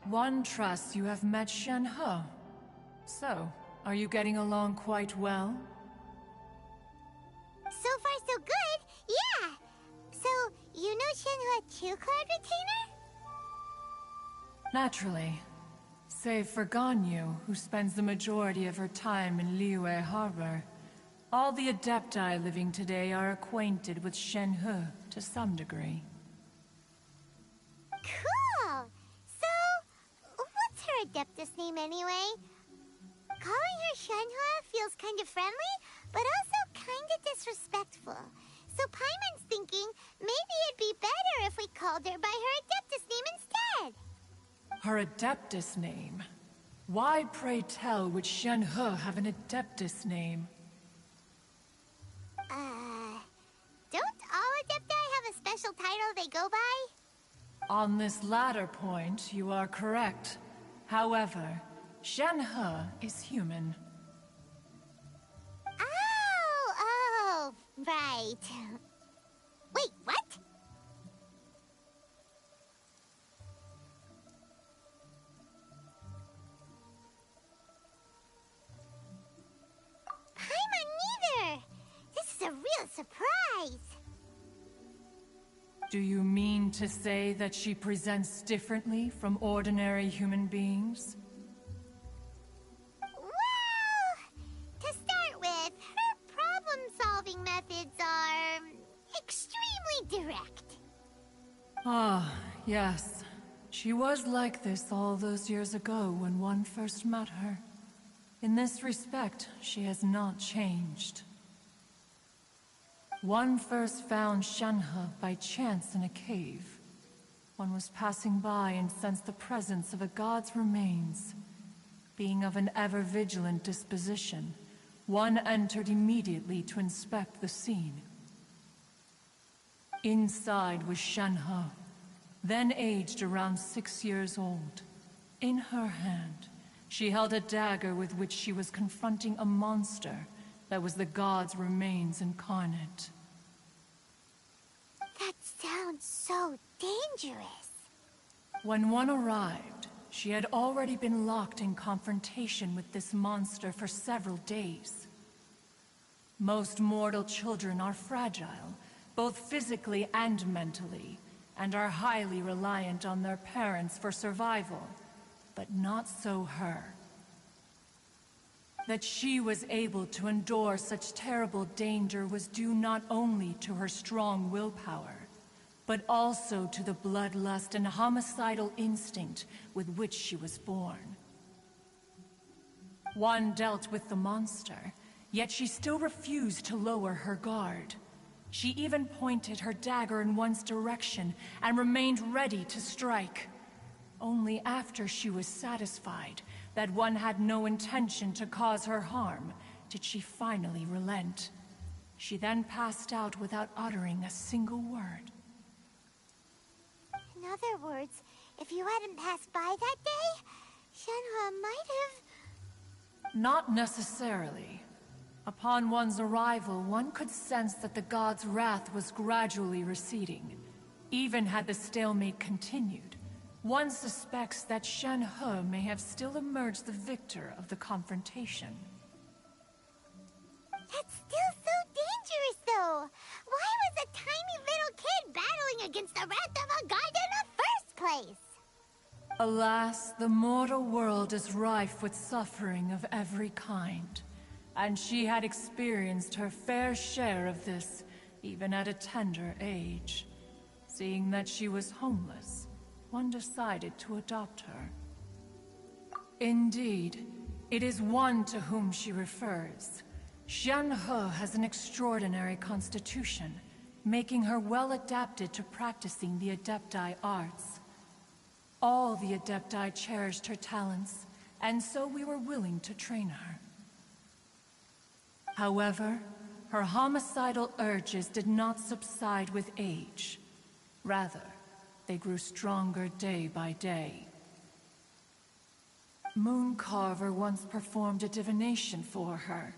One trusts you have met Shen-He. So, are you getting along quite well? So far so good, yeah! So, you know Shen-He too, Cloud Retainer? Naturally. Save for Ganyu, who spends the majority of her time in Liyue Harbor. All the Adepti living today are acquainted with Shen-He to some degree. Cool! So, what's her Adeptus name anyway? Calling her Shen-He feels kind of friendly, but also kind of disrespectful. So Paimon's thinking maybe it'd be better if we called her by her Adeptus name instead. Her Adeptus name? Why, pray tell, would Shen-He have an Adeptus name? Don't all Adepti have a special title they go by? On this latter point, you are correct. However, Shen-He is human. Oh, right. Wait, what? Paimon neither! This is a real surprise! Do you mean to say that she presents differently from ordinary human beings? Well, to start with, her problem-solving methods are extremely direct. Ah, yes. She was like this all those years ago when one first met her. In this respect, she has not changed. One first found Shen-He by chance in a cave. One was passing by and sensed the presence of a god's remains. Being of an ever-vigilant disposition, one entered immediately to inspect the scene. Inside was Shen-He, then aged around 6 years old. In her hand, she held a dagger with which she was confronting a monster that was the god's remains incarnate. That sounds so dangerous. When one arrived, she had already been locked in confrontation with this monster for several days. Most mortal children are fragile, both physically and mentally, and are highly reliant on their parents for survival, but not so her. That she was able to endure such terrible danger was due not only to her strong willpower, but also to the bloodlust and homicidal instinct with which she was born. One dealt with the monster, yet she still refused to lower her guard. She even pointed her dagger in one's direction and remained ready to strike. Only after she was satisfied that one had no intention to cause her harm did she finally relent. She then passed out without uttering a single word. In other words, if you hadn't passed by that day, Shen-He might have... Not necessarily. Upon one's arrival, one could sense that the god's wrath was gradually receding. Even had the stalemate continued, one suspects that Shen-He may have still emerged the victor of the confrontation. That's still so dangerous, though! Why was a tiny little kid battling against the wrath of a god in the first place? Alas, the mortal world is rife with suffering of every kind. And she had experienced her fair share of this, even at a tender age. Seeing that she was homeless, one decided to adopt her. Indeed, it is one to whom she refers. Shen-He has an extraordinary constitution, making her well adapted to practicing the Adepti arts. All the Adepti cherished her talents, and so we were willing to train her. However, her homicidal urges did not subside with age. Rather, they grew stronger day by day. Mooncarver once performed a divination for her.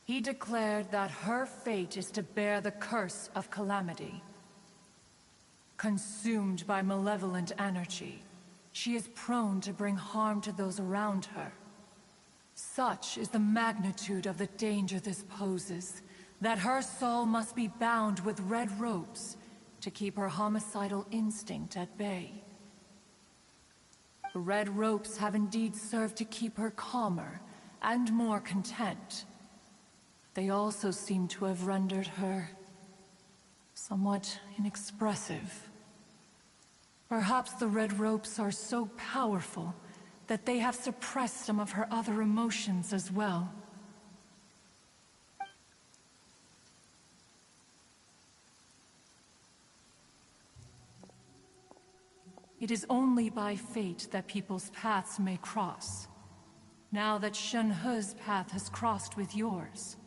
He declared that her fate is to bear the curse of calamity. Consumed by malevolent energy, she is prone to bring harm to those around her. Such is the magnitude of the danger this poses, that her soul must be bound with red ropes to keep her homicidal instinct at bay. The red ropes have indeed served to keep her calmer and more content. They also seem to have rendered her somewhat inexpressive. Perhaps the red ropes are so powerful that they have suppressed some of her other emotions as well. It is only by fate that people's paths may cross. Now that Shenhe's path has crossed with yours,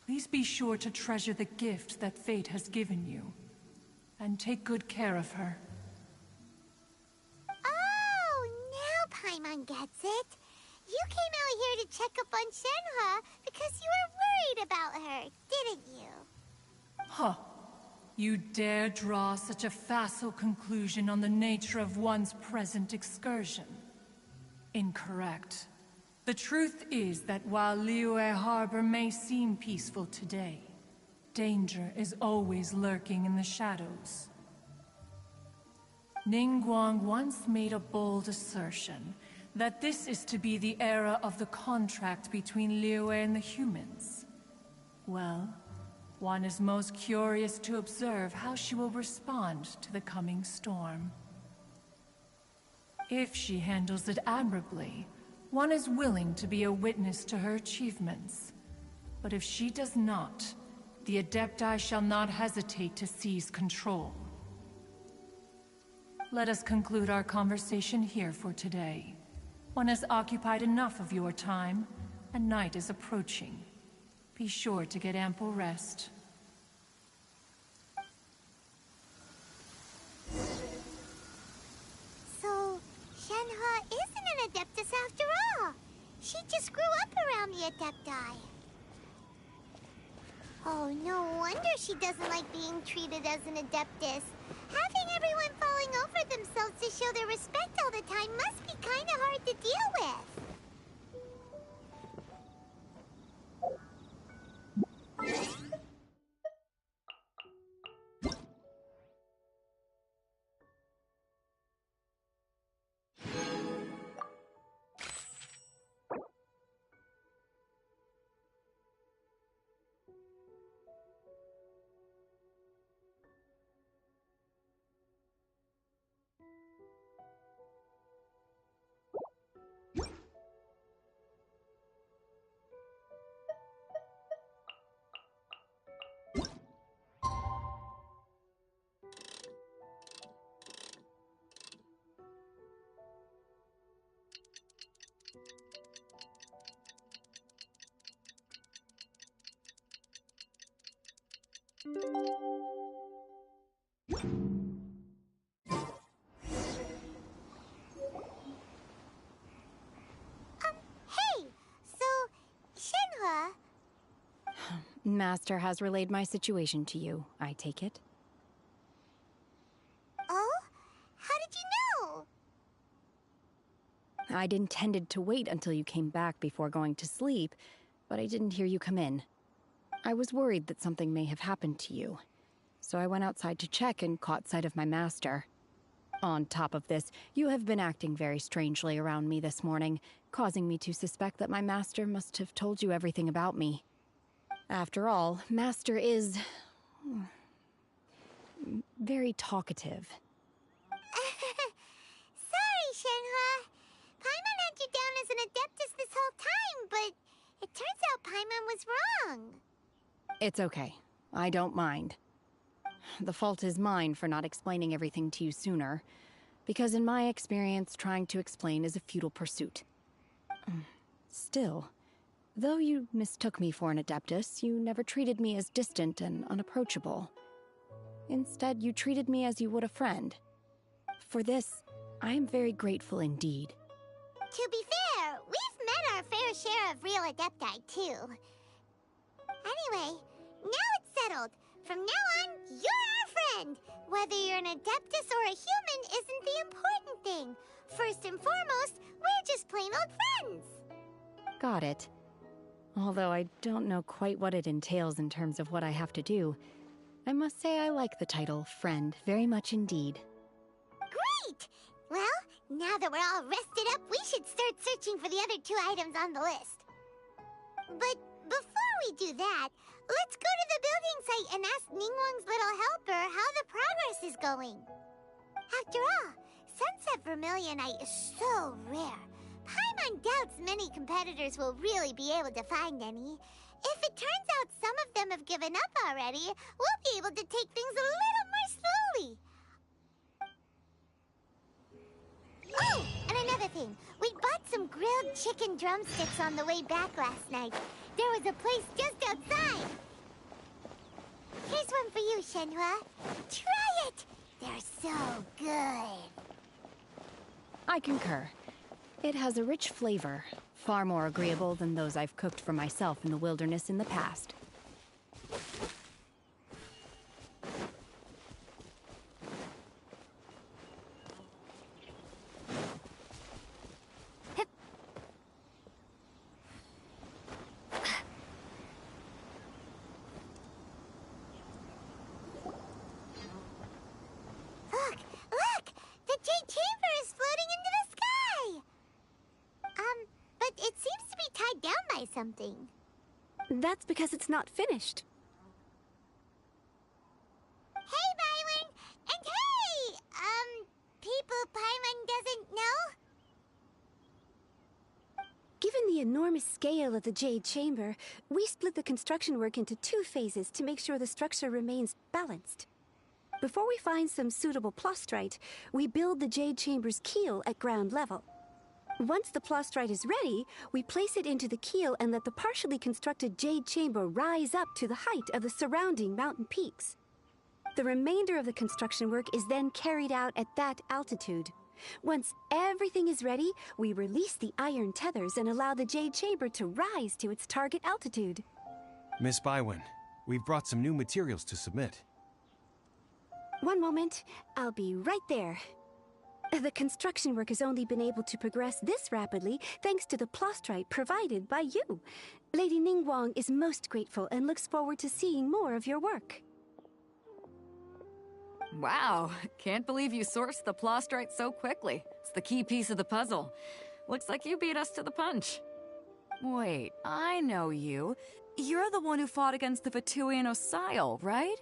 please be sure to treasure the gift that fate has given you, and take good care of her. Oh, now Paimon gets it. You came out here to check up on Shenhe because you were worried about her, didn't you? Huh. You dare draw such a facile conclusion on the nature of one's present excursion? Incorrect. The truth is that while Liyue Harbor may seem peaceful today, danger is always lurking in the shadows. Ningguang once made a bold assertion that this is to be the era of the contract between Liyue and the humans. Well, one is most curious to observe how she will respond to the coming storm. If she handles it admirably, one is willing to be a witness to her achievements. But if she does not, the Adepti shall not hesitate to seize control. Let us conclude our conversation here for today. One has occupied enough of your time, and night is approaching. Be sure to get ample rest. So, Shenhe isn't an Adeptus after all. She just grew up around the Adepti. Oh, no wonder she doesn't like being treated as an Adeptus. Having everyone falling over themselves to show their respect all the time must be kinda hard to deal with. Hey! So, Shenhe... Master has relayed my situation to you, I take it? Oh? How did you know? I'd intended to wait until you came back before going to sleep, but I didn't hear you come in. I was worried that something may have happened to you, so I went outside to check and caught sight of my master. On top of this, you have been acting very strangely around me this morning, causing me to suspect that my master must have told you everything about me. After all, Master is... very talkative. Sorry, Shenhe. Paimon had you down as an Adeptus this whole time, but it turns out Paimon was wrong. It's okay. I don't mind. The fault is mine for not explaining everything to you sooner, because in my experience, trying to explain is a futile pursuit. Still, though you mistook me for an Adeptus, you never treated me as distant and unapproachable. Instead, you treated me as you would a friend. For this, I am very grateful indeed. To be fair, we've met our fair share of real Adepti, too. Anyway, now it's settled. From now on, you're our friend. Whether you're an Adeptus or a human isn't the important thing. First and foremost, we're just plain old friends. Got it. Although I don't know quite what it entails in terms of what I have to do, I must say I like the title friend very much indeed. Great! Well, now that we're all rested up, we should start searching for the other 2 items on the list. But before we do that, let's go to the building site and ask Ningguang's little helper how the progress is going. After all, Sunset Vermilionite is so rare. Paimon doubts many competitors will really be able to find any. If it turns out some of them have given up already, we'll be able to take things a little more slowly. Oh, and another thing. We bought some grilled chicken drumsticks on the way back last night. There was a place just outside. Here's one for you, Shenhua. Try it! They're so good. I concur. It has a rich flavor, far more agreeable than those I've cooked for myself in the wilderness in the past. Look! The Jade Chamber is floating into the sky! But it seems to be tied down by something. That's because it's not finished. Hey, Byron! And hey! People Paimon doesn't know? Given the enormous scale of the Jade Chamber, we split the construction work into 2 phases to make sure the structure remains balanced. Before we find some suitable plastrite, we build the Jade Chamber's keel at ground level. Once the plastrite is ready, we place it into the keel and let the partially constructed Jade Chamber rise up to the height of the surrounding mountain peaks. The remainder of the construction work is then carried out at that altitude. Once everything is ready, we release the iron tethers and allow the Jade Chamber to rise to its target altitude. Miss Bywin, we've brought some new materials to submit. One moment, I'll be right there. The construction work has only been able to progress this rapidly thanks to the plastrite provided by you. Lady Ningguang is most grateful and looks forward to seeing more of your work. Wow, can't believe you sourced the plastrite so quickly. It's the key piece of the puzzle. Looks like you beat us to the punch. Wait, I know you. You're the one who fought against the Vatuian Osile, right?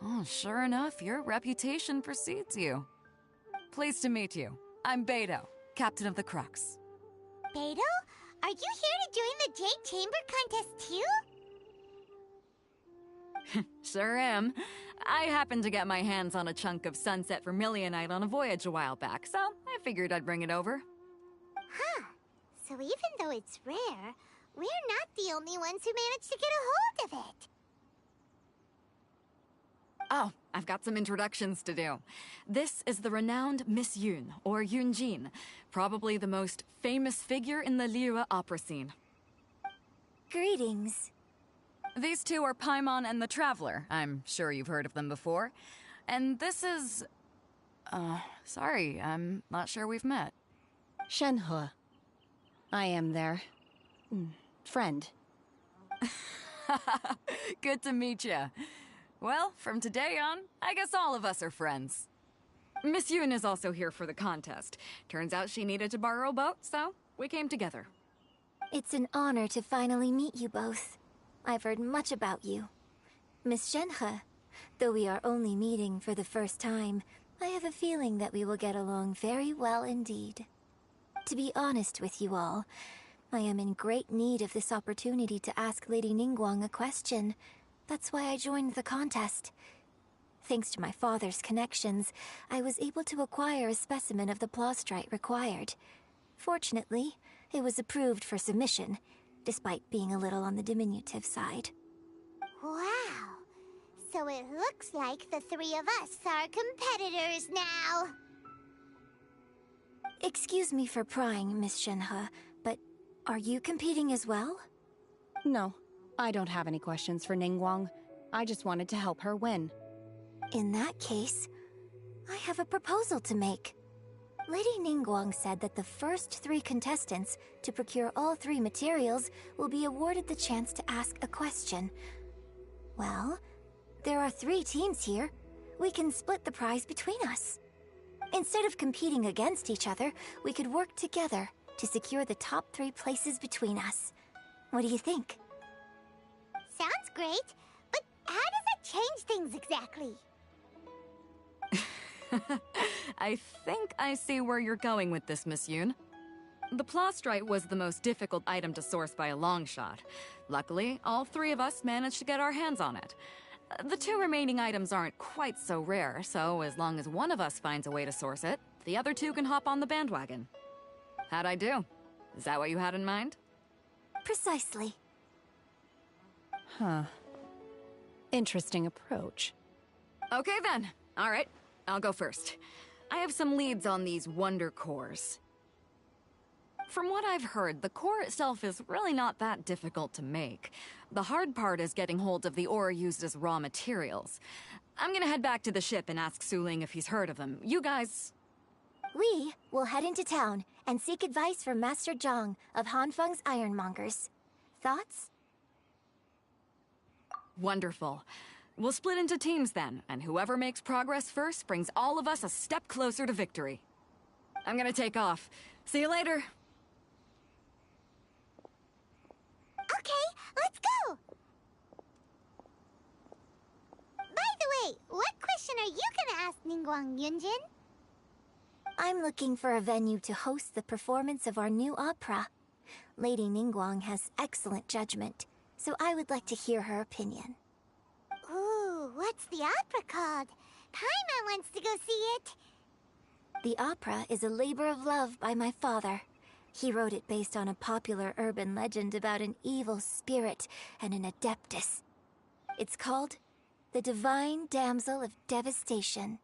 Oh, sure enough, your reputation precedes you. Pleased to meet you. I'm Beidou, captain of the Crux. Beidou? Are you here to join the Jade Chamber contest too? Sure am. I happened to get my hands on a chunk of Sunset Vermilionite on a voyage a while back, so I figured I'd bring it over. Huh. So even though it's rare, we're not the only ones who managed to get a hold of it. Oh, I've got some introductions to do. This is the renowned Miss Yun, or Yunjin, probably the most famous figure in the Liyue opera scene. Greetings. These 2 are Paimon and the Traveler. I'm sure you've heard of them before. And this is... sorry, I'm not sure we've met. Shenhua. I am their... friend. Good to meet you. Well, from today on, I guess all of us are friends. Miss Yun is also here for the contest. Turns out she needed to borrow a boat, so we came together. It's an honor to finally meet you both. I've heard much about you. Miss Shenhe, though we are only meeting for the first time, I have a feeling that we will get along very well indeed. To be honest with you all, I am in great need of this opportunity to ask Lady Ningguang a question. That's why I joined the contest. Thanks to my father's connections, I was able to acquire a specimen of the plastrite required. Fortunately, it was approved for submission, despite being a little on the diminutive side. Wow. So it looks like the 3 of us are competitors now. Excuse me for prying, Miss Shenhe, but are you competing as well? No, I don't have any questions for Ningguang. I just wanted to help her win. In that case, I have a proposal to make. Lady Ningguang said that the first 3 contestants to procure all 3 materials will be awarded the chance to ask a question. Well, there are 3 teams here. We can split the prize between us. Instead of competing against each other, we could work together to secure the top 3 places between us. What do you think? Sounds great, but how does that change things exactly? I think I see where you're going with this, Miss Yoon. The plastrite was the most difficult item to source by a long shot. Luckily, all 3 of us managed to get our hands on it. The 2 remaining items aren't quite so rare, so as long as one of us finds a way to source it, the other 2 can hop on the bandwagon. How'd I do? Is that what you had in mind? Precisely. Huh. Interesting approach. Okay then. All right. I'll go first. I have some leads on these wonder cores. From what I've heard, the core itself is really not that difficult to make. The hard part is getting hold of the ore used as raw materials. I'm gonna head back to the ship and ask Su Ling if he's heard of them. You guys... We will head into town and seek advice from Master Zhang of Hanfeng's Ironmongers. Thoughts? Wonderful. We'll split into teams then, and whoever makes progress first brings all of us a step closer to victory. I'm gonna take off. See you later. Okay, let's go! By the way, what question are you gonna ask Ningguang, Yunjin? I'm looking for a venue to host the performance of our new opera. Lady Ningguang has excellent judgment, so I would like to hear her opinion. Ooh, what's the opera called? Paimon wants to go see it. The opera is a labor of love by my father. He wrote it based on a popular urban legend about an evil spirit and an adeptus. It's called The Divine Damsel of Devastation.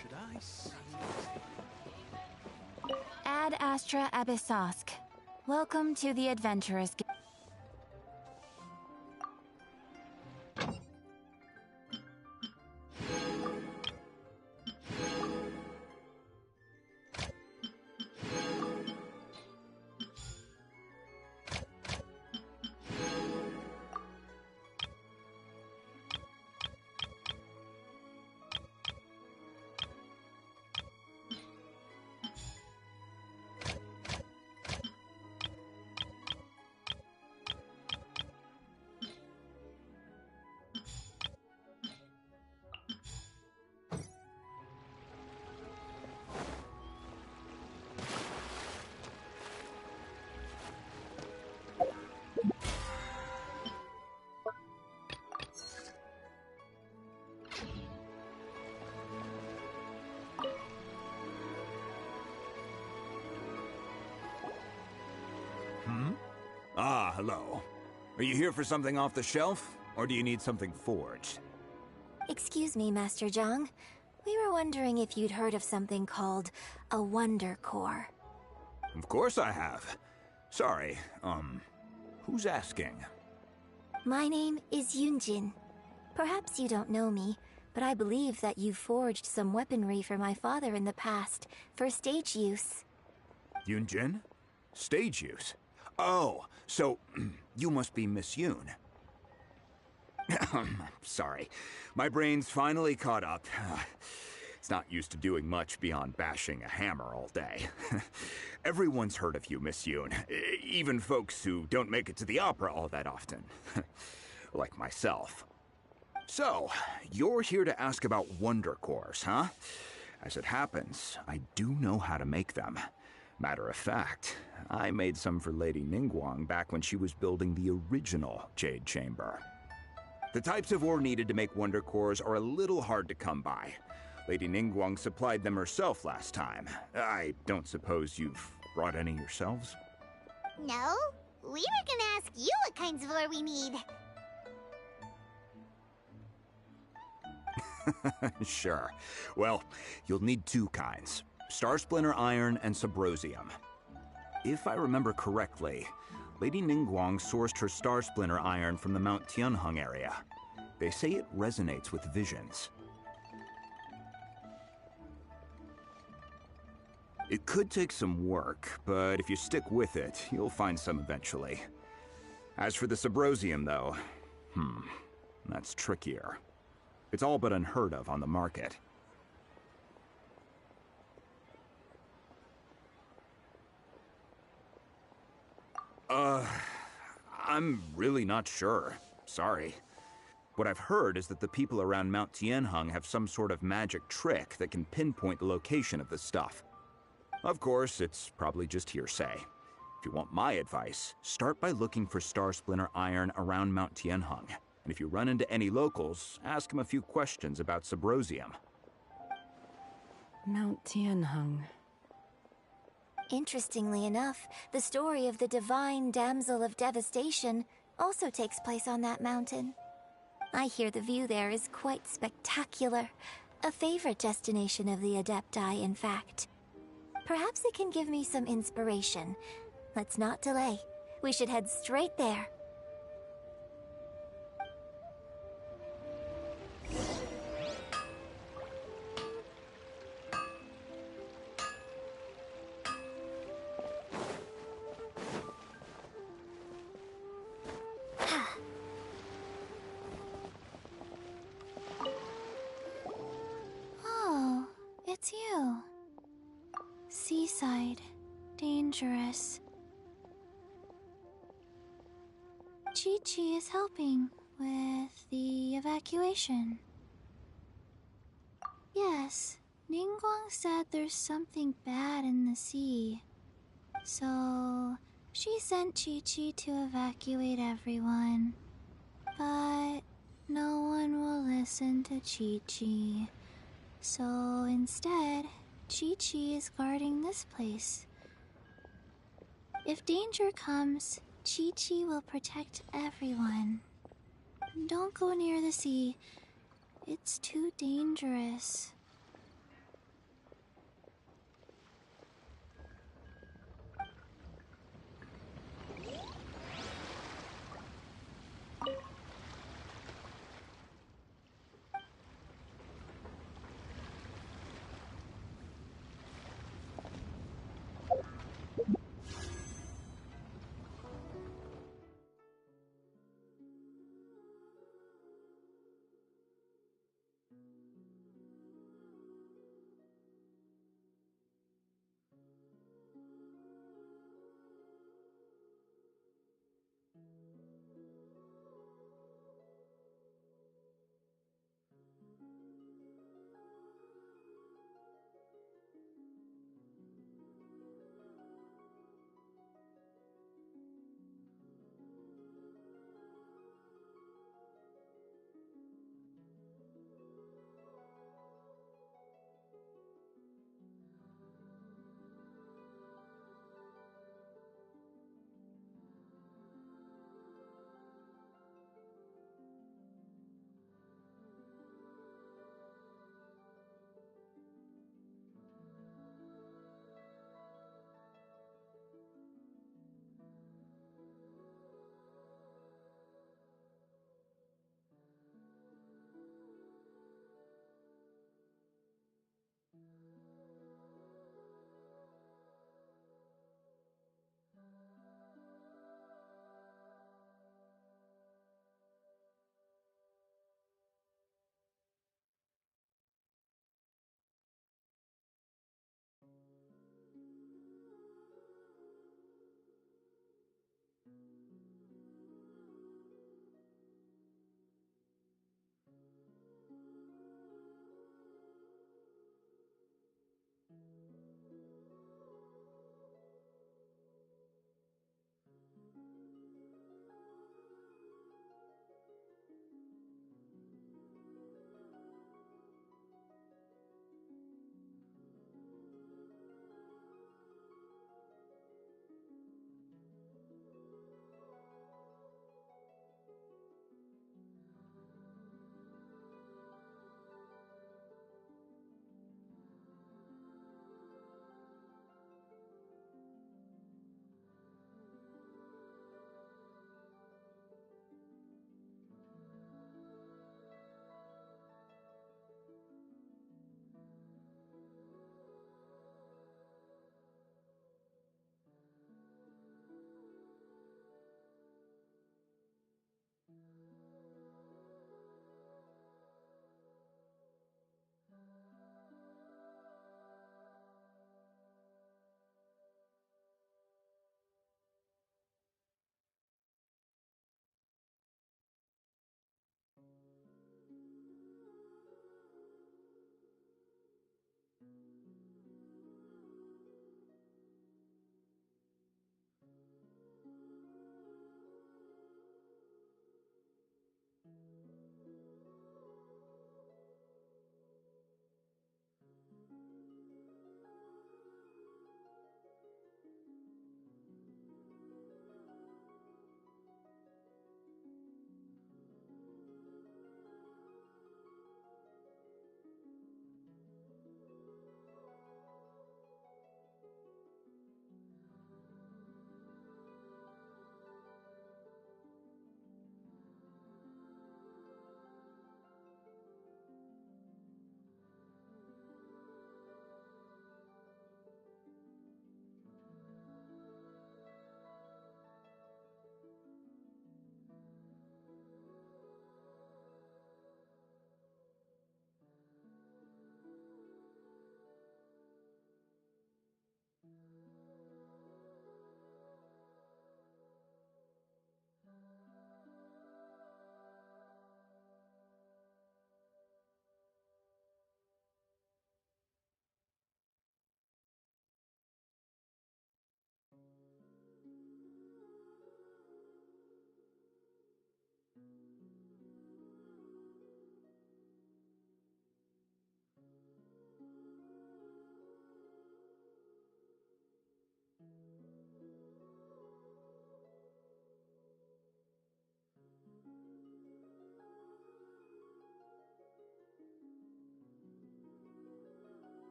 Should I see? Ad Astra Abyssosk. Welcome to the Adventurous Guild. Ah, hello. Are you here for something off the shelf, or do you need something forged? Excuse me, Master Zhang. We were wondering if you'd heard of something called a Wonder Core. Of course I have. Sorry, who's asking? My name is Yunjin. Perhaps you don't know me, but I believe that you forged some weaponry for my father in the past, for stage use. Yunjin? Stage use? Oh, so you must be Miss Yoon. Sorry, my brain's finally caught up. It's not used to doing much beyond bashing a hammer all day. Everyone's heard of you, Miss Yoon. Even folks who don't make it to the opera all that often. Like myself. So, you're here to ask about wonder cores, huh? As it happens, I do know how to make them. Matter of fact, I made some for Lady Ningguang back when she was building the original Jade Chamber. The types of ore needed to make wonder cores are a little hard to come by. Lady Ningguang supplied them herself last time. I don't suppose you've brought any yourselves? No, we were gonna ask you what kinds of ore we need. Sure. Well, you'll need two kinds. Star Splinter Iron and Subrosium. If I remember correctly, Lady Ningguang sourced her Star Splinter Iron from the Mount Tianheng area. They say it resonates with visions. It could take some work, but if you stick with it, you'll find some eventually. As for the Subrosium, though, that's trickier. It's all but unheard of on the market. I'm really not sure. Sorry. What I've heard is that the people around Mount Tianheng have some sort of magic trick that can pinpoint the location of the stuff. Of course, it's probably just hearsay. If you want my advice, start by looking for Star Splinter Iron around Mount Tianheng. And if you run into any locals, ask them a few questions about Subrosium. Mount Tianheng. Interestingly enough, the story of the divine damsel of devastation also takes place on that mountain. I hear the view there is quite spectacular. A favorite destination of the Adepti, in fact. Perhaps it can give me some inspiration. Let's not delay. We should head straight there. Oh, it's you. Seaside. Dangerous. Chi-Chi is helping with the evacuation. Yes, Ningguang said there's something bad in the sea. So, she sent Chi-Chi to evacuate everyone. But no one will listen to Chi-Chi. So instead, Chi-Chi is guarding this place. If danger comes, Chi-Chi will protect everyone. Don't go near the sea. It's too dangerous.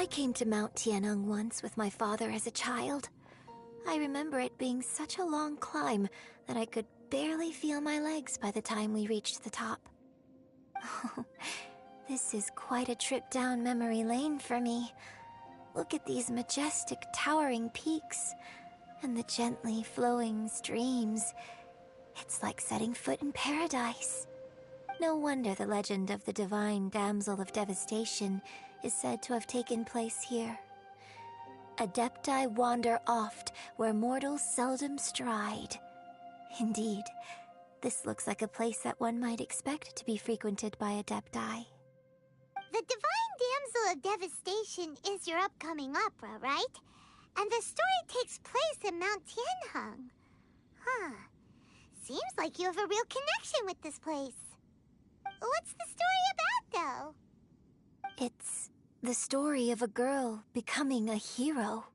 I came to Mount Tianeng once with my father as a child. I remember it being such a long climb that I could barely feel my legs by the time we reached the top. Oh, this is quite a trip down memory lane for me. Look at these majestic, towering peaks, and the gently flowing streams. It's like setting foot in paradise. No wonder the legend of the divine damsel of devastation is said to have taken place here. Adepti wander oft where mortals seldom stride. Indeed, this looks like a place that one might expect to be frequented by Adepti. The Divine Damsel of Devastation is your upcoming opera, right? And the story takes place in Mount Tianheng. Huh. Seems like you have a real connection with this place. What's the story about, though? It's the story of a girl becoming a hero.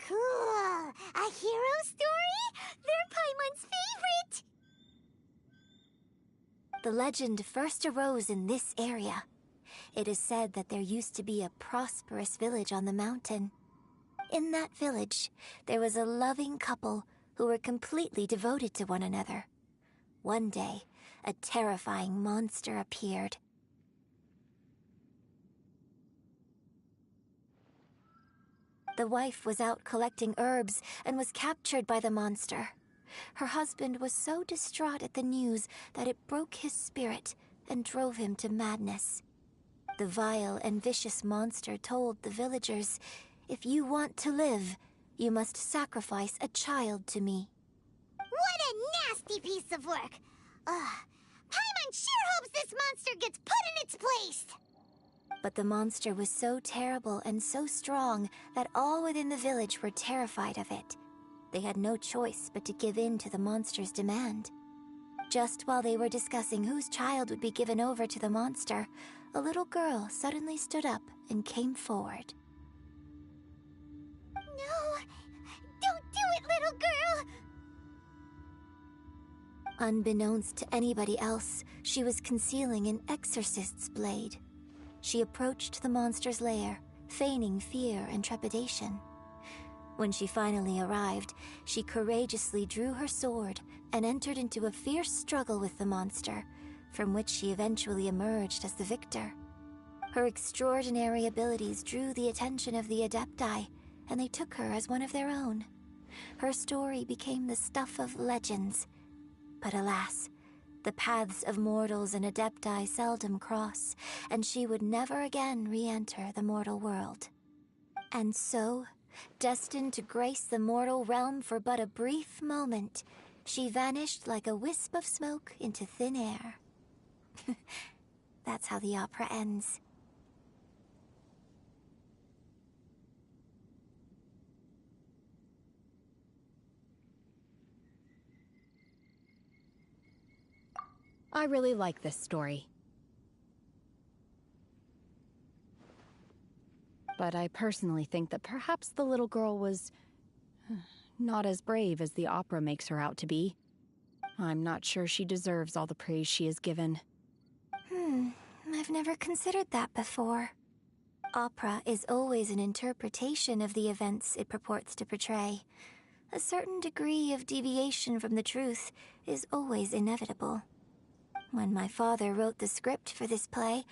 Cool. A hero story? They're Paimon's favorite. The legend first arose in this area. It is said that there used to be a prosperous village on the mountain. In that village, there was a loving couple who were completely devoted to one another. One day, a terrifying monster appeared. The wife was out collecting herbs and was captured by the monster. Her husband was so distraught at the news that it broke his spirit and drove him to madness. The vile and vicious monster told the villagers, "If you want to live, you must sacrifice a child to me." What a nasty piece of work! Paimon sure hopes this monster gets put in its place! But the monster was so terrible and so strong that all within the village were terrified of it. They had no choice but to give in to the monster's demand. Just while they were discussing whose child would be given over to the monster, a little girl suddenly stood up and came forward. No! Don't do it, little girl! Unbeknownst to anybody else, she was concealing an exorcist's blade. She approached the monster's lair, feigning fear and trepidation. When she finally arrived, she courageously drew her sword and entered into a fierce struggle with the monster, from which she eventually emerged as the victor. Her extraordinary abilities drew the attention of the Adepti, and they took her as one of their own. Her story became the stuff of legends. But alas, the paths of mortals and Adepti seldom cross, and she would never again re-enter the mortal world. And so, destined to grace the mortal realm for but a brief moment, she vanished like a wisp of smoke into thin air. That's how the opera ends. I really like this story. But I personally think that perhaps the little girl was not as brave as the opera makes her out to be. I'm not sure she deserves all the praise she is given. I've never considered that before. Opera is always an interpretation of the events it purports to portray. A certain degree of deviation from the truth is always inevitable. When my father wrote the script for this play,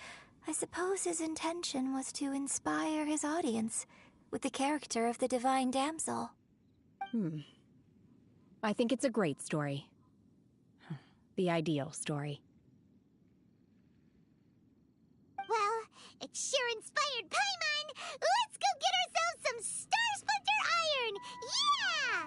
I suppose his intention was to inspire his audience with the character of the Divine Damsel. I think it's a great story. The ideal story. Well, it sure inspired Paimon! Let's go get ourselves some Star Splinter Iron! Yeah!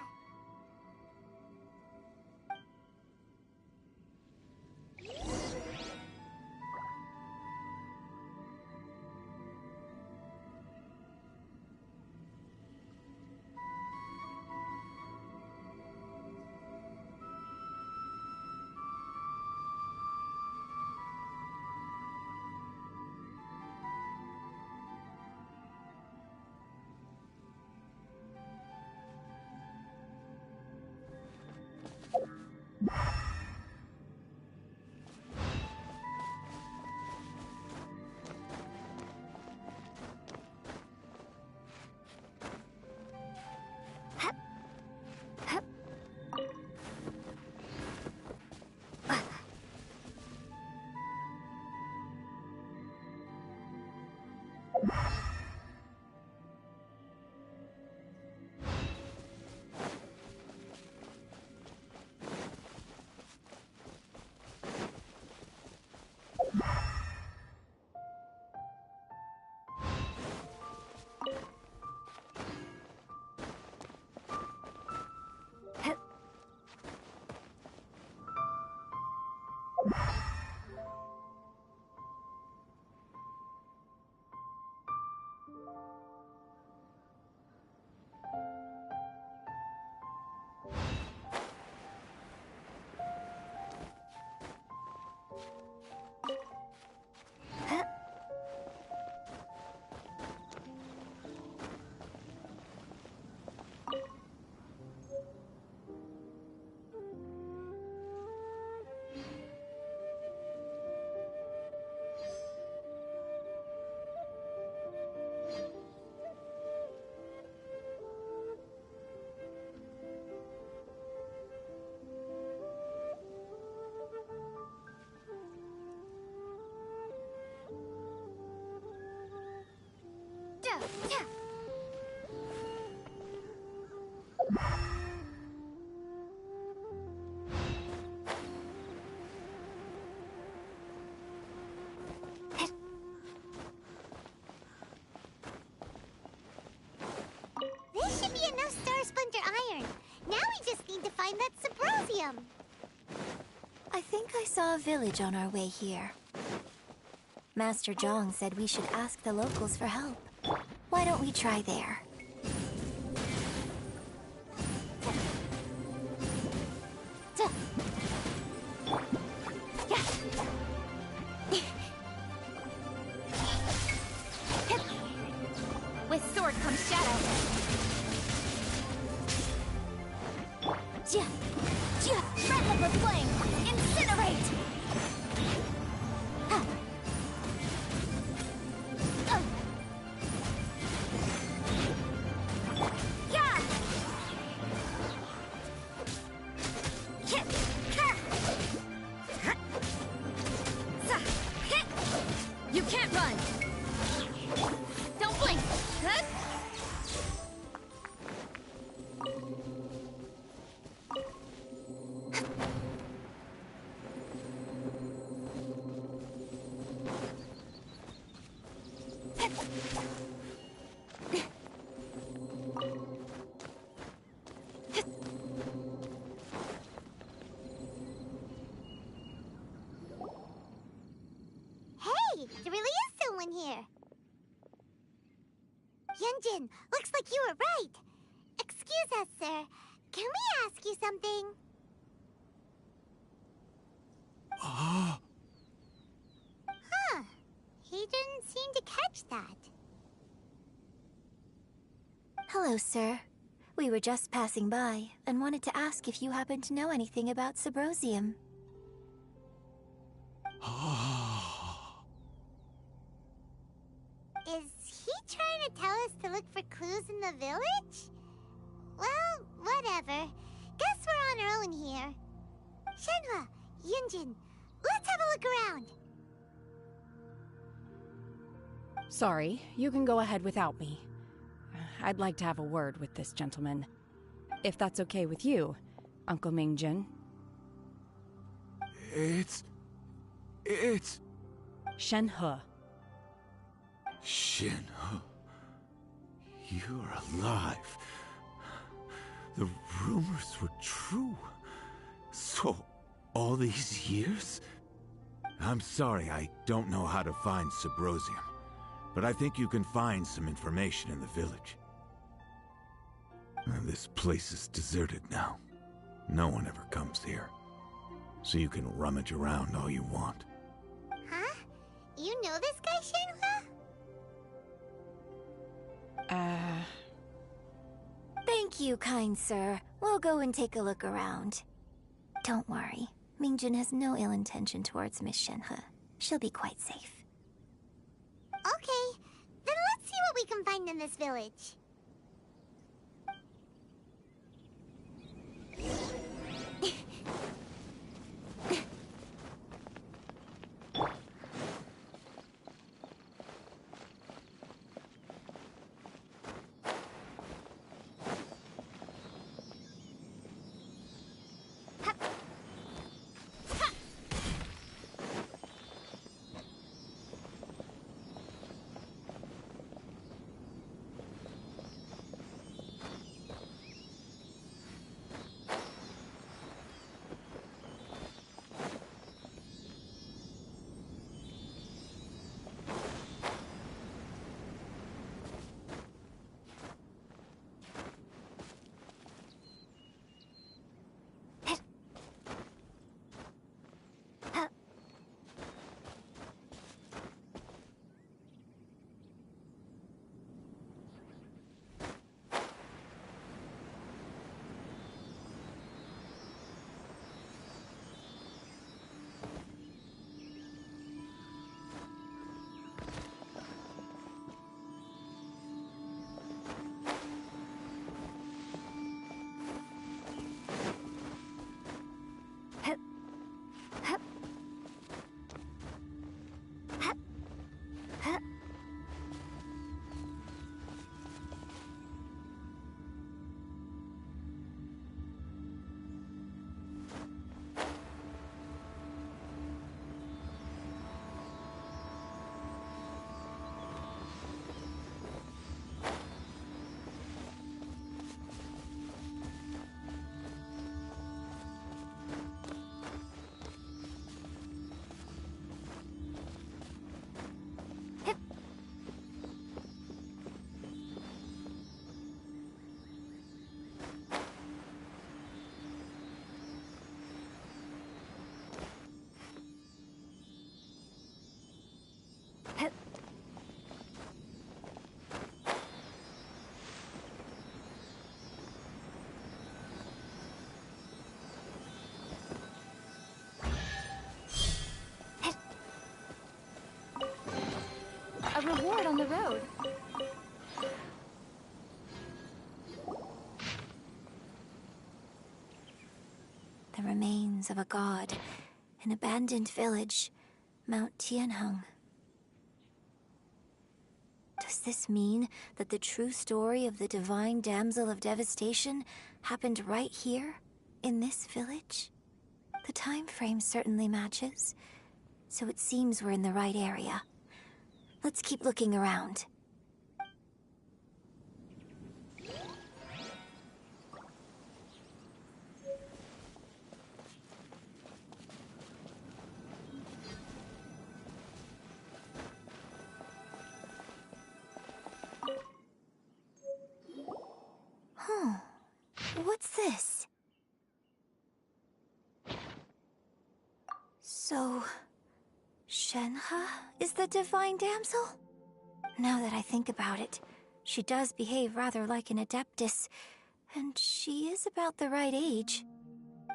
This should be enough Star Splinter iron. Now we just need to find that Subrosium. I think I saw a village on our way here. Master Zhang said we should ask the locals for help. Why don't we try there? With sword comes shadow. Rattle with flame! Incinerate! You can't run! Don't blink! Hey, there really is someone here. Yunjin, looks like you were right. Excuse us, sir. Can we ask you something? Huh. He didn't seem to catch that. Hello, sir. We were just passing by and wanted to ask if you happen to know anything about Subrosium. Is he trying to tell us to look for clues in the village? Well, whatever. Guess we're on our own here. Shenhua, Yunjin, let's have a look around. Sorry, you can go ahead without me. I'd like to have a word with this gentleman. If that's okay with you, Uncle Mingjin. It's... Shenhe. Shenhe. You're alive. The rumors were true. So, all these years? I'm sorry, I don't know how to find Subrosium. But I think you can find some information in the village. This place is deserted now. No one ever comes here. So you can rummage around all you want. Huh? You know this guy, Shenhua? Thank you, kind sir. We'll go and take a look around. Don't worry. Mingjin has no ill intention towards Miss Shenhe. She'll be quite safe. Okay, then let's see what we can find in this village. a reward on the road. The remains of a god, an abandoned village, Mount Tianheng. Does this mean that the true story of the Divine Damsel of Devastation happened right here, in this village? The time frame certainly matches, so it seems we're in the right area. Let's keep looking around. Huh. What's this? So... Shenhe is the Divine Damsel? Now that I think about it, she does behave rather like an Adeptus, and she is about the right age.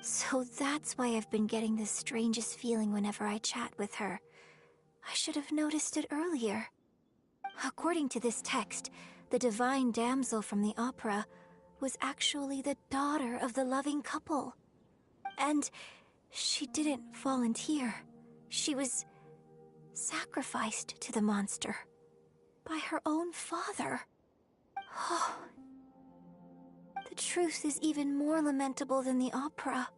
So that's why I've been getting the strangest feeling whenever I chat with her. I should have noticed it earlier. According to this text, the Divine Damsel from the opera was actually the daughter of the loving couple. And she didn't volunteer. She was sacrificed to the monster by her own father. Oh, the truth is even more lamentable than the opera.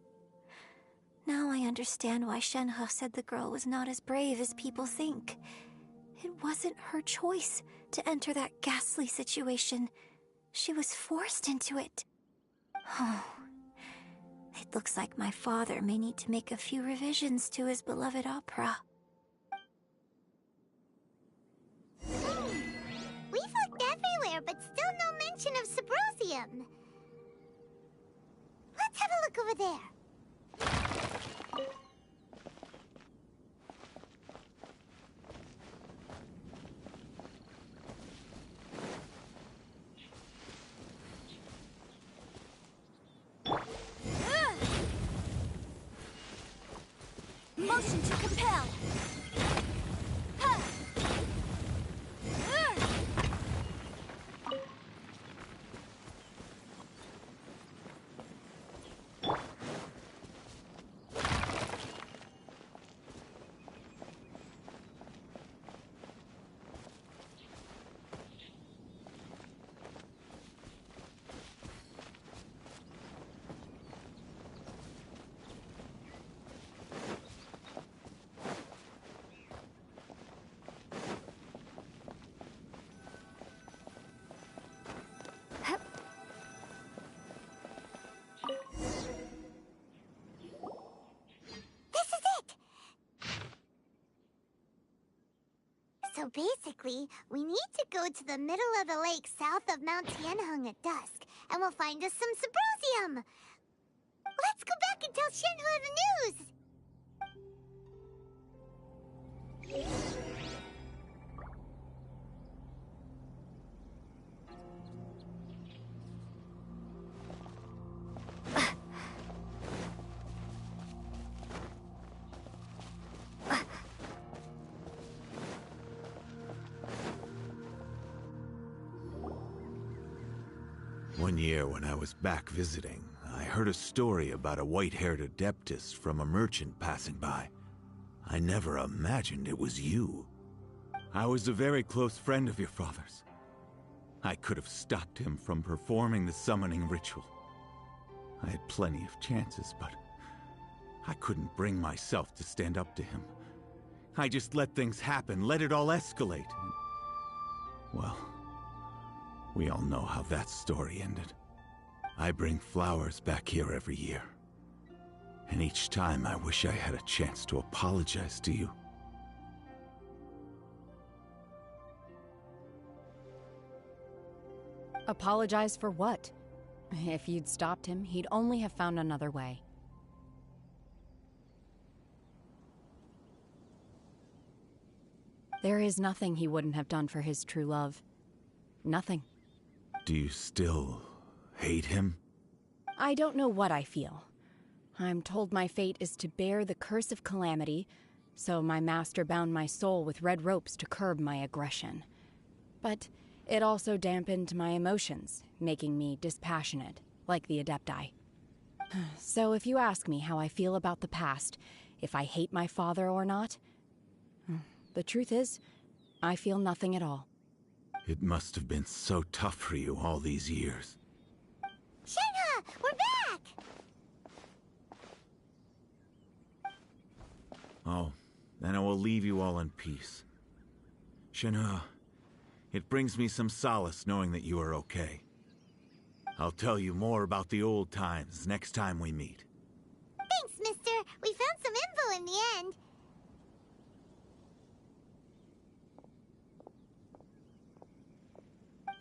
Now I understand why Shenhe said the girl was not as brave as people think. It wasn't her choice to enter that ghastly situation. She was forced into it. Oh, it looks like my father may need to make a few revisions to his beloved opera. We've looked everywhere, but still no mention of Sabrosium. Let's have a look over there. Motion to compel! So basically, we need to go to the middle of the lake south of Mount Tianheng at dusk, and we'll find us some Sabrosium! Let's go back and tell Shenhe the news! One year when I was back visiting, I heard a story about a white-haired Adeptus from a merchant passing by. I never imagined it was you. I was a very close friend of your father's. I could have stopped him from performing the summoning ritual. I had plenty of chances, but I couldn't bring myself to stand up to him. I just let things happen, let it all escalate. Well, we all know how that story ended. I bring flowers back here every year. And each time I wish I had a chance to apologize to you. Apologize for what? If you'd stopped him, he'd only have found another way. There is nothing he wouldn't have done for his true love. Nothing. Do you still hate him? I don't know what I feel. I'm told my fate is to bear the curse of calamity, so my master bound my soul with red ropes to curb my aggression. But it also dampened my emotions, making me dispassionate, like the Adepti. So if you ask me how I feel about the past, if I hate my father or not, the truth is, I feel nothing at all. It must have been so tough for you all these years. Shenhe, we're back! Oh, then I will leave you all in peace. Shenhe, it brings me some solace knowing that you are okay. I'll tell you more about the old times next time we meet. Thanks, mister. We found some info in the end.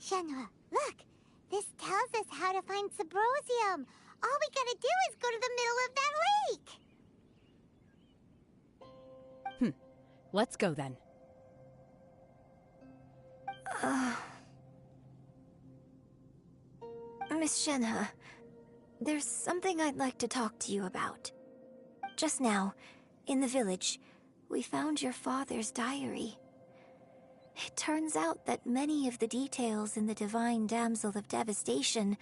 Shenhe, look! This tells us how to find Subrosium. All we gotta do is go to the middle of that lake! Let's go then. Miss Shenhe, there's something I'd like to talk to you about. Just now, in the village, we found your father's diary. It turns out that many of the details in the Divine Damsel of Devastation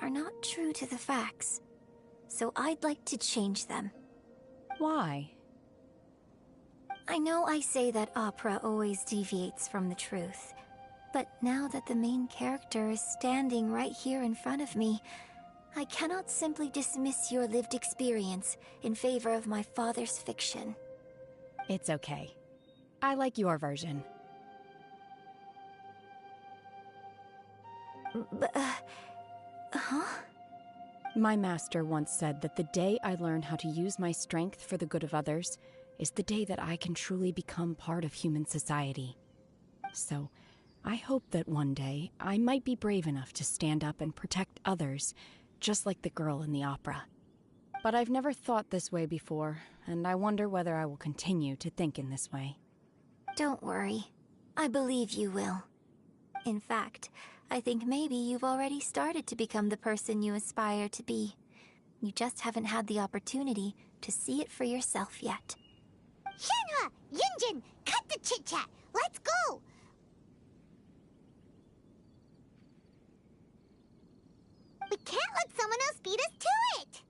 are not true to the facts, so I'd like to change them. Why? I know I say that opera always deviates from the truth, but now that the main character is standing right here in front of me, I cannot simply dismiss your lived experience in favor of my father's fiction. It's okay. I like your version. Huh? My master once said that the day I learn how to use my strength for the good of others is the day that I can truly become part of human society. So, I hope that one day I might be brave enough to stand up and protect others, just like the girl in the opera. But I've never thought this way before, and I wonder whether I will continue to think in this way. Don't worry. I believe you will. In fact, I think maybe you've already started to become the person you aspire to be. You just haven't had the opportunity to see it for yourself yet. Shenhe! Yunjin! Cut the chit-chat! Let's go! We can't let someone else beat us to it!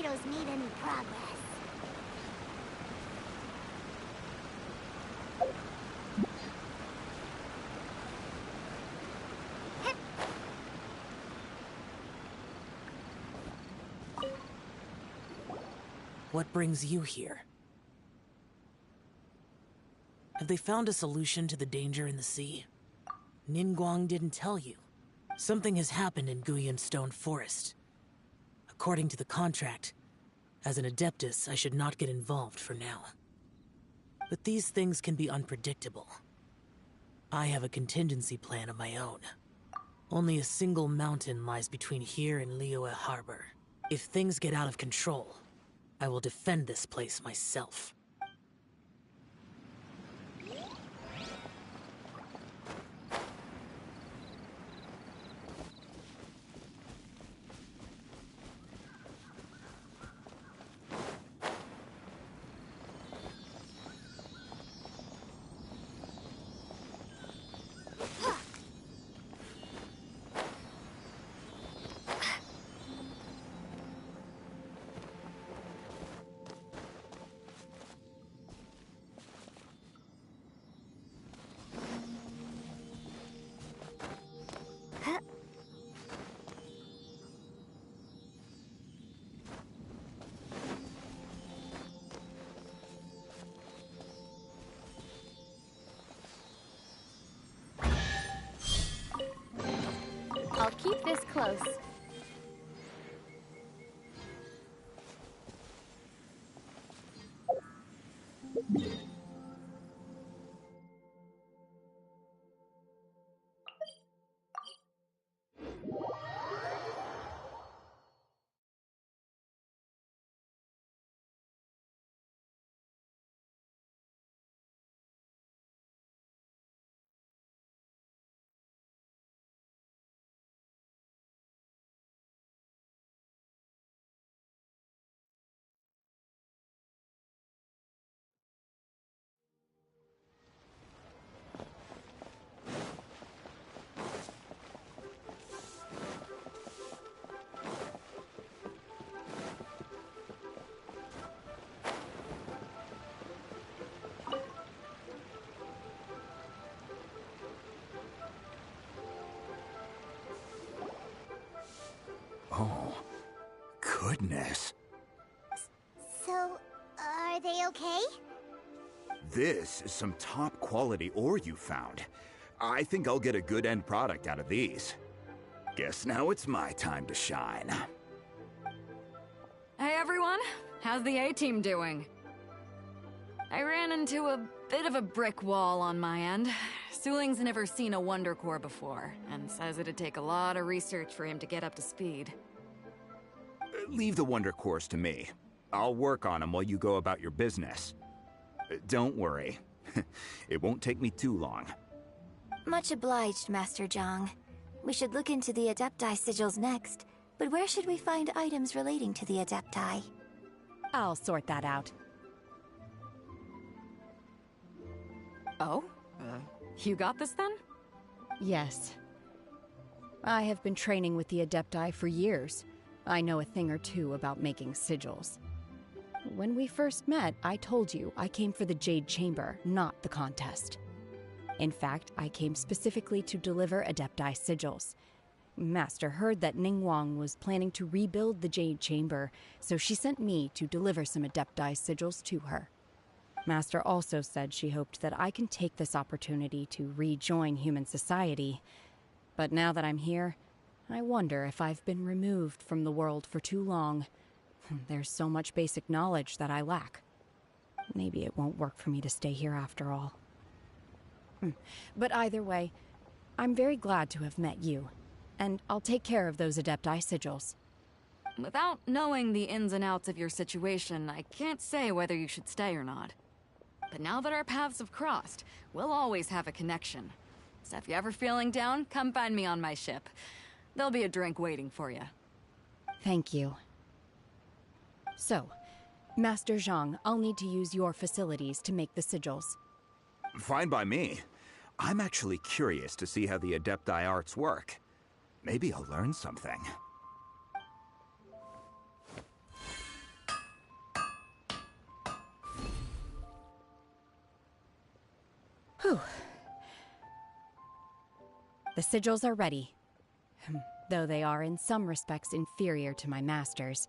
shadows made any progress. What brings you here? Have they found a solution to the danger in the sea? Ningguang didn't tell you. Something has happened in Guyan Stone Forest. According to the contract, as an Adeptus, I should not get involved for now. But these things can be unpredictable. I have a contingency plan of my own. Only a single mountain lies between here and Liyue Harbor. If things get out of control, I will defend this place myself. I'll keep this close. Oh, goodness. So, are they okay? This is some top quality ore you found. I think I'll get a good end product out of these. Guess now it's my time to shine. Hey everyone, how's the A-team doing? I ran into a bit of a brick wall on my end. Suling's never seen a Wonder Core before, and says it'd take a lot of research for him to get up to speed. Leave the Wonder Cores to me. I'll work on them while you go about your business. Don't worry. It won't take me too long. Much obliged, Master Zhang. We should look into the Adepti sigils next, but where should we find items relating to the Adepti? I'll sort that out. Oh? You got this then? Yes. I have been training with the Adepti for years. I know a thing or two about making sigils. When we first met, I told you I came for the Jade Chamber, not the contest. In fact, I came specifically to deliver Adepti sigils. Master heard that Ningguang was planning to rebuild the Jade Chamber, so she sent me to deliver some Adepti sigils to her. Master also said she hoped that I can take this opportunity to rejoin human society. But now that I'm here, I wonder if I've been removed from the world for too long. There's so much basic knowledge that I lack. Maybe it won't work for me to stay here after all. But either way, I'm very glad to have met you, and I'll take care of those Adepti sigils. Without knowing the ins and outs of your situation, I can't say whether you should stay or not. But now that our paths have crossed, we'll always have a connection. So if you're ever feeling down, come find me on my ship. There'll be a drink waiting for you. Thank you. So, Master Zhang, I'll need to use your facilities to make the sigils. Fine by me. I'm actually curious to see how the Adepti arts work. Maybe I'll learn something. Whew. The sigils are ready. Though they are in some respects inferior to my master's,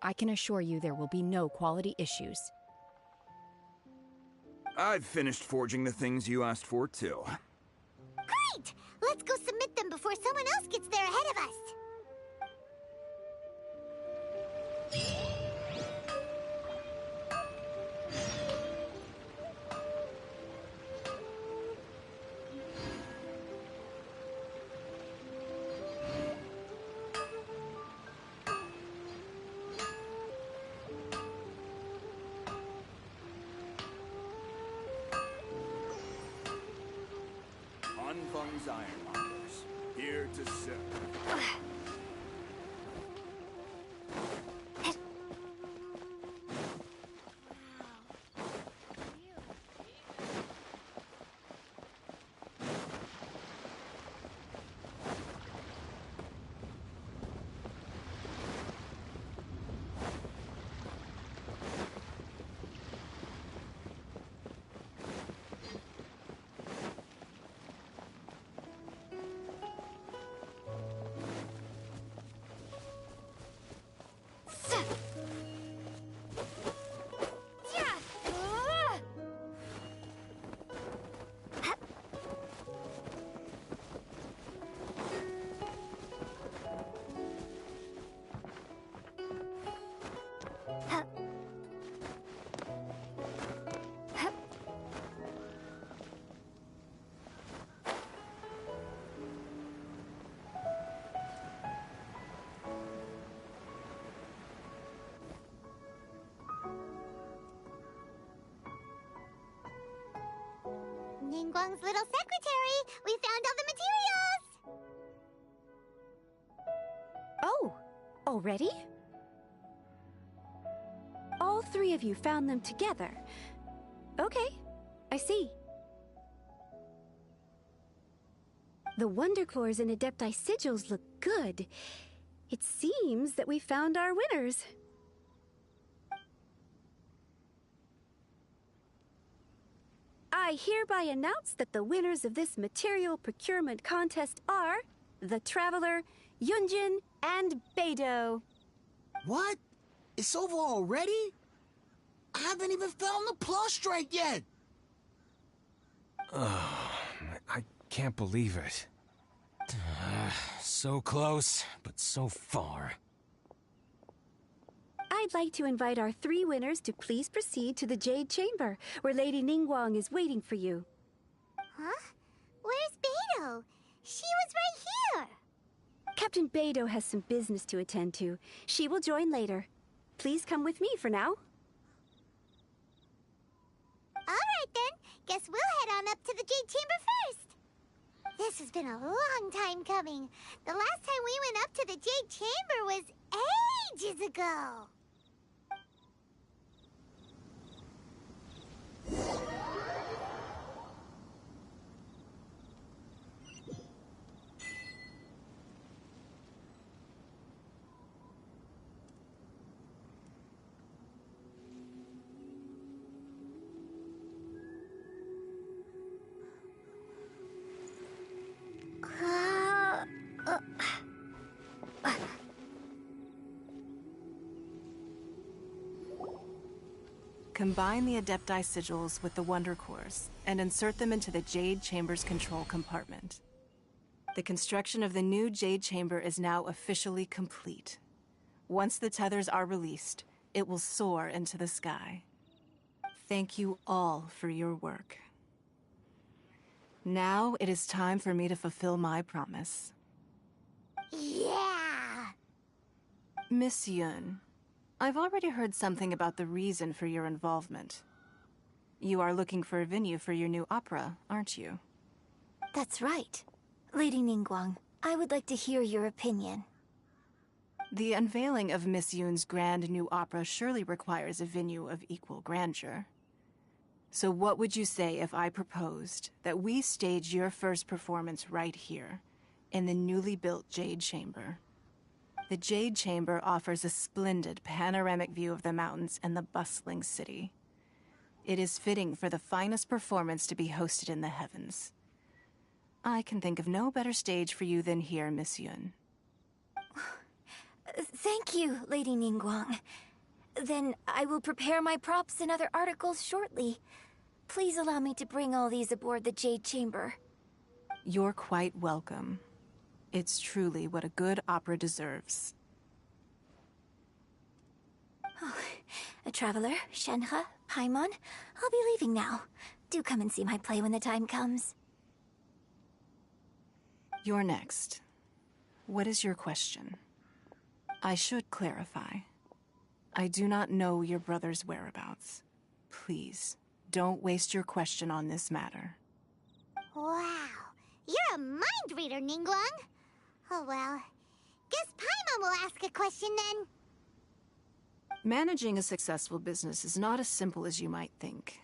I can assure you there will be no quality issues. I've finished forging the things you asked for, too. Great! Let's go submit them before someone else gets there ahead of us. Unfung's Ironmongers, here to serve. Ningguang's little secretary! We found all the materials! Oh, already? All three of you found them together. Okay, I see. The Wonder Cores and Adepti sigils look good. It seems that we found our winners. I hereby announce that the winners of this material procurement contest are the Traveler, Yunjin, and Beidou. What? It's over already? I haven't even found the plush-strike yet! I can't believe it. So close, but so far. I'd like to invite our three winners to please proceed to the Jade Chamber, where Lady Ningguang is waiting for you. Huh? Where's Beidou? She was right here! Captain Beidou has some business to attend to. She will join later. Please come with me for now. Alright then, guess we'll head on up to the Jade Chamber first. This has been a long time coming. The last time we went up to the Jade Chamber was ages ago. Combine the Adepti sigils with the Wonder Cores and insert them into the Jade Chamber's control compartment. The construction of the new Jade Chamber is now officially complete. Once the tethers are released, it will soar into the sky. Thank you all for your work. Now it is time for me to fulfill my promise. Yeah! Miss Yun, I've already heard something about the reason for your involvement. You are looking for a venue for your new opera, aren't you? That's right. Lady Ningguang, I would like to hear your opinion. The unveiling of Miss Yun's grand new opera surely requires a venue of equal grandeur. So what would you say if I proposed that we stage your first performance right here, in the newly built Jade Chamber? The Jade Chamber offers a splendid panoramic view of the mountains and the bustling city. It is fitting for the finest performance to be hosted in the heavens. I can think of no better stage for you than here, Miss Yun. Thank you, Lady Ningguang. Then I will prepare my props and other articles shortly. Please allow me to bring all these aboard the Jade Chamber. You're quite welcome. It's truly what a good opera deserves. Oh, a traveler, Shenhe, Paimon, I'll be leaving now. Do come and see my play when the time comes. You're next. What is your question? I should clarify. I do not know your brother's whereabouts. Please, don't waste your question on this matter. Wow, you're a mind reader, Ningguang. Oh well, guess Paimon will ask a question then. Managing a successful business is not as simple as you might think.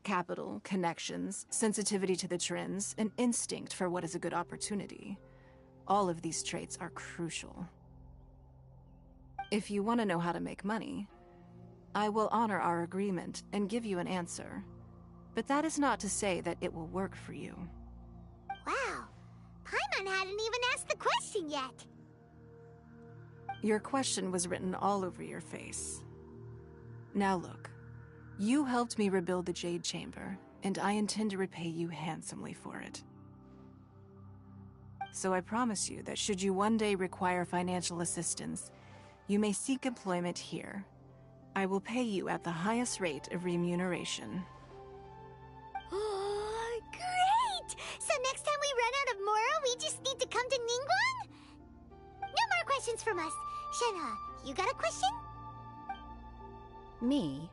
Capital, connections, sensitivity to the trends, and instinct for what is a good opportunity. All of these traits are crucial. If you want to know how to make money, I will honor our agreement and give you an answer. But that is not to say that it will work for you. Wow, Paimon hadn't even asked the question yet. Your question was written all over your face. Now look, you helped me rebuild the Jade Chamber, and I intend to repay you handsomely for it. So I promise you that should you one day require financial assistance, you may seek employment here. I will pay you at the highest rate of remuneration. Oh, great! So next time we run out of Moro, we just need to come to Ningguang? No more questions from us. Shenhe, you got a question? Me?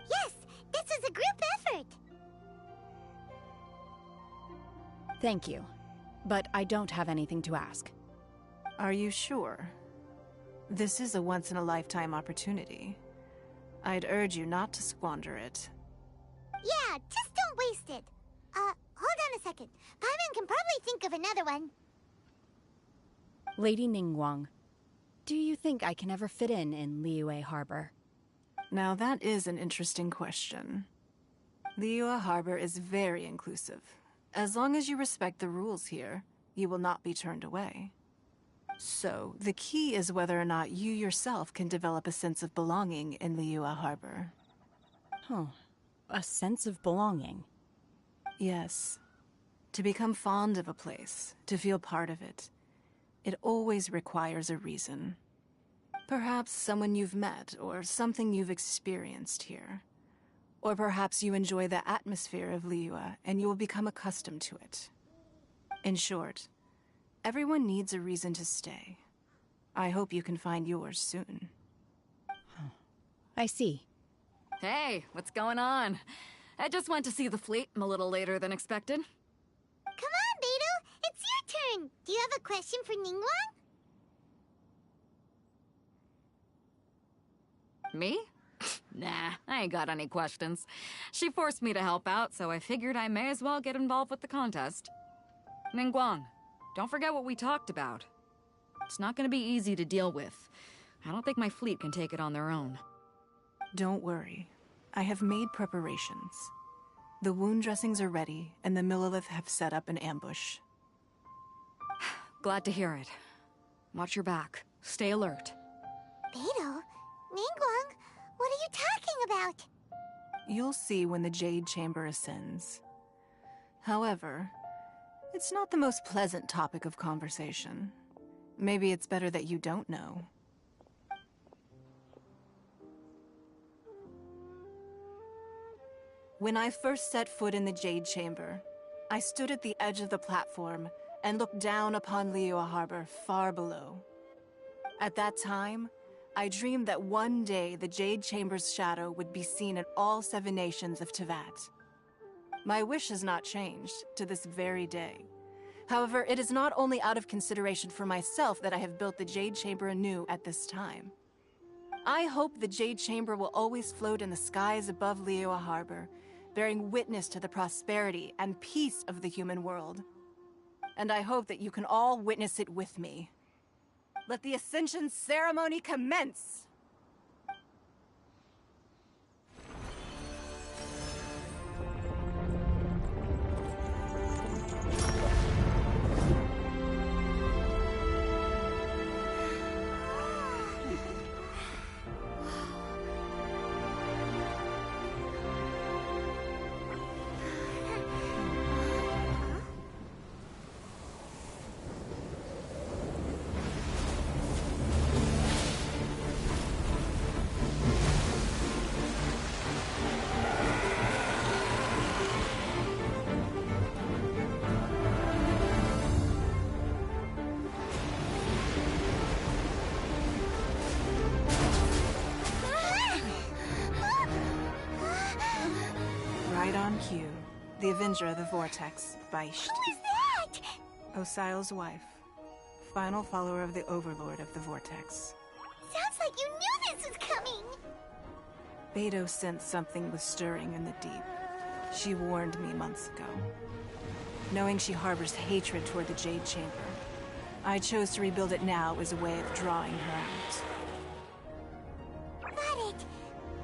Yes, this is a group effort. Thank you. But I don't have anything to ask. Are you sure? This is a once-in-a-lifetime opportunity. I'd urge you not to squander it. Yeah, just don't waste it. Hold on a second. Paimon can probably think of another one. Lady Ningguang, do you think I can ever fit in Liyue Harbor? Now that is an interesting question. Liyue Harbor is very inclusive. As long as you respect the rules here, you will not be turned away. So, the key is whether or not you yourself can develop a sense of belonging in Liyue Harbor. Huh. A sense of belonging? Yes. To become fond of a place, to feel part of it, it always requires a reason. Perhaps someone you've met, or something you've experienced here. Or perhaps you enjoy the atmosphere of Liyue, and you will become accustomed to it. In short, everyone needs a reason to stay. I hope you can find yours soon. I see. Hey, what's going on? I just went to see the fleet. I'm a little later than expected. Come on, Beidou! It's your turn! Do you have a question for Ningguang? Me? Nah, I ain't got any questions. She forced me to help out, so I figured I may as well get involved with the contest. Ningguang, don't forget what we talked about. It's not gonna be easy to deal with. I don't think my fleet can take it on their own. Don't worry. I have made preparations. The wound dressings are ready, and the Millilith have set up an ambush. Glad to hear it. Watch your back. Stay alert. Beidou? Ningguang? What are you talking about? You'll see when the Jade Chamber ascends. However, it's not the most pleasant topic of conversation. Maybe it's better that you don't know. When I first set foot in the Jade Chamber, I stood at the edge of the platform and looked down upon Liyue Harbor far below. At that time, I dreamed that one day the Jade Chamber's shadow would be seen in all 7 nations of Teyvat. My wish has not changed to this very day. However, it is not only out of consideration for myself that I have built the Jade Chamber anew at this time. I hope the Jade Chamber will always float in the skies above Liyue Harbor, bearing witness to the prosperity and peace of the human world. And I hope that you can all witness it with me. Let the Ascension ceremony commence! Right on cue. The Avenger of the Vortex, Beisht. Who is that? Osial's wife. Final follower of the Overlord of the Vortex. Sounds like you knew this was coming! Beidou sensed something was stirring in the deep. She warned me months ago. Knowing she harbors hatred toward the Jade Chamber, I chose to rebuild it now as a way of drawing her out. Got it.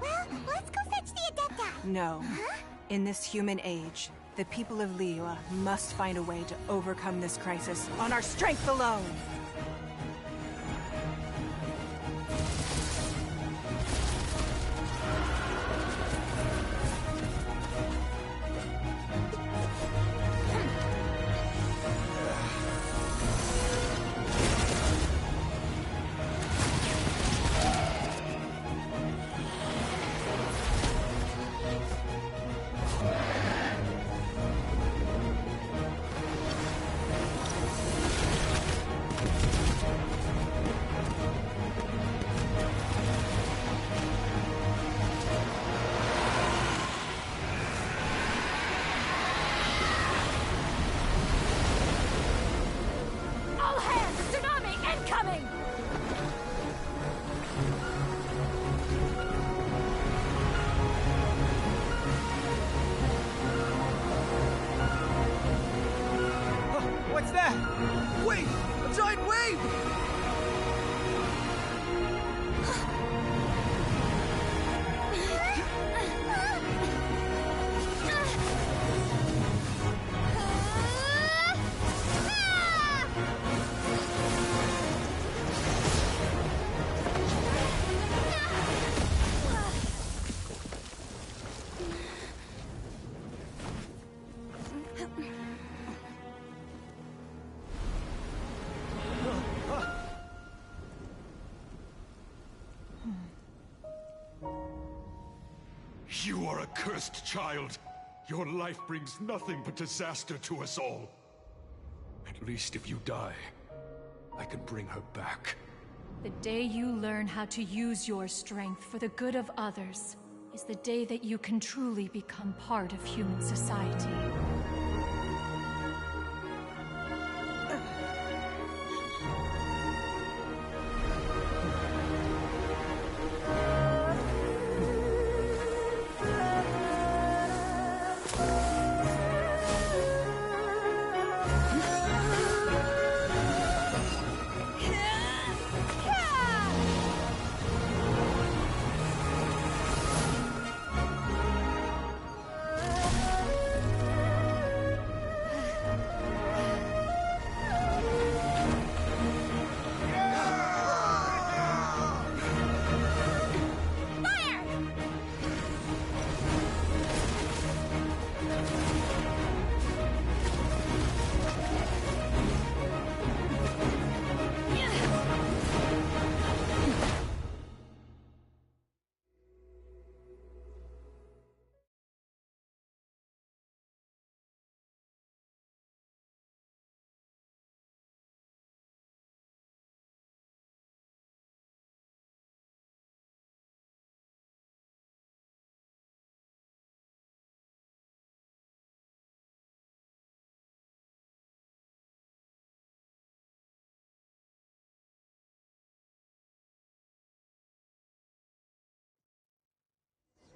Well, let's go fetch the Adepta. No. Huh? In this human age, the people of Liyue must find a way to overcome this crisis on our strength alone! What's that? Wait! A giant wave! You are a cursed child. Your life brings nothing but disaster to us all. At least if you die, I can bring her back. The day you learn how to use your strength for the good of others is the day that you can truly become part of human society.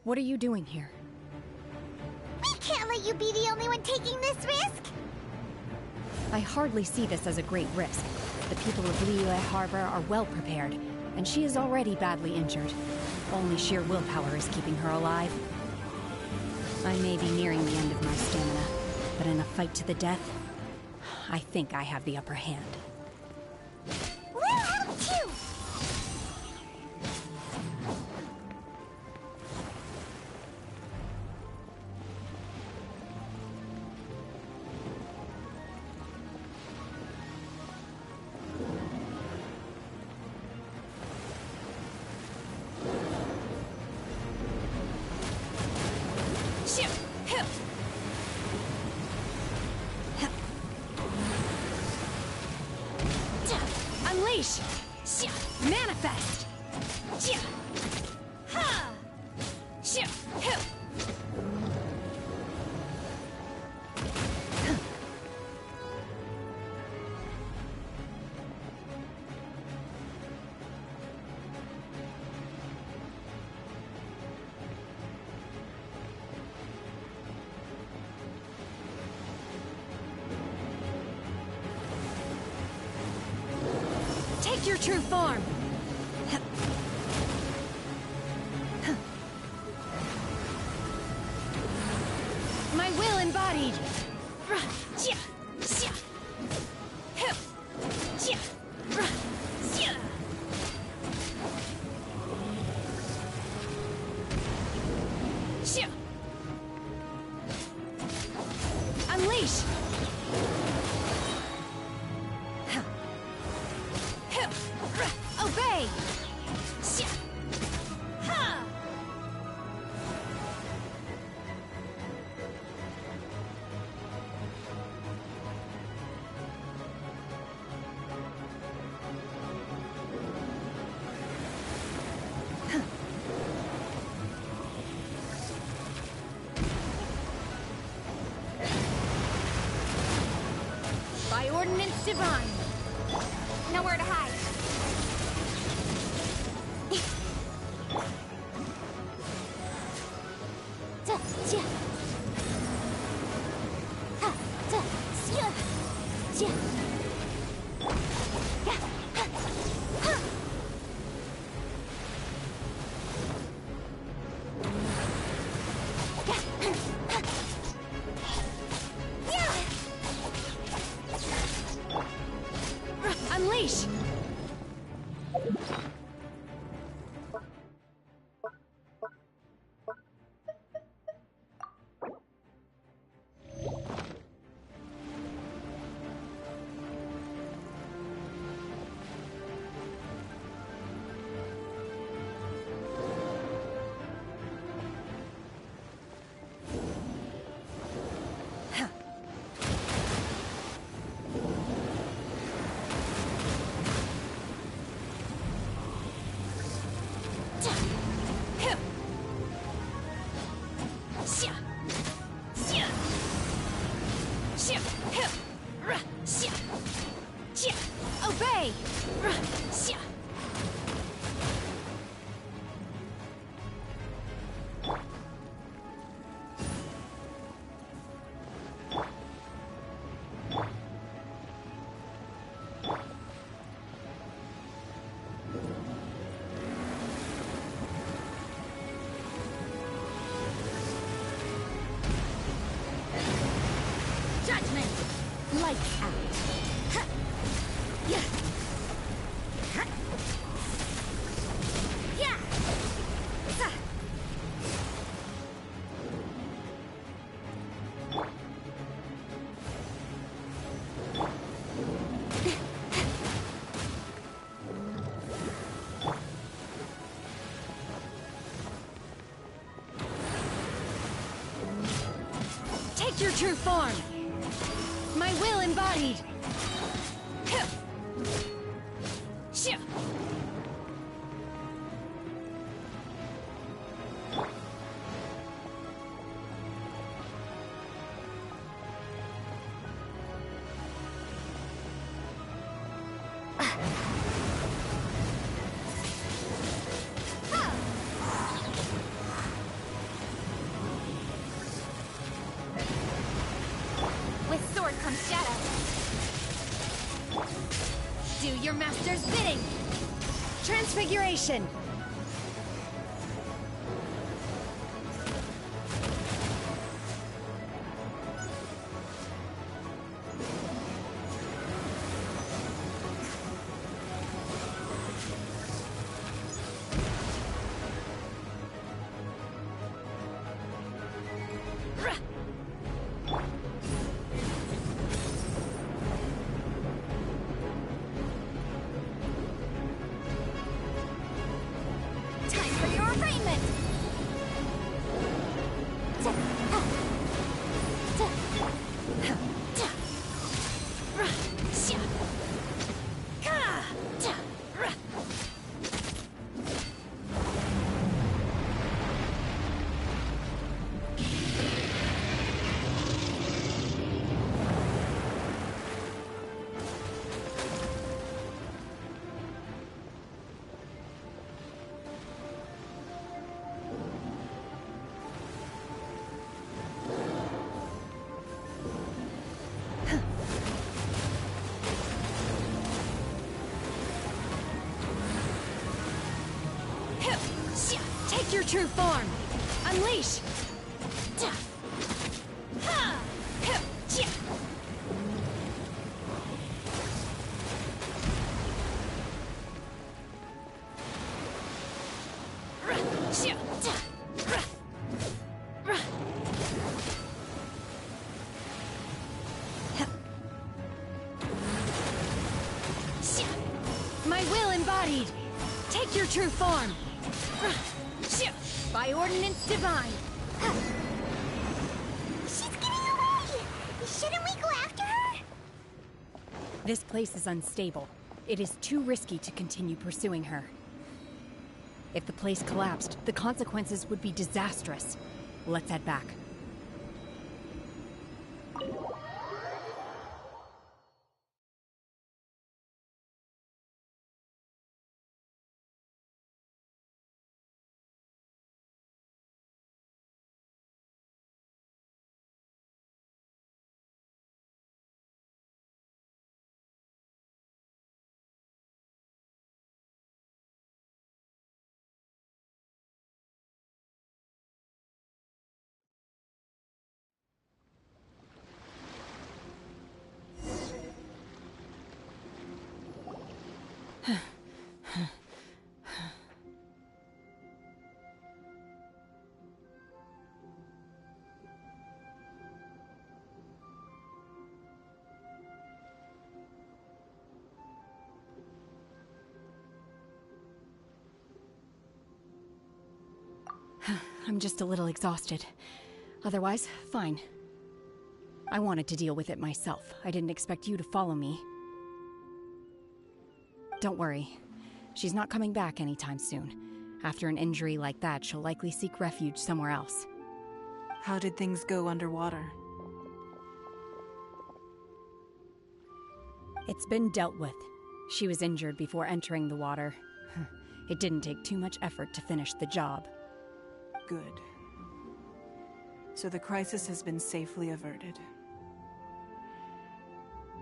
What are you doing here? We can't let you be the only one taking this risk! I hardly see this as a great risk. The people of Liyue Harbor are well prepared, and she is already badly injured. Only sheer willpower is keeping her alive. I may be nearing the end of my stamina, but in a fight to the death, I think I have the upper hand. We'll help too! Unleash! Manifest! Take your true form! My will embodied! Unleash! Obey! By ordinance divine! Nowhere to hide. Unleash! Obey! Judgment! Lights out! Take your true form! My will embodied! With sword comes shadow. Do your master's bidding! Transfiguration! Time for your arraignment! your true form! Unleash! My will embodied! Take your true form! By ordinance divine! She's getting away! Shouldn't we go after her? This place is unstable. It is too risky to continue pursuing her. If the place collapsed, the consequences would be disastrous. Let's head back. I'm just a little exhausted. Otherwise, fine. I wanted to deal with it myself. I didn't expect you to follow me. Don't worry. She's not coming back anytime soon. After an injury like that, she'll likely seek refuge somewhere else. How did things go underwater? It's been dealt with. She was injured before entering the water. It didn't take too much effort to finish the job. Good. So the crisis has been safely averted.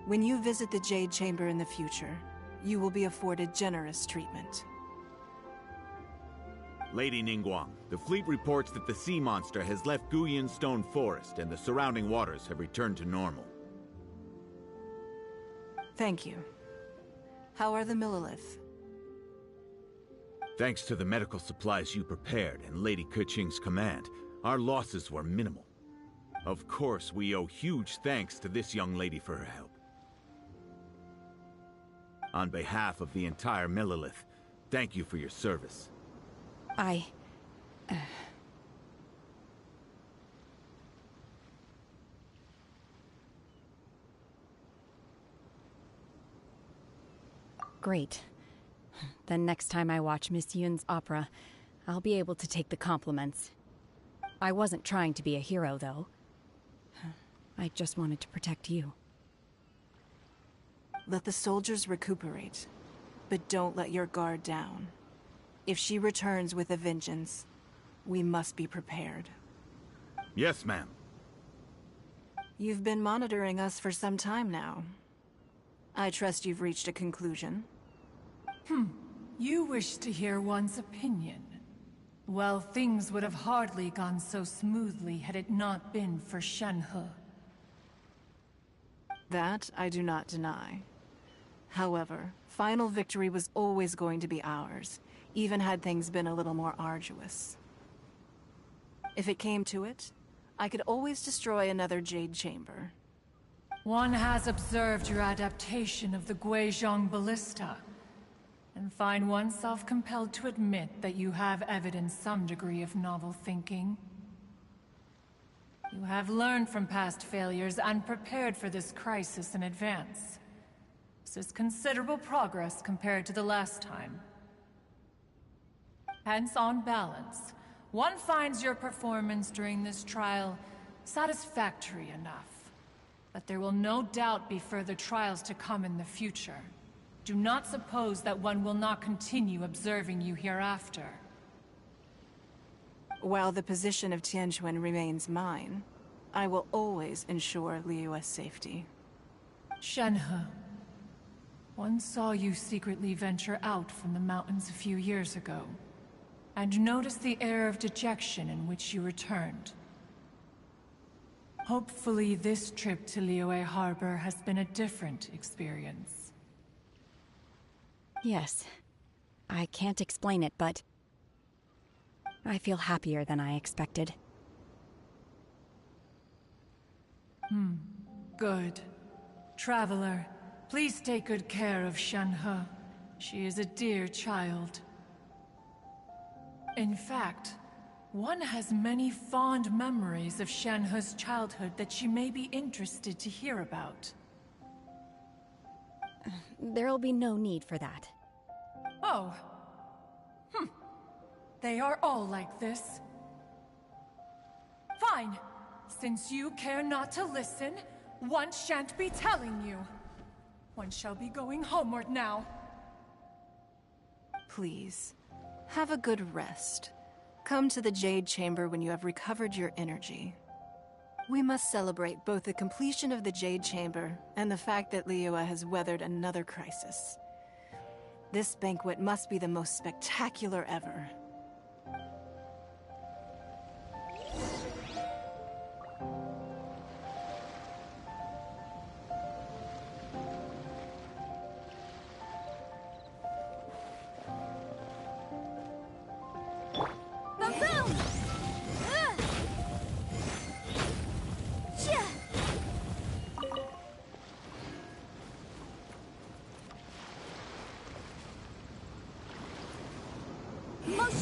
When you visit the Jade Chamber in the future, you will be afforded generous treatment. Lady Ningguang, the fleet reports that the sea monster has left Guyan Stone Forest and the surrounding waters have returned to normal. Thank you. How are the Millilith? Thanks to the medical supplies you prepared and Lady Keqing's command, our losses were minimal. Of course, we owe huge thanks to this young lady for her help. On behalf of the entire Millilith, thank you for your service. Great. Then next time I watch Miss Yun's opera, I'll be able to take the compliments. I wasn't trying to be a hero, though. I just wanted to protect you. Let the soldiers recuperate, but don't let your guard down. If she returns with a vengeance, we must be prepared. Yes, ma'am. You've been monitoring us for some time now. I trust you've reached a conclusion. You wish to hear one's opinion. Well, things would have hardly gone so smoothly had it not been for Shenhe. That I do not deny. However, final victory was always going to be ours, even had things been a little more arduous. If it came to it, I could always destroy another Jade Chamber. One has observed your adaptation of the Guizhong Ballista, and find oneself compelled to admit that you have evidenced some degree of novel thinking. You have learned from past failures and prepared for this crisis in advance. This is considerable progress compared to the last time. Hence, on balance, one finds your performance during this trial satisfactory enough. But there will no doubt be further trials to come in the future. Do not suppose that one will not continue observing you hereafter. While the position of Tianquan remains mine, I will always ensure Liyue's safety. Shenhe, one saw you secretly venture out from the mountains a few years ago. and notice the air of dejection in which you returned. Hopefully this trip to Liyue Harbor has been a different experience. Yes. I can't explain it, but I feel happier than I expected. Good. Traveler, please take good care of Shenhe. She is a dear child. In fact, one has many fond memories of Shenhe's childhood that she may be interested to hear about. There'll be no need for that. Oh. They are all like this. Fine. Since you care not to listen, one shan't be telling you. One shall be going homeward now. Please, have a good rest. Come to the Jade Chamber when you have recovered your energy. We must celebrate both the completion of the Jade Chamber and the fact that Liyue has weathered another crisis. This banquet must be the most spectacular ever. Motion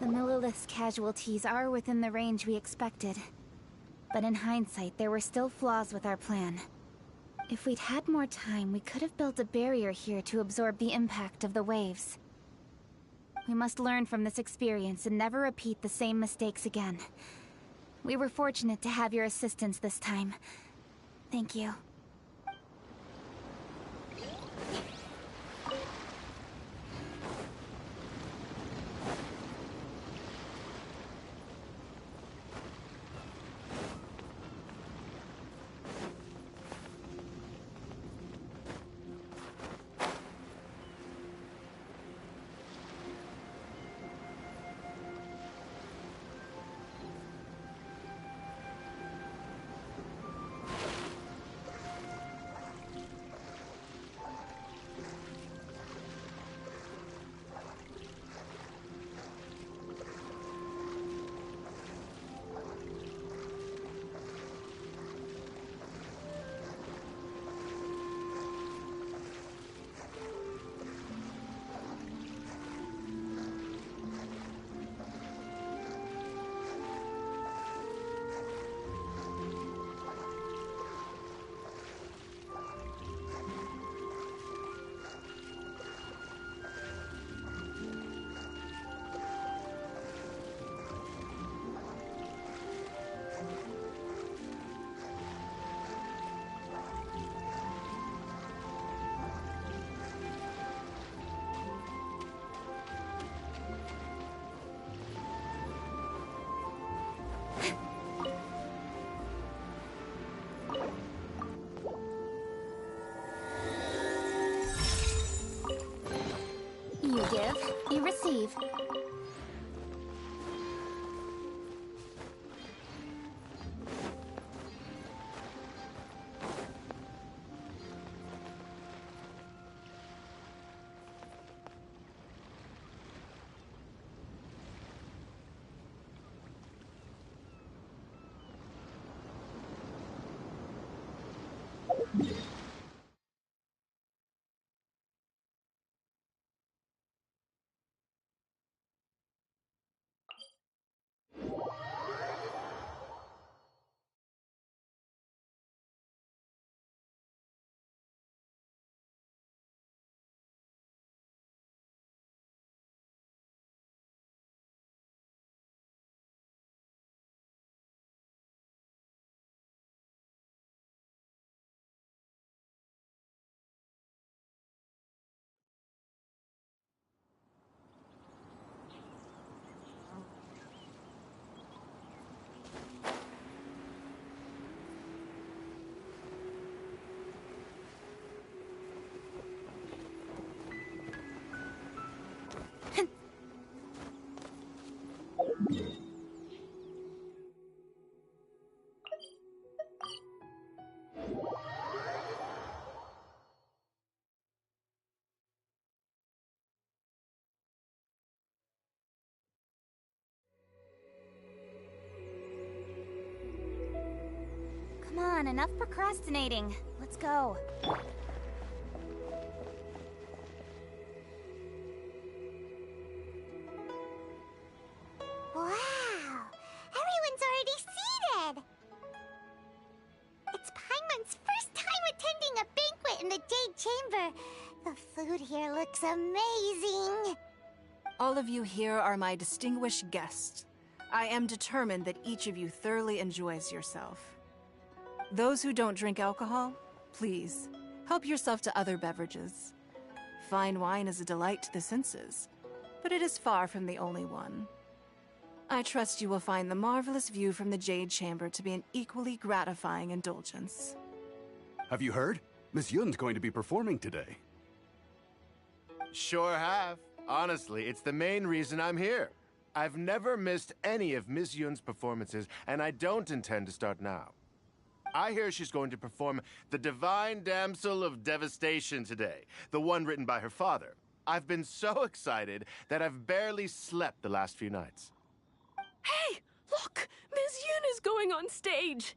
The Millilith's casualties are within the range we expected. But in hindsight, there were still flaws with our plan. If we'd had more time, we could have built a barrier here to absorb the impact of the waves. We must learn from this experience and never repeat the same mistakes again. We were fortunate to have your assistance this time. Thank you. You give, you receive. Come on, enough procrastinating. Let's go. Wow! Everyone's already seated! It's Paimon's first time attending a banquet in the Jade Chamber. The food here looks amazing. All of you here are my distinguished guests. I am determined that each of you thoroughly enjoys yourself. Those who don't drink alcohol, please, help yourself to other beverages. Fine wine is a delight to the senses, but it is far from the only one. I trust you will find the marvelous view from the Jade Chamber to be an equally gratifying indulgence. Have you heard? Miss Yun's going to be performing today. Sure have. Honestly, it's the main reason I'm here. I've never missed any of Miss Yun's performances, and I don't intend to start now. I hear she's going to perform The Divine Damsel of Devastation today, the one written by her father. I've been so excited that I've barely slept the last few nights. Hey, look! Miss Yun is going on stage!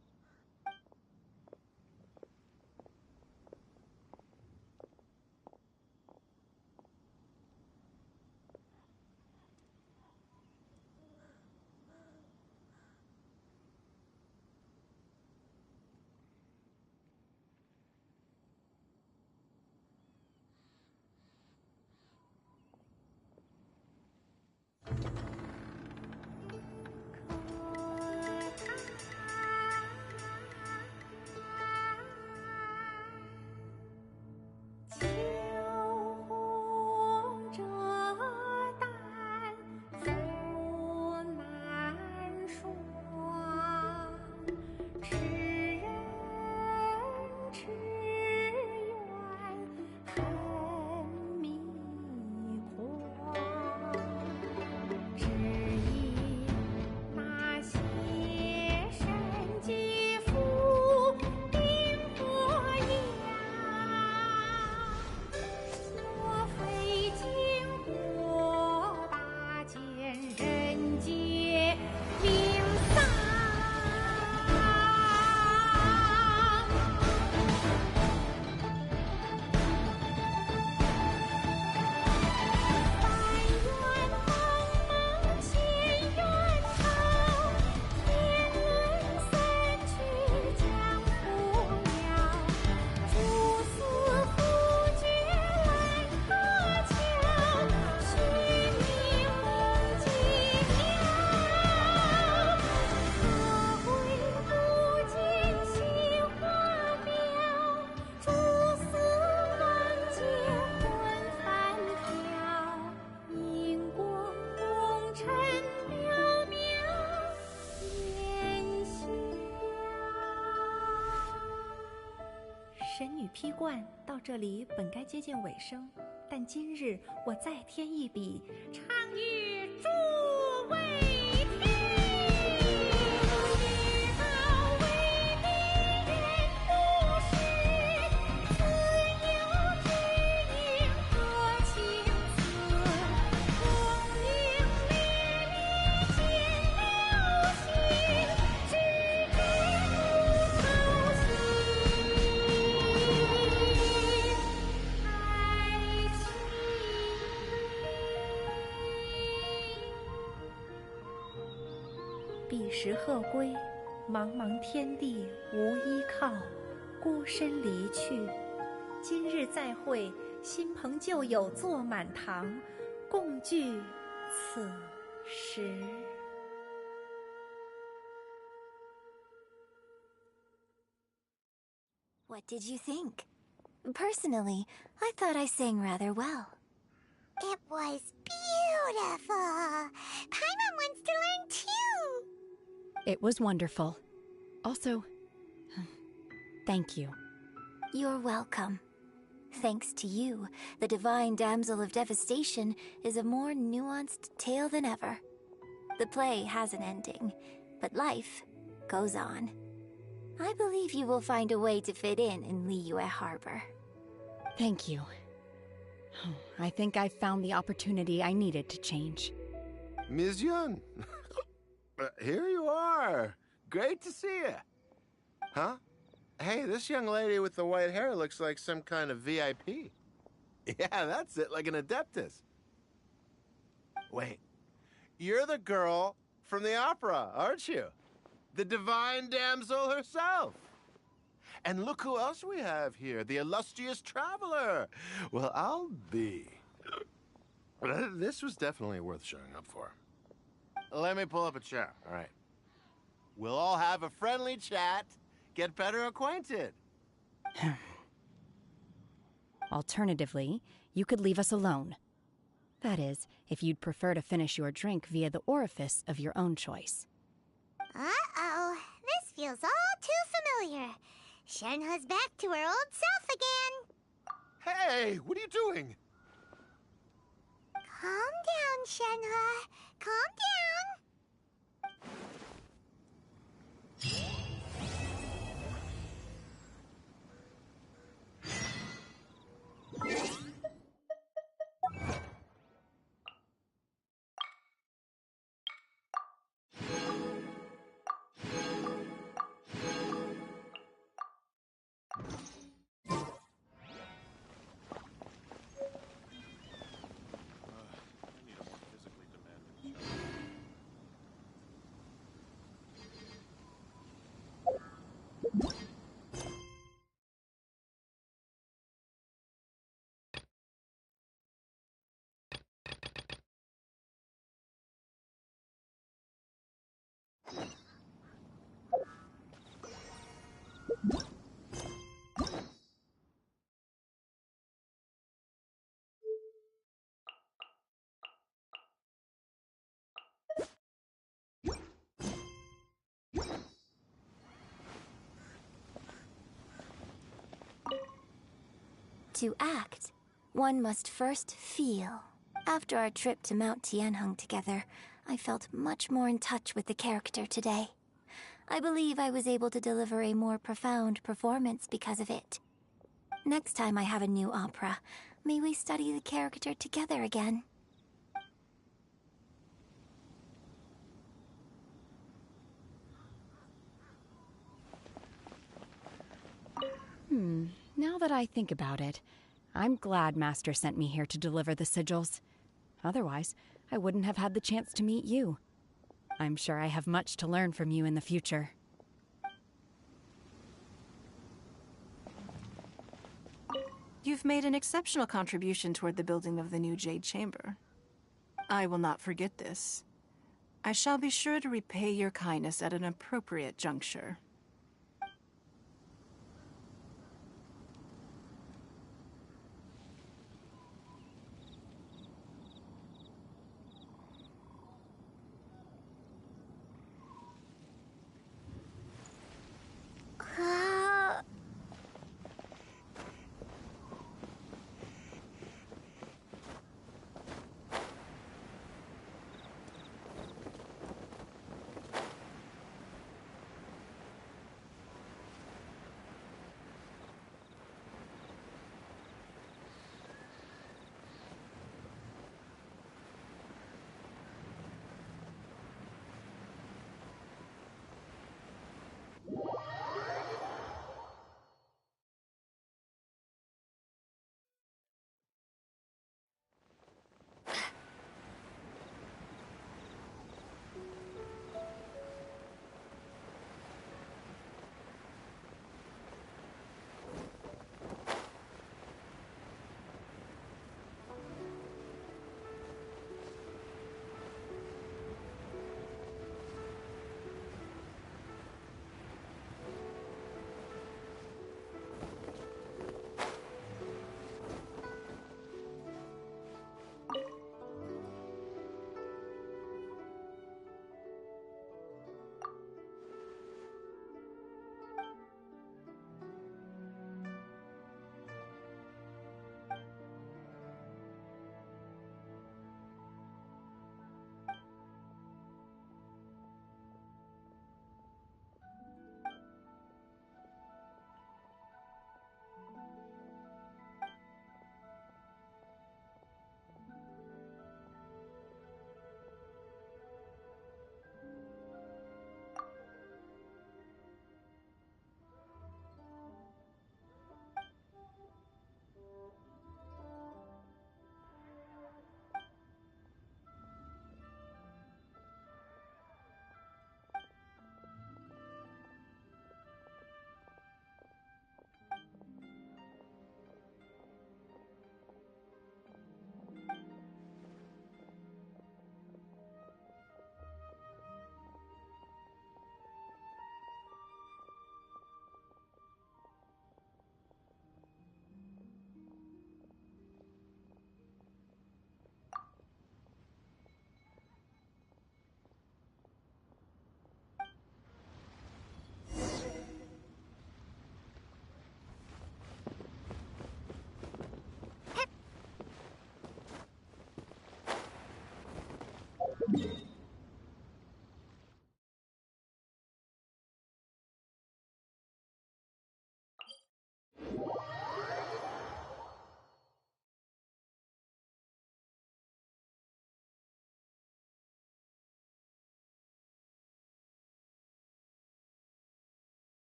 神女劈冠到这里本该接近尾声，但今日我再添一笔，唱与诸位听。彼时鹤归，茫茫天地无依靠，孤身离去。今日再会，新朋旧友坐满堂，共聚此时。What did you think? Personally, I thought I sang rather well. It was beautiful. Paimon wants to learn too. It was wonderful. Also, thank you. You're welcome. Thanks to you, the Divine Damsel of Devastation is a more nuanced tale than ever. The play has an ending, but life goes on. I believe you will find a way to fit in Liyue Harbor. Thank you. I think I've found the opportunity I needed to change. Ms. Yun, here you are. Great to see you. Huh? Hey, this young lady with the white hair looks like some kind of VIP. Yeah, that's it, like an Adeptus. Wait, you're the girl from the opera, aren't you? The Divine Damsel herself. And look who else we have here, the illustrious traveler. Well, I'll be. This was definitely worth showing up for. Let me pull up a chair, all right. We'll all have a friendly chat, get better acquainted. Alternatively, you could leave us alone. That is, if you'd prefer to finish your drink via the orifice of your own choice. Uh-oh, this feels all too familiar. Shenhe's back to her old self again. Hey, what are you doing? Calm down, Shenhe. Calm down. To act, one must first feel. After our trip to Mount Tianheng together, I felt much more in touch with the character today. I believe I was able to deliver a more profound performance because of it. Next time I have a new opera, may we study the character together again. Now that I think about it, I'm glad Master sent me here to deliver the sigils. Otherwise, I wouldn't have had the chance to meet you. I'm sure I have much to learn from you in the future. You've made an exceptional contribution toward the building of the new Jade Chamber. I will not forget this. I shall be sure to repay your kindness at an appropriate juncture.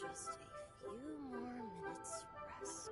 Just a few more minutes rest.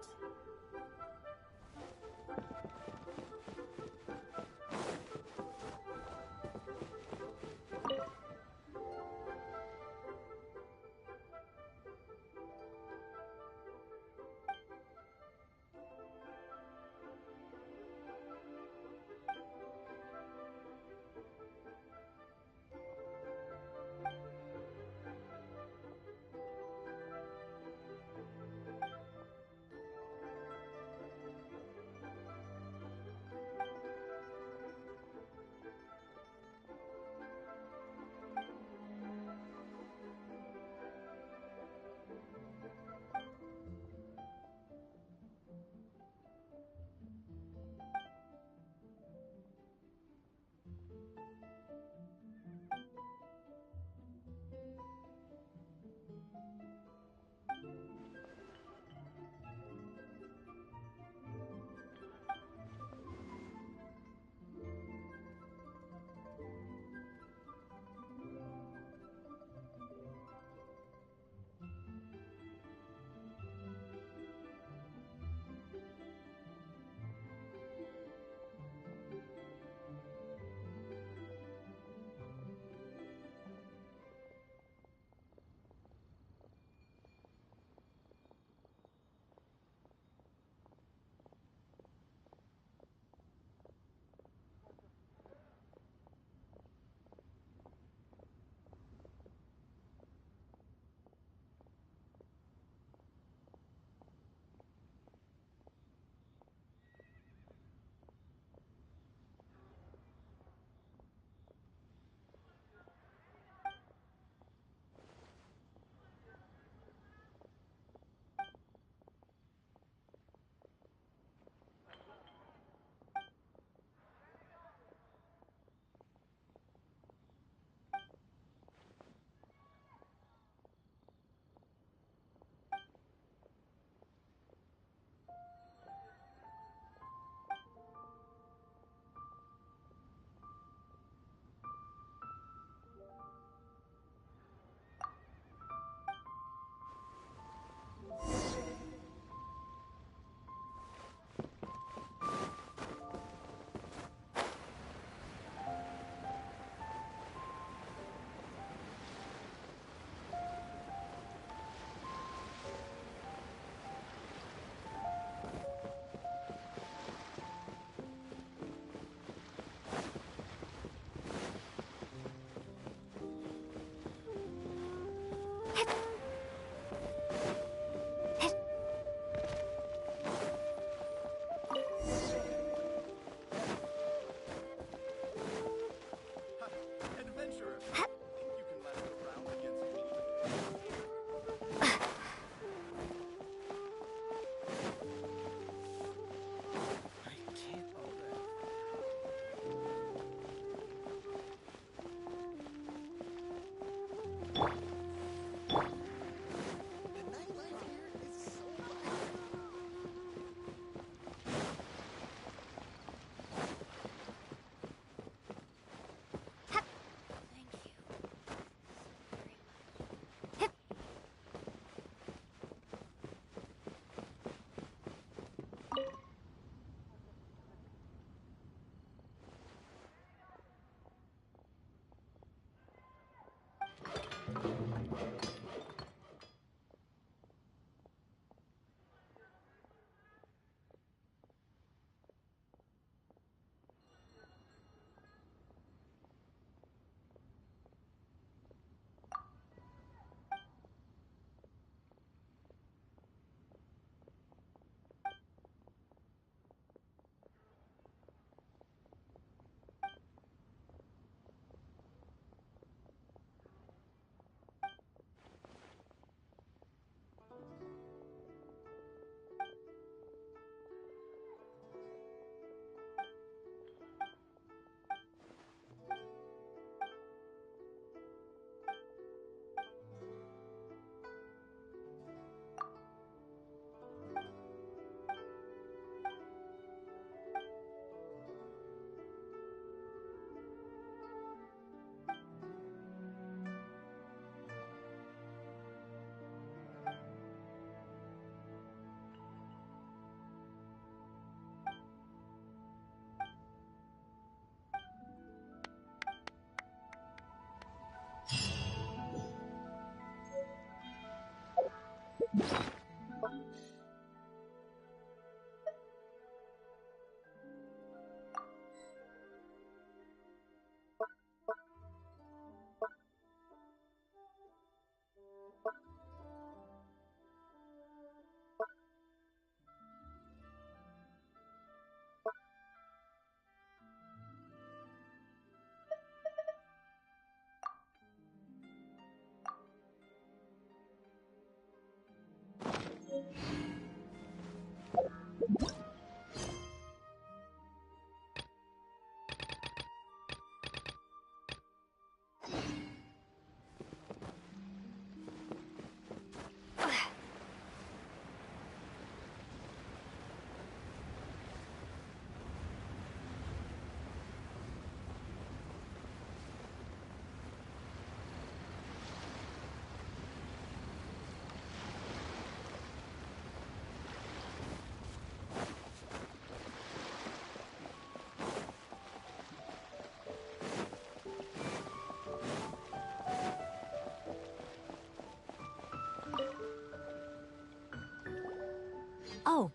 Oh.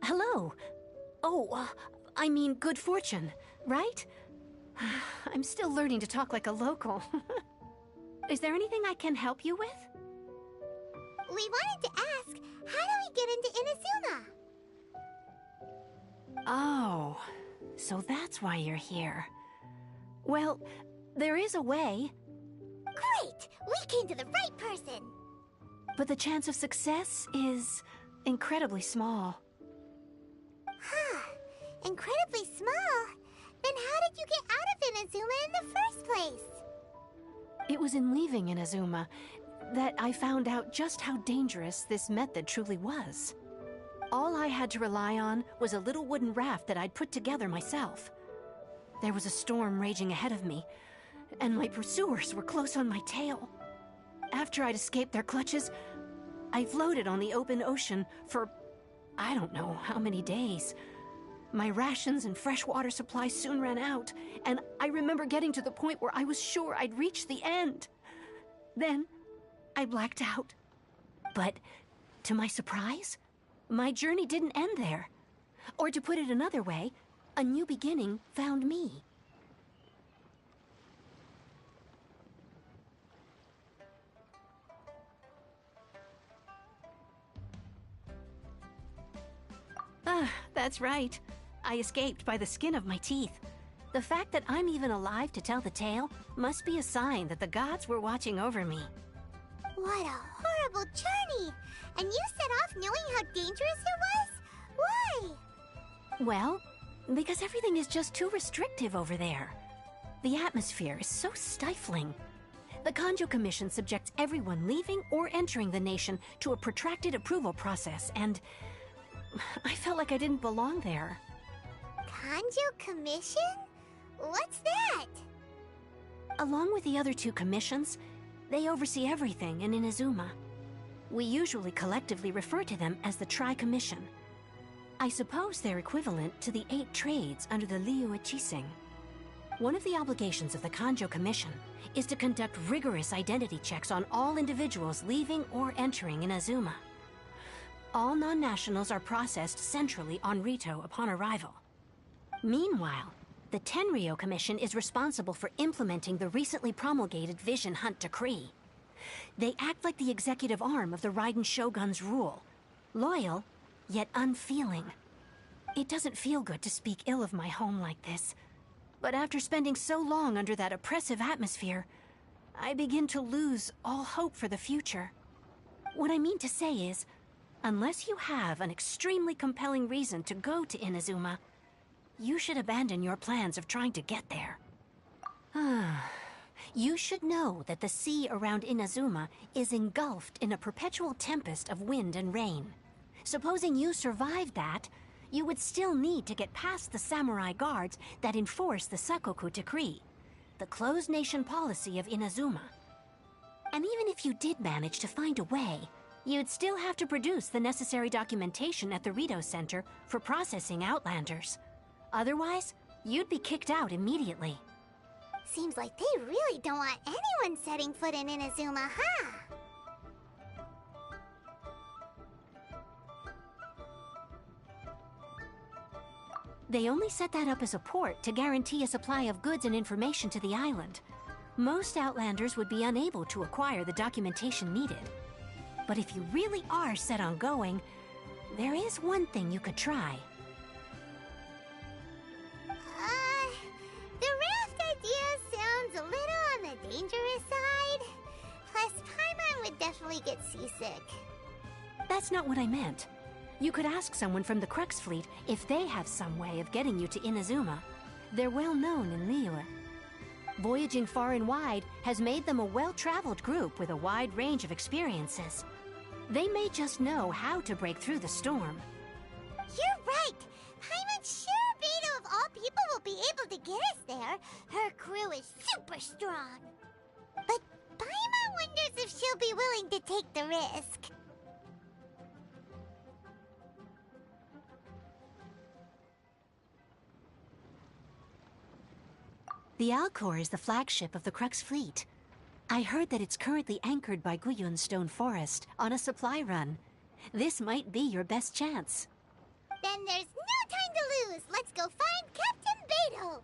Hello. Oh, I mean good fortune, right? I'm still learning to talk like a local. Is there anything I can help you with? We wanted to ask, how do we get into Inazuma? Oh, so that's why you're here. Well, there is a way. Great! We came to the right person! But the chance of success is incredibly small. Huh. Incredibly small? Then how did you get out of Inazuma in the first place? It was in leaving Inazuma that I found out just how dangerous this method truly was. All I had to rely on was a little wooden raft that I'd put together myself. There was a storm raging ahead of me, and my pursuers were close on my tail. After I'd escaped their clutches, I floated on the open ocean for I don't know how many days. My rations and fresh water supply soon ran out, and I remember getting to the point where I was sure I'd reached the end. Then, I blacked out. But, to my surprise, my journey didn't end there. Or to put it another way, a new beginning found me. Ah, that's right. I escaped by the skin of my teeth. The fact that I'm even alive to tell the tale must be a sign that the gods were watching over me. What a horrible journey! And you set off knowing how dangerous it was? Why? Well, because everything is just too restrictive over there. The atmosphere is so stifling. The Kanjo Commission subjects everyone leaving or entering the nation to a protracted approval process, and I felt like I didn't belong there. Kanjo Commission? What's that? Along with the other two commissions, they oversee everything in Inazuma. We usually collectively refer to them as the Tri-Commission. I suppose they're equivalent to the 8 trades under the Liu Ichising. One of the obligations of the Kanjo Commission is to conduct rigorous identity checks on all individuals leaving or entering Inazuma. All non-nationals are processed centrally on Rito upon arrival. Meanwhile, the Tenryo Commission is responsible for implementing the recently promulgated Vision Hunt Decree. They act like the executive arm of the Raiden Shogun's rule, loyal, yet unfeeling. It doesn't feel good to speak ill of my home like this, but after spending so long under that oppressive atmosphere, I begin to lose all hope for the future. What I mean to say is, unless you have an extremely compelling reason to go to Inazuma, you should abandon your plans of trying to get there. You should know that the sea around Inazuma is engulfed in a perpetual tempest of wind and rain. Supposing you survived that, you would still need to get past the samurai guards that enforce the Sakoku Decree, the closed nation policy of Inazuma. And even if you did manage to find a way, you'd still have to produce the necessary documentation at the Rito Center for processing Outlanders. Otherwise, you'd be kicked out immediately. Seems like they really don't want anyone setting foot in Inazuma, huh? They only set that up as a port to guarantee a supply of goods and information to the island. Most Outlanders would be unable to acquire the documentation needed. But if you really are set on going, there is one thing you could try. The raft idea sounds a little on the dangerous side. Plus, Paimon would definitely get seasick. That's not what I meant. You could ask someone from the Crux fleet if they have some way of getting you to Inazuma. They're well known in Liyue. Voyaging far and wide has made them a well-traveled group with a wide range of experiences. They may just know how to break through the storm. You're right! Paimon's sure Beto of all people will be able to get us there. Her crew is super strong. But Paimon wonders if she'll be willing to take the risk. The Alcor is the flagship of the Crux fleet. I heard that it's currently anchored by Guyun Stone Forest on a supply run. This might be your best chance. Then there's no time to lose. Let's go find Captain Beto.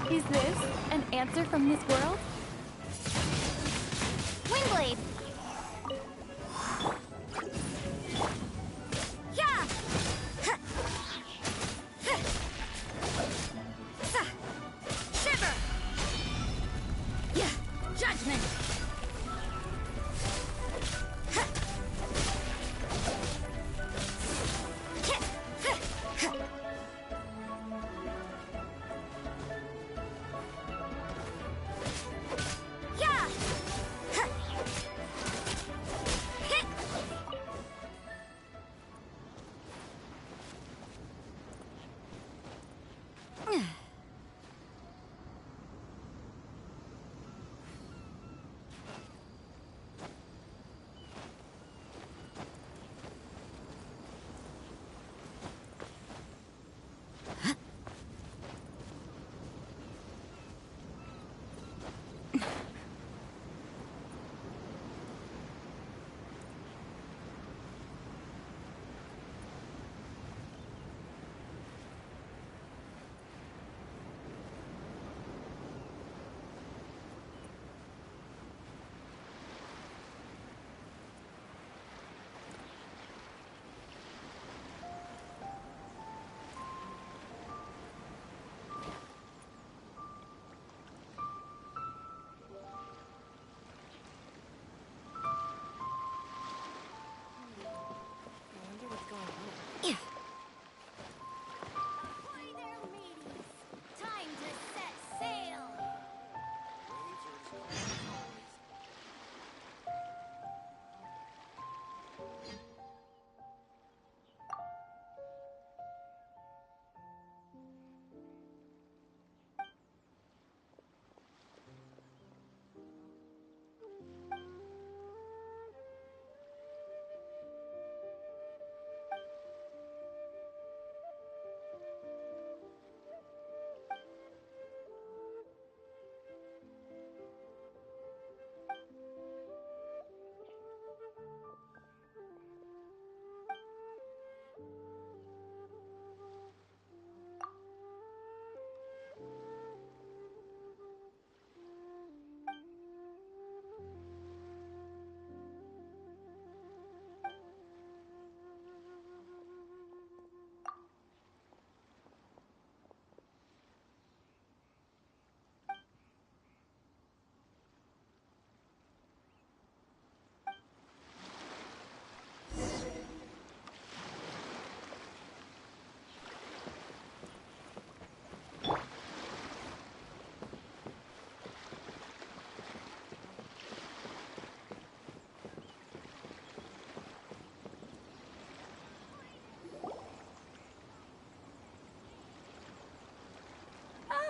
Is this an answer from this world? Wingblade! Yeah! Shiver! Yeah! Judgment!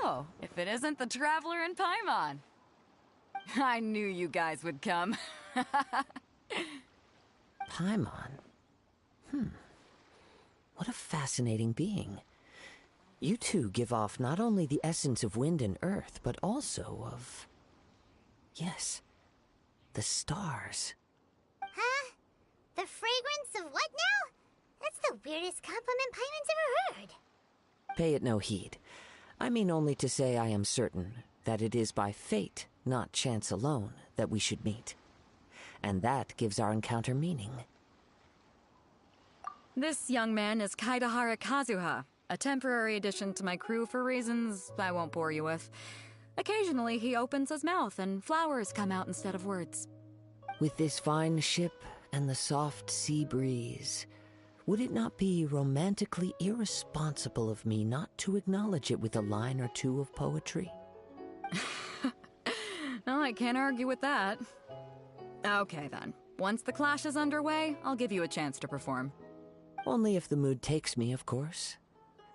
Oh, if it isn't the Traveler and Paimon. I knew you guys would come. Paimon? What a fascinating being. You two give off not only the essence of wind and earth, but also of... yes, the stars. Huh? The fragrance of what now? That's the weirdest compliment Paimon's ever heard. Pay it no heed. I mean only to say I am certain that it is by fate, not chance alone, that we should meet. And that gives our encounter meaning. This young man is Kaidahara Kazuha, a temporary addition to my crew for reasons I won't bore you with. Occasionally he opens his mouth and flowers come out instead of words. With this fine ship and the soft sea breeze, would it not be romantically irresponsible of me not to acknowledge it with a line or two of poetry? Well, I can't argue with that. Okay then. Once the clash is underway, I'll give you a chance to perform. Only if the mood takes me, of course.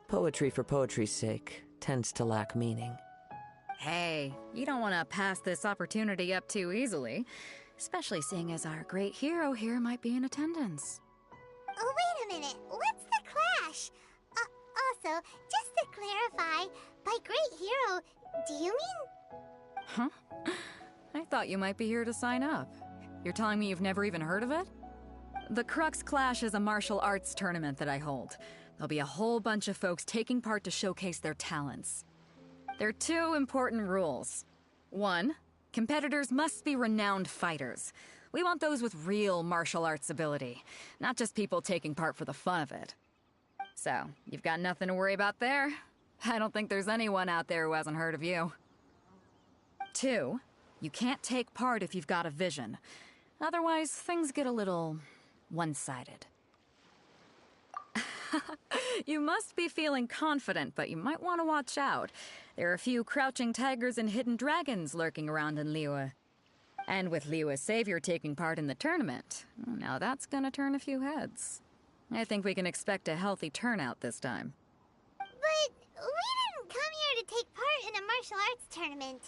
Poetry for poetry's sake tends to lack meaning. Hey, you don't want to pass this opportunity up too easily, especially seeing as our great hero here might be in attendance. Oh, wait a minute. What's the clash? Also, just to clarify, by great hero, do you mean... Huh? I thought you might be here to sign up. You're telling me you've never even heard of it? The Crux Clash is a martial arts tournament that I hold. There'll be a whole bunch of folks taking part to showcase their talents. There are two important rules. 1, competitors must be renowned fighters. We want those with real martial arts ability, not just people taking part for the fun of it. So, you've got nothing to worry about there. I don't think there's anyone out there who hasn't heard of you. 2, you can't take part if you've got a vision. Otherwise, things get a little one-sided. You must be feeling confident, but you might want to watch out. There are a few crouching tigers and hidden dragons lurking around in Liyue. And with Liyue's savior taking part in the tournament, now that's gonna turn a few heads. I think we can expect a healthy turnout this time. But we didn't come here to take part in a martial arts tournament.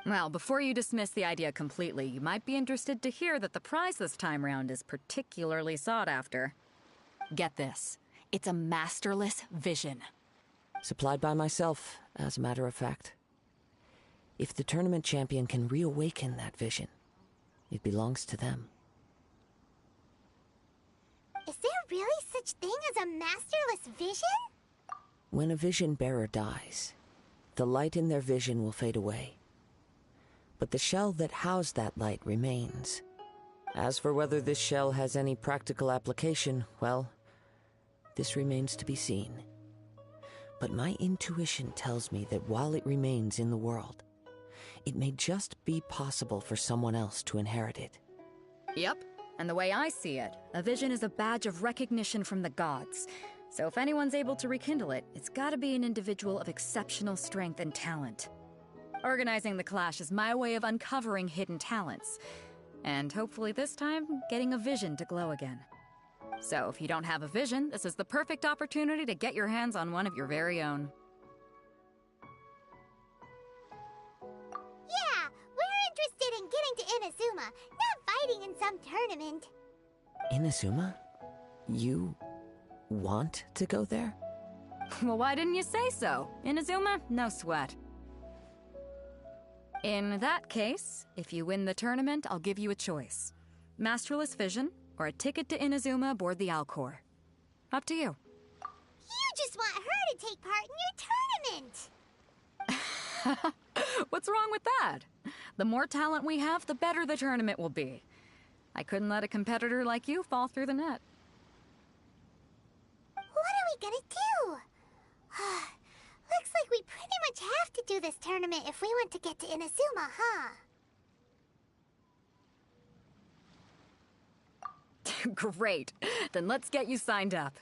Well, before you dismiss the idea completely, you might be interested to hear that the prize this time round is particularly sought after. Get this. It's a masterless vision. Supplied by myself, as a matter of fact. If the tournament champion can reawaken that vision, it belongs to them. Is there really such thing as a masterless vision? When a vision bearer dies, the light in their vision will fade away. But the shell that housed that light remains. As for whether this shell has any practical application, well, this remains to be seen. But my intuition tells me that while it remains in the world, it may just be possible for someone else to inherit it. Yep, and the way I see it, a vision is a badge of recognition from the gods. So if anyone's able to rekindle it, it's gotta be an individual of exceptional strength and talent. Organizing the clash is my way of uncovering hidden talents. And hopefully this time, getting a vision to glow again. So if you don't have a vision, this is the perfect opportunity to get your hands on one of your very own. Yeah, we're interested in getting to Inazuma, not fighting in some tournament. Inazuma? You want to go there? Well, why didn't you say so? Inazuma? No sweat. In that case, if you win the tournament, I'll give you a choice. Masterless Vision, or a ticket to Inazuma aboard the Alcor. Up to you. You just want her to take part in your tournament! What's wrong with that? The more talent we have, the better the tournament will be. I couldn't let a competitor like you fall through the net. What are we gonna do? Looks like we pretty much have to do this tournament if we want to get to Inazuma, huh? Great. Then let's get you signed up.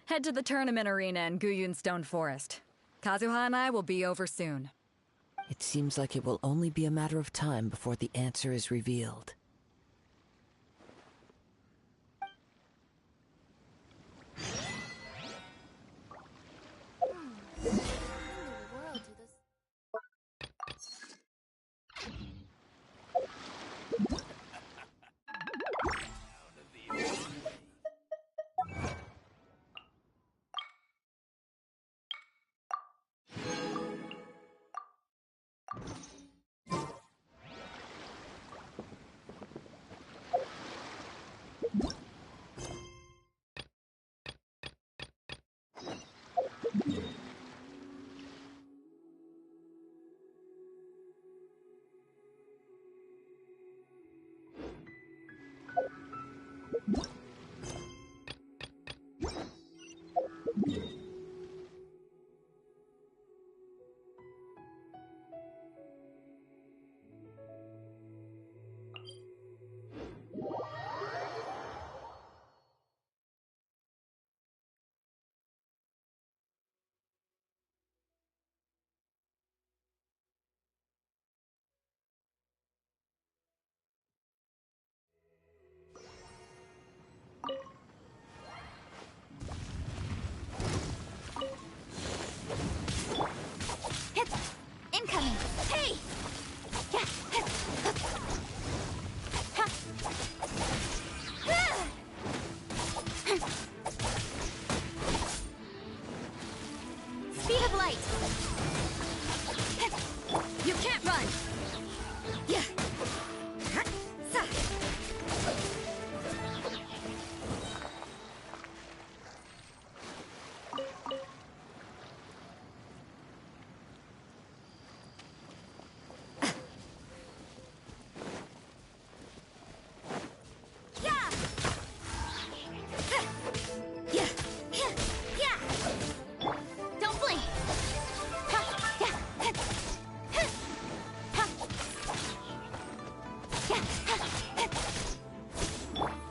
Head to the tournament arena in Guyun Stone Forest. Kazuha and I will be over soon. It seems like it will only be a matter of time before the answer is revealed.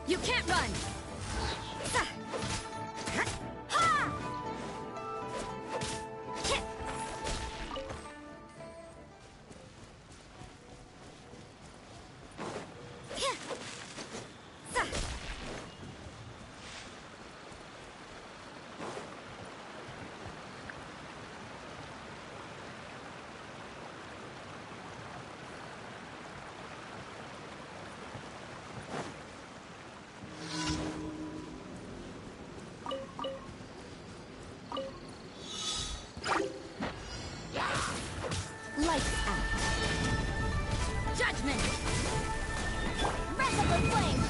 You can't run! Lights out. Judgment! Wrath of the flame!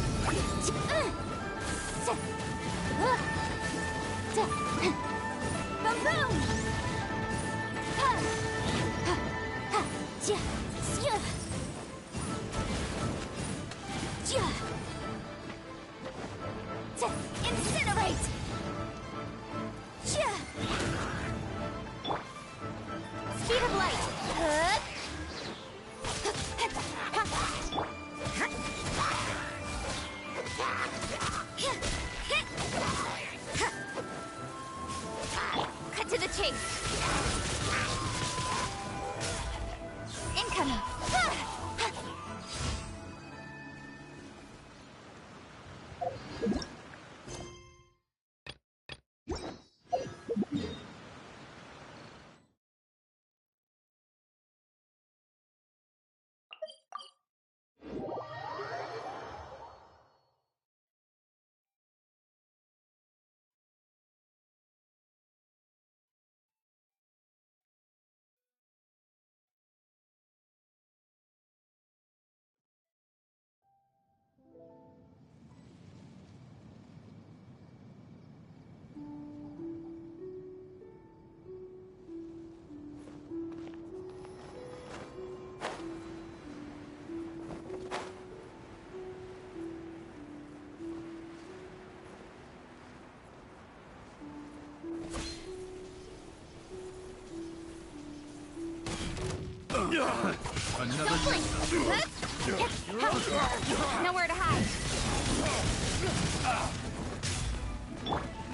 Boom boom! Incinerate! Speed of light! Cut to the chase! Incoming! Another Nowhere to hide.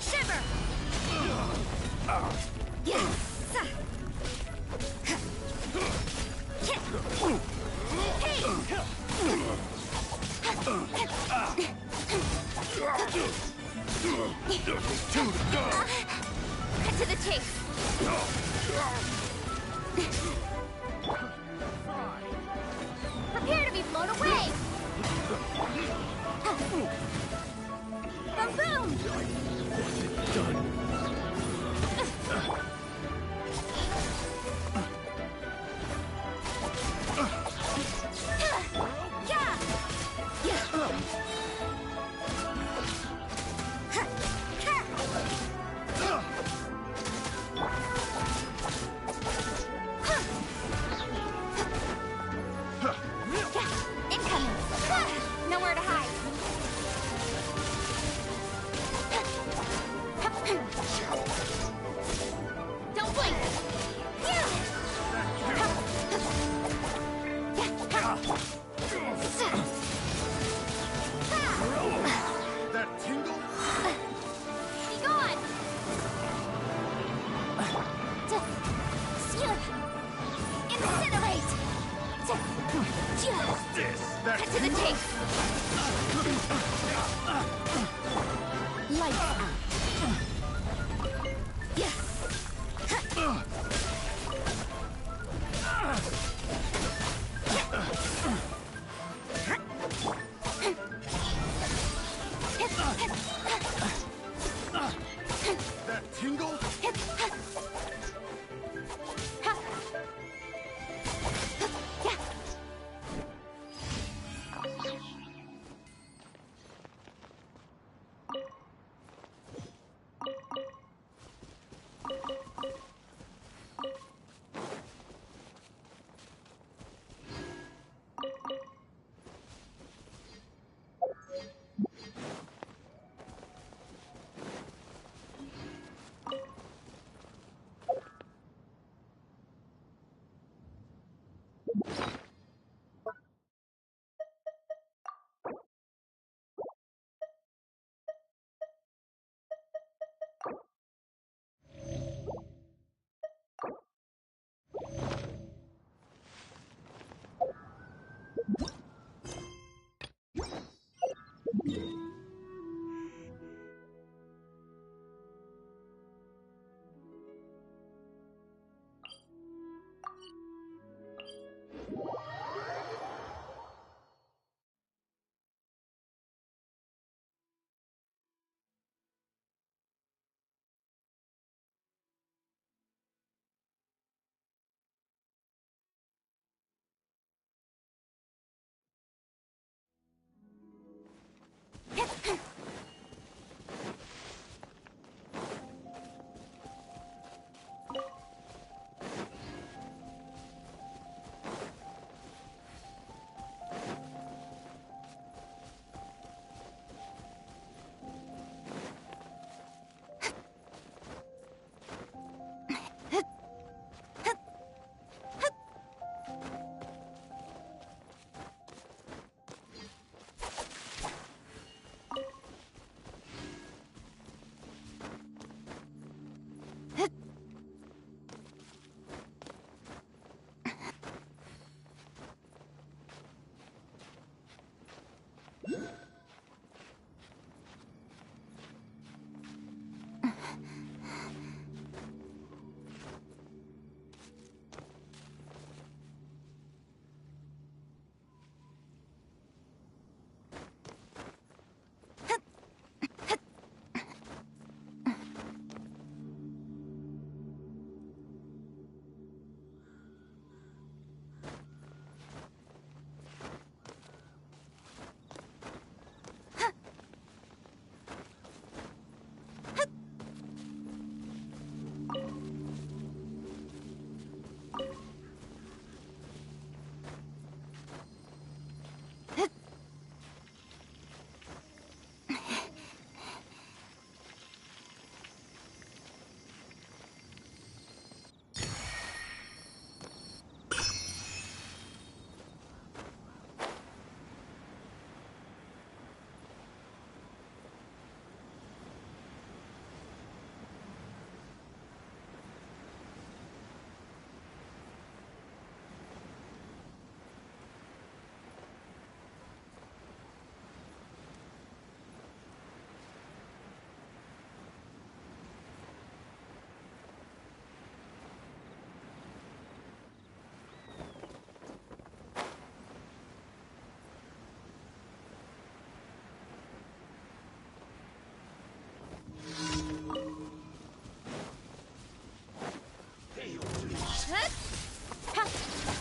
Shiver! Cut to the chase. Prepare to be blown away! Boom boom! Nowhere to hide. Don't blink. That tingle? Be gone. Incinerate. Cut to the chase. Lights out. That tingle?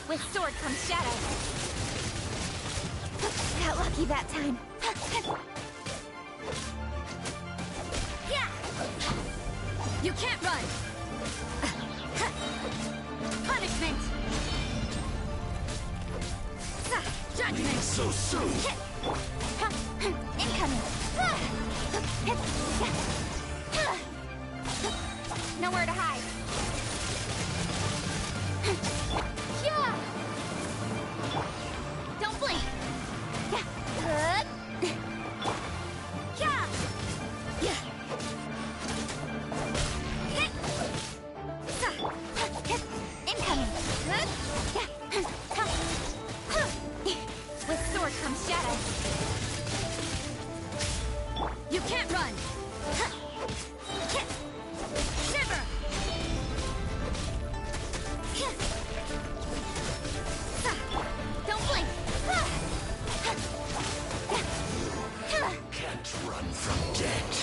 With sword comes shadow. Got lucky that time. You can't run! Punishment! Judgment! So soon! Incoming! Nowhere to hide. Don't blink! Incoming! With sword comes shadow. You can't run! Shiver! Don't blink! Can't run from death.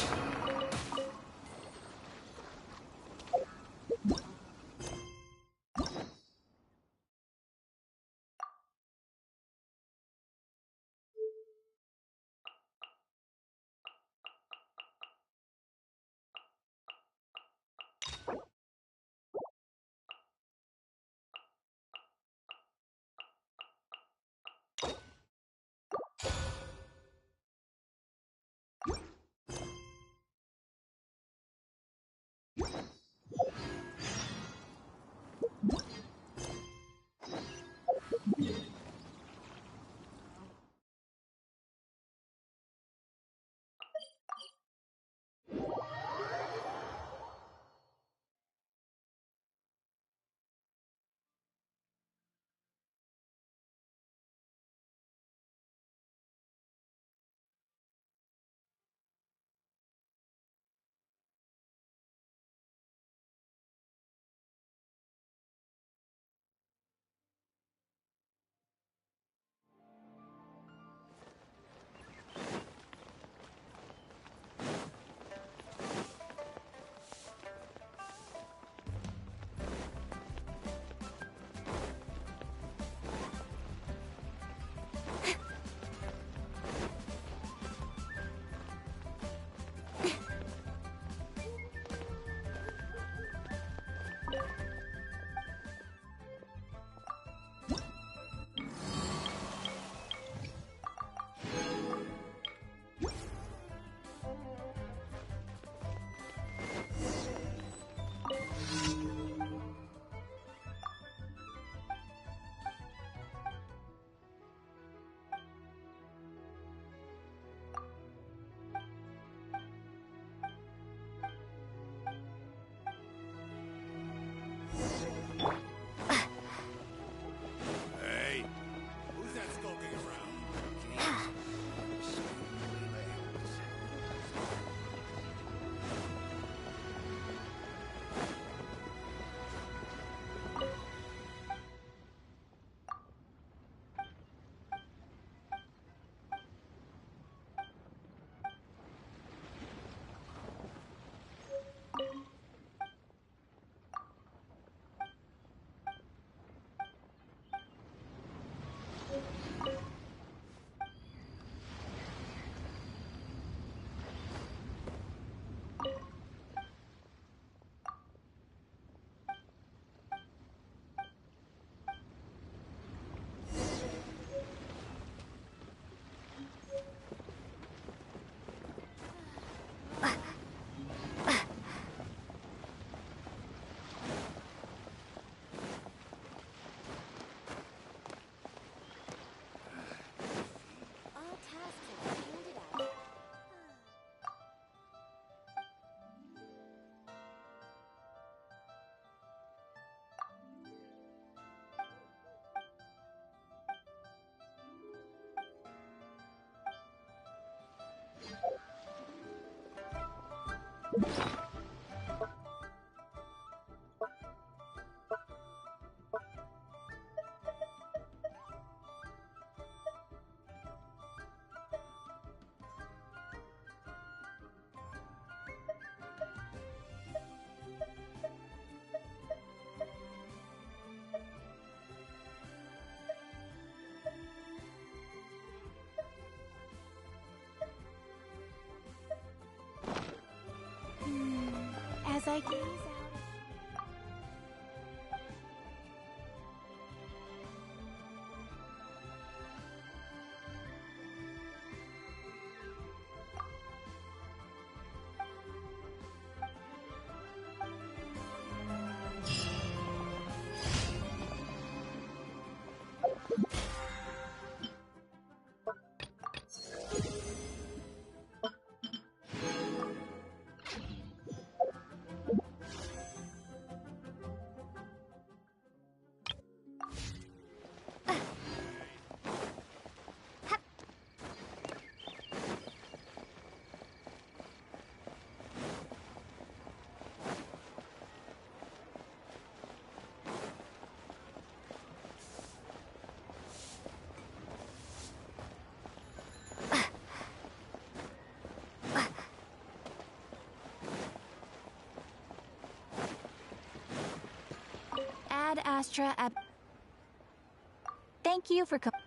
As I gaze out. Ad Astra ab. Thank you for coming.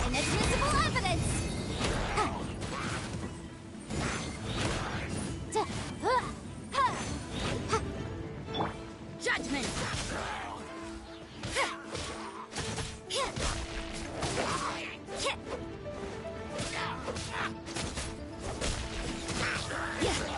Inadmissible evidence! Judgment! Yeah.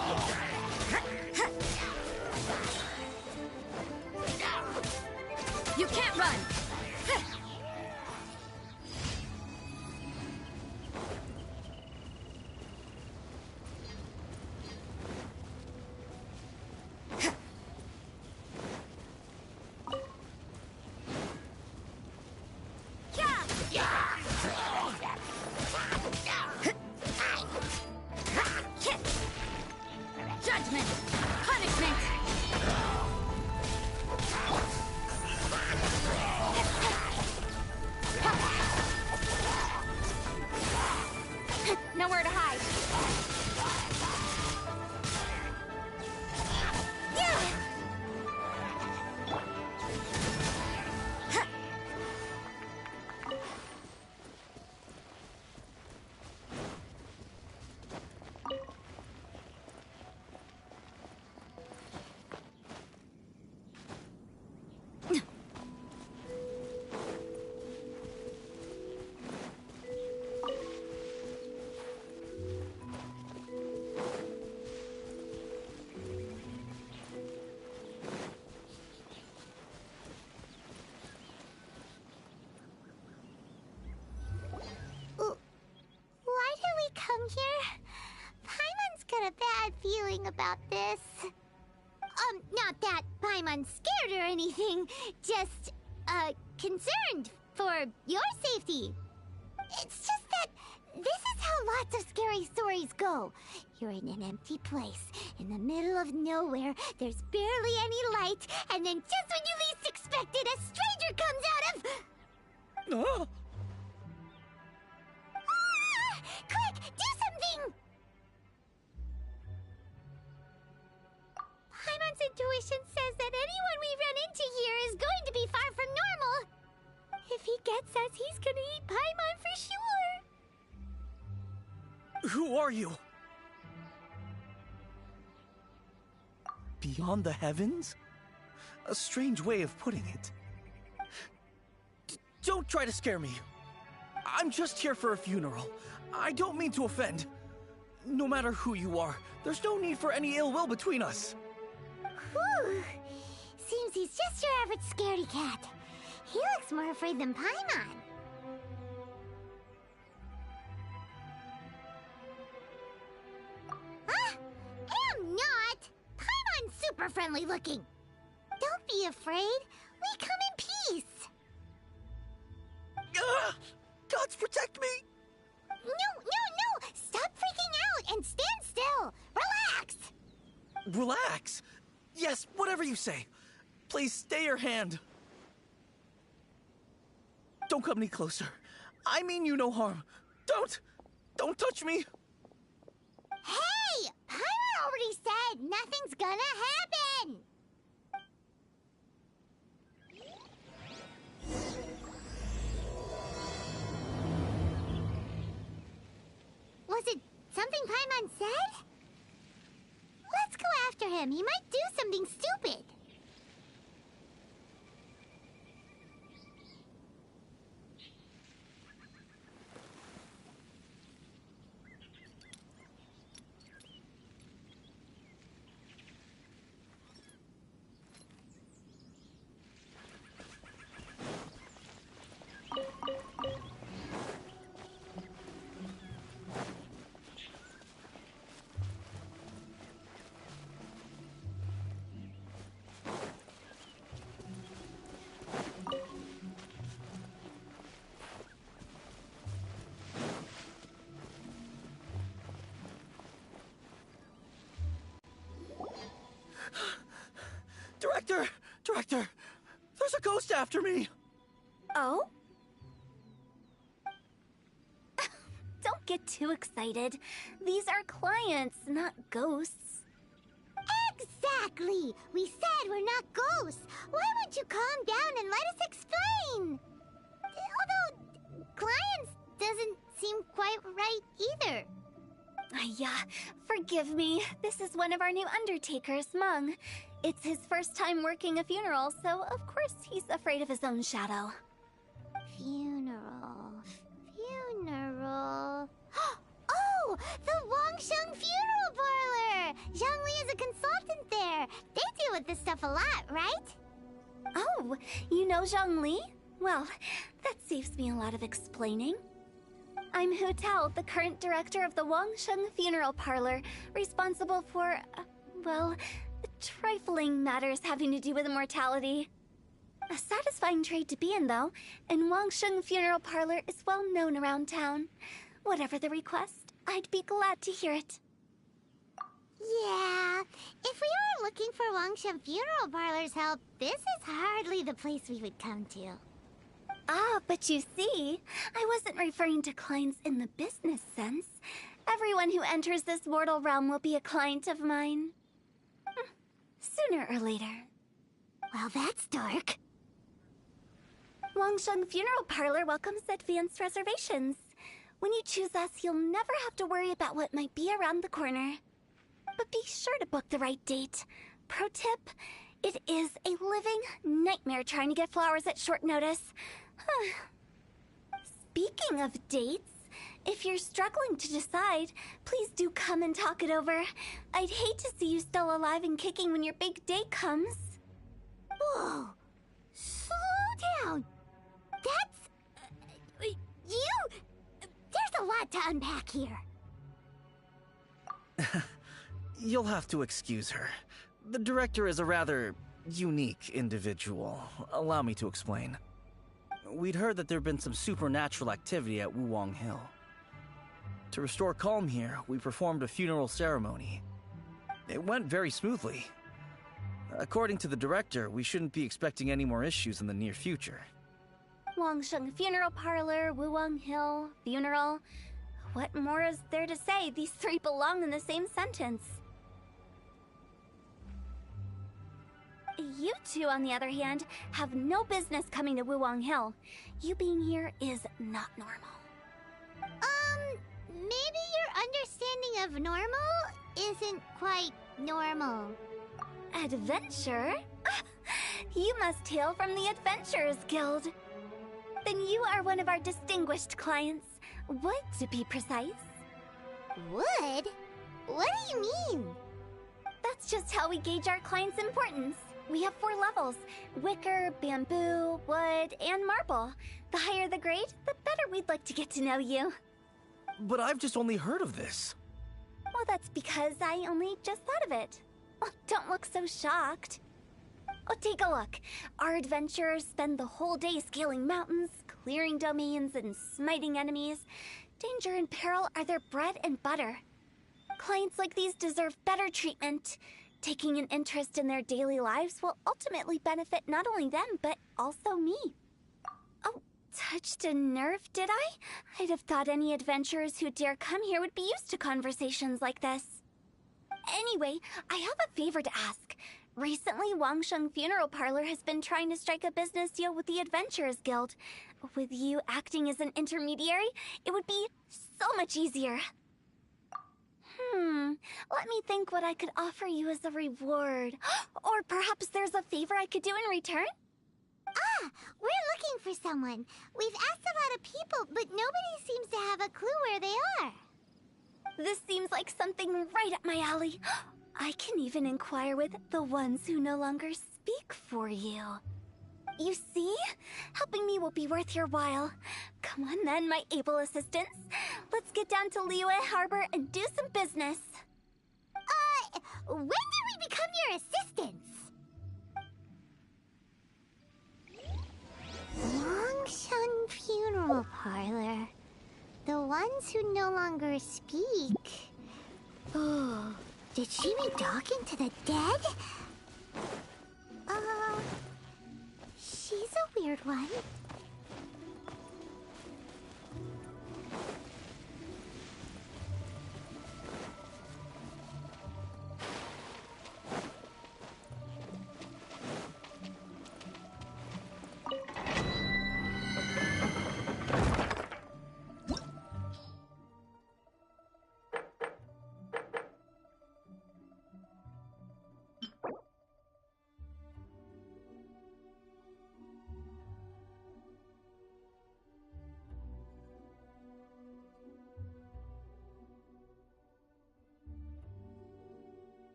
feeling about this. Not that Paimon's scared or anything, just, concerned for your safety. It's just that this is how lots of scary stories go. You're in an empty place, in the middle of nowhere, there's barely any light, and then just when you least expect it, a stranger comes out of... Oh. Ah! Quick, do something! Paimon's intuition says that anyone we run into here is going to be far from normal. If he gets us, he's gonna eat Paimon for sure. Who are you? Beyond the heavens? A strange way of putting it. Don't try to scare me. I'm just here for a funeral. I don't mean to offend. No matter who you are, there's no need for any ill will between us. Whew. Seems he's just your average scaredy cat. He looks more afraid than Paimon. I'm not! Paimon's super friendly looking. Don't be afraid. We come in peace. Gods protect me! No! Stop freaking out and stand still. Relax. Relax? Yes, whatever you say. Please stay your hand. Don't come any closer. I mean you no harm. Don't touch me. Hey! Paimon already said nothing's gonna happen. Was it something Paimon said? Let's go after him. He might do something stupid. Director! There's a ghost after me! Oh? Don't get too excited. These are clients, not ghosts. Exactly! We said we're not ghosts. Why won't you calm down and let us explain? Although, clients doesn't seem quite right either. Yeah, forgive me. This is one of our new undertakers, Mung. It's his first time working a funeral, so of course he's afraid of his own shadow. Funeral. Oh! The Wangsheng Funeral Parlor! Zhongli is a consultant there. They deal with this stuff a lot, right? Oh, you know Zhongli? Well, that saves me a lot of explaining. I'm Hu Tao, the current director of the Wangsheng Funeral Parlor, responsible for, well, trifling matters having to do with immortality. A satisfying trade to be in, though, and Wangsheng Funeral Parlor is well known around town. Whatever the request, I'd be glad to hear it. Yeah, if we were looking for Wangsheng Funeral Parlor's help, this is hardly the place we would come to. Ah, but you see, I wasn't referring to clients in the business sense. Everyone who enters this mortal realm will be a client of mine. Sooner or later. Well, that's dark. Wangsheng Funeral Parlor welcomes advanced reservations. When you choose us, you'll never have to worry about what might be around the corner. But be sure to book the right date. Pro tip, it is a living nightmare trying to get flowers at short notice. Speaking of dates, if you're struggling to decide, please do come and talk it over. I'd hate to see you still alive and kicking when your big day comes. Whoa! Slow down! That's... There's a lot to unpack here. You'll have to excuse her. The director is a rather unique individual. Allow me to explain. We'd heard that there'd been some supernatural activity at Wuwang Hill. To restore calm here, we performed a funeral ceremony. It went very smoothly. According to the director, we shouldn't be expecting any more issues in the near future. Wangsheng Funeral Parlor, Wuwang Hill, funeral. What more is there to say? These three belong in the same sentence. You two, on the other hand, have no business coming to Wuwang Hill. You being here is not normal. Maybe your understanding of normal isn't quite normal. Adventure? You must hail from the Adventurers Guild. Then you are one of our distinguished clients. Wood, to be precise. Wood? What do you mean? That's just how we gauge our clients' importance. We have 4 levels: wicker, bamboo, wood, and marble. The higher the grade, the better we'd like to get to know you. But I've just only heard of this. Well, that's because I only just thought of it. Oh, don't look so shocked. Oh, take a look. Our adventurers spend the whole day scaling mountains, clearing domains, and smiting enemies. Danger and peril are their bread and butter. Clients like these deserve better treatment. Taking an interest in their daily lives will ultimately benefit not only them, but also me. Oh, touched a nerve, did I? I'd have thought any adventurers who dare come here would be used to conversations like this. Anyway, I have a favor to ask. Recently, Wangsheng Funeral Parlor has been trying to strike a business deal with the Adventurers Guild. With you acting as an intermediary, it would be so much easier. Let me think what I could offer you as a reward. Or perhaps there's a favor I could do in return? We're looking for someone. We've asked a lot of people, but nobody seems to have a clue where they are. This seems like something right up my alley. I can even inquire with the ones who no longer speak for you. You see? Helping me will be worth your while. Come on then, my able assistants. Let's get down to Liyue Harbor and do some business. When did we become your assistants? Longshun Funeral Parlor. The ones who no longer speak. Oh, did she be talking to the dead? She's a weird one.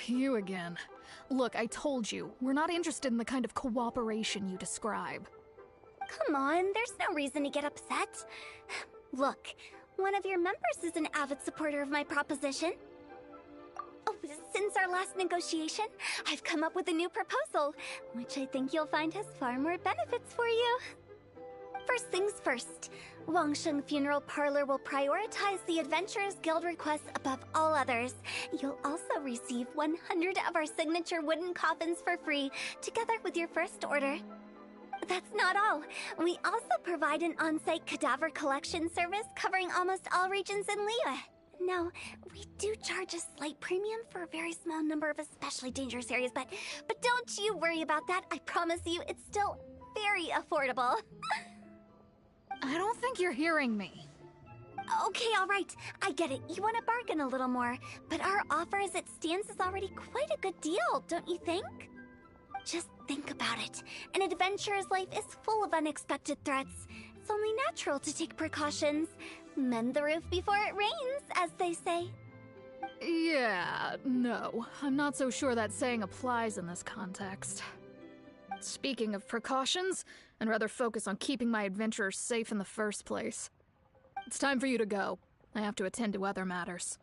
You again. Look, I told you, we're not interested in the kind of cooperation you describe. Come on, there's no reason to get upset. Look, one of your members is an avid supporter of my proposition. since our last negotiation, I've come up with a new proposal, which I think you'll find has far more benefits for you. First things first, Wangsheng Funeral Parlor will prioritize the Adventurers Guild requests above all others. You'll also receive 100 of our signature wooden coffins for free, together with your first order. That's not all. We also provide an on-site cadaver collection service covering almost all regions in Liyue. Now, we do charge a slight premium for a very small number of especially dangerous areas, but don't you worry about that. I promise you, it's still very affordable. I don't think you're hearing me. Okay, all right. I get it. You want to bargain a little more, but our offer as it stands is already quite a good deal, don't you think? Just think about it. An adventurer's life is full of unexpected threats. It's only natural to take precautions. Mend the roof before it rains, as they say. Yeah, no. I'm not so sure that saying applies in this context. Speaking of precautions, I'd rather focus on keeping my adventurers safe in the first place. It's time for you to go. I have to attend to other matters.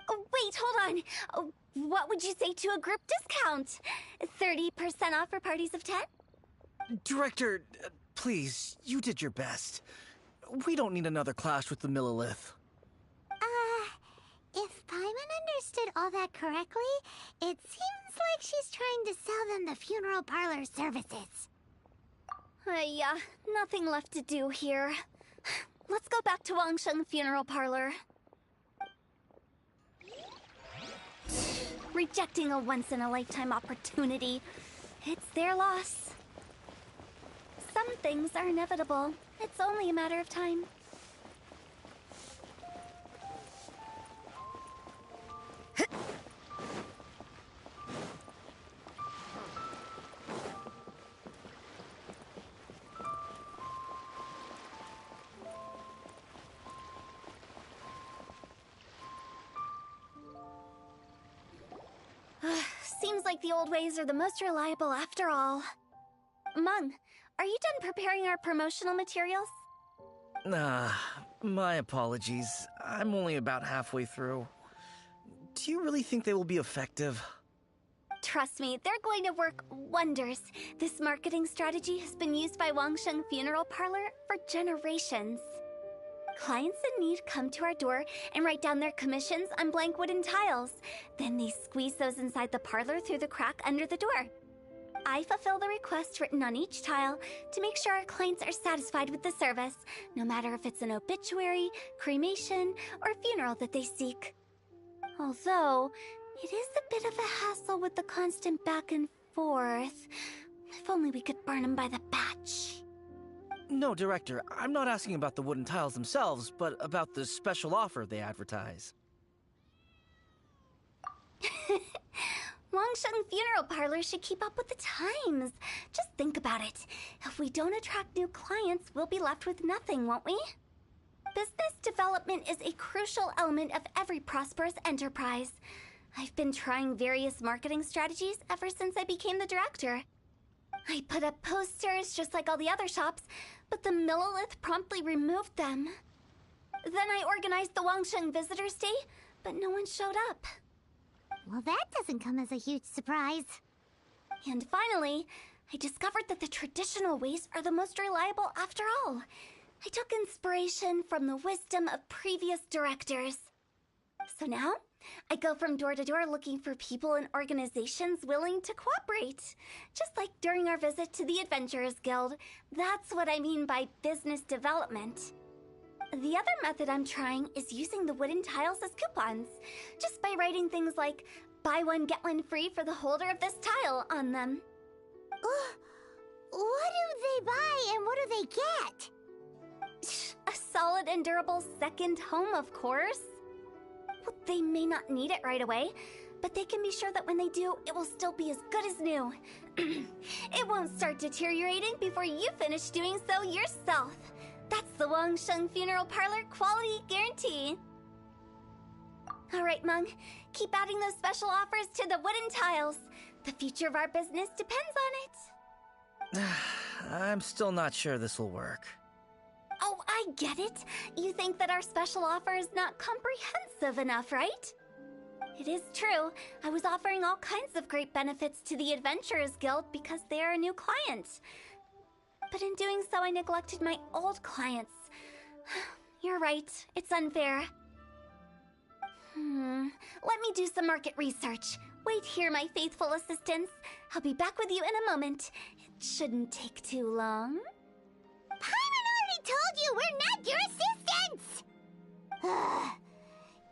Oh, wait, hold on. Oh, what would you say to a group discount? 30% off for parties of 10? Director, please, you did your best. We don't need another clash with the Millilith. If Paimon understood all that correctly, it seems like she's trying to sell them the funeral parlor services. Yeah, nothing left to do here. Let's go back to Wangsheng Funeral Parlor. Rejecting a once-in-a-lifetime opportunity. It's their loss. Some things are inevitable. It's only a matter of time. Seems like the old ways are the most reliable after all. Meng, are you done preparing our promotional materials? My apologies. I'm only about halfway through. Do you really think they will be effective? Trust me, they're going to work wonders. This marketing strategy has been used by Wangsheng Funeral Parlor for generations. Clients in need come to our door and write down their commissions on blank wooden tiles. Then they squeeze those inside the parlor through the crack under the door. I fulfill the requests written on each tile to make sure our clients are satisfied with the service, no matter if it's an obituary, cremation, or funeral that they seek. Although, it is a bit of a hassle with the constant back and forth. If only we could burn them by the batch. No, Director, I'm not asking about the wooden tiles themselves, but about the special offer they advertise. Wangsheng Funeral Parlor should keep up with the times. Just think about it. If we don't attract new clients, we'll be left with nothing, won't we? Business development is a crucial element of every prosperous enterprise. I've been trying various marketing strategies ever since I became the director. I put up posters just like all the other shops, but the Millilith promptly removed them. Then I organized the Wangsheng Visitors Day, but no one showed up. Well, that doesn't come as a huge surprise. And finally, I discovered that the traditional ways are the most reliable after all. I took inspiration from the wisdom of previous directors. So now, I go from door to door looking for people and organizations willing to cooperate. Just like during our visit to the Adventurers Guild. That's what I mean by business development. The other method I'm trying is using the wooden tiles as coupons. Just by writing things like, buy one get one free for the holder of this tile on them. What do they buy and what do they get? A solid and durable second home, of course. Well, they may not need it right away, but they can be sure that when they do, it will still be as good as new. It won't start deteriorating before you finish doing so yourself. That's the Wangsheng Funeral Parlor quality guarantee. All right, Meng, keep adding those special offers to the wooden tiles. The future of our business depends on it. I'm still not sure this will work. Oh, I get it. You think that our special offer is not comprehensive enough, right? It is true. I was offering all kinds of great benefits to the Adventurers Guild because they are a new client. But in doing so, I neglected my old clients. You're right. It's unfair. Let me do some market research. Wait here, my faithful assistants. I'll be back with you in a moment. It shouldn't take too long. Paimon already told you we're not your assistants!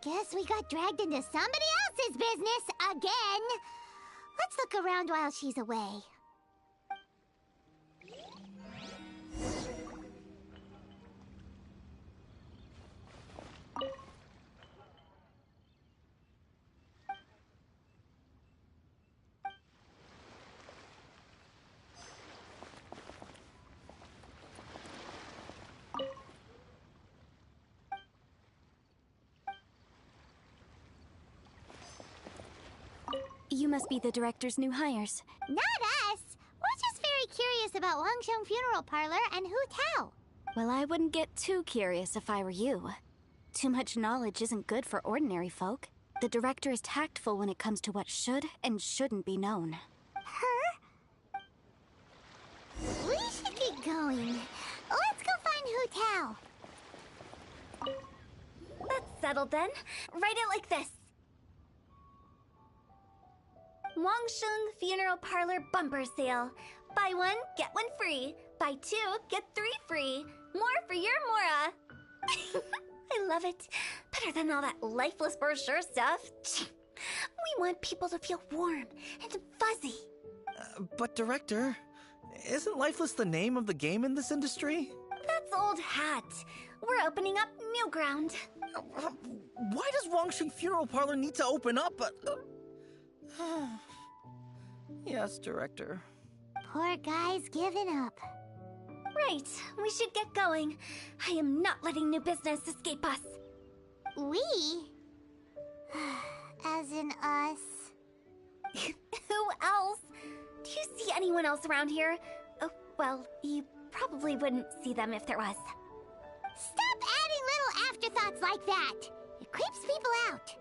Guess we got dragged into somebody else's business again. Let's look around while she's away. You must be the director's new hires. Not us! We're just very curious about Wangsheng Funeral Parlor and Hu Tao. Well, I wouldn't get too curious if I were you. Too much knowledge isn't good for ordinary folk. The director is tactful when it comes to what should and shouldn't be known. Her? We should get going. Let's go find Hu Tao. That's settled then. Write it like this. Wangsheng Funeral Parlor Bumper Sale. Buy one, get one free. Buy two, get three free. More for your Mora. I love it. Better than all that lifeless brochure stuff. We want people to feel warm and fuzzy. But Director, isn't Lifeless the name of the game in this industry? That's old hat. We're opening up new ground. Why does Wangsheng Funeral Parlor need to open up? Yes, Director. Poor guy's given up. Right, we should get going. I am not letting new business escape us. We? As in us. Who else? Do you see anyone else around here? Oh, well, you probably wouldn't see them if there was. Stop adding little afterthoughts like that! It creeps people out.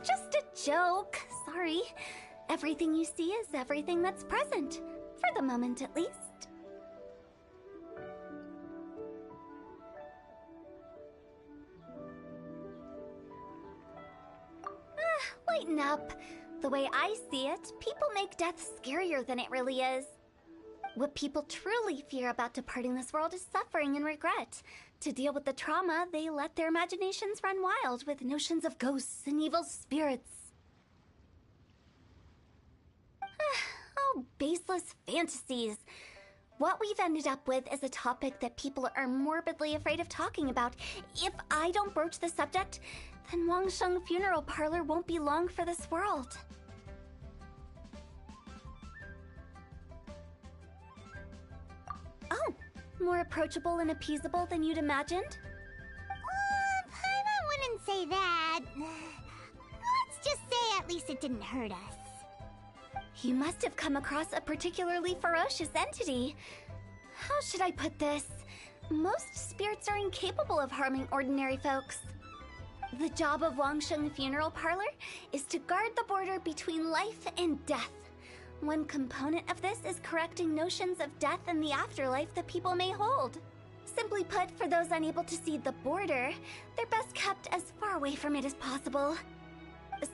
Just a joke. Sorry. Everything you see is everything that's present. For the moment, at least. Lighten up. The way I see it, people make death scarier than it really is. What people truly fear about departing this world is suffering and regret. To deal with the trauma, they let their imaginations run wild with notions of ghosts and evil spirits. Oh, baseless fantasies. What we've ended up with is a topic that people are morbidly afraid of talking about. If I don't broach the subject, then Wangsheng Funeral Parlor won't be long for this world. Oh, more approachable and appeasable than you'd imagined? Paimon wouldn't say that. Let's just say at least it didn't hurt us. You must have come across a particularly ferocious entity. How should I put this? Most spirits are incapable of harming ordinary folks. The job of Wangsheng Funeral Parlor is to guard the border between life and death. One component of this is correcting notions of death and the afterlife that people may hold. Simply put, for those unable to see the border, they're best kept as far away from it as possible.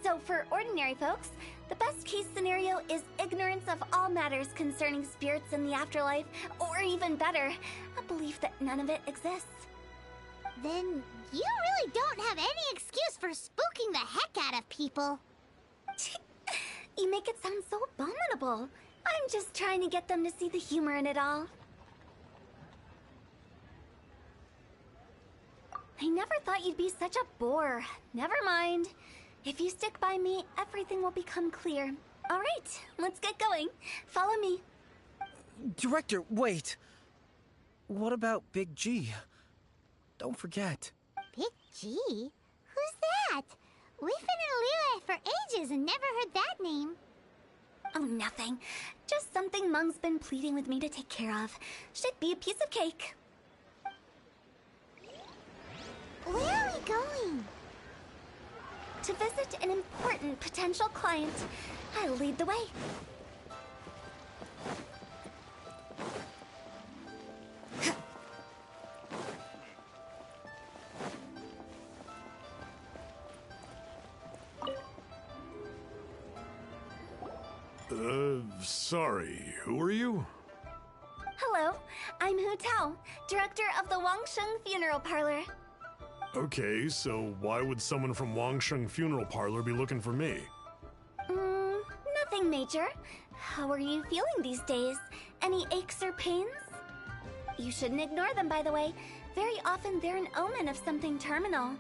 So for ordinary folks, the best case scenario is ignorance of all matters concerning spirits in the afterlife, or even better, a belief that none of it exists. Then you really don't have any excuse for spooking the heck out of people. You make it sound so abominable. I'm just trying to get them to see the humor in it all. I never thought you'd be such a bore. Never mind. If you stick by me, everything will become clear. All right, let's get going. Follow me. Director, wait. What about Big G? Don't forget. Big G? Who's that? We've been in Liyue for ages and never heard that name. Oh, nothing. Just something Mung's been pleading with me to take care of. Should be a piece of cake. Where are we going? To visit such an important potential client. I'll lead the way. Sorry, who are you? Hello, I'm Hu Tao, director of the Wangsheng Funeral Parlor. Okay, so why would someone from Wangsheng Funeral Parlor be looking for me? Nothing major. How are you feeling these days? Any aches or pains? You shouldn't ignore them, by the way. Very often they're an omen of something terminal.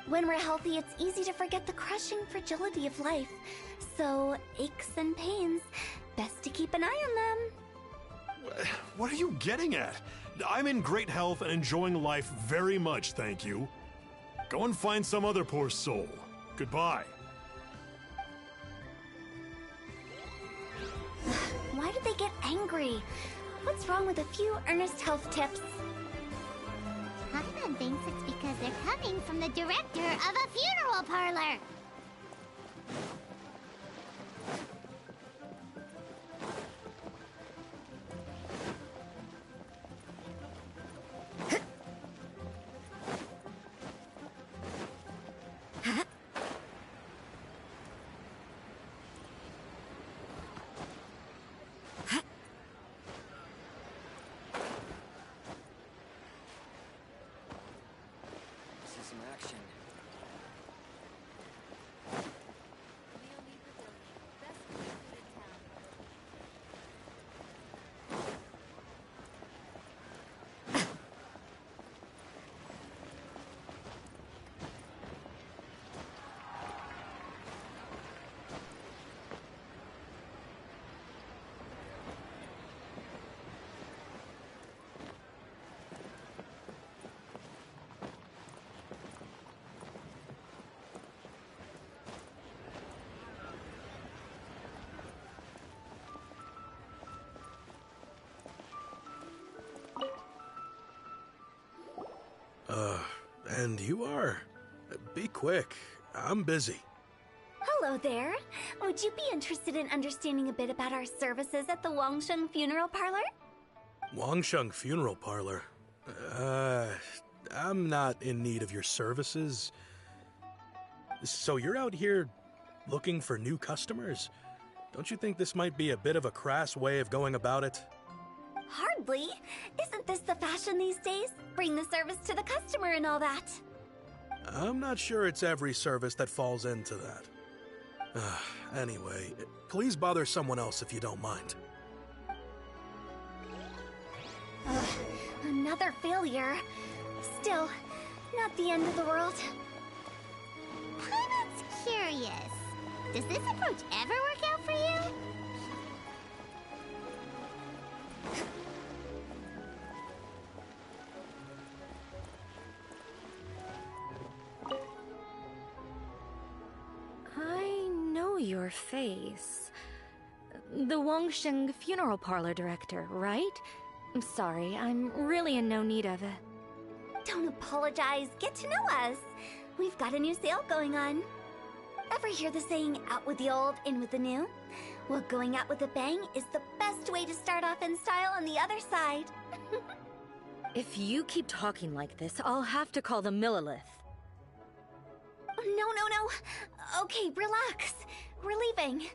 When we're healthy, it's easy to forget the crushing fragility of life. So, aches and pains, best to keep an eye on them. What are you getting at? I'm in great health and enjoying life very much, thank you. Go and find some other poor soul. Goodbye. Why did they get angry? What's wrong with a few earnest health tips? Paimon thinks it's because they're coming from the director of a funeral parlor. And you are? Be quick. I'm busy. Hello there. Would you be interested in understanding a bit about our services at the Wangsheng Funeral Parlor? Wangsheng Funeral Parlor? I'm not in need of your services. So you're out here looking for new customers? Don't you think this might be a bit of a crass way of going about it? Hardly. Isn't this the fashion these days? Bring the service to the customer and all that. I'm not sure it's every service that falls into that. Anyway, please bother someone else if you don't mind. Another failure. Still, not the end of the world. Paimon's curious. Does this approach ever work out for you? I know your face. The Wangsheng Funeral Parlor director, right? I'm sorry, I'm really in no need of it. Don't apologize. Get to know us. We've got a new sale going on. Ever hear the saying, out with the old, in with the new? Well, going out with a bang is the best way to start off in style on the other side. If you keep talking like this, I'll have to call the Millilith. No. Okay, relax. We're leaving.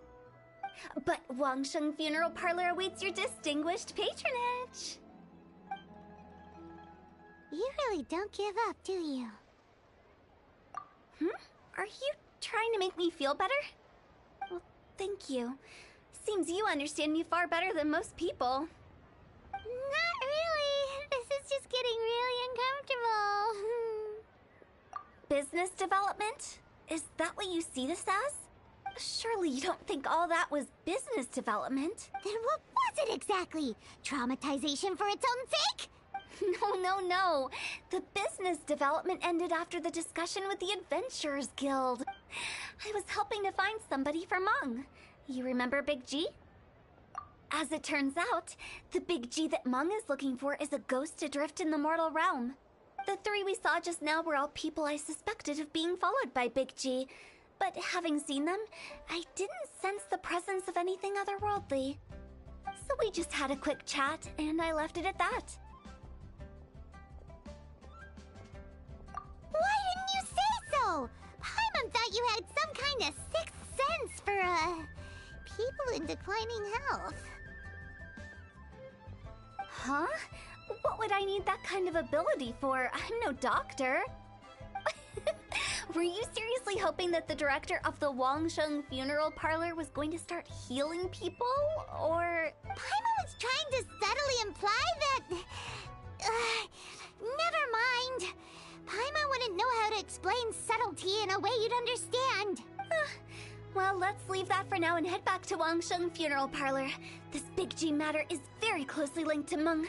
But Wangsheng Funeral Parlor awaits your distinguished patronage. You really don't give up, do you? Are you trying to make me feel better? Well, thank you. Seems you understand me far better than most people. Not really. This is just getting really uncomfortable. Business development? Is that what you see this as? Surely you don't think all that was business development? Then what was it exactly? Traumatization for its own sake? No. The business development ended after the discussion with the Adventurers Guild. I was helping to find somebody for Meng. You remember Big G? As it turns out, the Big G that Meng is looking for is a ghost adrift in the mortal realm. The three we saw just now were all people I suspected of being followed by Big G. But having seen them, I didn't sense the presence of anything otherworldly. So we just had a quick chat, and I left it at that. Why didn't you say so? Paimon thought you had some kind of sixth sense for, people in declining health. Huh? What would I need that kind of ability for? I'm no doctor. Were you seriously hoping that the director of the Wangsheng funeral parlor was going to start healing people, or...? Paimon was trying to subtly imply that... never mind. Paimon wouldn't know how to explain subtlety in a way you'd understand. Well, let's leave that for now and head back to Wangsheng funeral parlor. This Big G matter is very closely linked to Meng.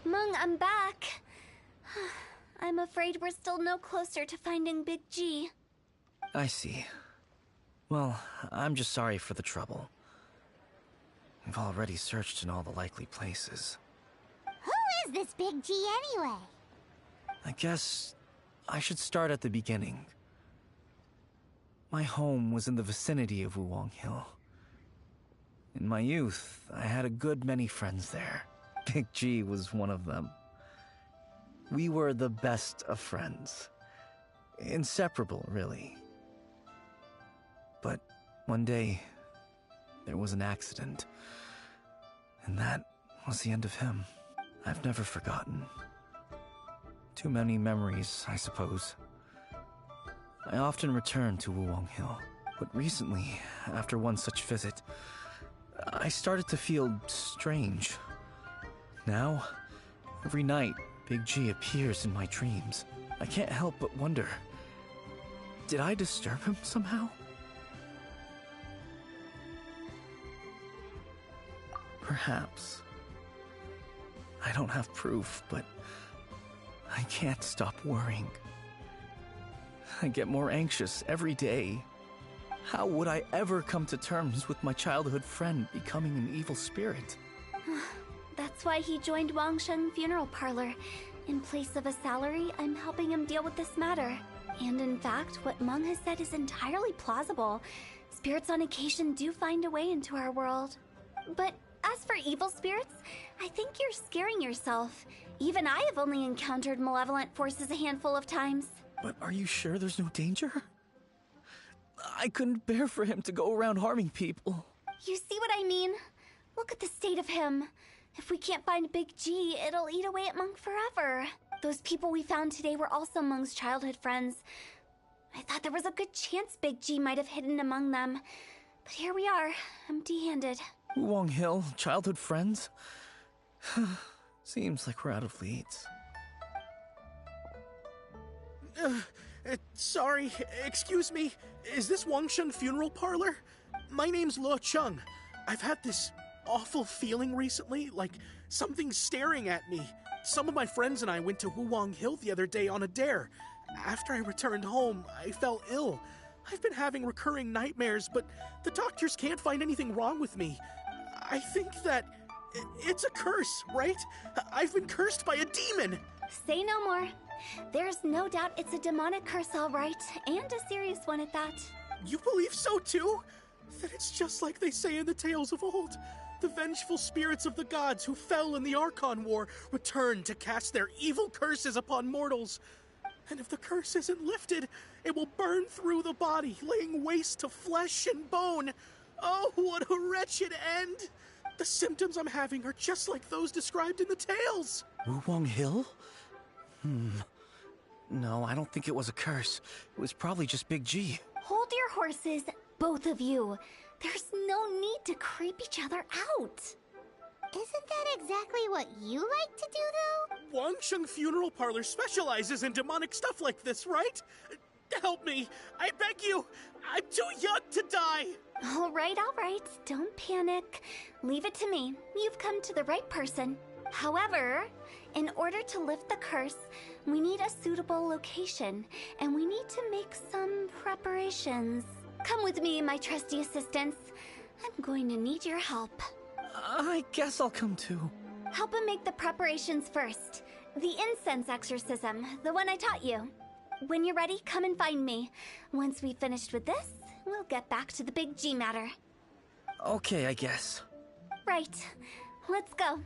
Meng, I'm back. I'm afraid we're still no closer to finding Big G. I see. Well, I'm just sorry for the trouble. We've already searched in all the likely places. Who is this Big G anyway? I guess I should start at the beginning. My home was in the vicinity of Wuwang Hill. In my youth, I had a good many friends there. Big G was one of them. We were the best of friends. Inseparable, really. But one day, there was an accident. And that was the end of him. I've never forgotten. Too many memories, I suppose. I often return to Wuwang Hill. But recently, after one such visit, I started to feel strange. Now, every night, Big G appears in my dreams. I can't help but wonder, did I disturb him somehow? Perhaps. I don't have proof, but I can't stop worrying. I get more anxious every day. How would I ever come to terms with my childhood friend becoming an evil spirit? That's why he joined Wangsheng funeral parlor. In place of a salary, I'm helping him deal with this matter. And in fact, what Meng has said is entirely plausible. Spirits on occasion do find a way into our world. But as for evil spirits, I think you're scaring yourself. Even I have only encountered malevolent forces a handful of times. But are you sure there's no danger? I couldn't bear for him to go around harming people. You see what I mean? Look at the state of him. If we can't find Big G, it'll eat away at Meng forever. Those people we found today were also Meng's childhood friends. I thought there was a good chance Big G might have hidden among them. But here we are, empty-handed. Wuwang Hill, childhood friends? Seems like we're out of leads. Sorry, excuse me. Is this Wangsheng funeral parlor? My name's Luo Chung. I've had this awful feeling recently, like something's staring at me. Some of my friends and I went to Wuwang Hill the other day on a dare. After I returned home, I fell ill. I've been having recurring nightmares, but the doctors can't find anything wrong with me. I think that it's a curse, right? I've been cursed by a demon. Say no more. There's no doubt it's a demonic curse, all right, and a serious one at that. You believe so too? That it's just like they say in the tales of old. The vengeful spirits of the gods who fell in the Archon War return to cast their evil curses upon mortals. And if the curse isn't lifted, it will burn through the body, laying waste to flesh and bone. Oh, what a wretched end! The symptoms I'm having are just like those described in the tales. Wuwang Hill? No, I don't think it was a curse. It was probably just Big G. Hold your horses, both of you. There's no need to creep each other out. Isn't that exactly what you like to do, though? Wangsheng Funeral Parlor specializes in demonic stuff like this, right? Help me! I beg you! I'm too young to die! All right. Don't panic. Leave it to me. You've come to the right person. However, in order to lift the curse, we need a suitable location, and we need to make some preparations. Come with me, my trusty assistants. I'm going to need your help. I guess I'll come too. Help him make the preparations first. The incense exorcism, the one I taught you. When you're ready, come and find me. Once we've finished with this, we'll get back to the big G matter. Okay, I guess. Right. Let's go.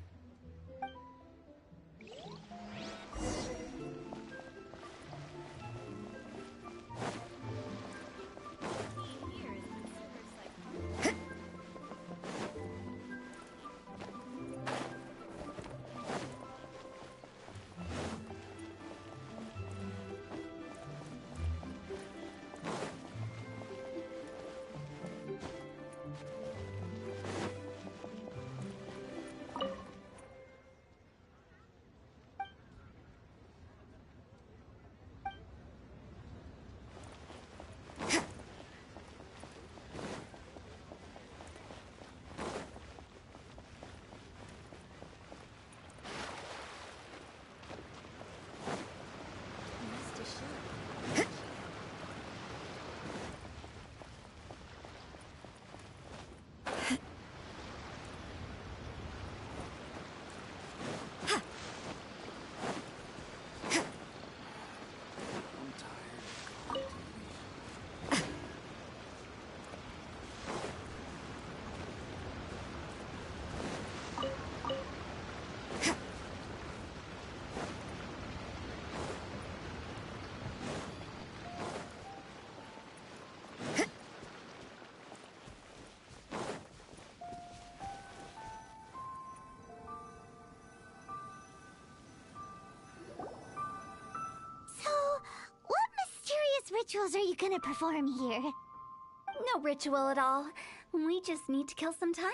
Rituals are you gonna perform here? No ritual at all. We just need to kill some time.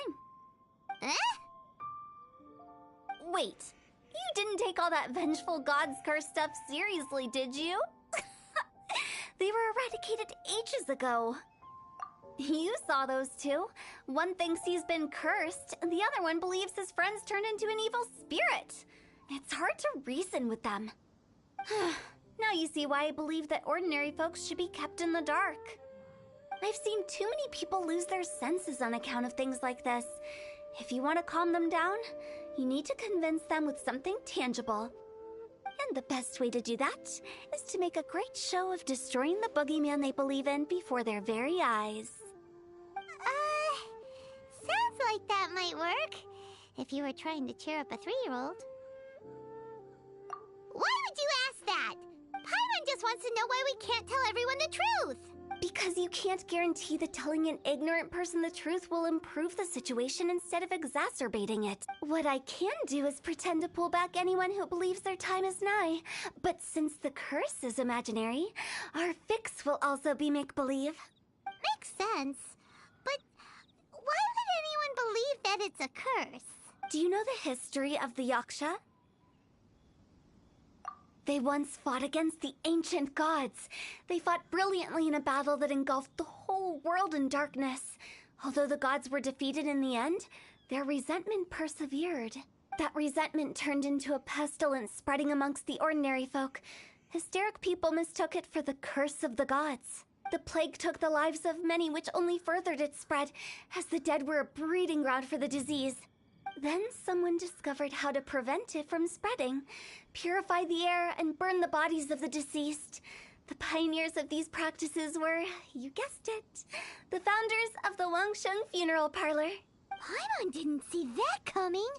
Eh? Wait, you didn't take all that vengeful God's curse stuff seriously, did you? They were eradicated ages ago. You saw those two. One thinks he's been cursed, and the other one believes his friends turned into an evil spirit. It's hard to reason with them. Now you see why I believe that ordinary folks should be kept in the dark. I've seen too many people lose their senses on account of things like this. If you want to calm them down, you need to convince them with something tangible. And the best way to do that is to make a great show of destroying the boogeyman they believe in before their very eyes. Sounds like that might work. If you were trying to cheer up a 3-year-old. Why would you ask that? Paimon just wants to know why we can't tell everyone the truth. Because you can't guarantee that telling an ignorant person the truth will improve the situation instead of exacerbating it. What I can do is pretend to pull back anyone who believes their time is nigh. But since the curse is imaginary, our fix will also be make-believe. Makes sense. But why would anyone believe that it's a curse? Do you know the history of the Yaksha? They once fought against the ancient gods. They fought brilliantly in a battle that engulfed the whole world in darkness. Although the gods were defeated in the end, their resentment persevered. That resentment turned into a pestilence spreading amongst the ordinary folk. Hysteric people mistook it for the curse of the gods. The plague took the lives of many, which only furthered its spread, as the dead were a breeding ground for the disease. Then someone discovered how to prevent it from spreading, purify the air, and burn the bodies of the deceased. The pioneers of these practices were, you guessed it, the founders of the Wangsheng Funeral Parlor. Paimon didn't see that coming.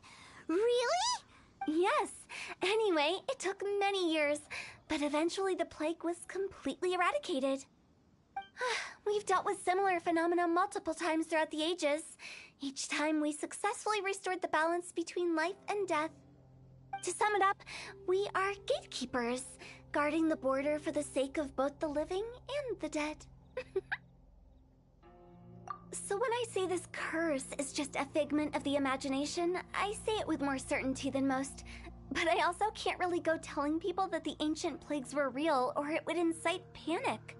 Really? Yes. Anyway, it took many years, but eventually the plague was completely eradicated. We've dealt with similar phenomena multiple times throughout the ages. Each time we successfully restored the balance between life and death. To sum it up, we are gatekeepers, guarding the border for the sake of both the living and the dead. So when I say this curse is just a figment of the imagination, I say it with more certainty than most. But I also can't really go telling people that the ancient plagues were real, or it would incite panic.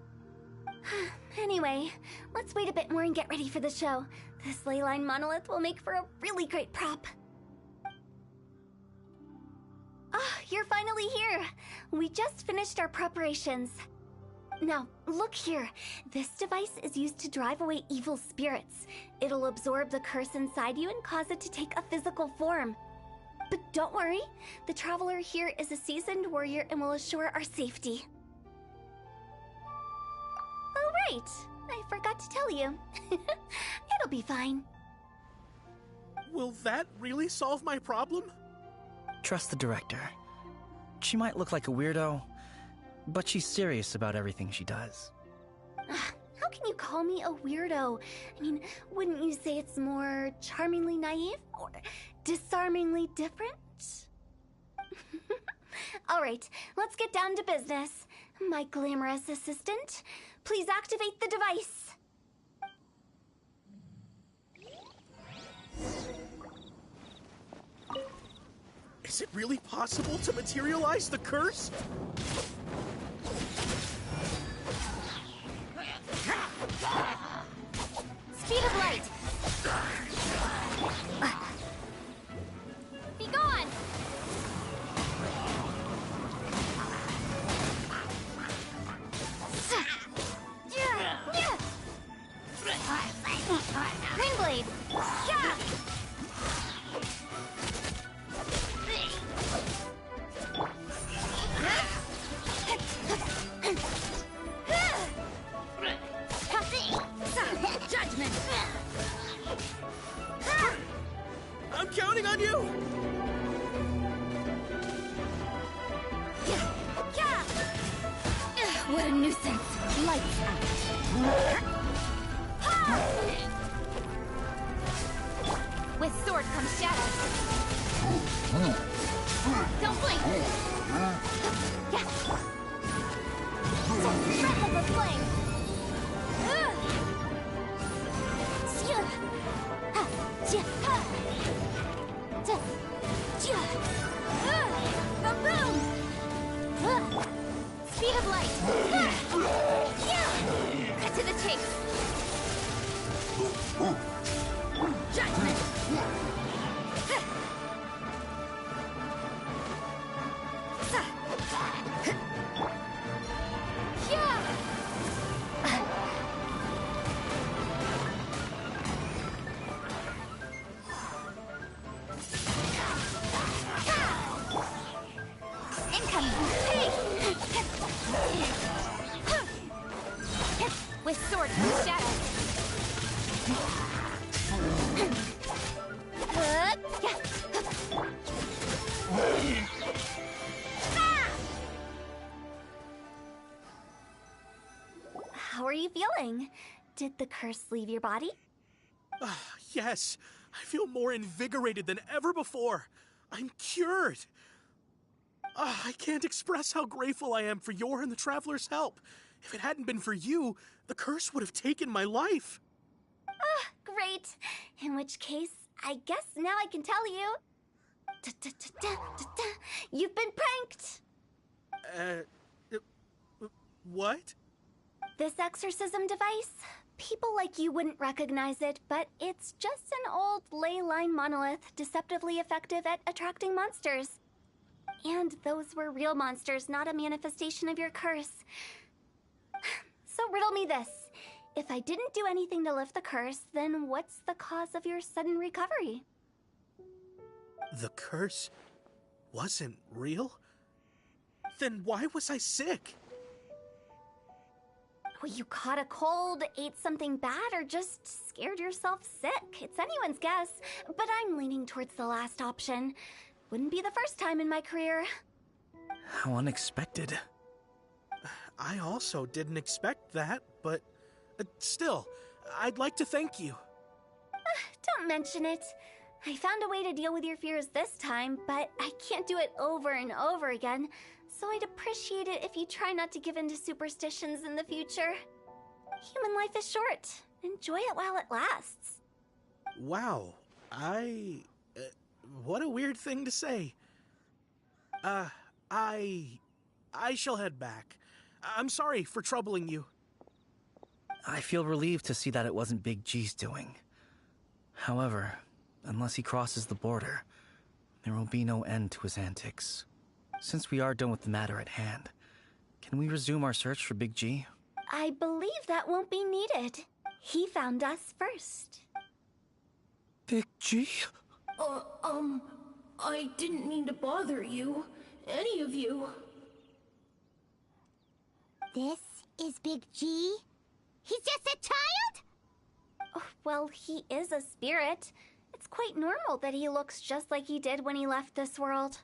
Anyway, let's wait a bit more and get ready for the show. This leyline monolith will make for a really great prop. Ah, you're finally here! We just finished our preparations. Now, look here. This device is used to drive away evil spirits. It'll absorb the curse inside you and cause it to take a physical form. But don't worry, the traveler here is a seasoned warrior and will assure our safety. Oh, right. I forgot to tell you. It'll be fine. Will that really solve my problem? Trust the director. She might look like a weirdo, but she's serious about everything she does. How can you call me a weirdo? I mean, wouldn't you say it's more charmingly naive or disarmingly different? All right, let's get down to business. My glamorous assistant, please activate the device. Is it really possible to materialize the curse? Speed of light! Be gone! Green blade! Judgment! I'm counting on you! What a nuisance! Lights out! With sword comes shadow. Don't blink! Breath of the flame! Boom! Speed of light! Cut to the chase! Judgment! With sword comes shadow. How are you feeling? Did the curse leave your body? Yes, I feel more invigorated than ever before. I'm cured. I can't express how grateful I am for your and the Traveler's help. If it hadn't been for you, the curse would have taken my life. Great. In which case, I guess now I can tell you. You've been pranked! What? This exorcism device? People like you wouldn't recognize it, but it's just an old ley line monolith deceptively effective at attracting monsters. And those were real monsters, not a manifestation of your curse. So riddle me this. If I didn't do anything to lift the curse, then what's the cause of your sudden recovery? The curse wasn't real? Then why was I sick? Well, you caught a cold, ate something bad, or just scared yourself sick. It's anyone's guess, but I'm leaning towards the last option. Wouldn't be the first time in my career. How unexpected. I also didn't expect that, but still, I'd like to thank you. Don't mention it. I found a way to deal with your fears this time, but I can't do it over and over again, so I'd appreciate it if you try not to give in to superstitions in the future. Human life is short, Enjoy it while it lasts. Wow, what a weird thing to say. I shall head back. I'm sorry for troubling you. I feel relieved to see that it wasn't Big G's doing. However, unless he crosses the border, there will be no end to his antics. Since we are done with the matter at hand, can we resume our search for Big G? I believe that won't be needed. He found us first. Big G? I didn't mean to bother you. Any of you. This is Big G? He's just a child? Oh, well, he is a spirit. It's quite normal that he looks just like he did when he left this world.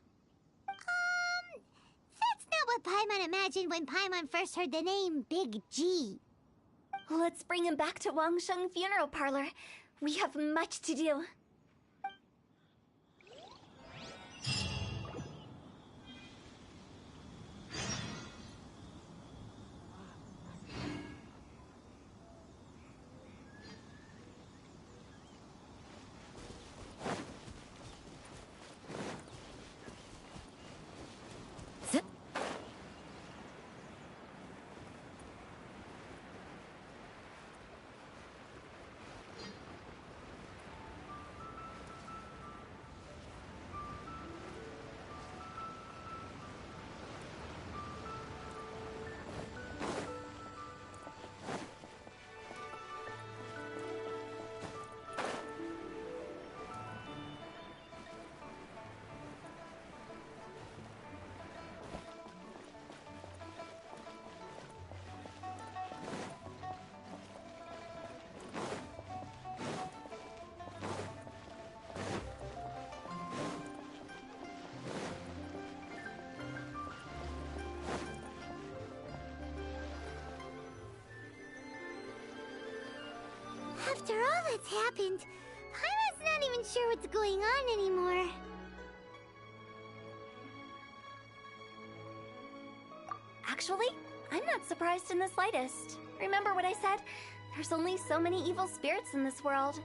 That's not what Paimon imagined when Paimon first heard the name Big G. Let's bring him back to Wangsheng Funeral Parlor. We have much to do. After all that's happened, Paimon's not even sure what's going on anymore. Actually, I'm not surprised in the slightest. Remember what I said? There's only so many evil spirits in this world.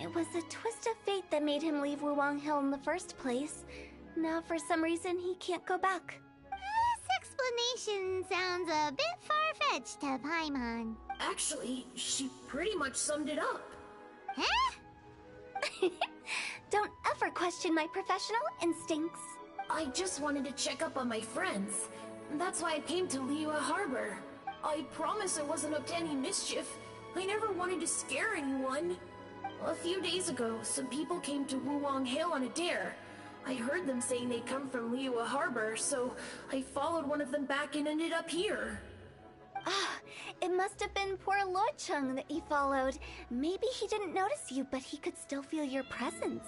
It was a twist of fate that made him leave Wuwang Hill in the first place. Now, for some reason, he can't go back. This explanation sounds a bit far-fetched to Paimon. Actually, she pretty much summed it up. Huh? Don't ever question my professional instincts. I just wanted to check up on my friends. That's why I came to Liyue Harbor. I promise I wasn't up to any mischief. I never wanted to scare anyone. A few days ago, some people came to Wuwang Hill on a dare. I heard them saying they'd come from Liyue Harbor, so I followed one of them back and ended up here. Ah, it must have been poor Luocheng that he followed. Maybe he didn't notice you, but he could still feel your presence.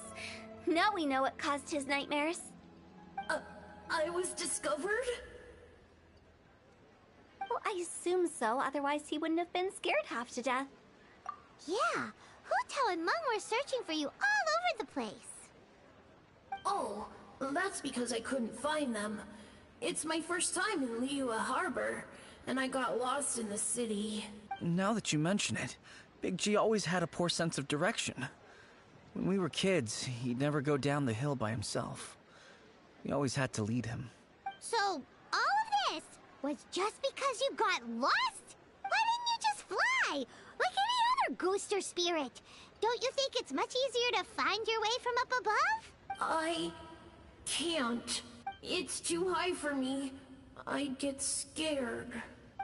Now we know what caused his nightmares. I was discovered? Well, I assume so, otherwise he wouldn't have been scared half to death. Yeah, Hu Tao and Meng were searching for you all over the place. Oh, that's because I couldn't find them. It's my first time in Liyue Harbor, and I got lost in the city. Now that you mention it, Big G always had a poor sense of direction. When we were kids, he'd never go down the hill by himself. We always had to lead him. So, all of this was just because you got lost? Why didn't you just fly? Like any other ghost or spirit? Don't you think it's much easier to find your way from up above? I can't. It's too high for me. I'd get scared.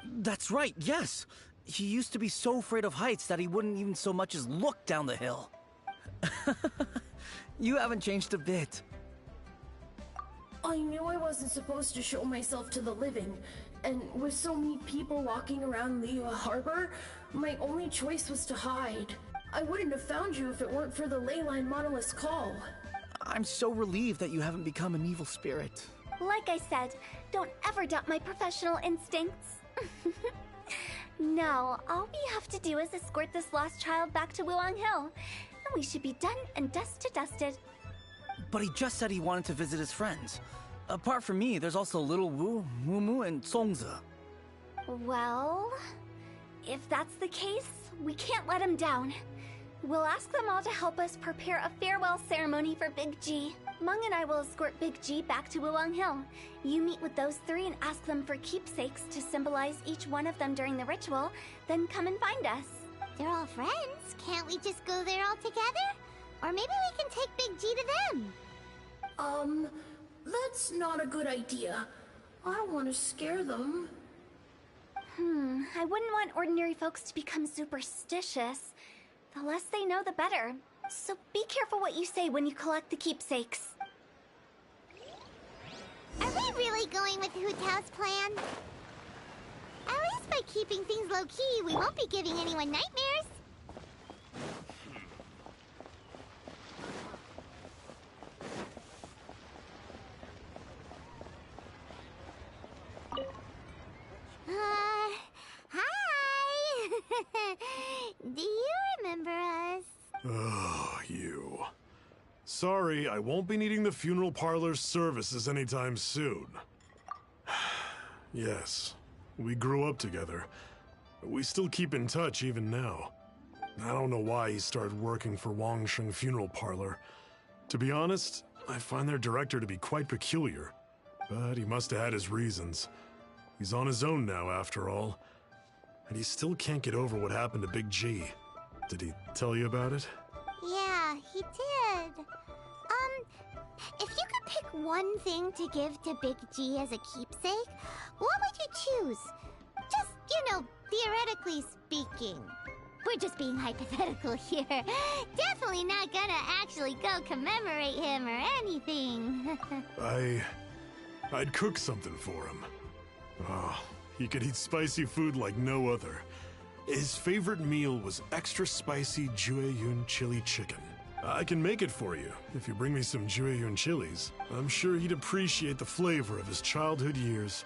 That's right, yes! He used to be so afraid of heights that he wouldn't even so much as look down the hill. You haven't changed a bit. I knew I wasn't supposed to show myself to the living, and with so many people walking around Liyue Harbor, my only choice was to hide. I wouldn't have found you if it weren't for the Leyline Monolith's call. I'm so relieved that you haven't become an evil spirit. Like I said, don't ever doubt my professional instincts. Now, all we have to do is escort this lost child back to Wuwang Hill, and we should be done and dusted. But he just said he wanted to visit his friends. Apart from me, there's also Little Wu, Mumu, and Songzi. Well, If that's the case, we can't let him down. We'll ask them all to help us prepare a farewell ceremony for Big G. Mung and I will escort Big G back to Wuwang Hill. You meet with those three and ask them for keepsakes to symbolize each one of them during the ritual, then come and find us. They're all friends. Can't we just go there all together? Or maybe we can take Big G to them. That's not a good idea. I don't want to scare them. I wouldn't want ordinary folks to become superstitious. The less they know, the better. So be careful what you say when you collect the keepsakes. Are we really going with Hu Tao's plan? At least by keeping things low-key, we won't be giving anyone nightmares. Hi! Do you remember us? Oh, you. Sorry, I won't be needing the funeral parlor's services anytime soon. Yes, we grew up together. We still keep in touch even now. I don't know why he started working for Wangsheng Funeral Parlor. To be honest, I find their director to be quite peculiar. But he must have had his reasons. He's on his own now, after all. And he still can't get over what happened to Big G. Did he tell you about it? Yeah, he did. If you could pick one thing to give to Big G as a keepsake, what would you choose? Just, theoretically speaking. We're just being hypothetical here. Definitely not gonna actually go commemorate him or anything. I'd cook something for him. Oh, he could eat spicy food like no other. His favorite meal was extra spicy Jueyun chili chicken. I can make it for you if you bring me some Jueyun chilies. I'm sure he'd appreciate the flavor of his childhood years.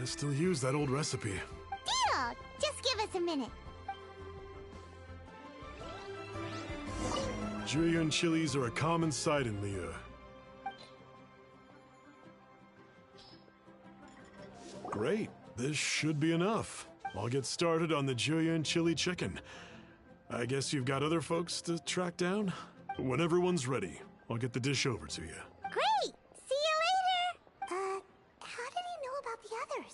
I still use that old recipe. Deal! Just give us a minute. Jueyun chilies are a common sight in Liyue. Great, this should be enough. I'll get started on the Jueyun chili chicken. I guess you've got other folks to track down? When everyone's ready, I'll get the dish over to you. Great! See you later! How did he know about the others?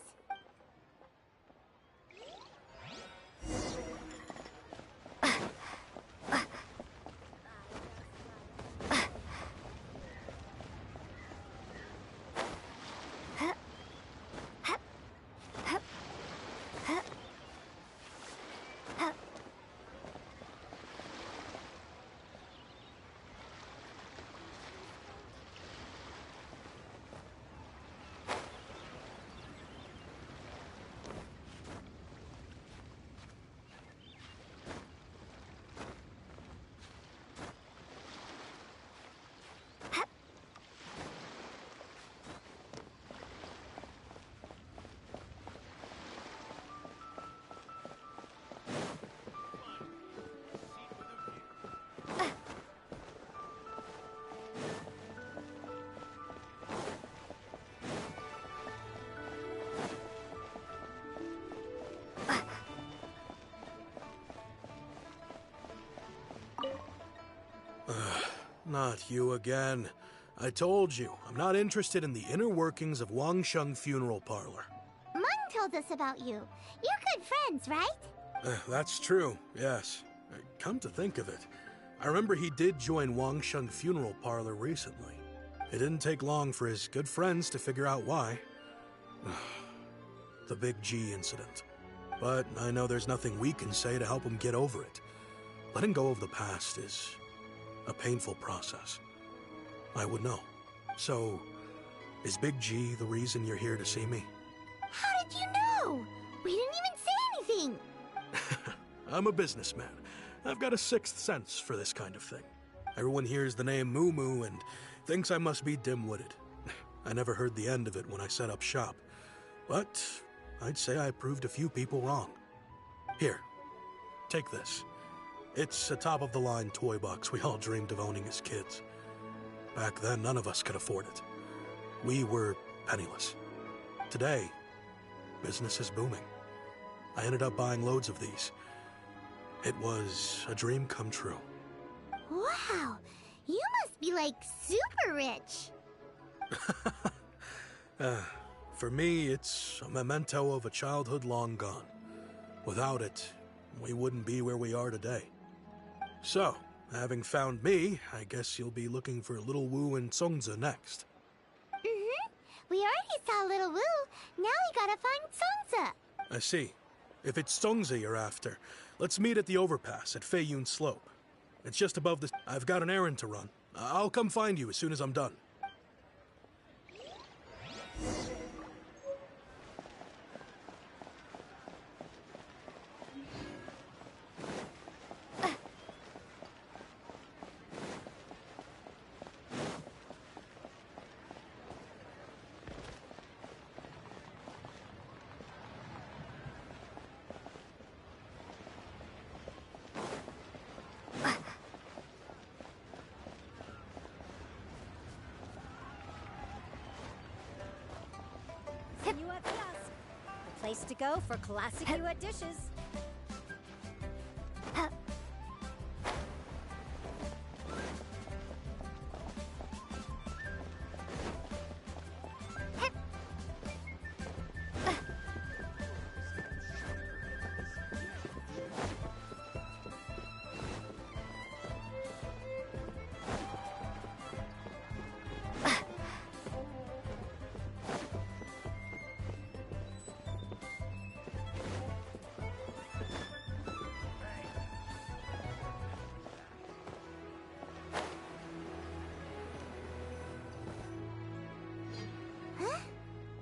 Not you again. I told you, I'm not interested in the inner workings of Wangsheng Funeral Parlor. Mung told us about you. You're good friends, right? That's true, yes. Come to think of it, I remember he did join Wangsheng Funeral Parlor recently. It didn't take long for his good friends to figure out why. The Big G incident. But I know there's nothing we can say to help him get over it. Letting go of the past is a painful process. I would know. So, is Big G the reason you're here to see me? How did you know? We didn't even say anything. I'm a businessman. I've got a sixth sense for this kind of thing. Everyone hears the name Moo Moo and thinks I must be dim-witted. I never heard the end of it when I set up shop. But I'd say I proved a few people wrong. Here, take this. It's a top-of-the-line toy box we all dreamed of owning as kids. Back then, none of us could afford it. We were penniless. Today, business is booming. I ended up buying loads of these. It was a dream come true. Wow, you must be like super rich. For me, it's a memento of a childhood long gone. Without it, we wouldn't be where we are today. So, having found me, I guess you'll be looking for Little Wu and Songza next. We already saw Little Wu. Now we gotta find Songza. I see. If it's Songza you're after, let's meet at the overpass at Feiyun Slope. It's just above the... I've got an errand to run. I'll come find you as soon as I'm done. The place to go for classic Yue dishes.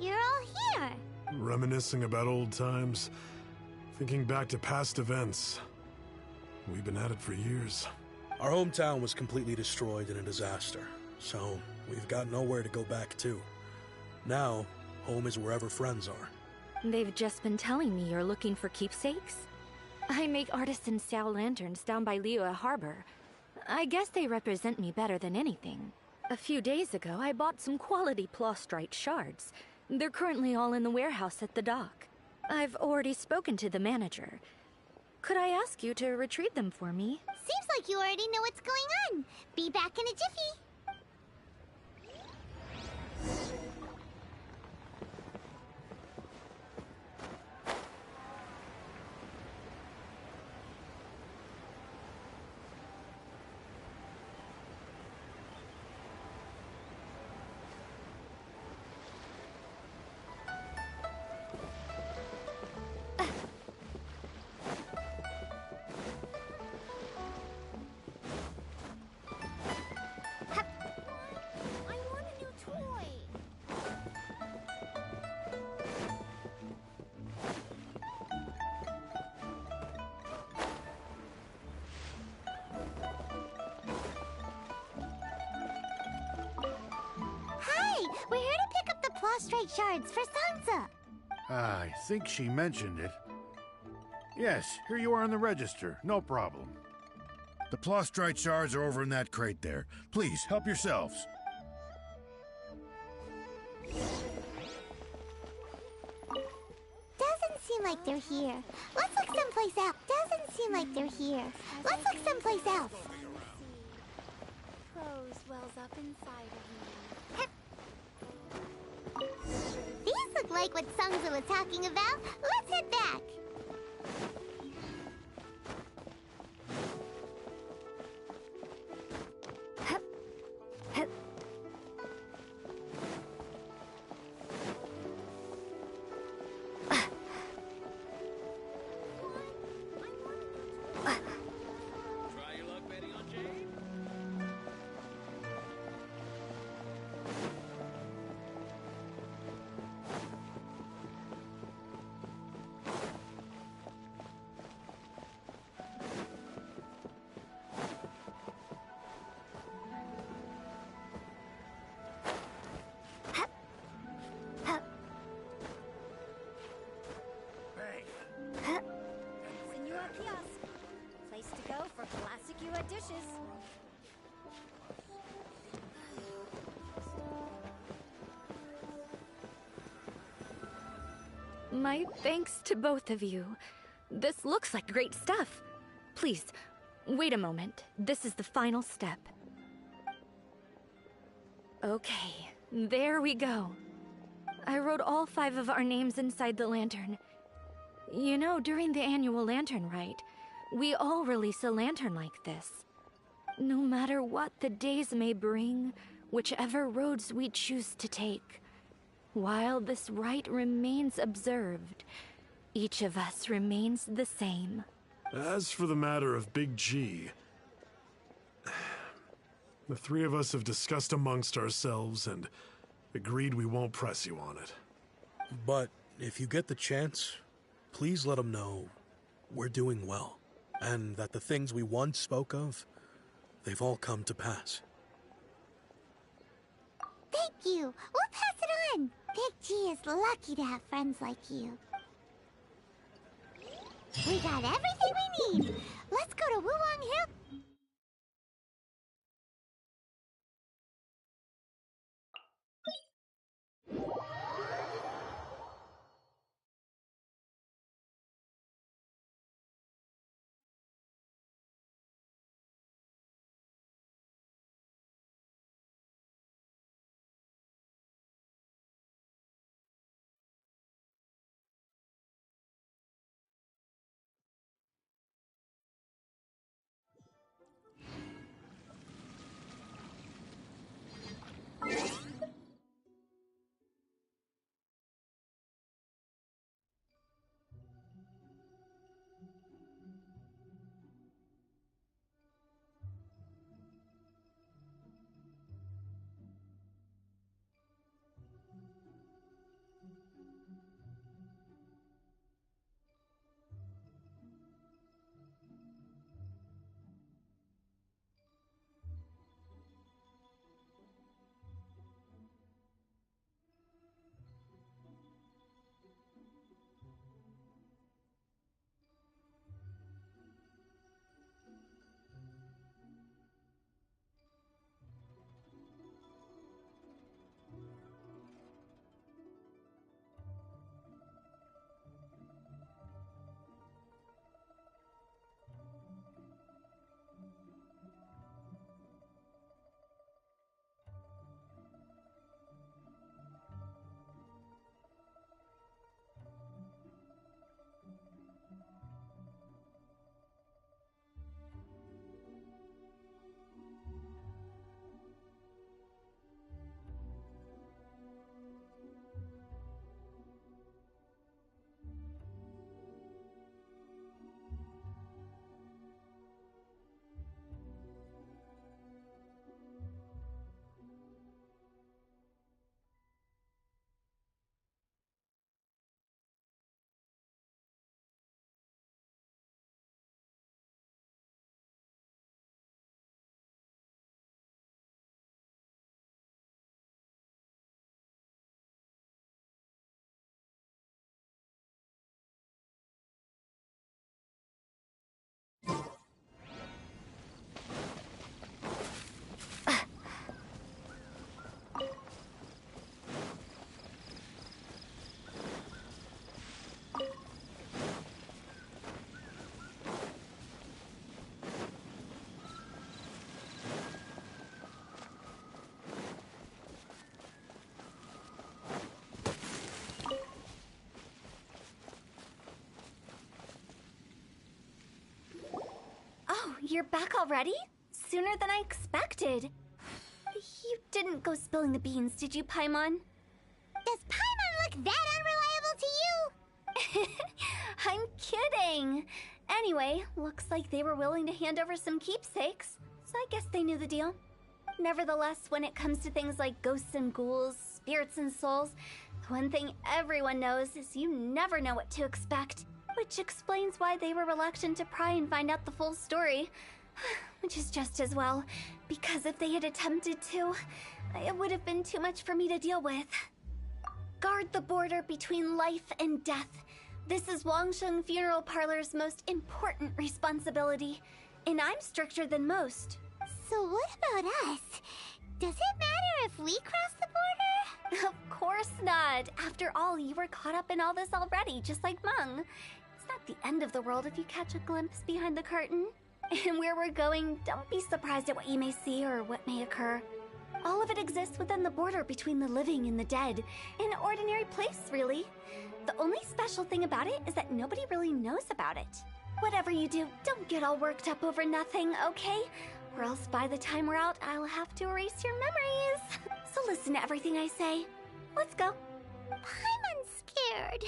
You're all here. Reminiscing about old times, thinking back to past events. We've been at it for years. Our hometown was completely destroyed in a disaster, so we've got nowhere to go back to. Now, home is wherever friends are. They've just been telling me you're looking for keepsakes. I make artisan Xiao lanterns down by Liyue Harbor. I guess they represent me better than anything. A few days ago, I bought some quality plastrite shards. They're currently all in the warehouse at the dock. I've already spoken to the manager. Could I ask you to retrieve them for me? Seems like you already know what's going on. Be back in a jiffy. We're here to pick up the plastrite shards for Sansa. I think she mentioned it. Yes, here you are on the register. No problem. The plastrite shards are over in that crate there. Please, help yourselves. Doesn't seem like they're here. Let's look someplace else. Doesn't seem like they're here. Let's look someplace else. Prose wells up inside of me. These look like what Sungza was talking about. Let's head back. Try your luck betting on Jade? Senua Kiosk. Place to go for classic Yue dishes. My thanks to both of you. This looks like great stuff. Please, wait a moment. This is the final step. Okay, there we go. I wrote all 5 of our names inside the lantern. You know, during the annual lantern rite, we all release a lantern like this. No matter what the days may bring, whichever roads we choose to take, while this rite remains observed, each of us remains the same. As for the matter of Big G, the 3 of us have discussed amongst ourselves and agreed we won't press you on it. But if you get the chance, please let him know we're doing well, and that the things we once spoke of, they've all come to pass. Thank you. We'll pass it on. Big G is lucky to have friends like you. We got everything we need. Let's go to Wuwang Hill. You're back already? Sooner than I expected. You didn't go spilling the beans, did you, Paimon? Does Paimon look that unreliable to you? I'm kidding. Anyway, looks like they were willing to hand over some keepsakes, so I guess they knew the deal. Nevertheless, when it comes to things like ghosts and ghouls, spirits and souls, the one thing everyone knows is you never know what to expect. Which explains why they were reluctant to pry and find out the full story. Which is just as well, because if they had attempted to, it would have been too much for me to deal with. Guard the border between life and death. This is Wangsheng Funeral Parlor's most important responsibility, and I'm stricter than most. So what about us? Does it matter if we cross the border? Of course not. bad. After all, you were caught up in all this already, just like Mung. It's not the end of the world if you catch a glimpse behind the curtain. And where we're going, don't be surprised at what you may see or what may occur. All of it exists within the border between the living and the dead. An ordinary place, really. The only special thing about it is that nobody really knows about it. Whatever you do, don't get all worked up over nothing, okay? Or else by the time we're out, I'll have to erase your memories. So listen to everything I say. Let's go. Paimon's scared.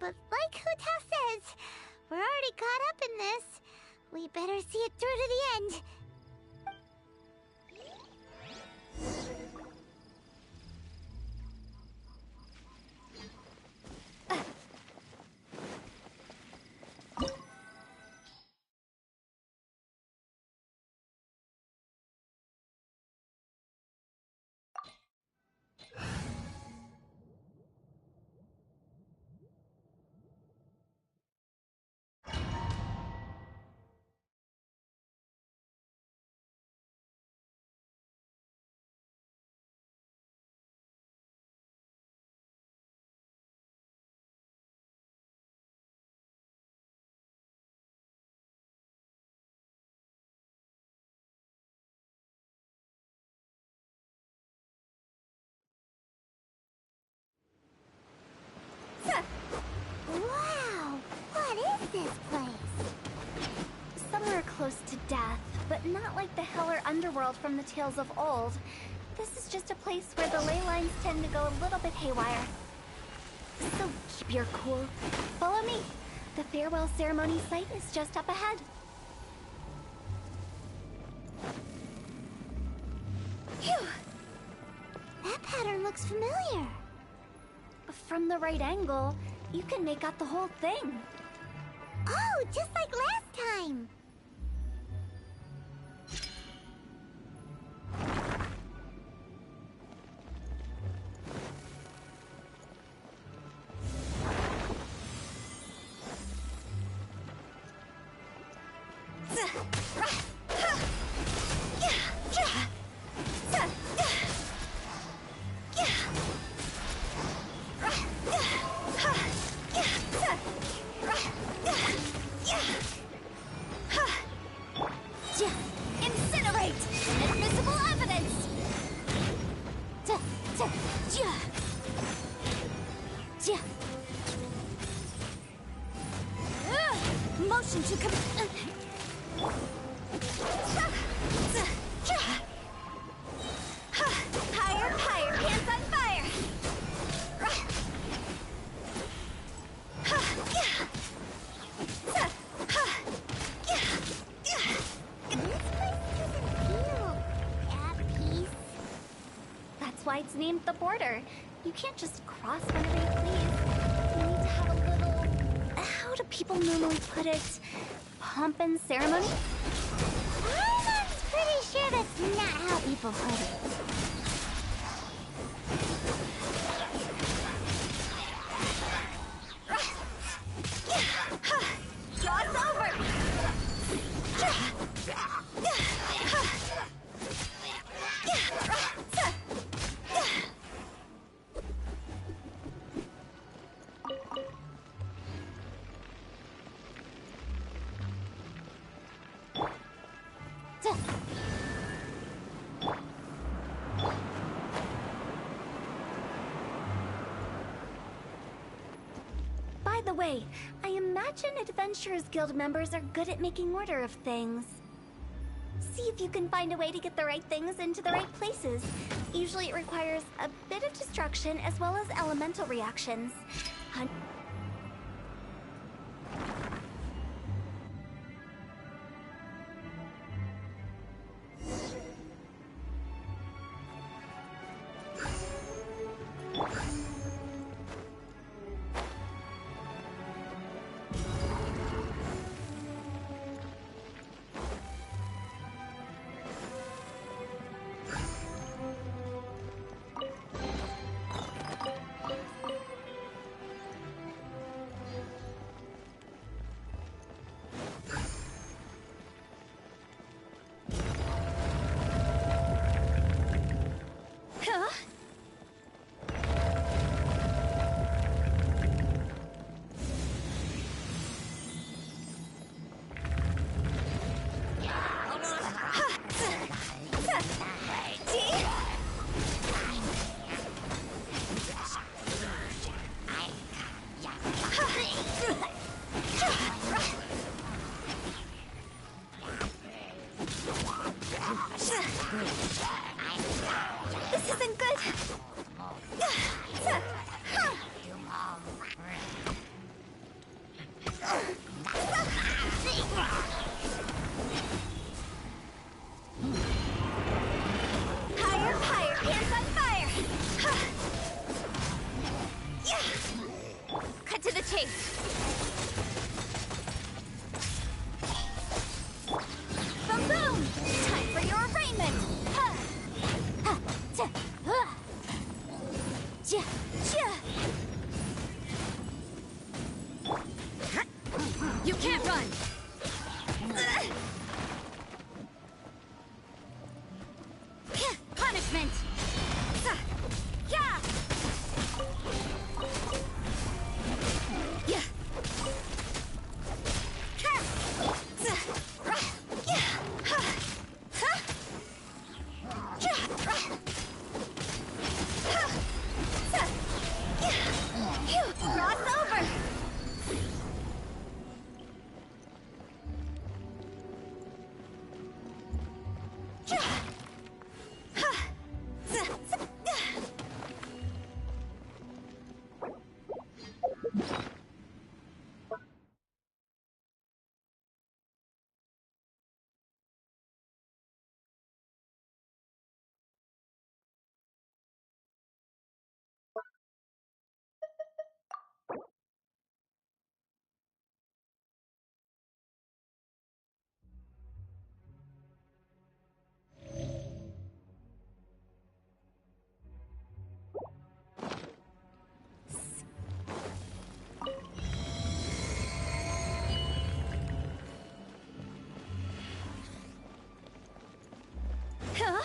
But like Huta says, we're already caught up in this. We better see it through to the end. Wow! What is this place? Somewhere close to death, but not like the hell or underworld from the tales of old. This is just a place where the ley lines tend to go a little bit haywire. So keep your cool. Follow me. The farewell ceremony site is just up ahead. Phew! That pattern looks familiar. From the right angle, you can make out the whole thing. Oh, just like last time. Motion to come. Higher, higher, hands on fire. That's why it's named the border. You can't just cross whenever you please. You need to have a little... How do people normally put it? Pomp and ceremony? I'm pretty sure that's not how people put it. Cross over! By the way, I imagine Adventurers Guild members are good at making order of things. See if you can find a way to get the right things into the right places. Usually it requires a bit of destruction as well as elemental reactions. This isn't good. Higher, higher, hands on fire! Cut to the chase. Boom, boom! Time for your arraignment! You can't run! Punishment! Yeah! Yeah! Cross over! Huh?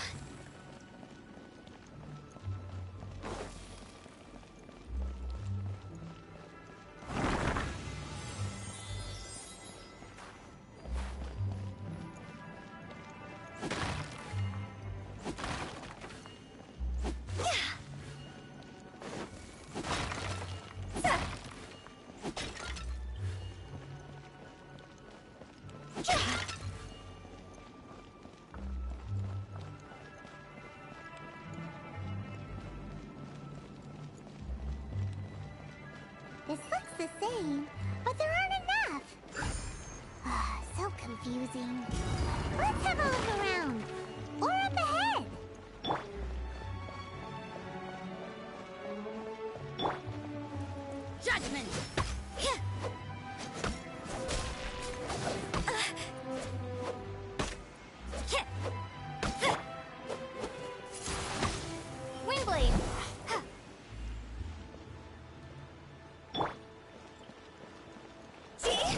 This looks the same, but there aren't enough. So confusing. Let's have a look around. Or up ahead. Judgment! Wingblade! See?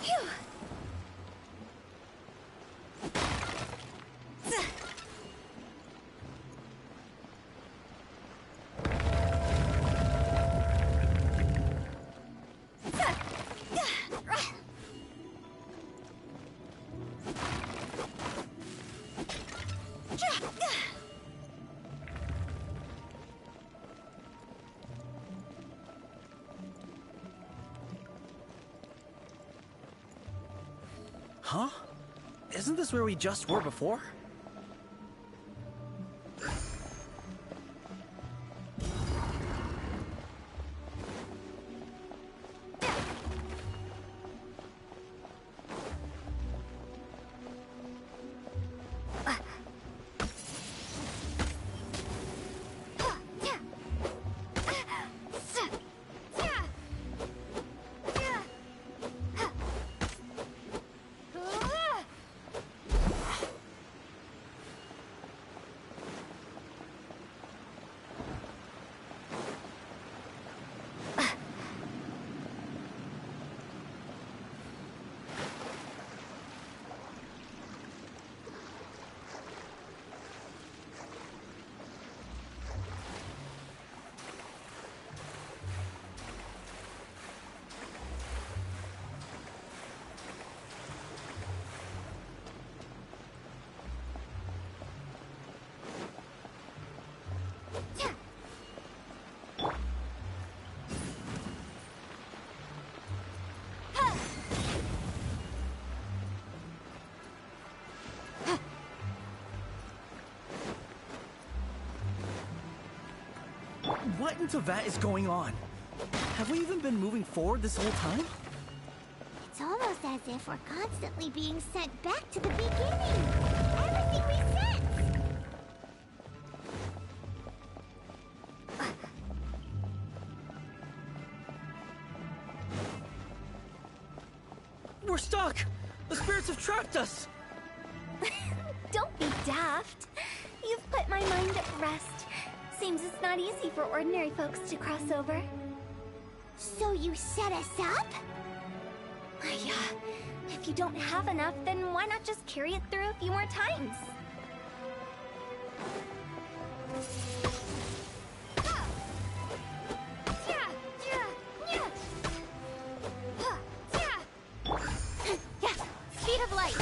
Phew. Huh? Isn't this where we just were before? What in Tevat is going on? Have we even been moving forward this whole time? It's almost as if we're constantly being sent back to the beginning. Everything resets. We're stuck! The spirits have trapped us! Don't be daft. You've put my mind at rest. Seems it's not easy for ordinary folks to cross over. So you set us up? If you don't have enough, then why not just carry it through a few more times? Speed of light.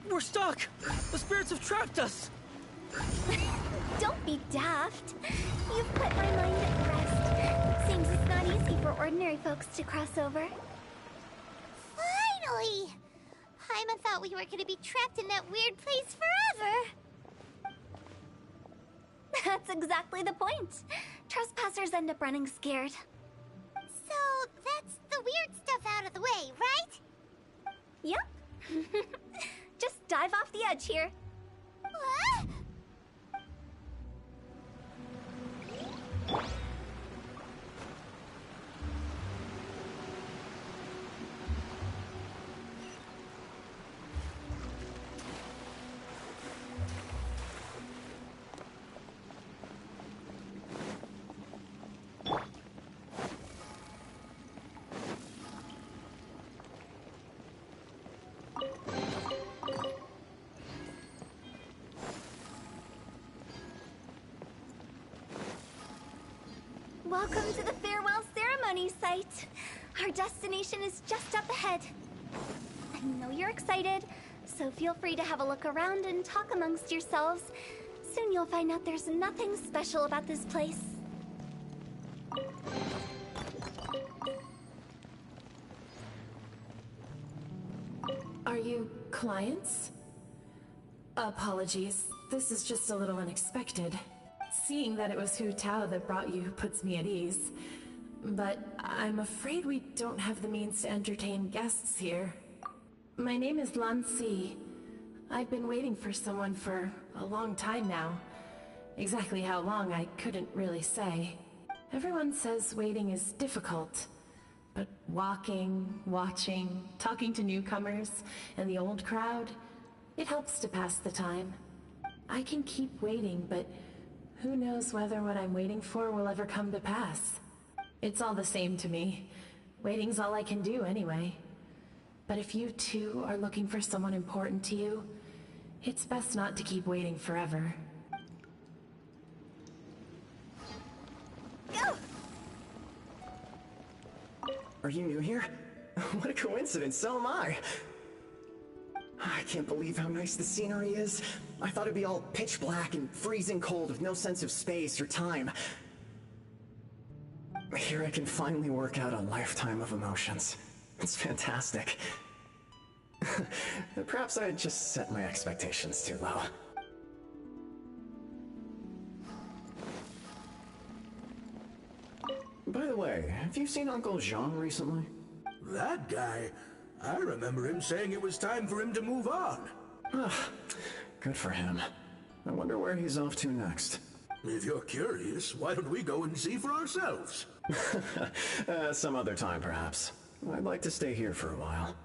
We're stuck! The spirits have trapped us! Don't be daft. You've put my mind at rest. Seems it's not easy for ordinary folks to cross over. Finally! Paimon thought we were going to be trapped in that weird place forever. That's exactly the point. Trespassers end up running scared. So that's the weird stuff out of the way, right? Yep. Just dive off the edge here. What? Welcome to the farewell ceremony site. Our destination is just up ahead. I know you're excited, so feel free to have a look around and talk amongst yourselves. Soon you'll find out there's nothing special about this place. Are you clients? Apologies, this is just a little unexpected. Seeing that it was Hu Tao that brought you puts me at ease. But I'm afraid we don't have the means to entertain guests here. My name is Lan Si. I've been waiting for someone for a long time now. Exactly how long, I couldn't really say. Everyone says waiting is difficult. But walking, watching, talking to newcomers, and the old crowd, it helps to pass the time. I can keep waiting, but who knows whether what I'm waiting for will ever come to pass. It's all the same to me. Waiting's all I can do anyway. But if you too are looking for someone important to you, it's best not to keep waiting forever. Go! Are you new here? What a coincidence, so am I. I can't believe how nice the scenery is. I thought it'd be all pitch black and freezing cold with no sense of space or time. Here I can finally work out a lifetime of emotions. It's fantastic. Perhaps I just set my expectations too low. By the way, have you seen Uncle Jean recently? That guy? I remember him saying it was time for him to move on. Good for him. I wonder where he's off to next. If you're curious, why don't we go and see for ourselves? Some other time, perhaps. I'd like to stay here for a while.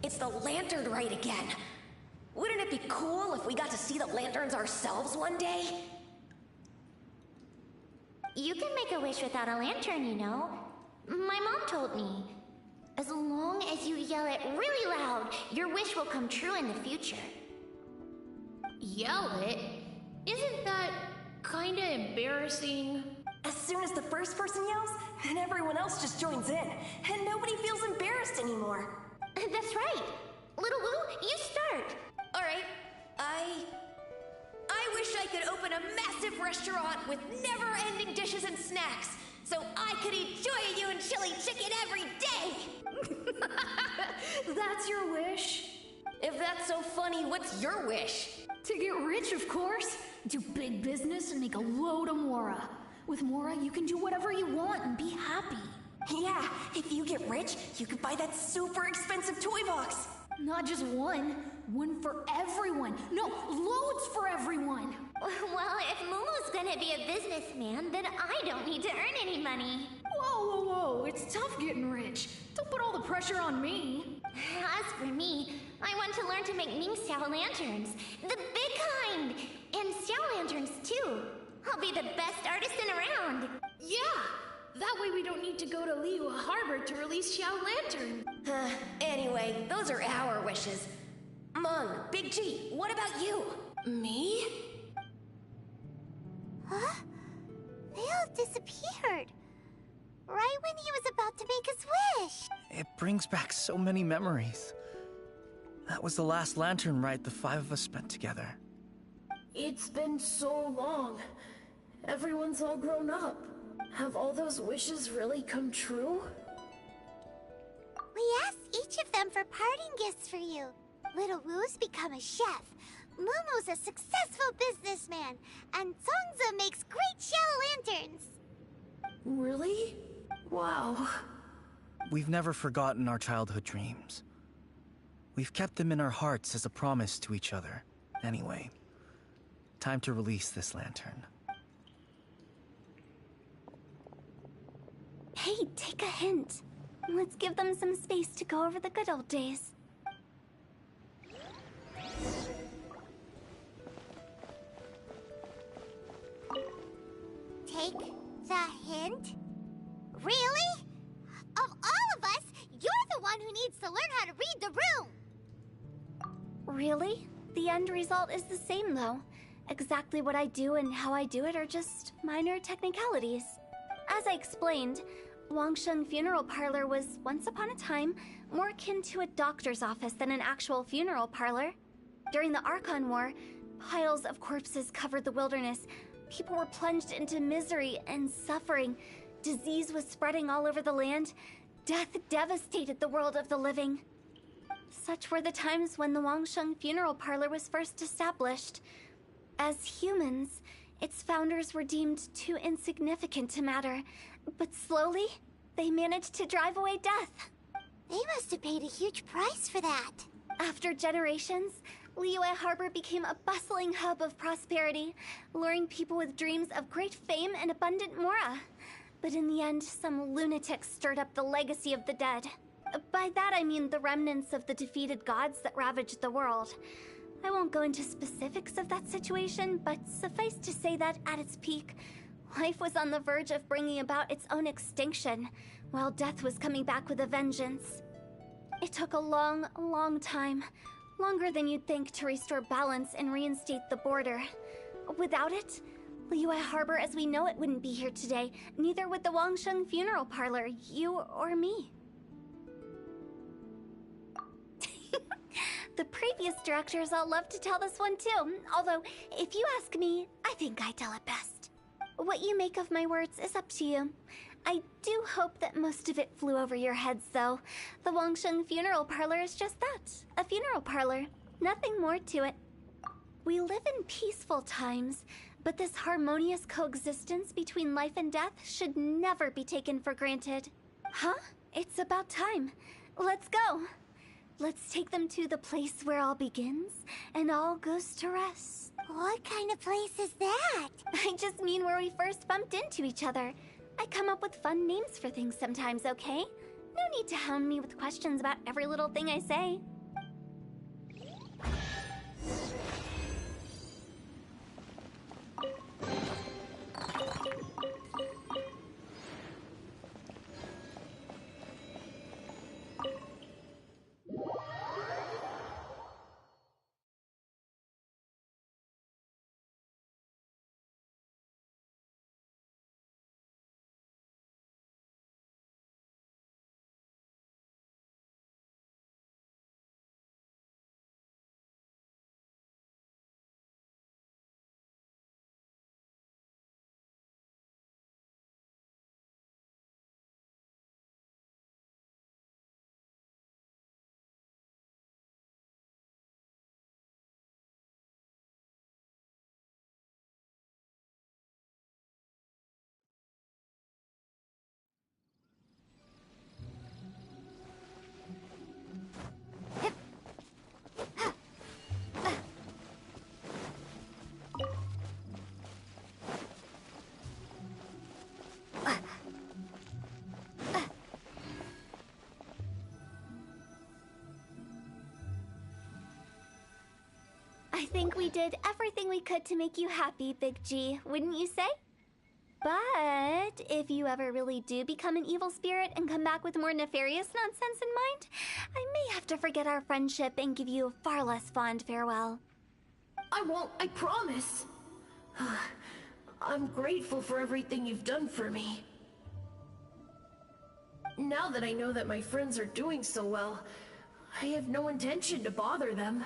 It's the lantern rite again. Wouldn't it be cool if we got to see the lanterns ourselves one day? You can make a wish without a lantern, you know. My mom told me. As long as you yell it really loud, your wish will come true in the future. Yell it? Isn't that kinda embarrassing? As soon as the first person yells, then everyone else just joins in, and nobody feels embarrassed anymore. That's right. Little Wu, you start. Alright, I wish I could open a massive restaurant with never-ending dishes and snacks, so I could eat Joy and chili chicken every day! That's your wish? If that's so funny, what's your wish? To get rich, of course. Do big business and make a load of Mora. With Mora, you can do whatever you want and be happy. Yeah, if you get rich, you could buy that super expensive toy box. Not just one. One for everyone. No, loads for everyone. Well, if Momo's gonna be a businessman, then I don't need to earn any money. Whoa, whoa, whoa. It's tough getting rich. Don't put all the pressure on me. As for me, I want to learn to make Ming Xiao lanterns. The big kind! And Xiao lanterns, too. I'll be the best artisan around. Yeah! That way we don't need to go to Liyue Harbor to release Xiao Lantern. Anyway, those are our wishes. Mung, Big G, what about you? Me? Huh? They all disappeared. Right when he was about to make his wish. It brings back so many memories. That was the last lantern rite the five of us spent together. It's been so long. Everyone's all grown up. Have all those wishes really come true? We asked each of them for parting gifts for you. Little Wu's become a chef. Momo's a successful businessman. And Songza makes great Xiao lanterns. Really? Wow. We've never forgotten our childhood dreams. We've kept them in our hearts as a promise to each other. Anyway, time to release this lantern. Hey, take a hint. Let's give them some space to go over the good old days. Take the hint? Really? Of all of us, you're the one who needs to learn how to read the room. Really? The end result is the same, though. Exactly what I do and how I do it are just minor technicalities. As I explained, Wangsheng Funeral Parlor was, once upon a time, more akin to a doctor's office than an actual funeral parlor. During the Archon War, piles of corpses covered the wilderness. People were plunged into misery and suffering. Disease was spreading all over the land. Death devastated the world of the living. Such were the times when the Wangsheng Funeral Parlor was first established. As humans, its founders were deemed too insignificant to matter, but slowly, they managed to drive away death. They must have paid a huge price for that. After generations, Liyue Harbor became a bustling hub of prosperity, luring people with dreams of great fame and abundant mora. But in the end, some lunatics stirred up the legacy of the dead. By that I mean the remnants of the defeated gods that ravaged the world. I won't go into specifics of that situation, but suffice to say that at its peak, life was on the verge of bringing about its own extinction, while death was coming back with a vengeance. It took a long, long time, longer than you'd think, to restore balance and reinstate the border. Without it, Liyue Harbor as we know it wouldn't be here today, neither would the Wangsheng Funeral Parlor, you or me. The previous directors all love to tell this one too, although, if you ask me, I think I tell it best. What you make of my words is up to you. I do hope that most of it flew over your heads, though. The Wangsheng Funeral Parlor is just that, a funeral parlor. Nothing more to it. We live in peaceful times, But this harmonious coexistence between life and death should never be taken for granted. Huh? It's about time. Let's go. Let's take them to the place where all begins and all goes to rest. What kind of place is that? I just mean where we first bumped into each other. I come up with fun names for things sometimes, okay? No need to hound me with questions about every little thing I say. I think we did everything we could to make you happy, Big G, wouldn't you say? But if you ever really do become an evil spirit and come back with more nefarious nonsense in mind, I may have to forget our friendship and give you a far less fond farewell. I won't, I promise. I'm grateful for everything you've done for me. Now that I know that my friends are doing so well, I have no intention to bother them.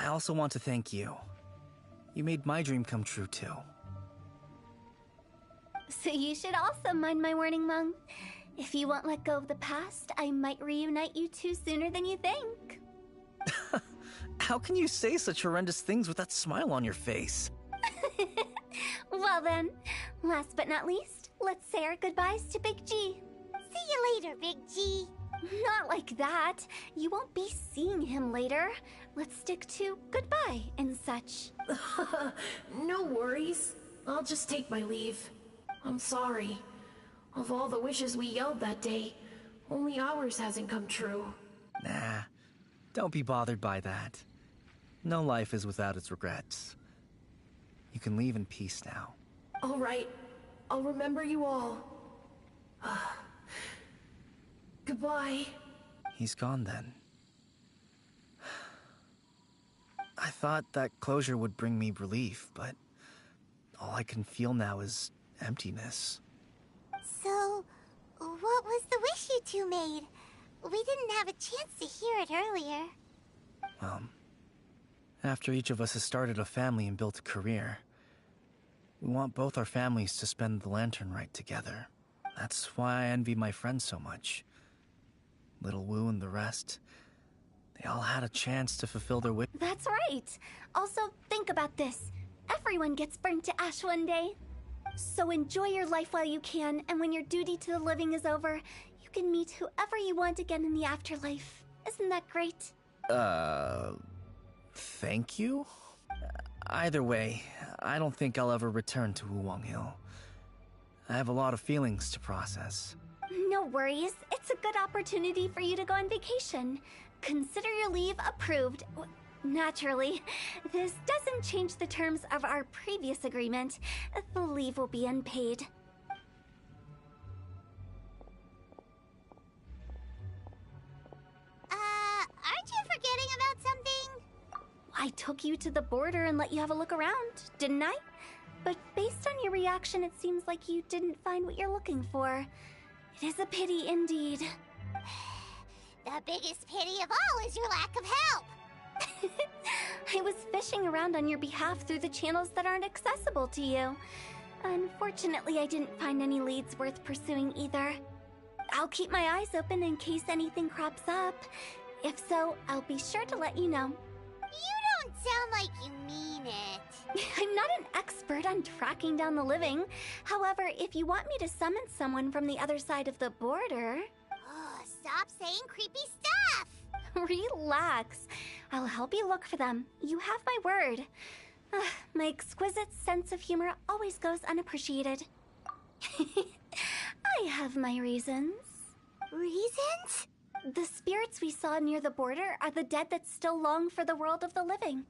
I also want to thank you. You made my dream come true, too. So you should also mind my warning, Mung. If you won't let go of the past, I might reunite you two sooner than you think. How can you say such horrendous things with that smile on your face? Well then, last but not least, let's say our goodbyes to Big G. See you later, Big G. Not like that. You won't be seeing him later. Let's stick to goodbye and such. No worries. I'll just take my leave. I'm sorry. Of all the wishes we yelled that day, only ours hasn't come true. Nah, don't be bothered by that. No life is without its regrets. You can leave in peace now. All right. I'll remember you all. Goodbye. He's gone then. I thought that closure would bring me relief, but all I can feel now is emptiness. So, what was the wish you two made? We didn't have a chance to hear it earlier. After each of us has started a family and built a career, we want both our families to spend the Lantern Rite together. That's why I envy my friends so much. Little Wu and the rest, they all had a chance to fulfill their wish. That's right. Also, think about this. Everyone gets burnt to ash one day. So enjoy your life while you can, and when your duty to the living is over, you can meet whoever you want again in the afterlife. Isn't that great? Thank you? Either way, I don't think I'll ever return to Wuwang Hill. I have a lot of feelings to process. No worries. It's a good opportunity for you to go on vacation. Consider your leave approved. Naturally, this doesn't change the terms of our previous agreement. The leave will be unpaid. Aren't you forgetting about something? I took you to the border and let you have a look around, didn't I? But based on your reaction, it seems like you didn't find what you're looking for. It is a pity indeed. The biggest pity of all is your lack of help. I was fishing around on your behalf through the channels that aren't accessible to you. Unfortunately, I didn't find any leads worth pursuing either. I'll keep my eyes open in case anything crops up. If so, I'll be sure to let you know. You don't sound like you mean it. not an expert on tracking down the living. However, if you want me to summon someone from the other side of the border... Oh, stop saying creepy stuff! Relax. I'll help you look for them. You have my word. My exquisite sense of humor always goes unappreciated. I have my reasons. Reasons? The spirits we saw near the border are the dead that still long for the world of the living.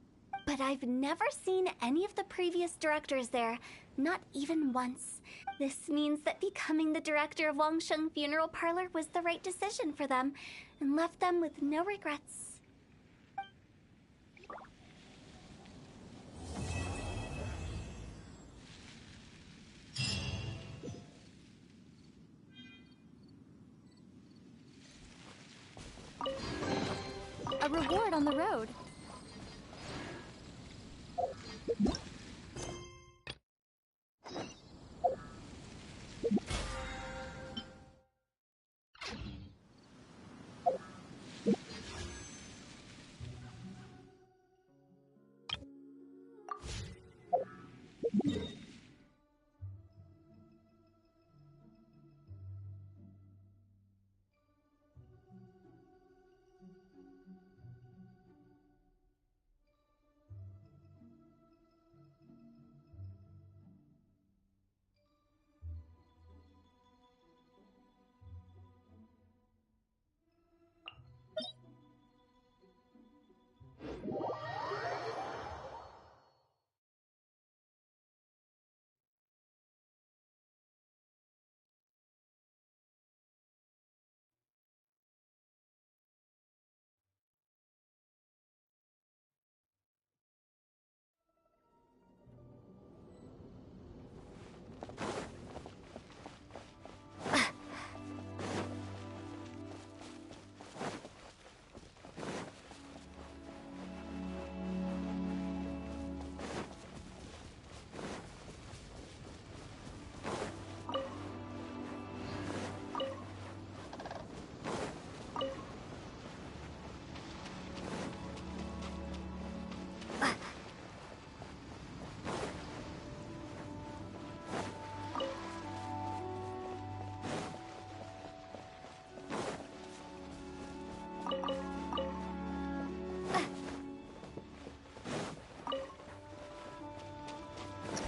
But I've never seen any of the previous directors there, not even once. This means that becoming the director of Wangsheng Funeral Parlor was the right decision for them, and left them with no regrets. A reward on the road.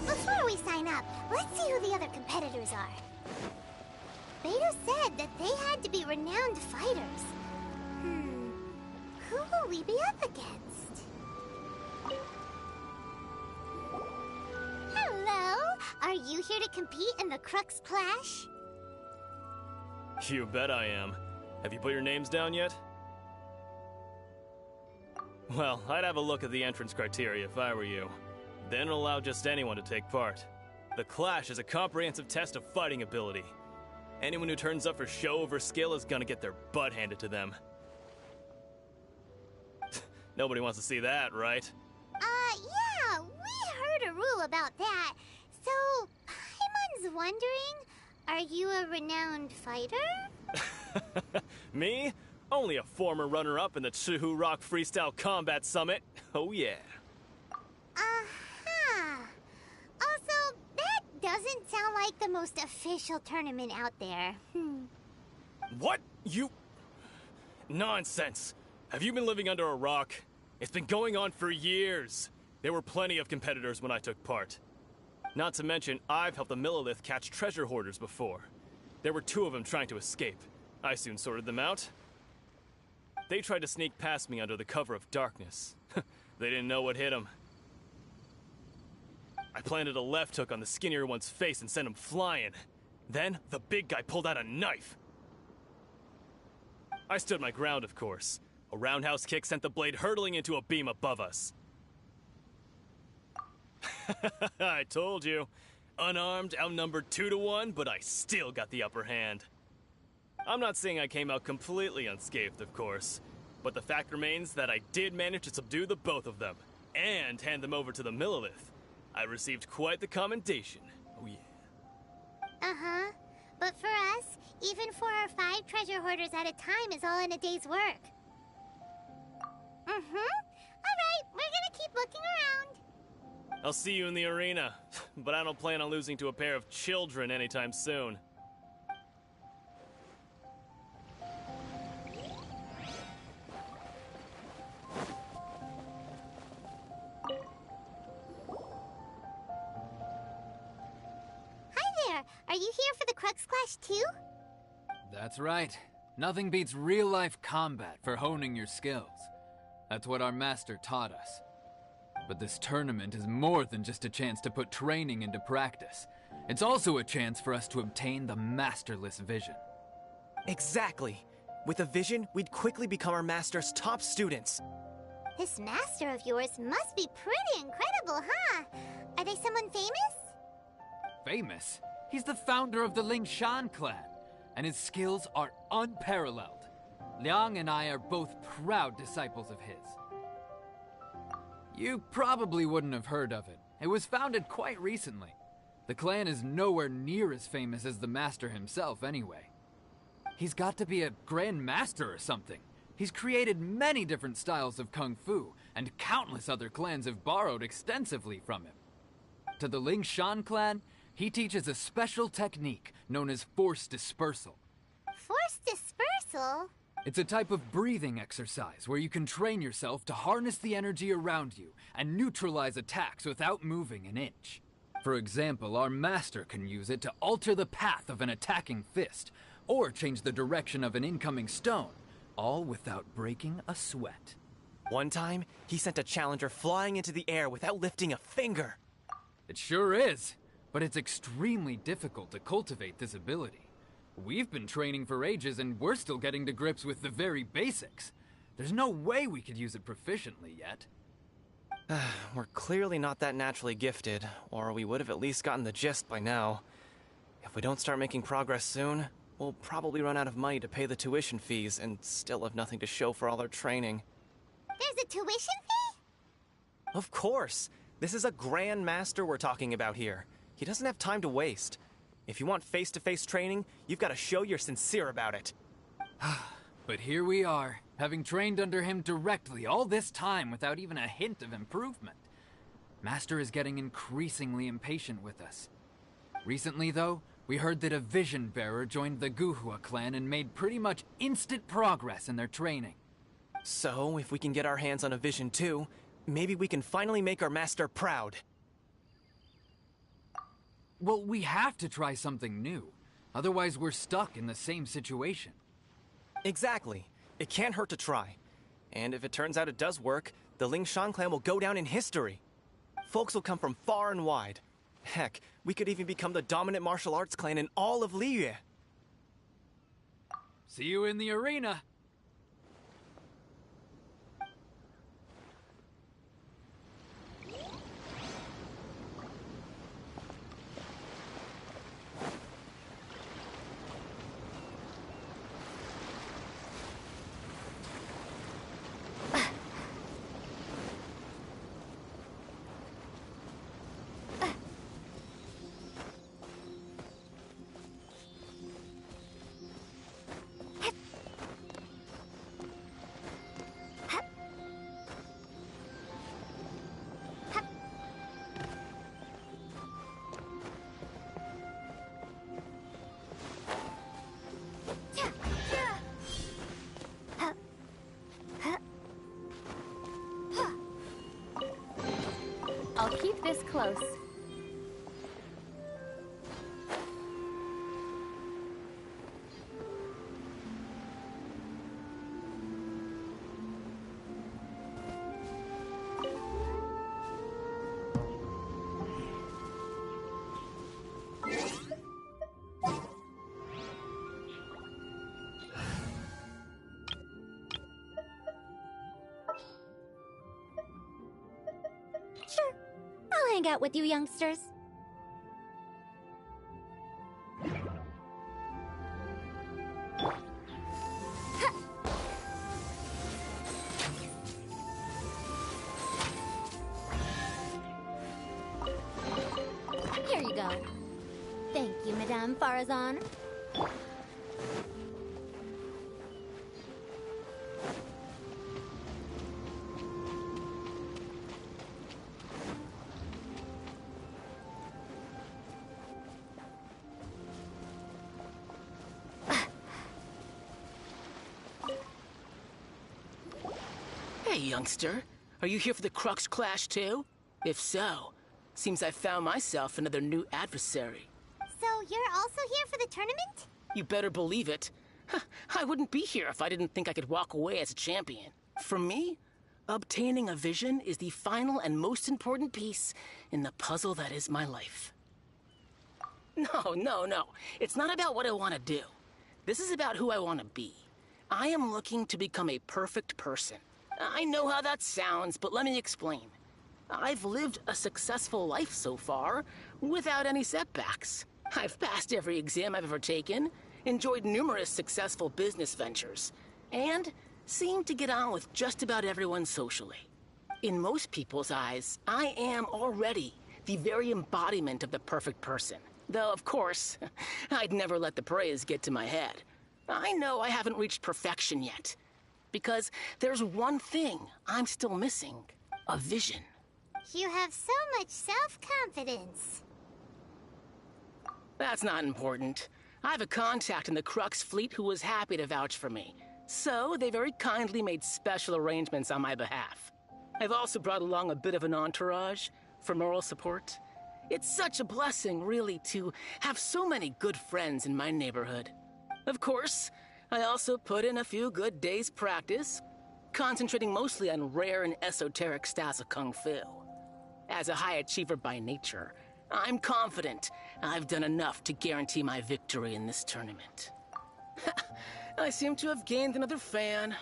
Before we sign up, let's see who the other competitors are. Beto said that they had to be renowned fighters. Who will we be up against? Hello? Are you here to compete in the Crux Clash? You bet I am. Have you put your names down yet? Well, I'd have a look at the entrance criteria if I were you. Then allow just anyone to take part. The Clash is a comprehensive test of fighting ability. Anyone who turns up for show over skill is gonna get their butt handed to them. Nobody wants to see that, right? Yeah, we heard a rule about that. So, Paimon's wondering, are you a renowned fighter? Me? Only a former runner-up in the Chihu Rock Freestyle Combat Summit. Oh yeah. Also, that doesn't sound like the most official tournament out there. What? You... Nonsense. Have you been living under a rock? It's been going on for years. There were plenty of competitors when I took part. Not to mention, I've helped the Millilith catch treasure hoarders before. There were 2 of them trying to escape. I soon sorted them out. They tried to sneak past me under the cover of darkness. They didn't know what hit them. I planted a left hook on the skinnier one's face and sent him flying. Then, the big guy pulled out a knife. I stood my ground, of course. A roundhouse kick sent the blade hurtling into a beam above us. I told you. Unarmed, outnumbered 2 to 1, but I still got the upper hand. I'm not saying I came out completely unscathed, of course, but the fact remains that I did manage to subdue the both of them, and hand them over to the Millilith. I received quite the commendation. Oh yeah. Uh-huh. But for us, even 4 or 5 treasure hoarders at a time is all in a day's work. Alright, we're gonna keep looking around. I'll see you in the arena, but I don't plan on losing to a pair of children anytime soon. Are you here for the Crux Clash too? That's right. Nothing beats real-life combat for honing your skills. That's what our master taught us. But this tournament is more than just a chance to put training into practice. It's also a chance for us to obtain the masterless vision. Exactly. With a vision, we'd quickly become our master's top students. This master of yours must be pretty incredible, huh? Are they someone famous? Famous? He's the founder of the Lingshan clan, and his skills are unparalleled. Liang and I are both proud disciples of his. You probably wouldn't have heard of it. It was founded quite recently. The clan is nowhere near as famous as the master himself anyway. He's got to be a grand master or something. He's created many different styles of kung fu, and countless other clans have borrowed extensively from him. To the Lingshan clan, he teaches a special technique known as force dispersal. Force dispersal? It's a type of breathing exercise where you can train yourself to harness the energy around you and neutralize attacks without moving an inch. For example, our master can use it to alter the path of an attacking fist, or change the direction of an incoming stone, all without breaking a sweat. One time, he sent a challenger flying into the air without lifting a finger. It sure is. But it's extremely difficult to cultivate this ability. We've been training for ages and we're still getting to grips with the very basics. There's no way we could use it proficiently yet. We're clearly not that naturally gifted, or we would have at least gotten the gist by now. If we don't start making progress soon, we'll probably run out of money to pay the tuition fees and still have nothing to show for all our training. There's a tuition fee? Of course! This is a Grand Master we're talking about here. He doesn't have time to waste. If you want face-to-face training, you've got to show you're sincere about it. But here we are, having trained under him directly all this time without even a hint of improvement. Master is getting increasingly impatient with us. Recently, though, we heard that a vision bearer joined the Guhua clan and made pretty much instant progress in their training. So, if we can get our hands on a vision too, maybe we can finally make our master proud. Well, we have to try something new. Otherwise, we're stuck in the same situation. Exactly. It can't hurt to try. And if it turns out it does work, the Lingshan clan will go down in history. Folks will come from far and wide. Heck, we could even become the dominant martial arts clan in all of Liyue. See you in the arena. I'll keep this close. Sure. I'll hang out with you youngsters. Here you go. Thank you, Madame Farazan. Hey, youngster. Are you here for the Crux Clash too? If so, seems I found myself another new adversary. So you're also here for the tournament? You better believe it. I wouldn't be here if I didn't think I could walk away as a champion. For me, obtaining a vision is the final and most important piece in the puzzle that is my life. No. It's not about what I want to do. This is about who I want to be. I am looking to become a perfect person. I know how that sounds, but let me explain. I've lived a successful life so far, without any setbacks. I've passed every exam I've ever taken, enjoyed numerous successful business ventures, and seem to get on with just about everyone socially. In most people's eyes, I am already the very embodiment of the perfect person. Though, of course, I'd never let the praise get to my head. I know I haven't reached perfection yet, because there's one thing I'm still missing: a vision. You have so much self-confidence. That's not important. I have a contact in the Crux fleet who was happy to vouch for me, so they very kindly made special arrangements on my behalf. I've also brought along a bit of an entourage for moral support. It's such a blessing, really, to have so many good friends in my neighborhood. Of course, I also put in a few good days' practice, concentrating mostly on rare and esoteric styles of Kung Fu. As a high achiever by nature, I'm confident I've done enough to guarantee my victory in this tournament. I seem to have gained another fan.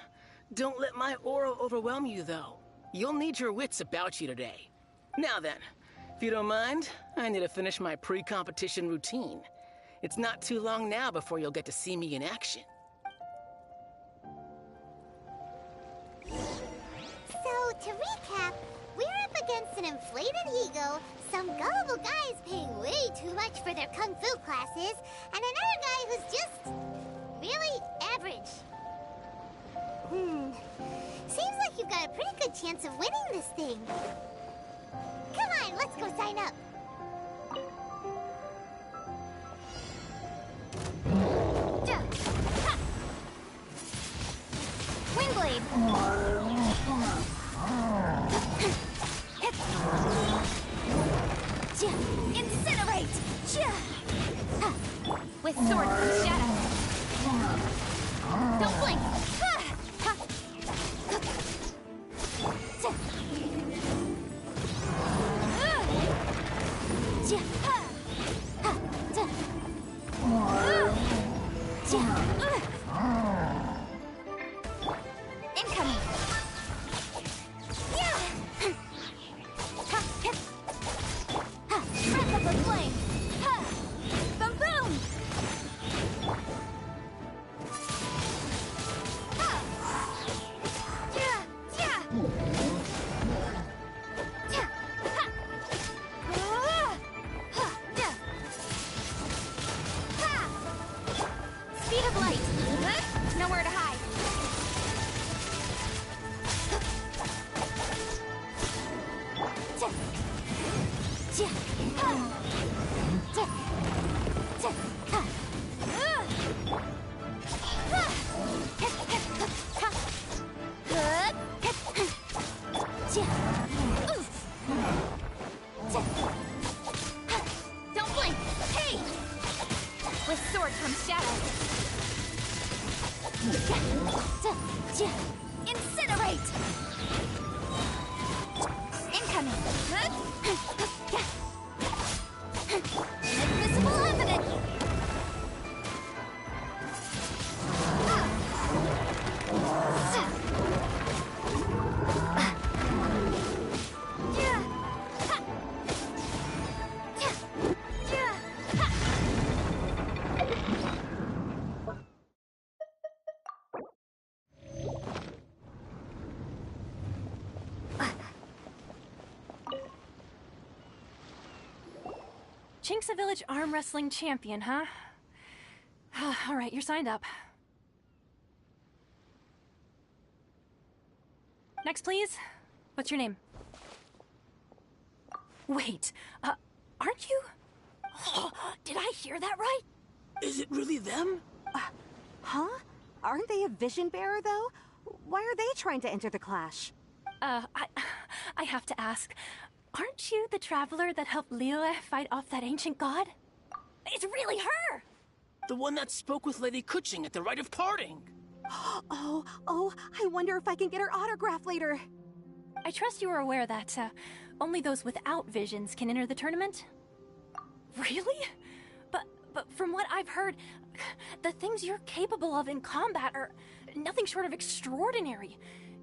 Don't let my aura overwhelm you, though. You'll need your wits about you today. Now then, if you don't mind, I need to finish my pre-competition routine. It's not too long now before you'll get to see me in action. So, to recap, we're up against an inflated ego, some gullible guys paying way too much for their kung fu classes, and another guy who's just really average. Seems like you've got a pretty good chance of winning this thing. Come on, let's go sign up. Windblade! Incinerate! With sword from shadow. Don't blink! Incoming! Breath of the flame! Boom boom! Speed of light! Nowhere to hide! Don't blink! Hey! With sword comes shadow. Incinerate! Incoming! Invisible evidence! Chinksa Village arm wrestling champion, huh? All right, you're signed up. Next, please. What's your name? Wait, aren't you? Oh, did I hear that right? Is it really them? Huh? Aren't they a vision bearer, though? Why are they trying to enter the clash? I have to ask, aren't you the traveler that helped Liyue fight off that ancient god? It's really her! The one that spoke with Lady Kuching at the rite of parting. Oh, I wonder if I can get her autograph later. I trust you are aware that only those without visions can enter the tournament? Really? But from what I've heard, the things you're capable of in combat are nothing short of extraordinary.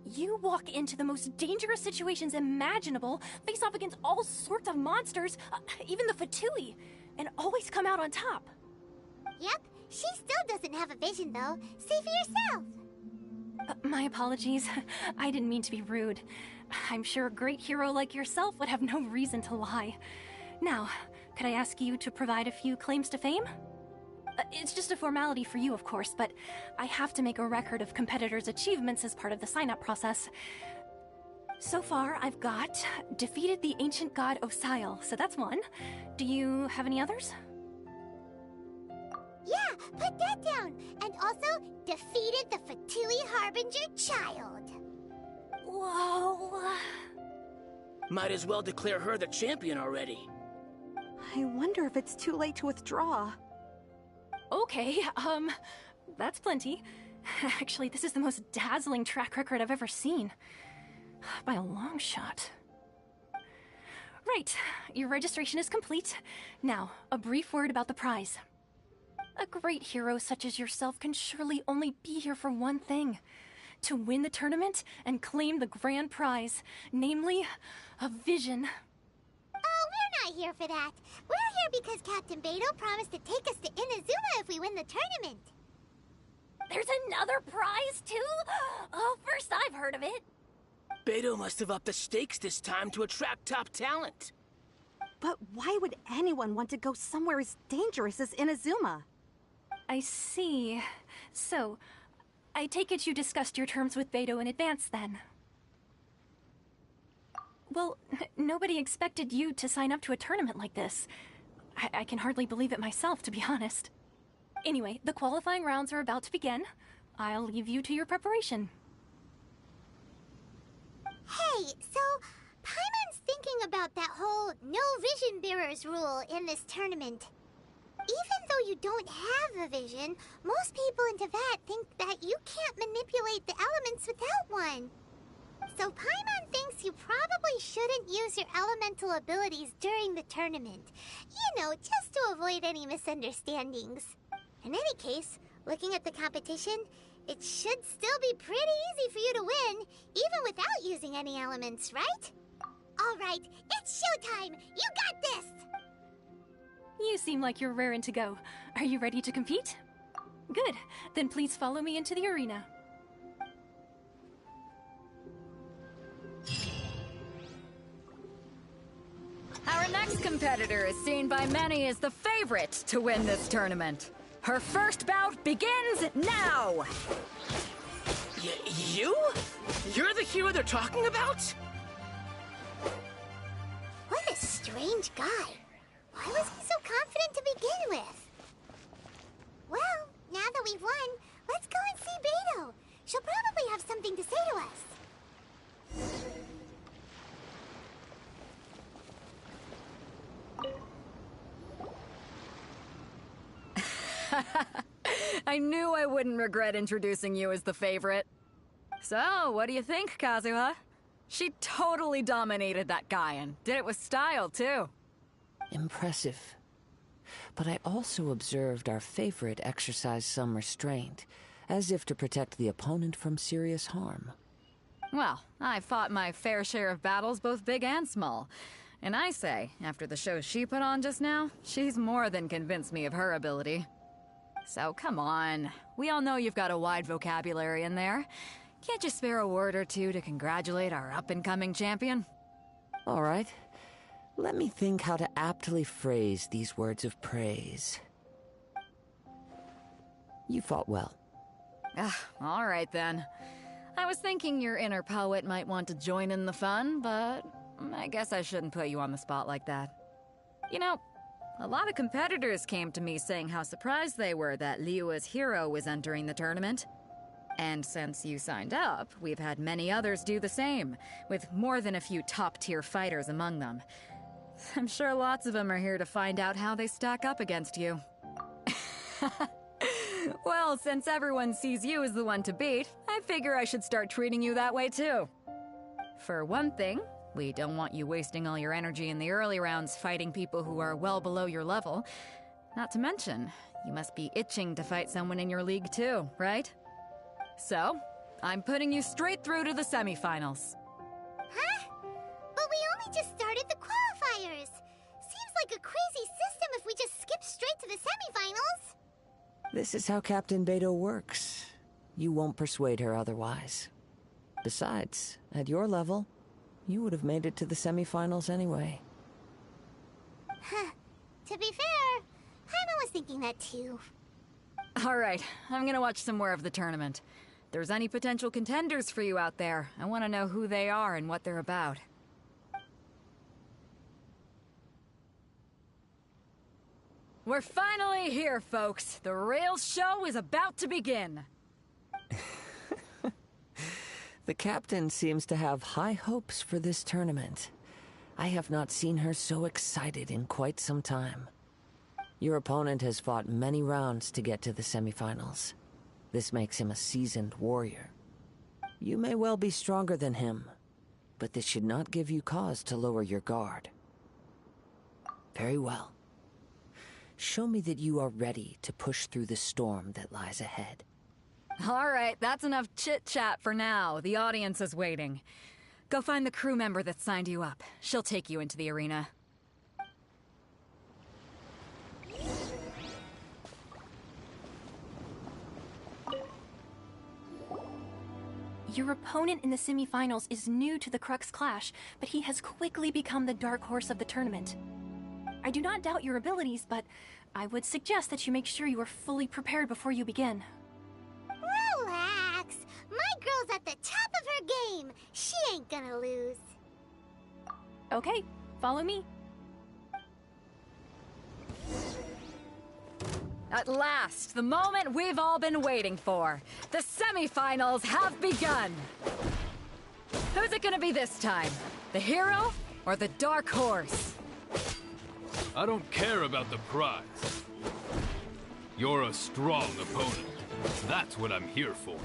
You walk into the most dangerous situations imaginable, face off against all sorts of monsters, even the Fatui, and always come out on top. Yep, she still doesn't have a vision though. See for yourself. My apologies. I didn't mean to be rude. I'm sure a great hero like yourself would have no reason to lie. Now, could I ask you to provide a few claims to fame? It's just a formality for you, of course, but I have to make a record of competitors' achievements as part of the sign-up process. So far, I've got defeated the ancient god Osial, so that's one. Do you have any others? Yeah, put that down. And also, defeated the Fatui Harbinger child. Whoa. Might as well declare her the champion already. I wonder if it's too late to withdraw. Okay, that's plenty. Actually, this is the most dazzling track record I've ever seen. By a long shot. Right, your registration is complete. Now, a brief word about the prize. A great hero such as yourself can surely only be here for one thing. To win the tournament and claim the grand prize, namely, a vision. Oh, we're not here for that. We're here because Captain Beidou promised to take us to Inazuma if we win the tournament. There's another prize, too? Oh, first I've heard of it. Beidou must have upped the stakes this time to attract top talent. But why would anyone want to go somewhere as dangerous as Inazuma? I see. So, I take it you discussed your terms with Beidou in advance, then? Well, nobody expected you to sign up to a tournament like this. I can hardly believe it myself, to be honest. Anyway, the qualifying rounds are about to begin. I'll leave you to your preparation. Hey, so Paimon's thinking about that whole no vision bearers rule in this tournament. Even though you don't have a vision, most people in Teyvat think that you can't manipulate the elements without one. So Paimon thinks you probably shouldn't use your elemental abilities during the tournament. You know, just to avoid any misunderstandings. In any case, looking at the competition, it should still be pretty easy for you to win, even without using any elements, right? All right, it's showtime! You got this! You seem like you're raring to go. Are you ready to compete? Good. Then please follow me into the arena. Our next competitor is seen by many as the favorite to win this tournament. Her first bout begins now! You? You're the hero they're talking about? What a strange guy. Why was he so confident to begin with? Well, now that we've won, let's go and see Beidou. She'll probably have something to say to us. I knew I wouldn't regret introducing you as the favorite. So, what do you think, Kazuha? She totally dominated that guy and did it with style, too. Impressive. But I also observed our favorite exercise some restraint, as if to protect the opponent from serious harm. Well, I fought my fair share of battles, both big and small. And I say, after the show she put on just now, she's more than convinced me of her ability. So come on, we all know you've got a wide vocabulary in there. Can't you spare a word or two to congratulate our up-and-coming champion? All right. Let me think how to aptly phrase these words of praise. You fought well. All right then. I was thinking your inner poet might want to join in the fun, but I guess I shouldn't put you on the spot like that. You know, a lot of competitors came to me saying how surprised they were that Liyue's hero was entering the tournament. And since you signed up, we've had many others do the same, with more than a few top-tier fighters among them. I'm sure lots of them are here to find out how they stack up against you. Well, since everyone sees you as the one to beat, I figure I should start treating you that way too. For one thing, we don't want you wasting all your energy in the early rounds fighting people who are well below your level. Not to mention, you must be itching to fight someone in your league too, right? So, I'm putting you straight through to the semifinals. Huh? But we only just started the qualifiers. Seems like a crazy system if we just skip straight to the semifinals. This is how Captain Beto works. You won't persuade her otherwise. Besides, at your level, you would have made it to the semifinals anyway. Huh. To be fair, Paimon was thinking that too. Alright, I'm gonna watch some more of the tournament. If there's any potential contenders for you out there, I want to know who they are and what they're about. We're finally here, folks. The rail show is about to begin. The captain seems to have high hopes for this tournament. I have not seen her so excited in quite some time. Your opponent has fought many rounds to get to the semifinals. This makes him a seasoned warrior. You may well be stronger than him, but this should not give you cause to lower your guard. Very well. Show me that you are ready to push through the storm that lies ahead. Alright, that's enough chit-chat for now. The audience is waiting. Go find the crew member that signed you up. She'll take you into the arena. Your opponent in the semifinals is new to the Crux Clash, but he has quickly become the dark horse of the tournament. I do not doubt your abilities, but I would suggest that you make sure you are fully prepared before you begin. Relax. My girl's at the top of her game. She ain't gonna lose. Okay, follow me. At last, the moment we've all been waiting for. The semifinals have begun. Who's it gonna be this time? The hero or the dark horse? I don't care about the prize. You're a strong opponent. That's what I'm here for.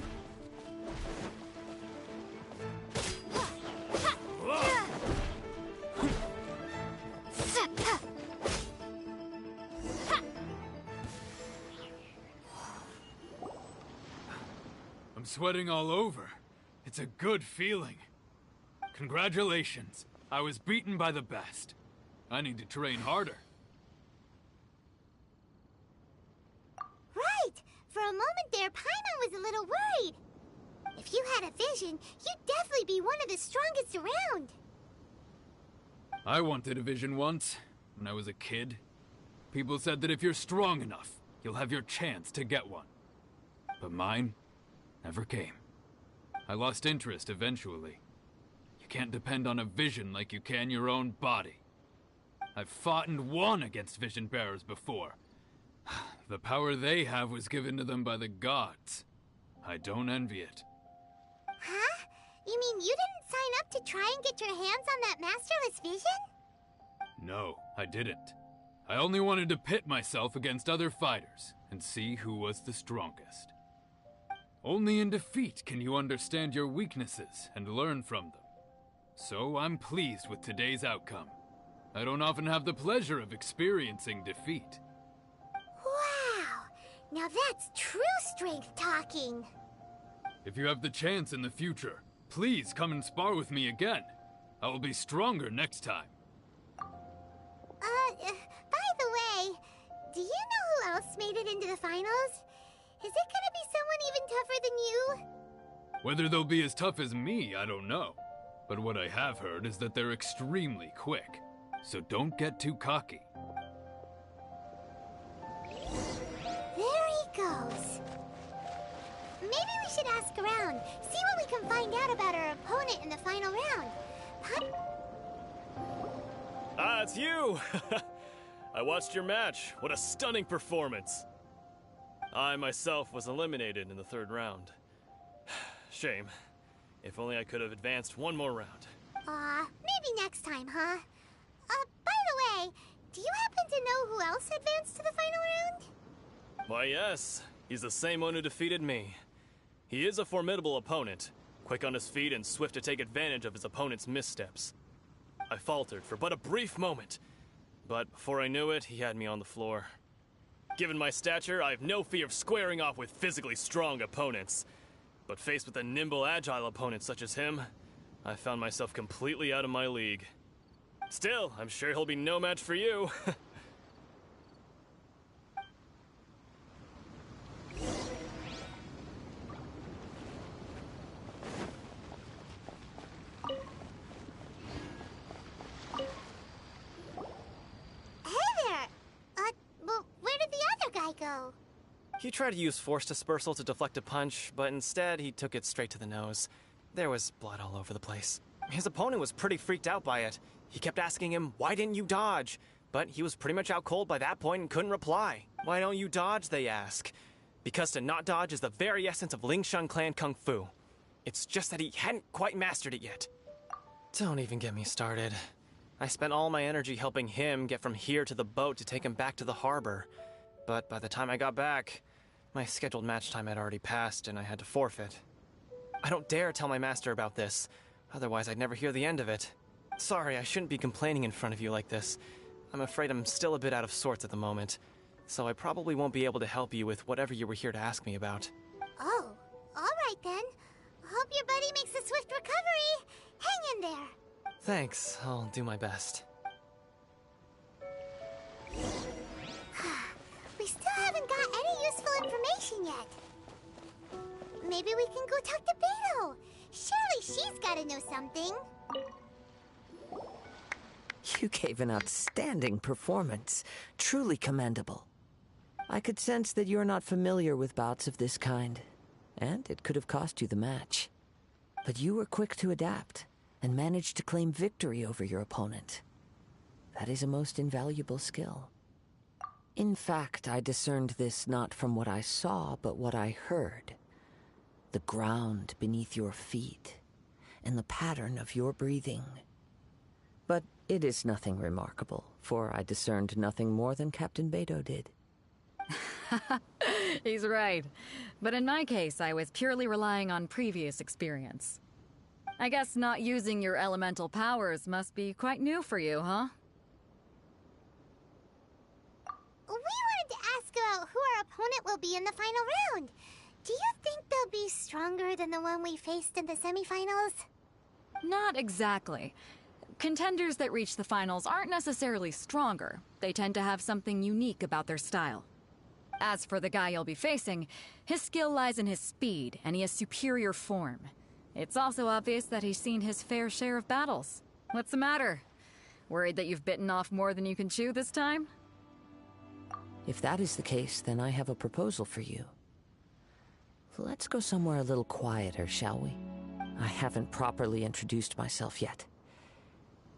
I'm sweating all over. It's a good feeling. Congratulations. I was beaten by the best. I need to train harder. Right! For a moment there, Paimon was a little worried. If you had a vision, you'd definitely be one of the strongest around. I wanted a vision once, when I was a kid. People said that if you're strong enough, you'll have your chance to get one. But mine never came. I lost interest eventually. You can't depend on a vision like you can your own body. I've fought and won against vision bearers before. The power they have was given to them by the gods. I don't envy it. Huh? You mean you didn't sign up to try and get your hands on that masterless vision? No, I didn't. I only wanted to pit myself against other fighters and see who was the strongest. Only in defeat can you understand your weaknesses and learn from them. So I'm pleased with today's outcome. I don't often have the pleasure of experiencing defeat. Wow! Now that's true strength talking. If you have the chance in the future, please come and spar with me again. I will be stronger next time. By the way, do you know who else made it into the finals? Is it gonna be someone even tougher than you? Whether they'll be as tough as me, I don't know. But what I have heard is that they're extremely quick. So don't get too cocky. There he goes. Maybe we should ask around, see what we can find out about our opponent in the final round. Ah, it's you! I watched your match. What a stunning performance. I myself was eliminated in the third round. Shame. If only I could have advanced one more round. Maybe next time, huh? By the way, do you happen to know who else advanced to the final round? Why, yes. He's the same one who defeated me. He is a formidable opponent, quick on his feet and swift to take advantage of his opponent's missteps. I faltered for but a brief moment, but before I knew it, he had me on the floor. Given my stature, I have no fear of squaring off with physically strong opponents. But faced with a nimble, agile opponent such as him, I found myself completely out of my league. Still, I'm sure he'll be no match for you. Go. He tried to use force dispersal to deflect a punch, but instead he took it straight to the nose. There was blood all over the place. His opponent was pretty freaked out by it. He kept asking him, "Why didn't you dodge?" But he was pretty much out cold by that point and couldn't reply. "Why don't you dodge?" they ask. Because to not dodge is the very essence of Lingsheng clan kung fu. It's just that he hadn't quite mastered it yet. Don't even get me started. I spent all my energy helping him get from here to the boat to take him back to the harbor. But by the time I got back, my scheduled match time had already passed and I had to forfeit. I don't dare tell my master about this, otherwise I'd never hear the end of it. Sorry, I shouldn't be complaining in front of you like this. I'm afraid I'm still a bit out of sorts at the moment, so I probably won't be able to help you with whatever you were here to ask me about. Oh, alright then. Hope your buddy makes a swift recovery. Hang in there. Thanks, I'll do my best. We still haven't got any useful information yet. Maybe we can go talk to Beto. Surely she's gotta know something. You gave an outstanding performance. Truly commendable. I could sense that you're not familiar with bouts of this kind, and it could have cost you the match. But you were quick to adapt, and managed to claim victory over your opponent. That is a most invaluable skill. In fact, I discerned this not from what I saw, but what I heard. The ground beneath your feet, and the pattern of your breathing. But it is nothing remarkable, for I discerned nothing more than Captain Beto did. He's right. But in my case, I was purely relying on previous experience. I guess not using your elemental powers must be quite new for you, huh? We wanted to ask about who our opponent will be in the final round. Do you think they'll be stronger than the one we faced in the semifinals? Not exactly. Contenders that reach the finals aren't necessarily stronger. They tend to have something unique about their style. As for the guy you'll be facing, his skill lies in his speed, and he has superior form. It's also obvious that he's seen his fair share of battles. What's the matter? Worried that you've bitten off more than you can chew this time? If that is the case, then I have a proposal for you. Let's go somewhere a little quieter, shall we? I haven't properly introduced myself yet.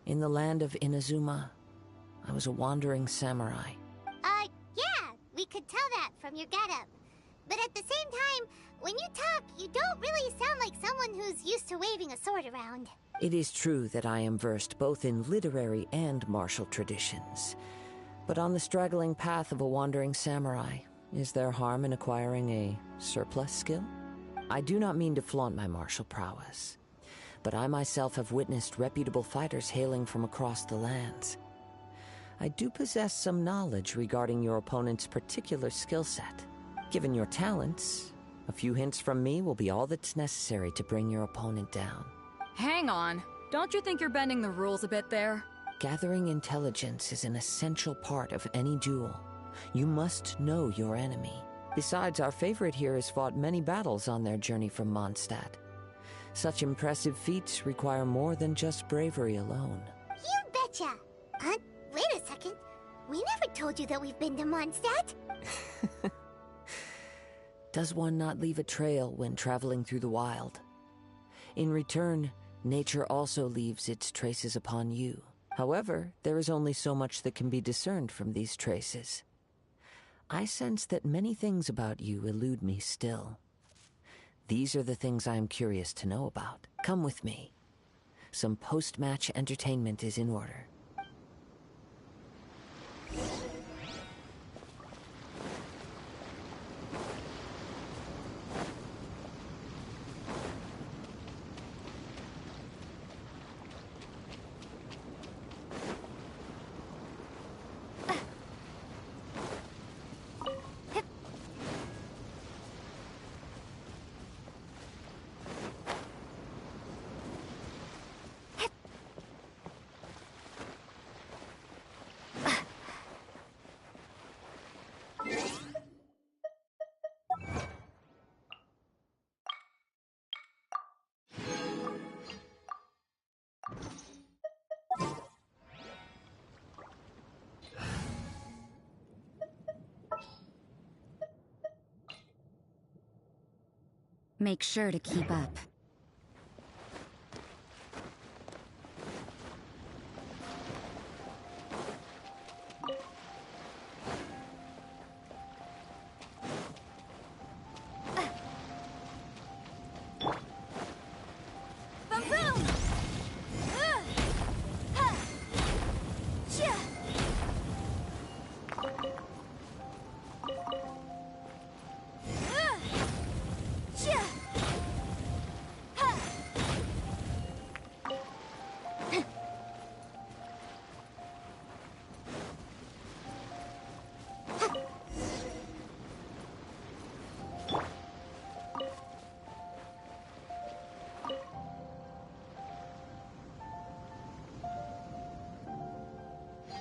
In the land of Inazuma, I was a wandering samurai. Yeah, we could tell that from your getup. But at the same time, when you talk, you don't really sound like someone who's used to waving a sword around. It is true that I am versed both in literary and martial traditions. But on the straggling path of a wandering samurai, is there harm in acquiring a surplus skill? I do not mean to flaunt my martial prowess, but I myself have witnessed reputable fighters hailing from across the lands. I do possess some knowledge regarding your opponent's particular skill set. Given your talents, a few hints from me will be all that's necessary to bring your opponent down. Hang on. Don't you think you're bending the rules a bit there? Gathering intelligence is an essential part of any duel. You must know your enemy. Besides, our favorite here has fought many battles on their journey from Mondstadt. Such impressive feats require more than just bravery alone. You betcha! Wait a second. We never told you that we've been to Mondstadt. Does one not leave a trail when traveling through the wild? In return, nature also leaves its traces upon you. However, there is only so much that can be discerned from these traces. I sense that many things about you elude me still. These are the things I am curious to know about. Come with me. Some post-match entertainment is in order. Make sure to keep up.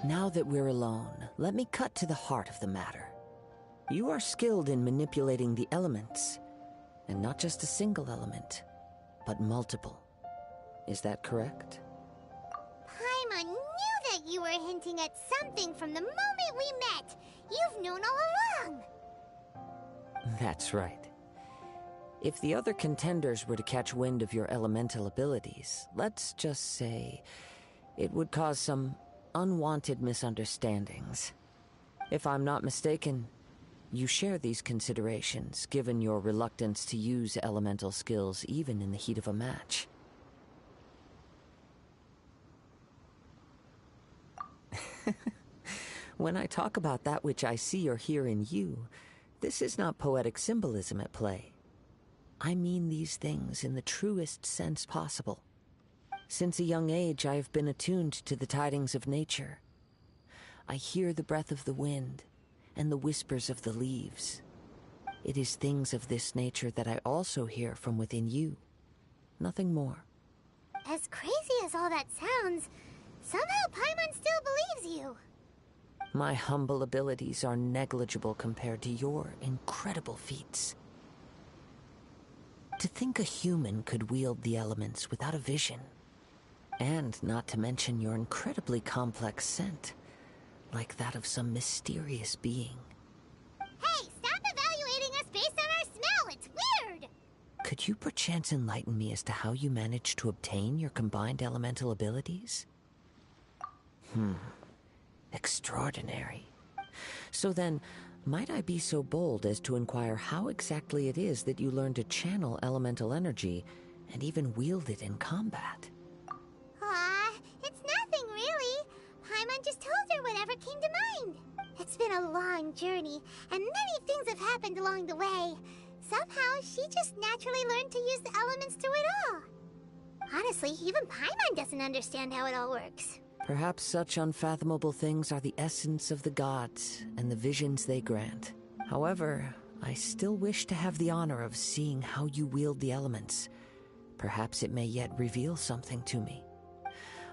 Now that we're alone, let me cut to the heart of the matter. You are skilled in manipulating the elements, and not just a single element, but multiple. Is that correct? Paimon knew that you were hinting at something from the moment we met. You've known all along. That's right. If the other contenders were to catch wind of your elemental abilities, let's just say it would cause some unwanted misunderstandings. If I'm not mistaken, you share these considerations, given your reluctance to use elemental skills even in the heat of a match. When I talk about that which I see or hear in you, this is not poetic symbolism at play. I mean these things in the truest sense possible. Since a young age, I have been attuned to the tidings of nature. I hear the breath of the wind and the whispers of the leaves. It is things of this nature that I also hear from within you. Nothing more. As crazy as all that sounds, somehow Paimon still believes you. My humble abilities are negligible compared to your incredible feats. To think a human could wield the elements without a vision. And not to mention your incredibly complex scent, like that of some mysterious being. Hey, stop evaluating us based on our smell! It's weird! Could you perchance enlighten me as to how you managed to obtain your combined elemental abilities? Extraordinary. So then, might I be so bold as to inquire how exactly it is that you learned to channel elemental energy and even wield it in combat? It's nothing really. Paimon just told her whatever came to mind. It's been a long journey, and many things have happened along the way. Somehow, she just naturally learned to use the elements through it all. Honestly, even Paimon doesn't understand how it all works. Perhaps such unfathomable things are the essence of the gods and the visions they grant. However, I still wish to have the honor of seeing how you wield the elements. Perhaps it may yet reveal something to me.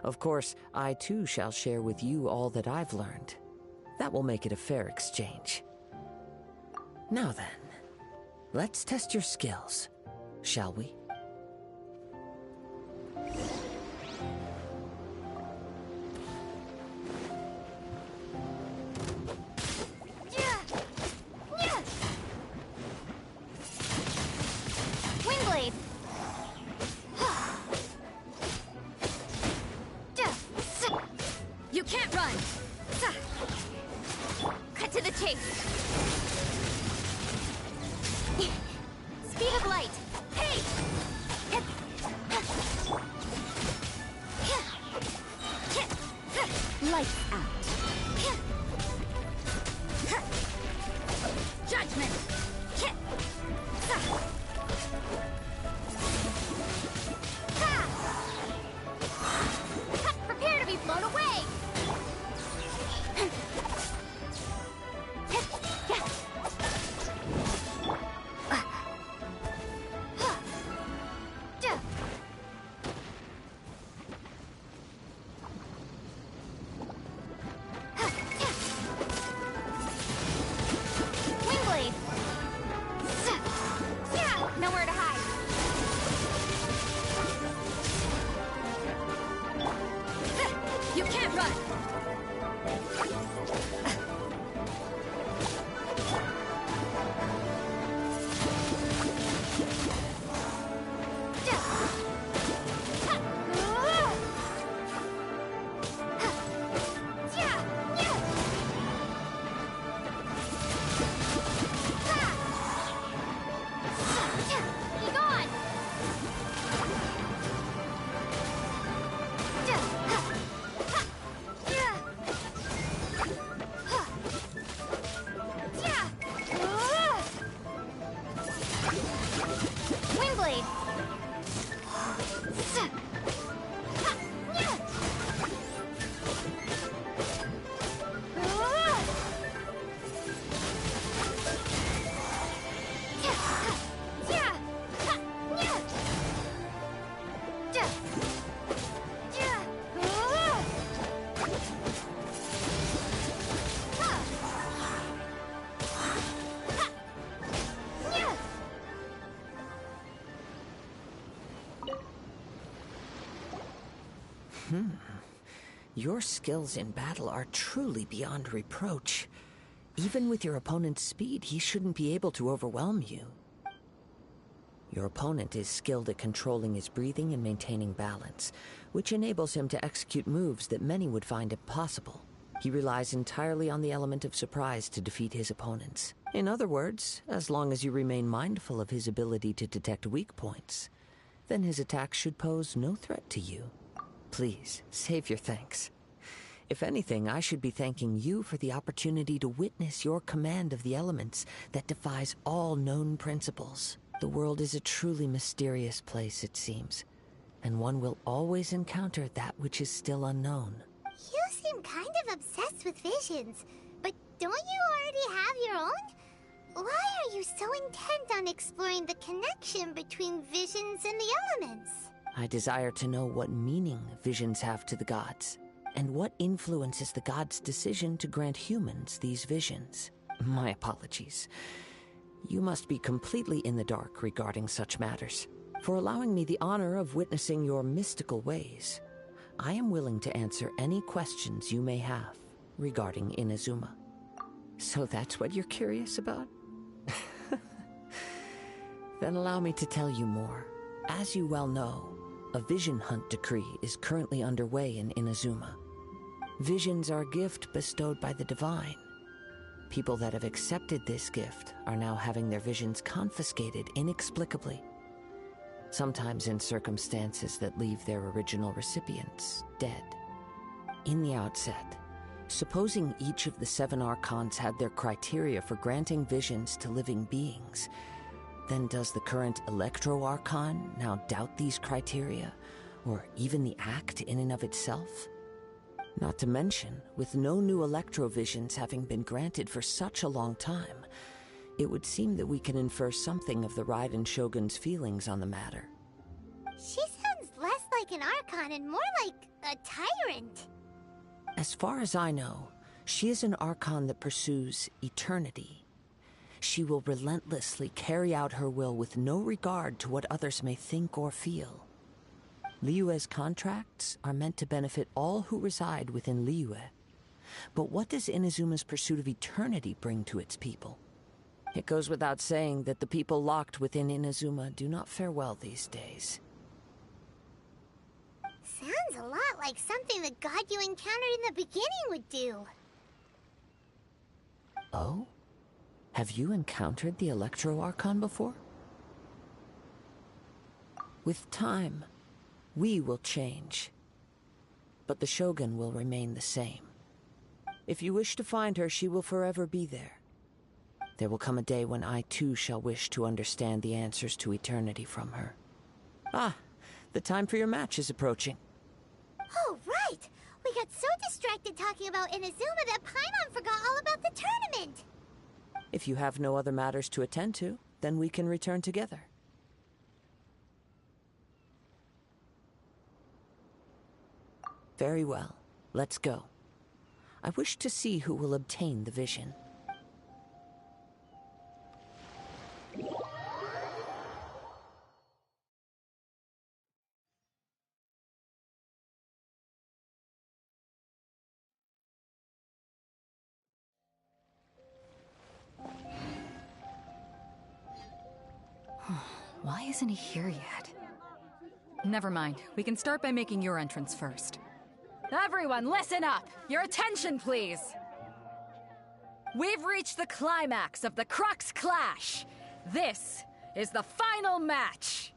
Of course, I too shall share with you all that I've learned. That will make it a fair exchange. Now then, let's test your skills, shall we? Windblade! You can't run! Cut to the chase! Speed of light! Lights out. Judgment! Prepare to be blown away! Wingblade! Nowhere to hide. You can't run! Be gone! Wingblade! Your skills in battle are truly beyond reproach. Even with your opponent's speed, he shouldn't be able to overwhelm you. Your opponent is skilled at controlling his breathing and maintaining balance, which enables him to execute moves that many would find impossible. He relies entirely on the element of surprise to defeat his opponents. In other words, as long as you remain mindful of his ability to detect weak points, then his attacks should pose no threat to you. Please, save your thanks. If anything, I should be thanking you for the opportunity to witness your command of the elements that defies all known principles. The world is a truly mysterious place, it seems, and one will always encounter that which is still unknown. You seem kind of obsessed with visions, but don't you already have your own? Why are you so intent on exploring the connection between visions and the elements? I desire to know what meaning visions have to the gods, and what influences the gods' decision to grant humans these visions. My apologies. You must be completely in the dark regarding such matters. For allowing me the honor of witnessing your mystical ways, I am willing to answer any questions you may have regarding Inazuma. So that's what you're curious about? Then allow me to tell you more. As you well know, a vision hunt decree is currently underway in Inazuma. Visions are a gift bestowed by the divine. People that have accepted this gift are now having their visions confiscated inexplicably, sometimes in circumstances that leave their original recipients dead. In the outset, supposing each of the 7 archons had their criteria for granting visions to living beings, then does the current Electro Archon now doubt these criteria, or even the act in and of itself? Not to mention, with no new Electrovisions having been granted for such a long time, it would seem that we can infer something of the Raiden Shogun's feelings on the matter. She sounds less like an Archon and more like a tyrant. As far as I know, she is an Archon that pursues eternity. She will relentlessly carry out her will with no regard to what others may think or feel. Liyue's contracts are meant to benefit all who reside within Liyue. But what does Inazuma's pursuit of eternity bring to its people? It goes without saying that the people locked within Inazuma do not fare well these days. Sounds a lot like something the god you encountered in the beginning would do. Oh? Have you encountered the Electro Archon before? With time, we will change. but the Shogun will remain the same. If you wish to find her, she will forever be there. There will come a day when I too shall wish to understand the answers to eternity from her. Ah, the time for your match is approaching. Oh, right! We got so distracted talking about Inazuma that Paimon forgot all about the tournament! If you have no other matters to attend to, then we can return together. Very well. Let's go. I wish to see who will obtain the vision. Why isn't he here yet? Never mind. We can start by making your entrance first. Everyone, listen up! Your attention, please! We've reached the climax of the Crux Clash! This is the final match!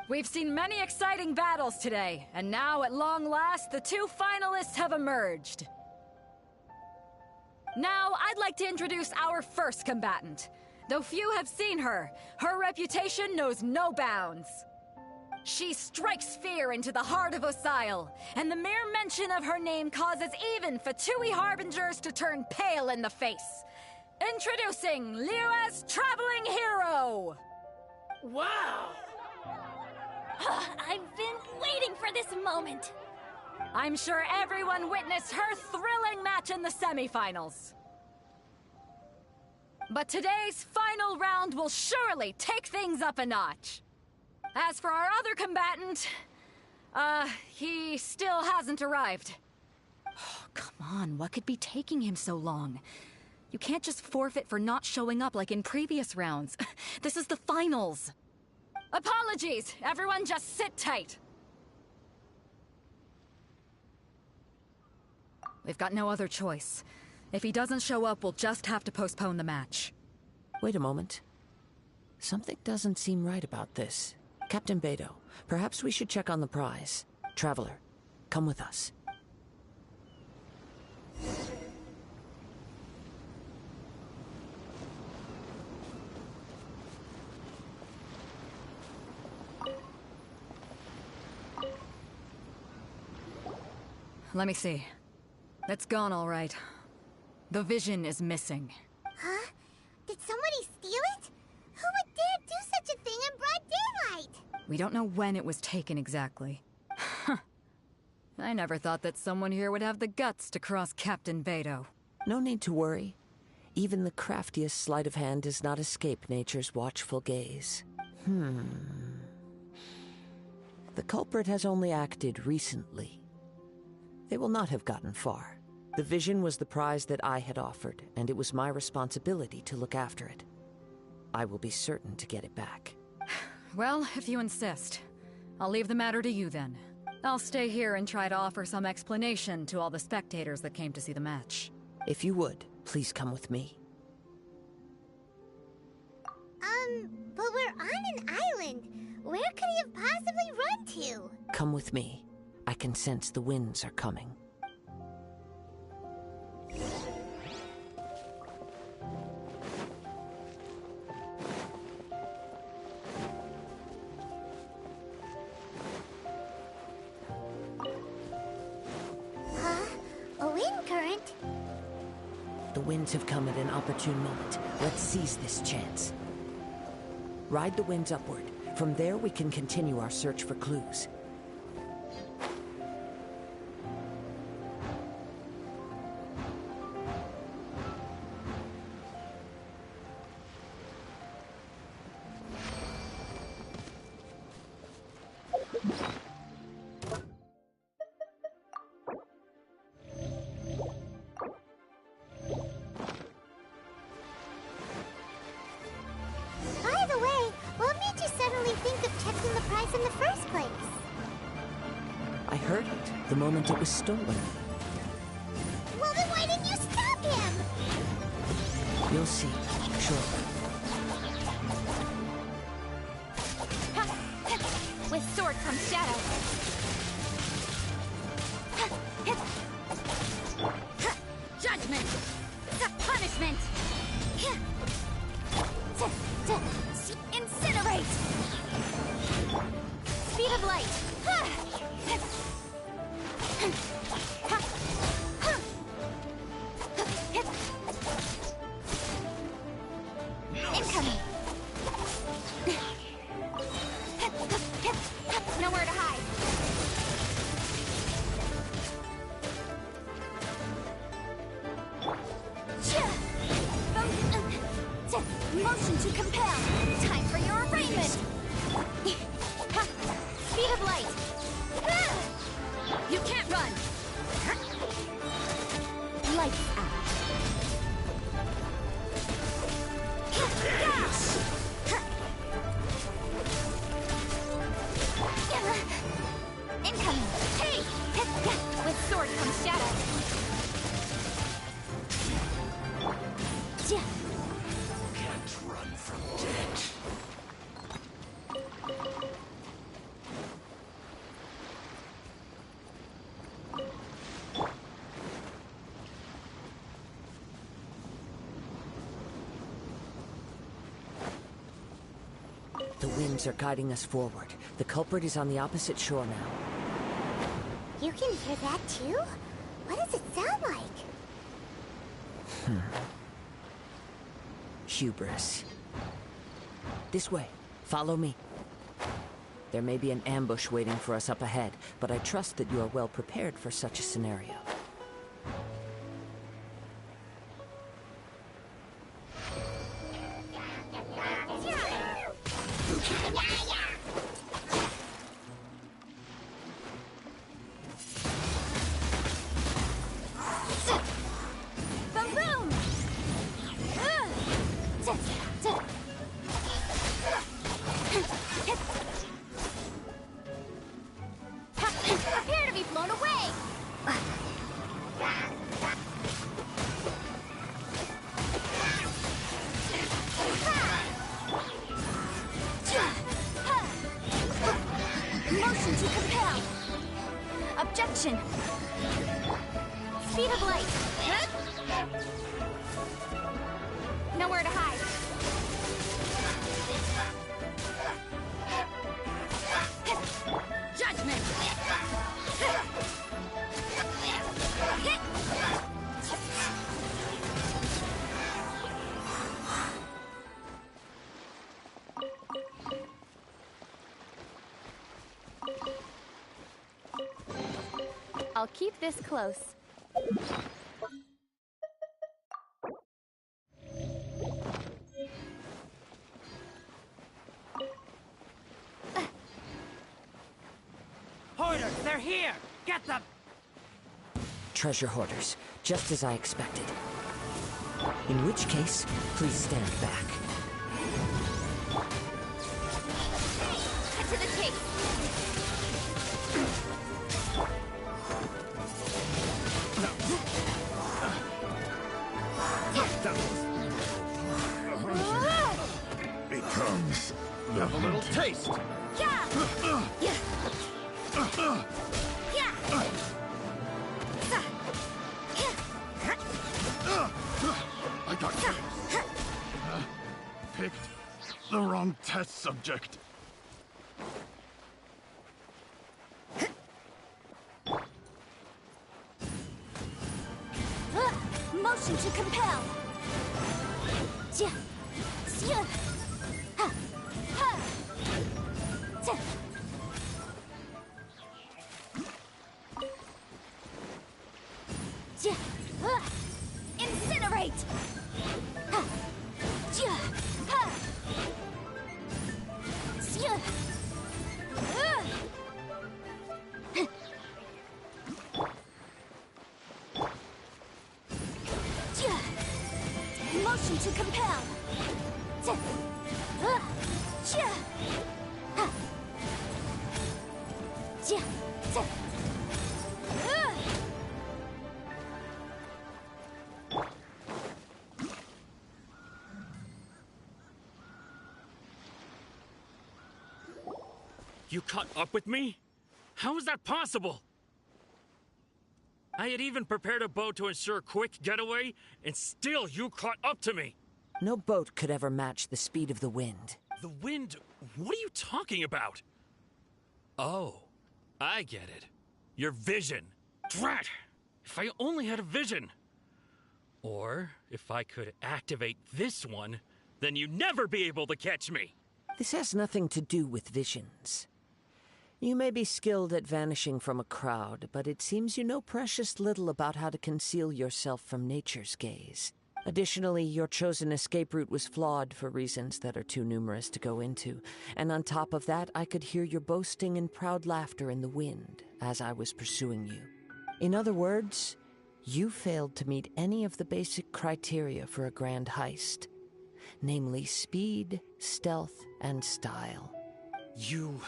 We've seen many exciting battles today, and now, at long last, the two finalists have emerged. Now, I'd like to introduce our first combatant. Though few have seen her, her reputation knows no bounds. She strikes fear into the heart of Osile, and the mere mention of her name causes even Fatui Harbingers to turn pale in the face. Introducing Liyue's traveling hero! Wow! I've been waiting for this moment! I'm sure everyone witnessed her thrilling match in the semifinals. But today's final round will surely take things up a notch. As for our other combatant, he still hasn't arrived. Oh, come on, what could be taking him so long? You can't just forfeit for not showing up like in previous rounds. This is the finals. Apologies, everyone just sit tight. We've got no other choice. If he doesn't show up, we'll just have to postpone the match. Wait a moment. Something doesn't seem right about this. Captain Beidou, perhaps we should check on the prize. Traveler, come with us. Let me see. It's gone all right. The vision is missing. Huh? Did somebody steal it? Who would dare do such a thing in broad daylight? We don't know when it was taken exactly. I never thought that someone here would have the guts to cross Captain Beidou. No need to worry. Even the craftiest sleight of hand does not escape nature's watchful gaze. The culprit has only acted recently. They will not have gotten far. The vision was the prize that I had offered, and it was my responsibility to look after it. I will be certain to get it back. Well, if you insist. I'll leave the matter to you then. I'll stay here and try to offer some explanation to all the spectators that came to see the match. If you would, please come with me. But we're on an island. Where could he have possibly run to? Come with me. I can sense the winds are coming. A wind current? The winds have come at an opportune moment. Let's seize this chance. Ride the winds upward. From there, we can continue our search for clues. By the way, what made you suddenly think of checking the price in the first place? I heard it the moment it was stolen. Well, then why didn't you stop him? You'll see, shortly. With sword comes shadow. Motion to compel. Time for your arraignment. Speed of light. You can't run! Lights out. Incoming. Hey! With sword comes shadow. Can't run from death. The winds are guiding us forward. The culprit is on the opposite shore now. You can hear that too? What does it sound like? Hubris. This way. Follow me. There may be an ambush waiting for us up ahead, but I trust that you are well prepared for such a scenario. Prepare to be blown away! Motion to compel. Objection. Speed of light. Nowhere to hide. Judgment! I'll keep this close. Hoarders, they're here! Get them! Treasure hoarders, just as I expected. In which case, please stand back. Cut to the chase. Becomes the Have a little taste. I got picked the wrong test subject. Motion to compel. Incinerate. Motion to compel. You caught up with me? How is that possible? I had even prepared a boat to ensure a quick getaway, and still you caught up to me! No boat could ever match the speed of the wind. The wind? What are you talking about? Oh, I get it. Your vision. Drat! If I only had a vision! Or, if I could activate this one, then you'd never be able to catch me! This has nothing to do with visions. You may be skilled at vanishing from a crowd, but it seems you know precious little about how to conceal yourself from nature's gaze. Additionally, your chosen escape route was flawed for reasons that are too numerous to go into. And on top of that, I could hear your boasting and proud laughter in the wind as I was pursuing you. In other words, you failed to meet any of the basic criteria for a grand heist. Namely speed, stealth, and style. You...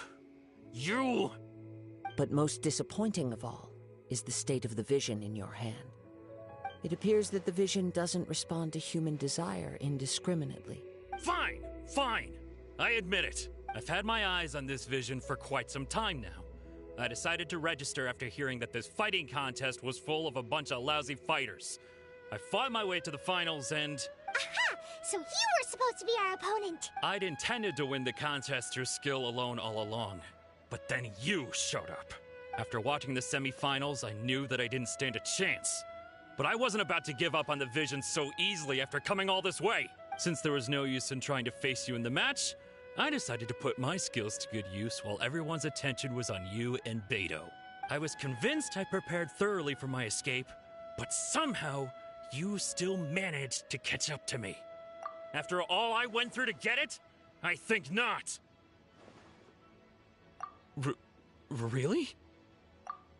But most disappointing of all is the state of the vision in your hand. It appears that the vision doesn't respond to human desire indiscriminately. Fine. I admit it. I've had my eyes on this vision for quite some time now. I decided to register after hearing that this fighting contest was full of a bunch of lousy fighters. I fought my way to the finals and... Aha! So you were supposed to be our opponent! I'd intended to win the contest through skill alone all along. But then you showed up. After watching the semifinals, I knew that I didn't stand a chance. But I wasn't about to give up on the vision so easily after coming all this way. Since there was no use in trying to face you in the match, I decided to put my skills to good use while everyone's attention was on you and Beto. I was convinced I prepared thoroughly for my escape, but somehow you still managed to catch up to me. After all I went through to get it? I think not. Really?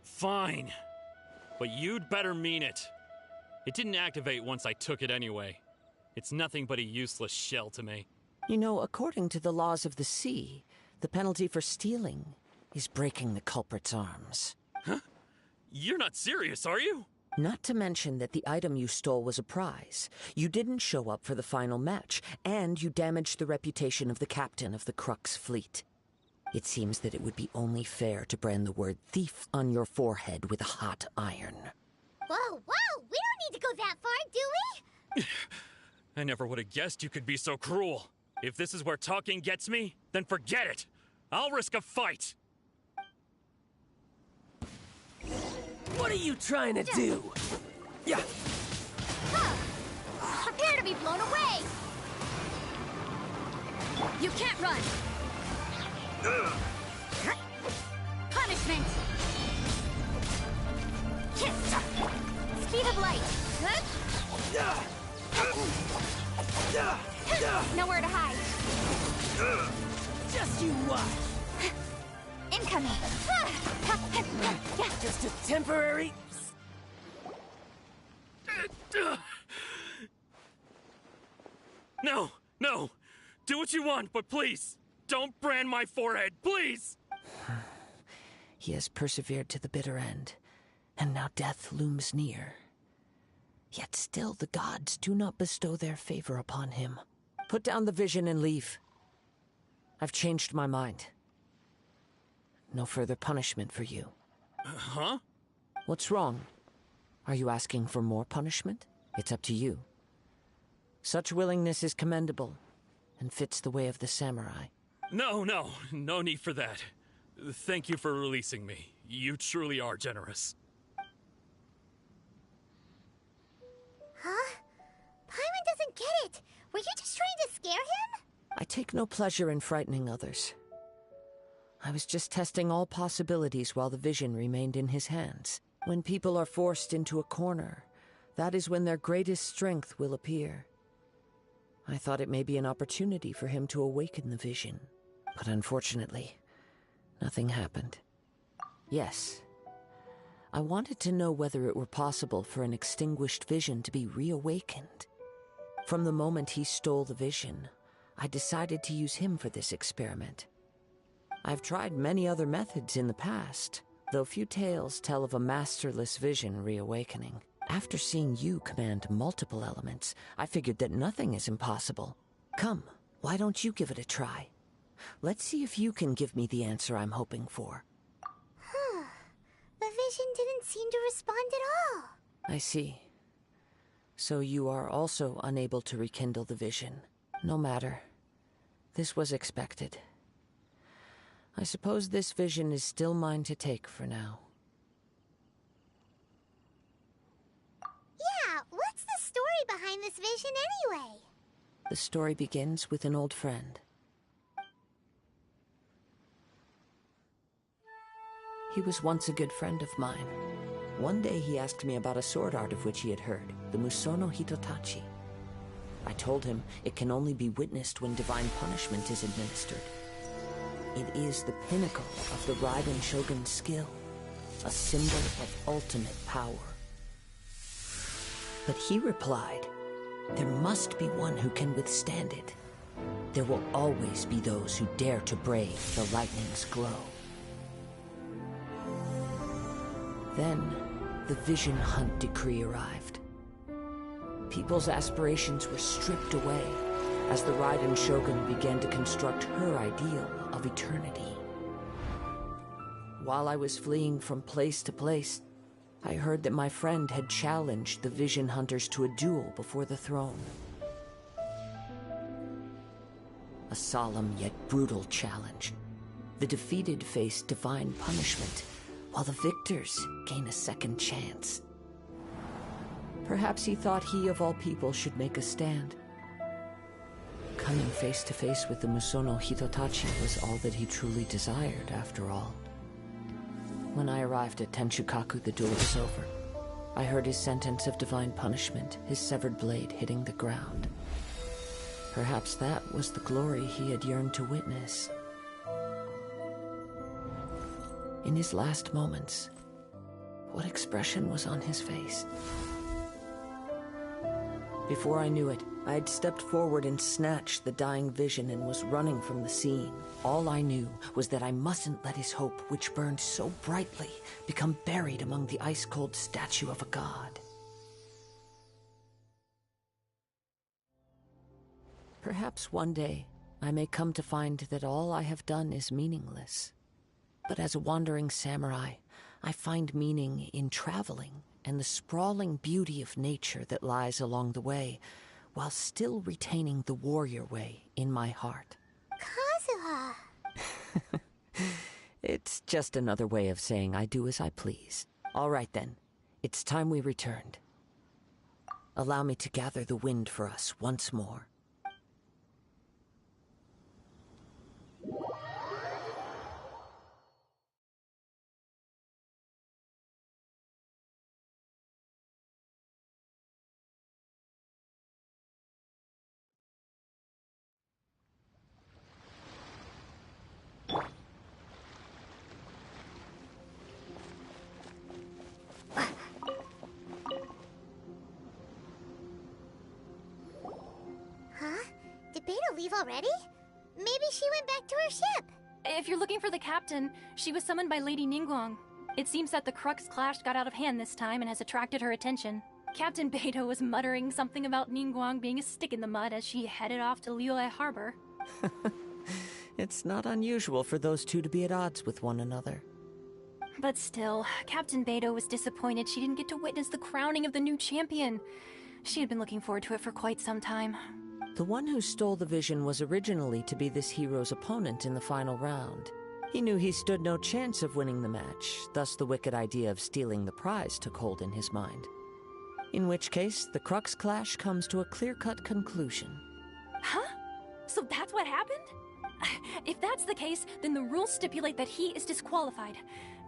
Fine. But you'd better mean it. It didn't activate once I took it anyway. It's nothing but a useless shell to me. You know, according to the laws of the sea, the penalty for stealing is breaking the culprit's arms. Huh? You're not serious, are you? Not to mention that the item you stole was a prize. You didn't show up for the final match, and you damaged the reputation of the captain of the Crux fleet. It seems that it would be only fair to brand the word thief on your forehead with a hot iron. Whoa! We don't need to go that far, do we? I never would have guessed you could be so cruel. If this is where talking gets me, then forget it. I'll risk a fight. What are you trying to do? Yeah. Prepare to be blown away! You can't run! Punishment! Kiss! Speed of light! Nowhere to hide. Just you watch. Incoming! Just a temporary... No! Do what you want, but please, don't brand my forehead, please! He has persevered to the bitter end, and now death looms near. Yet still the gods do not bestow their favor upon him. Put down the vision and leave. I've changed my mind. No further punishment for you. Huh? What's wrong? Are you asking for more punishment? It's up to you. Such willingness is commendable, and fits the way of the samurai. No need for that. Thank you for releasing me. You truly are generous. Huh? Paimon doesn't get it. Were you just trying to scare him? I take no pleasure in frightening others. I was just testing all possibilities while the vision remained in his hands. When people are forced into a corner, that is when their greatest strength will appear. I thought it may be an opportunity for him to awaken the vision, but unfortunately, nothing happened. Yes, I wanted to know whether it were possible for an extinguished vision to be reawakened. From the moment he stole the vision, I decided to use him for this experiment. I've tried many other methods in the past, though few tales tell of a masterless vision reawakening. After seeing you command multiple elements, I figured that nothing is impossible. Come, why don't you give it a try? Let's see if you can give me the answer I'm hoping for. The vision didn't seem to respond at all. I see. So you are also unable to rekindle the vision. No matter. This was expected. I suppose this vision is still mine to take for now. Yeah, what's the story behind this vision anyway? The story begins with an old friend. He was once a good friend of mine. One day he asked me about a sword art of which he had heard, the Musono Hitotachi. I told him it can only be witnessed when divine punishment is administered. It is the pinnacle of the Raiden Shogun's skill, a symbol of ultimate power. But he replied, there must be one who can withstand it. There will always be those who dare to brave the lightning's glow. Then, the Vision Hunt decree arrived. People's aspirations were stripped away as the Raiden Shogun began to construct her ideal of eternity. While I was fleeing from place to place, I heard that my friend had challenged the Vision Hunters to a duel before the throne. A solemn yet brutal challenge. The defeated face divine punishment, while the victors gain a second chance. Perhaps he thought he of all people should make a stand. Coming face to face with the Musono Hitotachi was all that he truly desired, after all. When I arrived at Tenshukaku, the duel was over. I heard his sentence of divine punishment, his severed blade hitting the ground. Perhaps that was the glory he had yearned to witness. In his last moments, what expression was on his face? Before I knew it, I had stepped forward and snatched the dying vision and was running from the scene. All I knew was that I mustn't let his hope, which burned so brightly, become buried among the ice-cold statue of a god. Perhaps one day, I may come to find that all I have done is meaningless. But as a wandering samurai, I find meaning in traveling and the sprawling beauty of nature that lies along the way, while still retaining the warrior way in my heart. Kazuha! It's just another way of saying I do as I please. All right then, it's time we returned. Allow me to gather the wind for us once more. Huh? Did Beta leave already? Maybe she went back to her ship. If you're looking for the captain, she was summoned by Lady Ningguang. It seems that the Crux clash got out of hand this time and has attracted her attention. Captain Beidou was muttering something about Ningguang being a stick in the mud as she headed off to Liyue Harbor. It's not unusual for those two to be at odds with one another. But still, Captain Beidou was disappointed she didn't get to witness the crowning of the new champion. She had been looking forward to it for quite some time. The one who stole the vision was originally to be this hero's opponent in the final round. He knew he stood no chance of winning the match, thus the wicked idea of stealing the prize took hold in his mind. In which case, the Crux clash comes to a clear-cut conclusion. Huh? So that's what happened? If that's the case, then the rules stipulate that he is disqualified,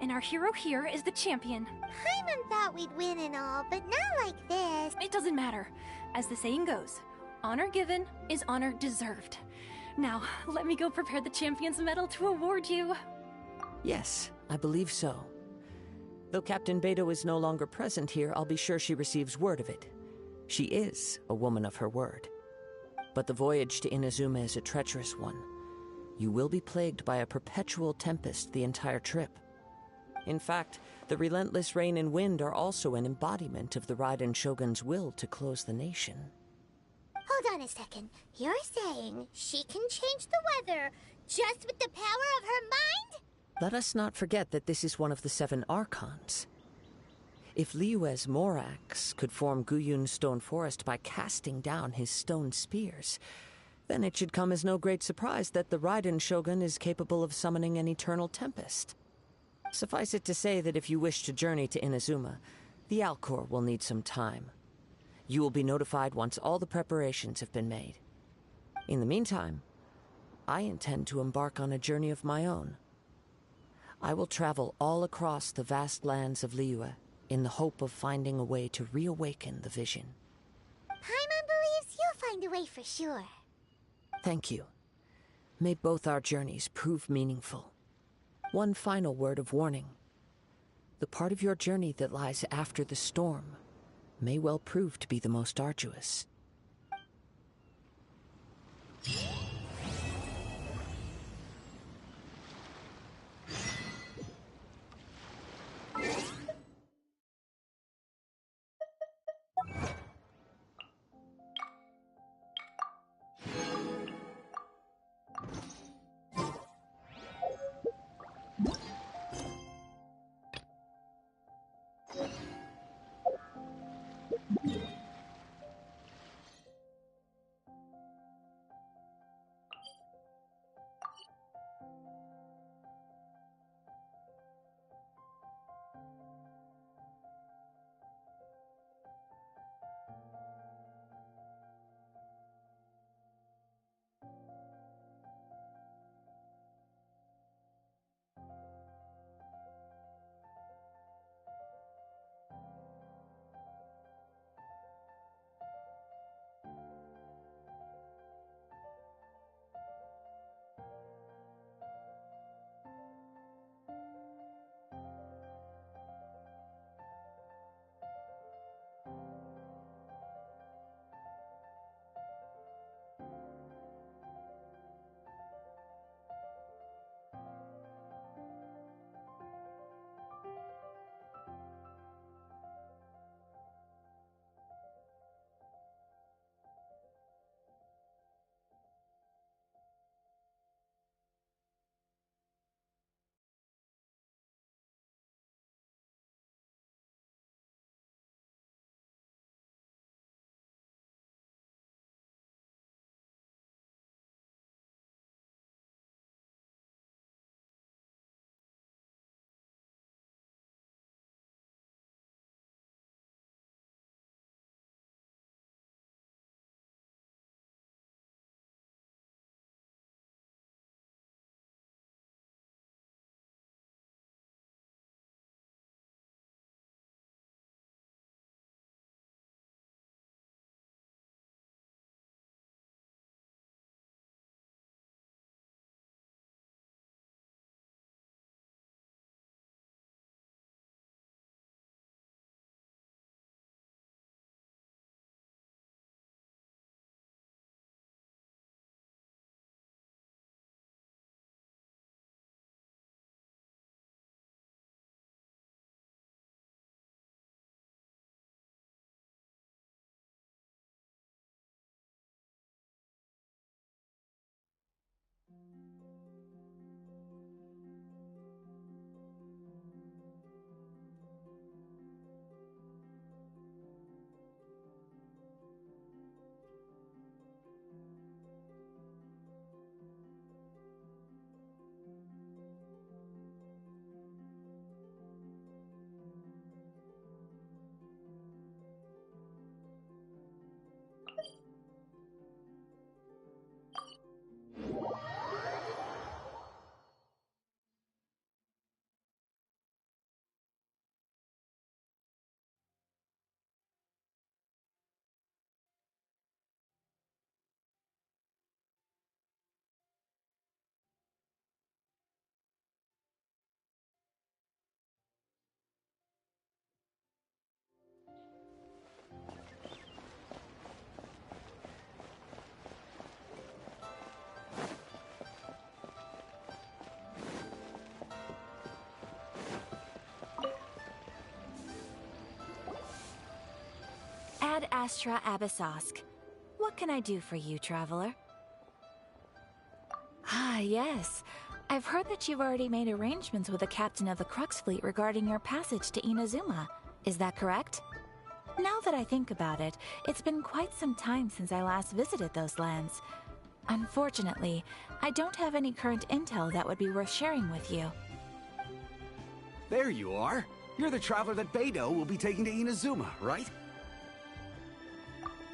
and our hero here is the champion. Paimon thought we'd win and all, but not like this. It doesn't matter. As the saying goes, honor given is honor deserved. Now, let me go prepare the champion's medal to award you. Yes, I believe so. Though Captain Beidou is no longer present here, I'll be sure she receives word of it. She is a woman of her word. But the voyage to Inazuma is a treacherous one. You will be plagued by a perpetual tempest the entire trip. In fact, the relentless rain and wind are also an embodiment of the Raiden Shogun's will to close the nation. Hold on a second. You're saying she can change the weather just with the power of her mind? Let us not forget that this is one of the 7 Archons. If Liyue's Morax could form Guyun's stone forest by casting down his stone spears, then it should come as no great surprise that the Raiden Shogun is capable of summoning an eternal tempest. Suffice it to say that if you wish to journey to Inazuma, the Alcor will need some time. You will be notified once all the preparations have been made. In the meantime, I intend to embark on a journey of my own. I will travel all across the vast lands of Liyue in the hope of finding a way to reawaken the vision. Paimon believes you'll find a way for sure. Thank you. May both our journeys prove meaningful. One final word of warning. The part of your journey that lies after the storm may well prove to be the most arduous. Ad Astra Abyssosk. What can I do for you, traveler? Ah, yes. I've heard that you've already made arrangements with the captain of the Crux fleet regarding your passage to Inazuma. Is that correct? Now that I think about it, it's been quite some time since I last visited those lands. Unfortunately, I don't have any current intel that would be worth sharing with you. There you are. You're the traveler that Beidou will be taking to Inazuma, right?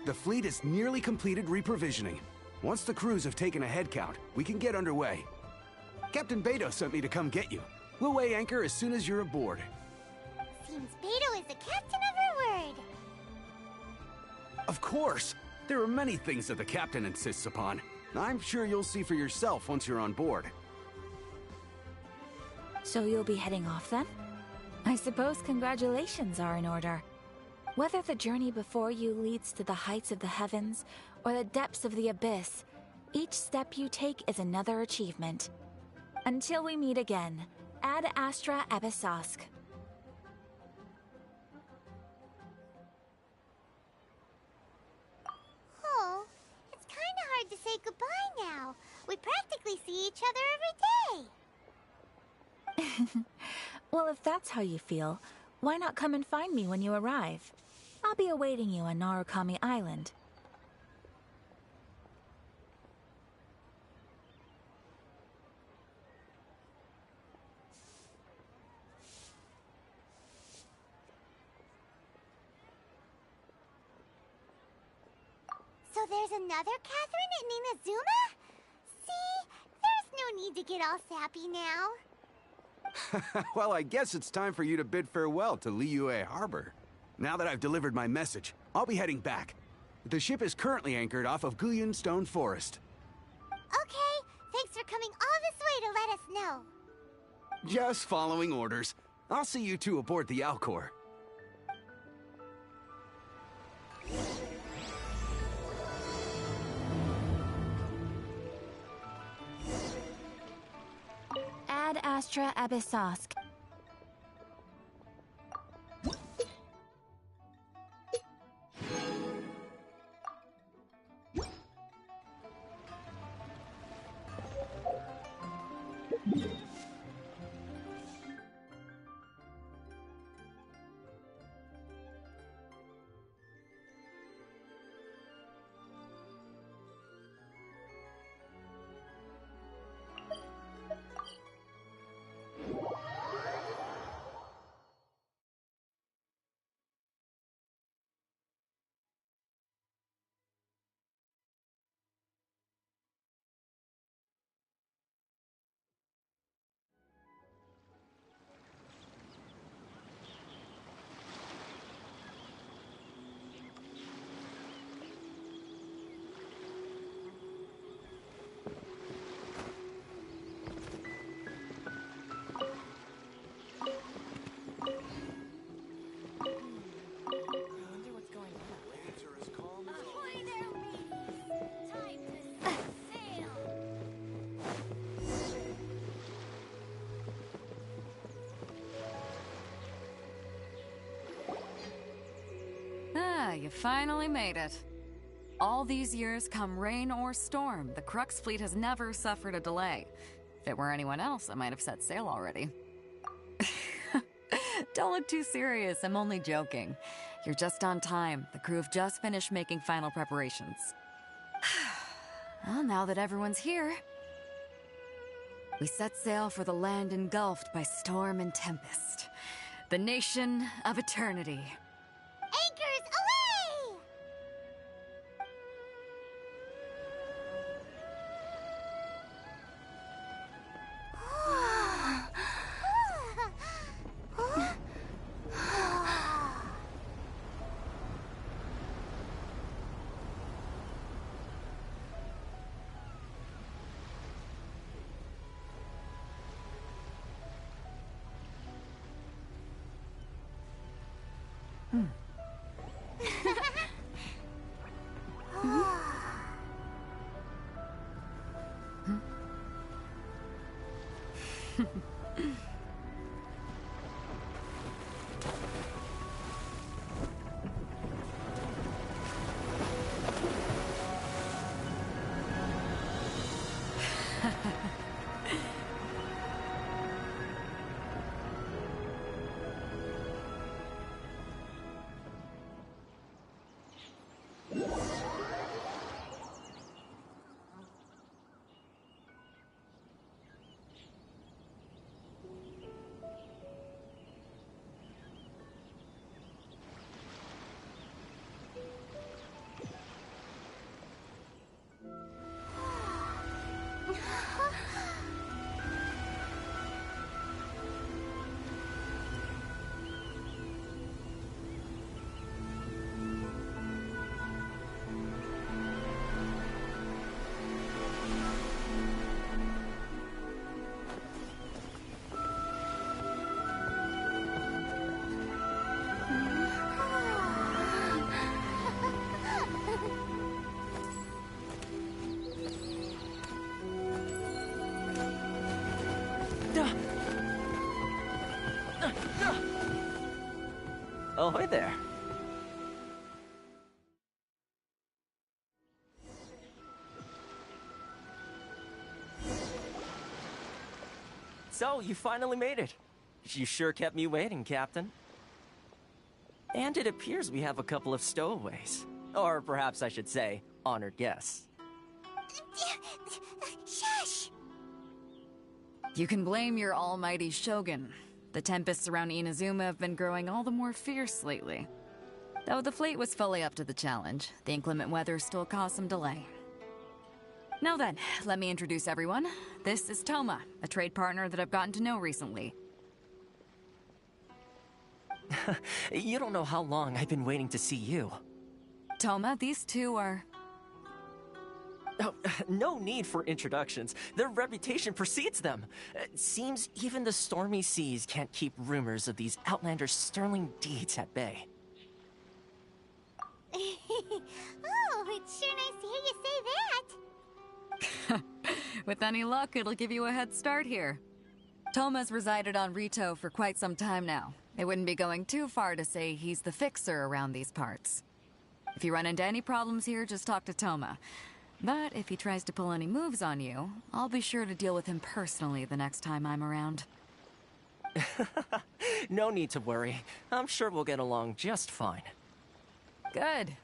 The fleet is nearly completed reprovisioning. Once the crews have taken a head count, we can get underway. Captain Beidou sent me to come get you. We'll weigh anchor as soon as you're aboard. Seems Beidou is the captain of her word. Of course! There are many things that the captain insists upon. I'm sure you'll see for yourself once you're on board. So you'll be heading off then? I suppose congratulations are in order. Whether the journey before you leads to the heights of the heavens or the depths of the abyss, each step you take is another achievement. Until we meet again, Ad Astra Abyssosk. Oh, it's kind of hard to say goodbye now. We practically see each other every day. Well, if that's how you feel, why not come and find me when you arrive? I'll be awaiting you on Narukami Island. So there's another Catherine in Inazuma? See, there's no need to get all sappy now. Well, I guess it's time for you to bid farewell to Liyue Harbor. Now that I've delivered my message, I'll be heading back. The ship is currently anchored off of Guyan Stone Forest. Okay, thanks for coming all this way to let us know. Just following orders. I'll see you two aboard the Alcor. Ad Astra Abyssosk. You finally made it. All these years, come rain or storm, the Crux fleet has never suffered a delay. If it were anyone else, I might have set sail already. Don't look too serious, I'm only joking. You're just on time. The crew have just finished making final preparations. Well, now that everyone's here, we set sail for the land engulfed by storm and tempest. The nation of eternity. Anchors away! Ahoy there. So, you finally made it. You sure kept me waiting, Captain. And it appears we have a couple of stowaways. Or perhaps I should say, honored guests. Shush! You can blame your almighty Shogun. The tempests around Inazuma have been growing all the more fierce lately. Though the fleet was fully up to the challenge, the inclement weather still caused some delay. Now then, let me introduce everyone. This is Toma, a trade partner that I've gotten to know recently. You don't know how long I've been waiting to see you. Toma, these two are... Oh, no need for introductions. Their reputation precedes them. Seems even the stormy seas can't keep rumors of these outlanders' sterling deeds at bay. Oh, it's sure nice to hear you say that. With any luck, it'll give you a head start here. Toma's resided on Rito for quite some time now. It wouldn't be going too far to say he's the fixer around these parts. If you run into any problems here, just talk to Toma. But if he tries to pull any moves on you, I'll be sure to deal with him personally the next time I'm around. No need to worry. I'm sure we'll get along just fine. Good.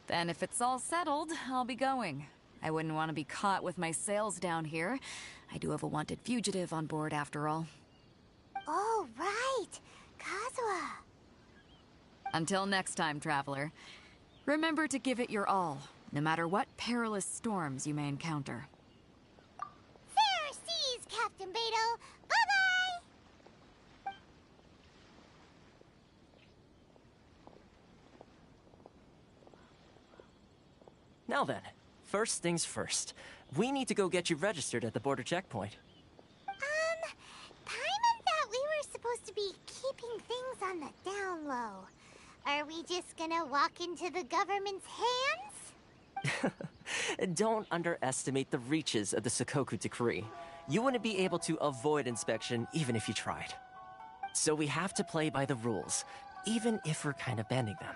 Then if it's all settled, I'll be going. I wouldn't want to be caught with my sails down here. I do have a wanted fugitive on board after all. Oh, right. Kazuha. Until next time, traveler. Remember to give it your all, no matter what perilous storms you may encounter. Fair seas, Captain Beidou. Bye-bye! Now then, first things first. We need to go get you registered at the border checkpoint. Paimon thought we were supposed to be keeping things on the down low. Are we just gonna walk into the government's hands? Don't underestimate the reaches of the Sakoku Decree. You wouldn't be able to avoid inspection even if you tried. So we have to play by the rules, even if we're kind of bending them.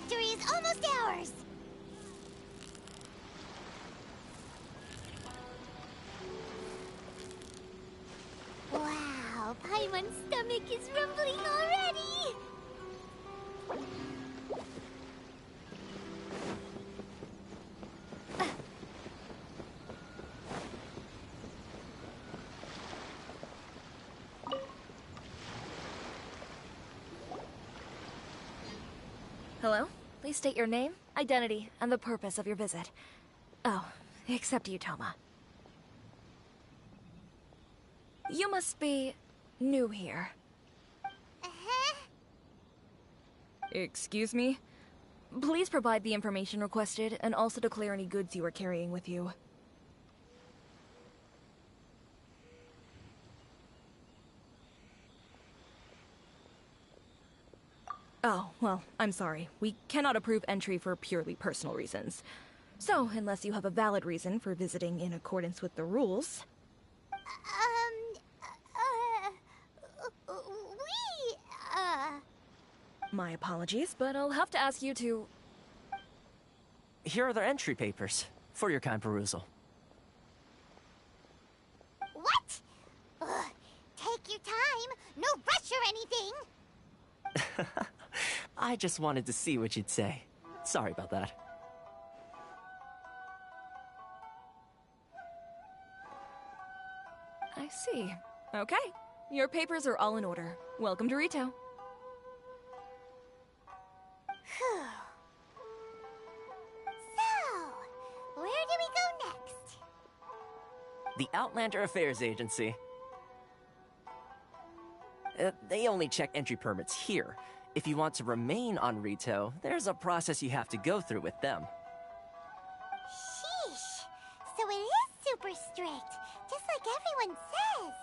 victory is almost ours! Wow, Paimon's stomach is rumbling already! Hello? Please state your name, identity, and the purpose of your visit. Oh, except you, Toma. You must be new here. Excuse me? Please provide the information requested, and also declare any goods you are carrying with you. Oh, well, I'm sorry. We cannot approve entry for purely personal reasons. So, unless you have a valid reason for visiting in accordance with the rules... My apologies, but I'll have to ask you to... Here are their entry papers, for your kind perusal. What? Ugh, take your time, no rush or anything! I just wanted to see what you'd say. Sorry about that. I see. Okay. Your papers are all in order. Welcome to Rito. So, where do we go next? The Outlander Affairs Agency. They only check entry permits here. If you want to remain on Rito, there's a process you have to go through with them. Sheesh. So it is super strict, just like everyone says.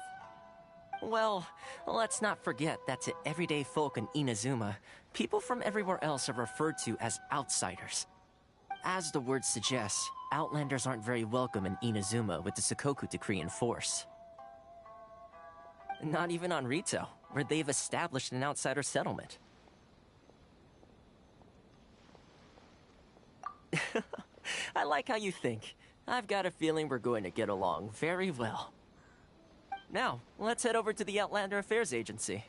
Well, let's not forget that to everyday folk in Inazuma, people from everywhere else are referred to as outsiders. As the word suggests, Outlanders aren't very welcome in Inazuma with the Sakoku Decree in force. Not even on Rito, where they've established an outsider settlement. I like how you think. I've got a feeling we're going to get along very well. Now, let's head over to the Outlander Affairs Agency.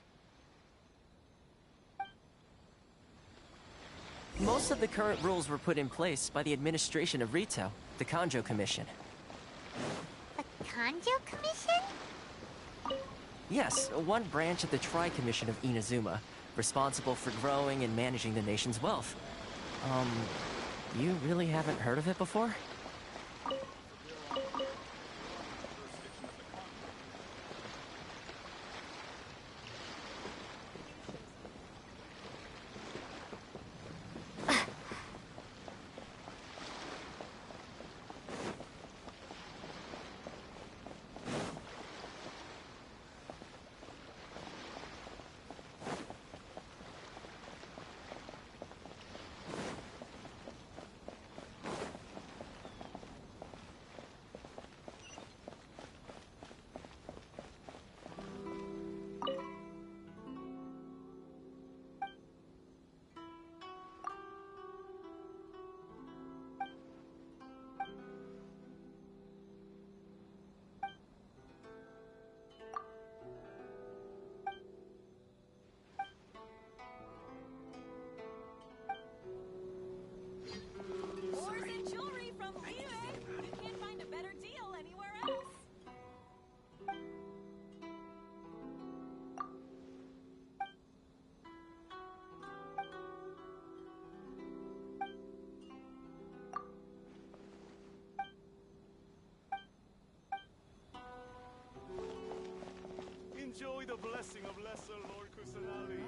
Most of the current rules were put in place by the administration of Rito, the Kanjo Commission. The Kanjo Commission? Yes, one branch of the Tri-Commission of Inazuma, responsible for growing and managing the nation's wealth. You really haven't heard of it before? Enjoy the blessing of Lesser Lord Kusanali.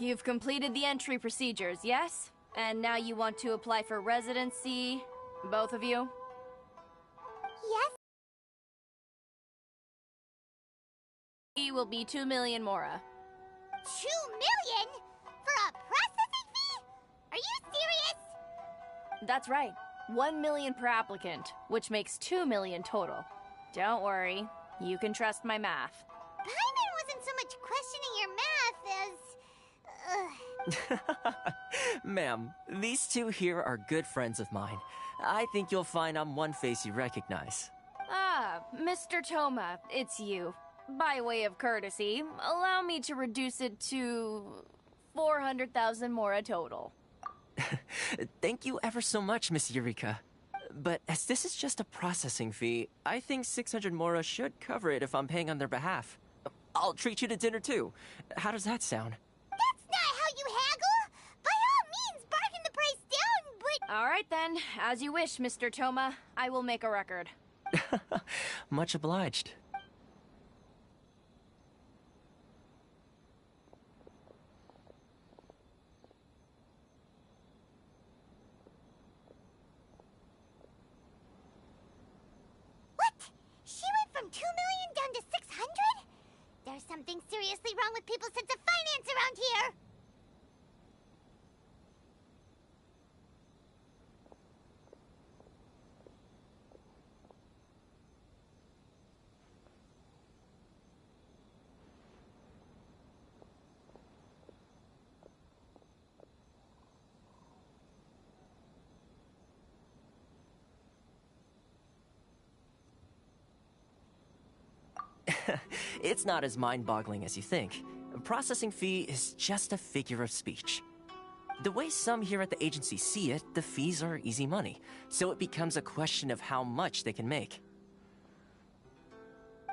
you've completed the entry procedures, yes? And now you want to apply for residency, both of you? Yes. Fee will be 2 million mora. 2 million? For a processing fee? Are you serious? That's right. 1 million per applicant, which makes 2 million total. Don't worry, you can trust my math. Paimon wasn't so much questioning your math as... Ma'am, these two here are good friends of mine. I think you'll find I'm one face you recognize. Ah, Mr. Toma, it's you. By way of courtesy, allow me to reduce it to 400,000 mora total. Thank you ever so much, Miss Eureka. But as this is just a processing fee, I think 600 mora should cover it if I'm paying on their behalf. I'll treat you to dinner too. How does that sound? That's not how you haggle! By all means, bargain the price down, but... All right then, as you wish, Mr. Toma. I will make a record. Much obliged. She went from 2 million down to 600? There's something seriously wrong with people's sense of finance around here! It's not as mind-boggling as you think. A processing fee is just a figure of speech. The way some here at the agency see it, the fees are easy money, so it becomes a question of how much they can make.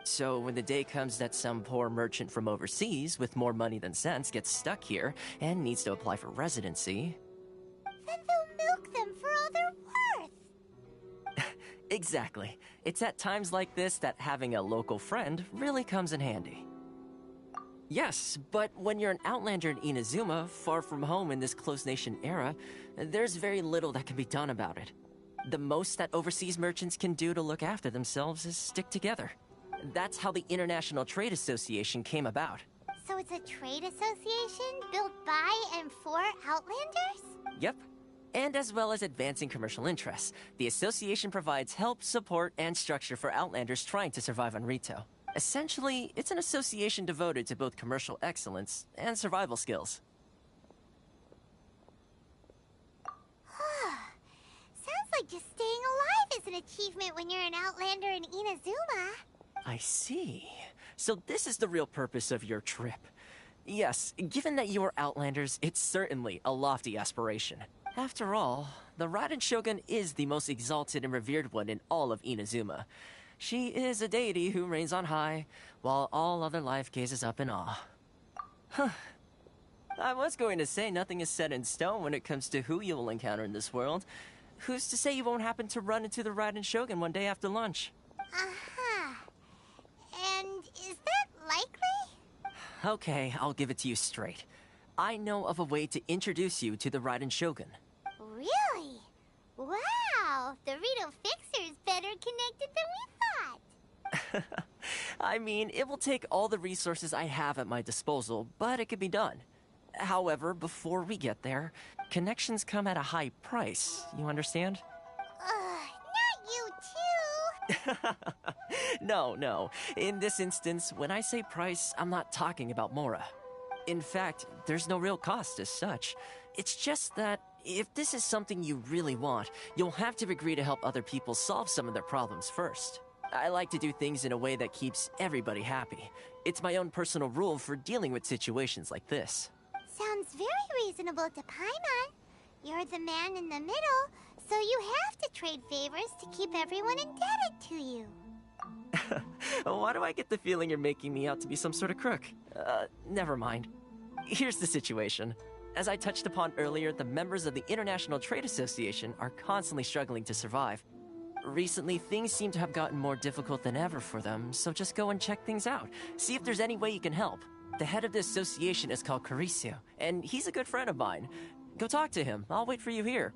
So when the day comes that some poor merchant from overseas with more money than sense gets stuck here and needs to apply for residency... Then they'll milk them for all they're worth! Exactly. It's at times like this that having a local friend really comes in handy. Yes, but when you're an outlander in Inazuma, far from home in this closed nation era, there's very little that can be done about it. The most that overseas merchants can do to look after themselves is stick together. That's how the International Trade Association came about. So it's a trade association built by and for Outlanders? Yep. And as well as advancing commercial interests, the association provides help, support, and structure for Outlanders trying to survive on Rito. Essentially, it's an association devoted to both commercial excellence and survival skills. Sounds like just staying alive is an achievement when you're an Outlander in Inazuma. I see. So this is the real purpose of your trip. Yes, given that you are Outlanders, it's certainly a lofty aspiration. After all, the Raiden Shogun is the most exalted and revered one in all of Inazuma. She is a deity who reigns on high, while all other life gazes up in awe. Huh. I was going to say nothing is set in stone when it comes to who you will encounter in this world. Who's to say you won't happen to run into the Raiden Shogun one day after lunch? Uh-huh. And is that likely? Okay, I'll give it to you straight. I know of a way to introduce you to the Raiden Shogun. Really? Wow, the Rito Fixer's better connected than we thought. I mean, it will take all the resources I have at my disposal, but it can be done. However, before we get there, connections come at a high price, you understand? Not you too! No. In this instance, when I say price, I'm not talking about Mora. In fact, there's no real cost as such. It's just that if this is something you really want, you'll have to agree to help other people solve some of their problems first. I like to do things in a way that keeps everybody happy. It's my own personal rule for dealing with situations like this. Sounds very reasonable to Paimon. You're the man in the middle, so you have to trade favors to keep everyone indebted to you. Why do I get the feeling you're making me out to be some sort of crook? Never mind. Here's the situation. As I touched upon earlier, the members of the International Trade Association are constantly struggling to survive. Recently, things seem to have gotten more difficult than ever for them, so just go and check things out. See if there's any way you can help. The head of the association is called Caricio, and he's a good friend of mine. Go talk to him. I'll wait for you here.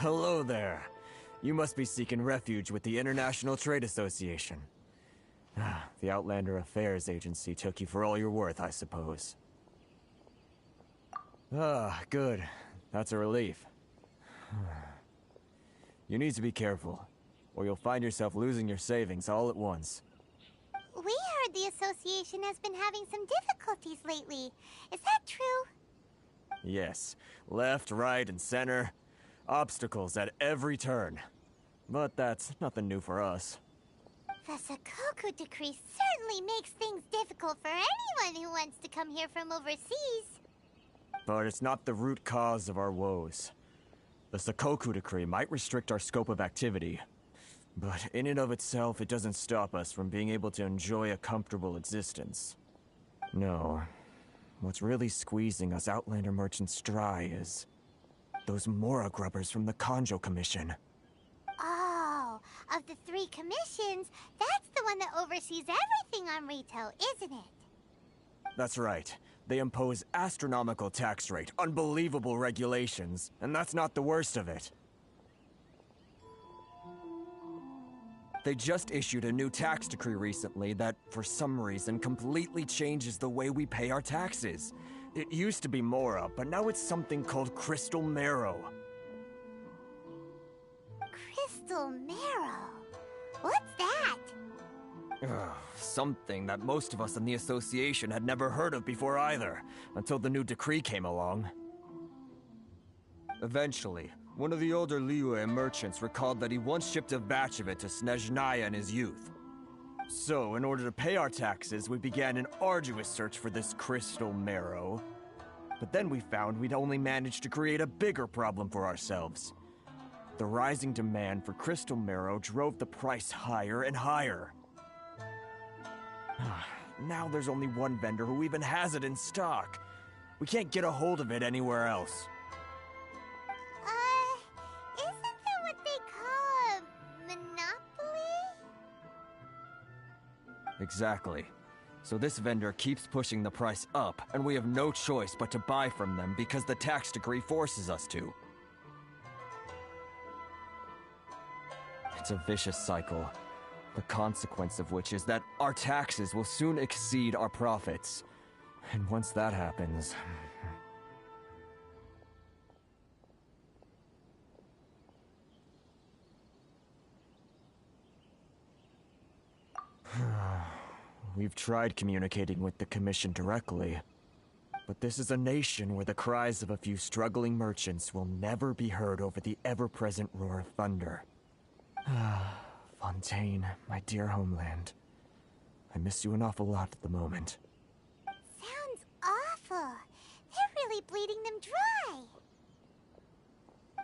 Hello there. You must be seeking refuge with the International Trade Association. The Outlander Affairs Agency took you for all you're worth, I suppose. Good. That's a relief. You need to be careful, or you'll find yourself losing your savings all at once. We heard the association has been having some difficulties lately. Is that true? Yes. Left, right, and center. Obstacles at every turn. But that's nothing new for us. The Sakoku decree certainly makes things difficult for anyone who wants to come here from overseas. But it's not the root cause of our woes. The Sakoku decree might restrict our scope of activity, but in and of itself, it doesn't stop us from being able to enjoy a comfortable existence. No. What's really squeezing us Outlander merchants dry is those Mora grubbers from the Kanjo Commission. Oh, of the 3 commissions, that's the one that oversees everything on Rito, isn't it? That's right. They impose astronomical tax rate, unbelievable regulations, and that's not the worst of it. They just issued a new tax decree recently that, for some reason, completely changes the way we pay our taxes. It used to be Mora, but now it's something called Crystal Marrow. Crystal Marrow? What's that? Something that most of us in the association had never heard of before either, until the new decree came along. Eventually, one of the older Liyue merchants recalled that he once shipped a batch of it to Snezhnaya in his youth. So, in order to pay our taxes, we began an arduous search for this crystal marrow. But then we found we'd only managed to create a bigger problem for ourselves. The rising demand for crystal marrow drove the price higher and higher. Now there's only one vendor who even has it in stock. We can't get a hold of it anywhere else. Isn't that what they call a monopoly? Exactly. So this vendor keeps pushing the price up, and we have no choice but to buy from them because the tax decree forces us to. It's a vicious cycle. The consequence of which is that our taxes will soon exceed our profits. And once that happens... We've tried communicating with the Commission directly, but this is a nation where the cries of a few struggling merchants will never be heard over the ever-present roar of thunder. Fontaine, my dear homeland. I miss you an awful lot at the moment. Sounds awful. They're really bleeding them dry.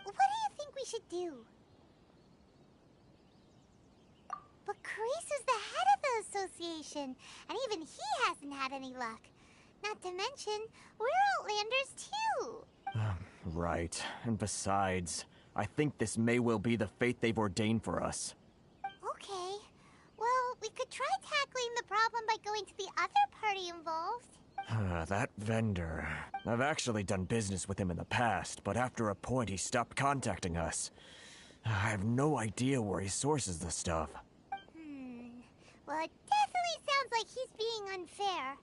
What do you think we should do? But Carisu's the head of the association, and even he hasn't had any luck. Not to mention, we're Outlanders too. Right. And besides, I think this may well be the fate they've ordained for us. Okay. Well, we could try tackling the problem by going to the other party involved. That vendor. I've actually done business with him in the past, but after a point he stopped contacting us. I have no idea where he sources the stuff. Well, it definitely sounds like he's being unfair.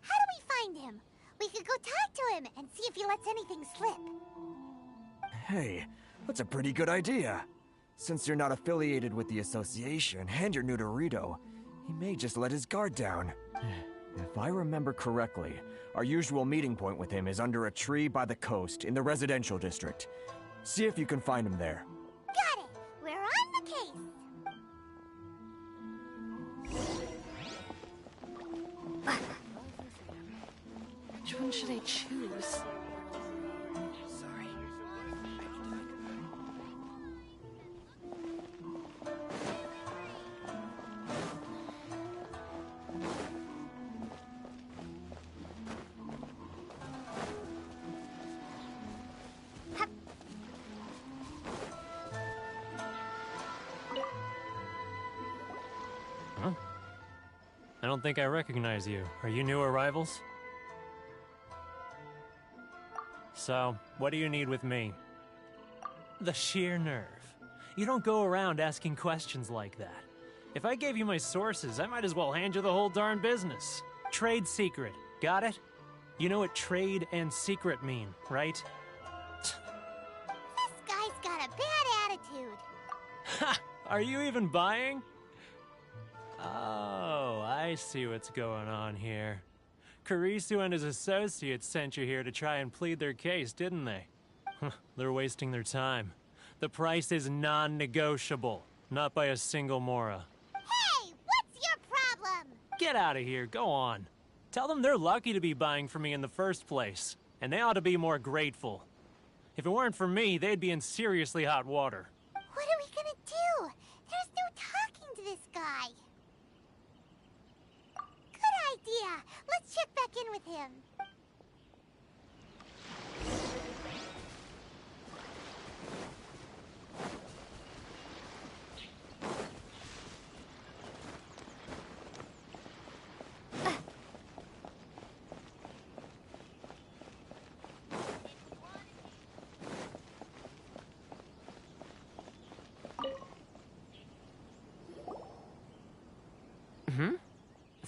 How do we find him? We could go talk to him and see if he lets anything slip. Hey, that's a pretty good idea. Since you're not affiliated with the association and you're new to Rito, he may just let his guard down. If I remember correctly, our usual meeting point with him is under a tree by the coast in the residential district. See if you can find him there. Got it! We're on the case! Which one should I choose? Huh? I don't think I recognize you. Are you new arrivals? So, what do you need with me? The sheer nerve. You don't go around asking questions like that. If I gave you my sources, I might as well hand you the whole darn business. Trade secret. Got it? You know what trade and secret mean, right? This guy's got a bad attitude. Ha! Are you even buying? Oh, I see what's going on here. Kurisu and his associates sent you here to try and plead their case, didn't they? They're wasting their time. The price is non-negotiable, not by a single Mora. Hey, what's your problem? Get out of here, go on. Tell them they're lucky to be buying from me in the first place, and they ought to be more grateful. If it weren't for me, they'd be in seriously hot water. What are we gonna do? There's no talking to this guy. Good idea. Let's check back in with him.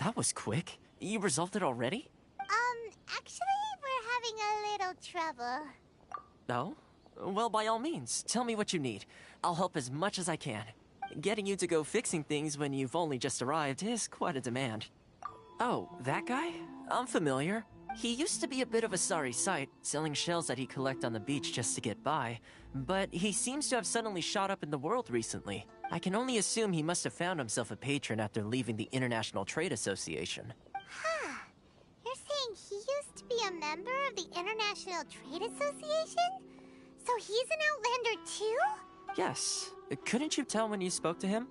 That was quick. You resolved it already? Actually, we're having a little trouble. No? Well, by all means, tell me what you need. I'll help as much as I can. Getting you to go fixing things when you've only just arrived is quite a demand. Oh, that guy? I'm familiar. He used to be a bit of a sorry sight, selling shells that he'd collect on the beach just to get by. But he seems to have suddenly shot up in the world recently. I can only assume he must have found himself a patron after leaving the International Trade Association. Huh. You're saying he used to be a member of the International Trade Association? So he's an Outlander too? Yes. Couldn't you tell when you spoke to him?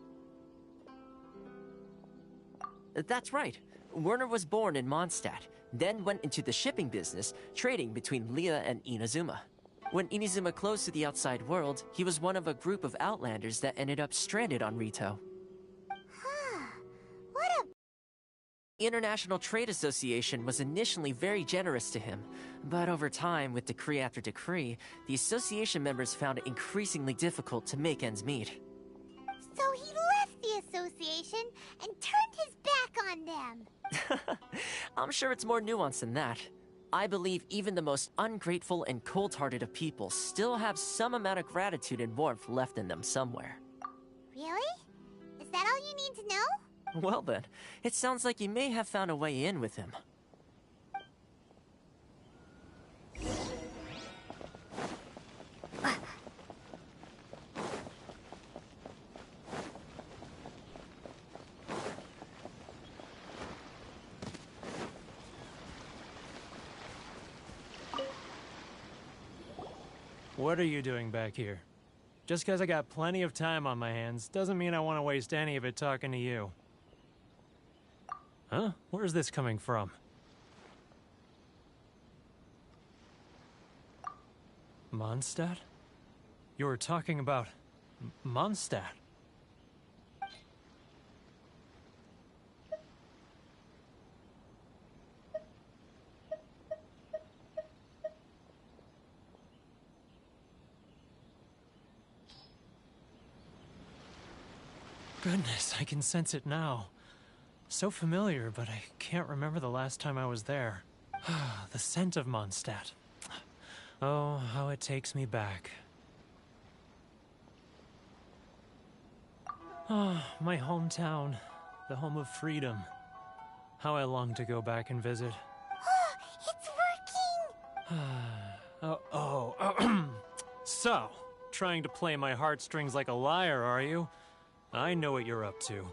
That's right. Werner was born in Mondstadt, then went into the shipping business, trading between Leah and Inazuma. When Inazuma closed to the outside world, he was one of a group of Outlanders that ended up stranded on Rito. Huh. What a... The International Trade Association was initially very generous to him, but over time, with decree after decree, the association members found it increasingly difficult to make ends meet. So he left the association and turned his back on them. I'm sure it's more nuanced than that. I believe even the most ungrateful and cold-hearted of people still have some amount of gratitude and warmth left in them somewhere. Really? Is that all you need to know? Well then, it sounds like you may have found a way in with him. What are you doing back here? Just because I got plenty of time on my hands doesn't mean I want to waste any of it talking to you. Huh? Where's this coming from? Mondstadt? You were talking about Mondstadt. Goodness, I can sense it now. So familiar, but I can't remember the last time I was there. The scent of Mondstadt. Oh, how it takes me back. Ah, my hometown. The home of freedom. How I long to go back and visit. It's working! So, trying to play my heartstrings like a liar, are you? I know what you're up to.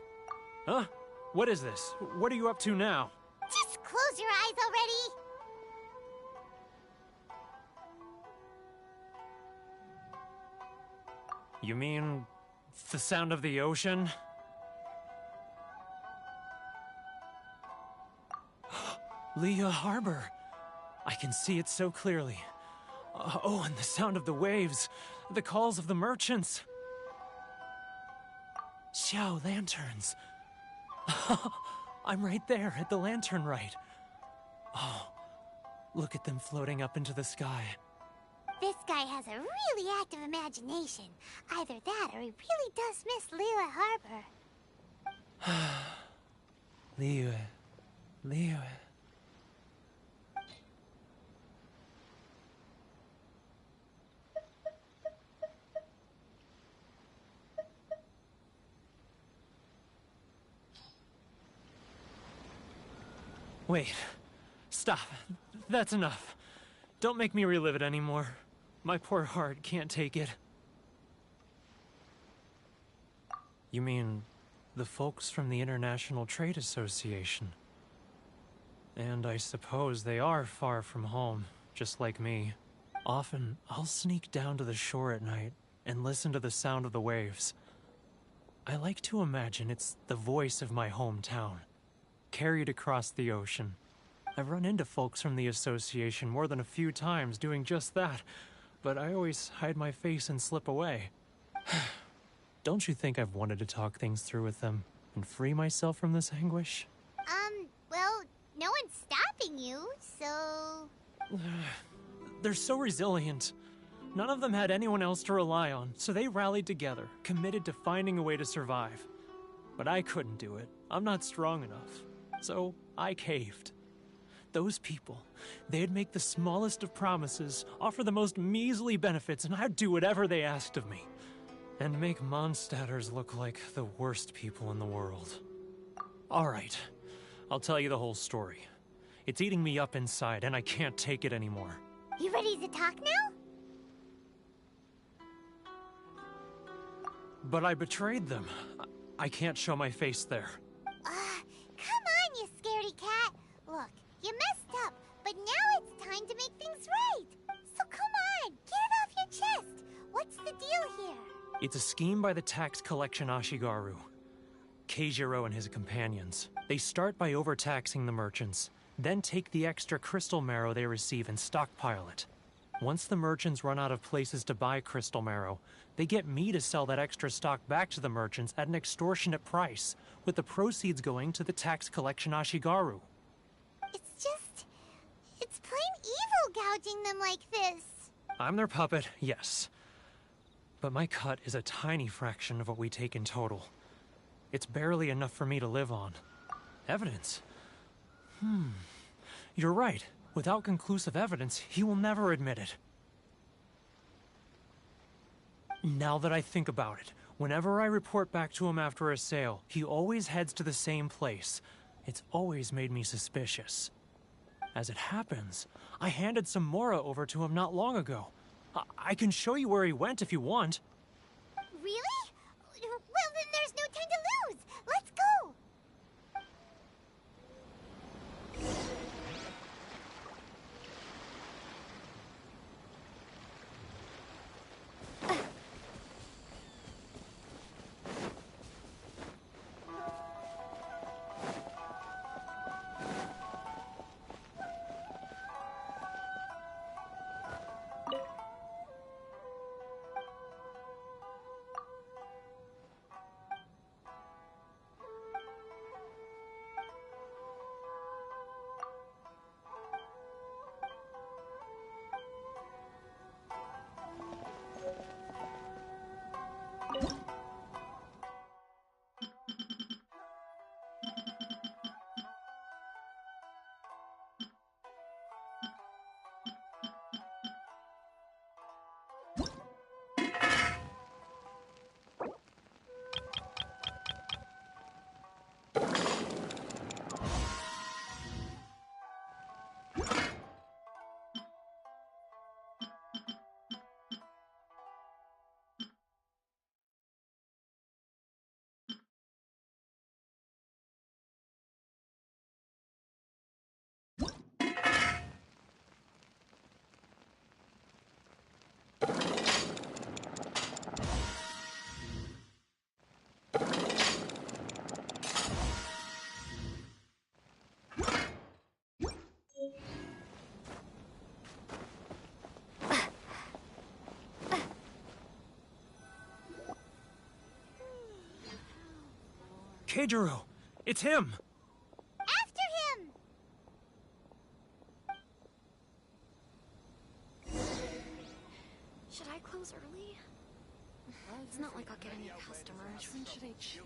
Huh? What is this? What are you up to now? Just close your eyes already! You mean the sound of the ocean? Leah Harbor. I can see it so clearly. Oh, and the sound of the waves. The calls of the merchants. Xiao lanterns. I'm right there at the lantern right. Oh, look at them floating up into the sky. This guy has a really active imagination. Either that or he really does miss Liyue Harbor. Liyue. Liyue. Wait. Stop. That's enough. Don't make me relive it anymore. My poor heart can't take it. You mean the folks from the International Trade Association? And I suppose they are far from home, just like me. Often, I'll sneak down to the shore at night and listen to the sound of the waves. I like to imagine it's the voice of my hometown, carried across the ocean. I've run into folks from the association more than a few times doing just that, but I always hide my face and slip away. Don't you think I've wanted to talk things through with them and free myself from this anguish? Well, no one's stopping you, so... They're so resilient. None of them had anyone else to rely on, so they rallied together, committed to finding a way to survive. But I couldn't do it. I'm not strong enough. So I caved. Those people, they'd make the smallest of promises, offer the most measly benefits, and I'd do whatever they asked of me. And make Mondstadters look like the worst people in the world. Alright, I'll tell you the whole story. It's eating me up inside, and I can't take it anymore. You ready to talk now? But I betrayed them. I can't show my face there. Come on, you scaredy cat. Look, you messed up, but now it's time to make things right. So come on, get it off your chest. What's the deal here? It's a scheme by the tax collection Ashigaru. Keijiro and his companions. They start by overtaxing the merchants, then take the extra crystal marrow they receive and stockpile it. Once the merchants run out of places to buy crystal marrow, they get me to sell that extra stock back to the merchants at an extortionate price, with the proceeds going to the tax collection Ashigaru. It's plain evil gouging them like this. I'm their puppet, yes. But my cut is a tiny fraction of what we take in total. It's barely enough for me to live on. Evidence? You're right. Without conclusive evidence, he will never admit it. Now that I think about it, whenever I report back to him after a sale, he always heads to the same place. It's always made me suspicious. As it happens, I handed some Mora over to him not long ago. I can show you where he went if you want. Really? Well, then there's no time to lose. Let's go. Keijiro! It's him! After him! person should I choose?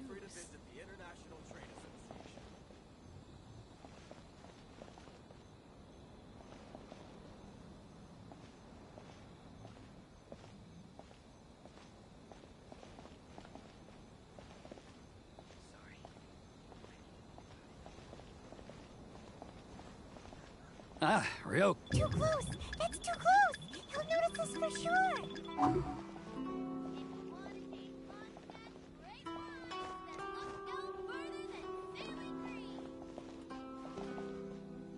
Ah, Ryo. Too close! That's too close! He'll notice us for sure!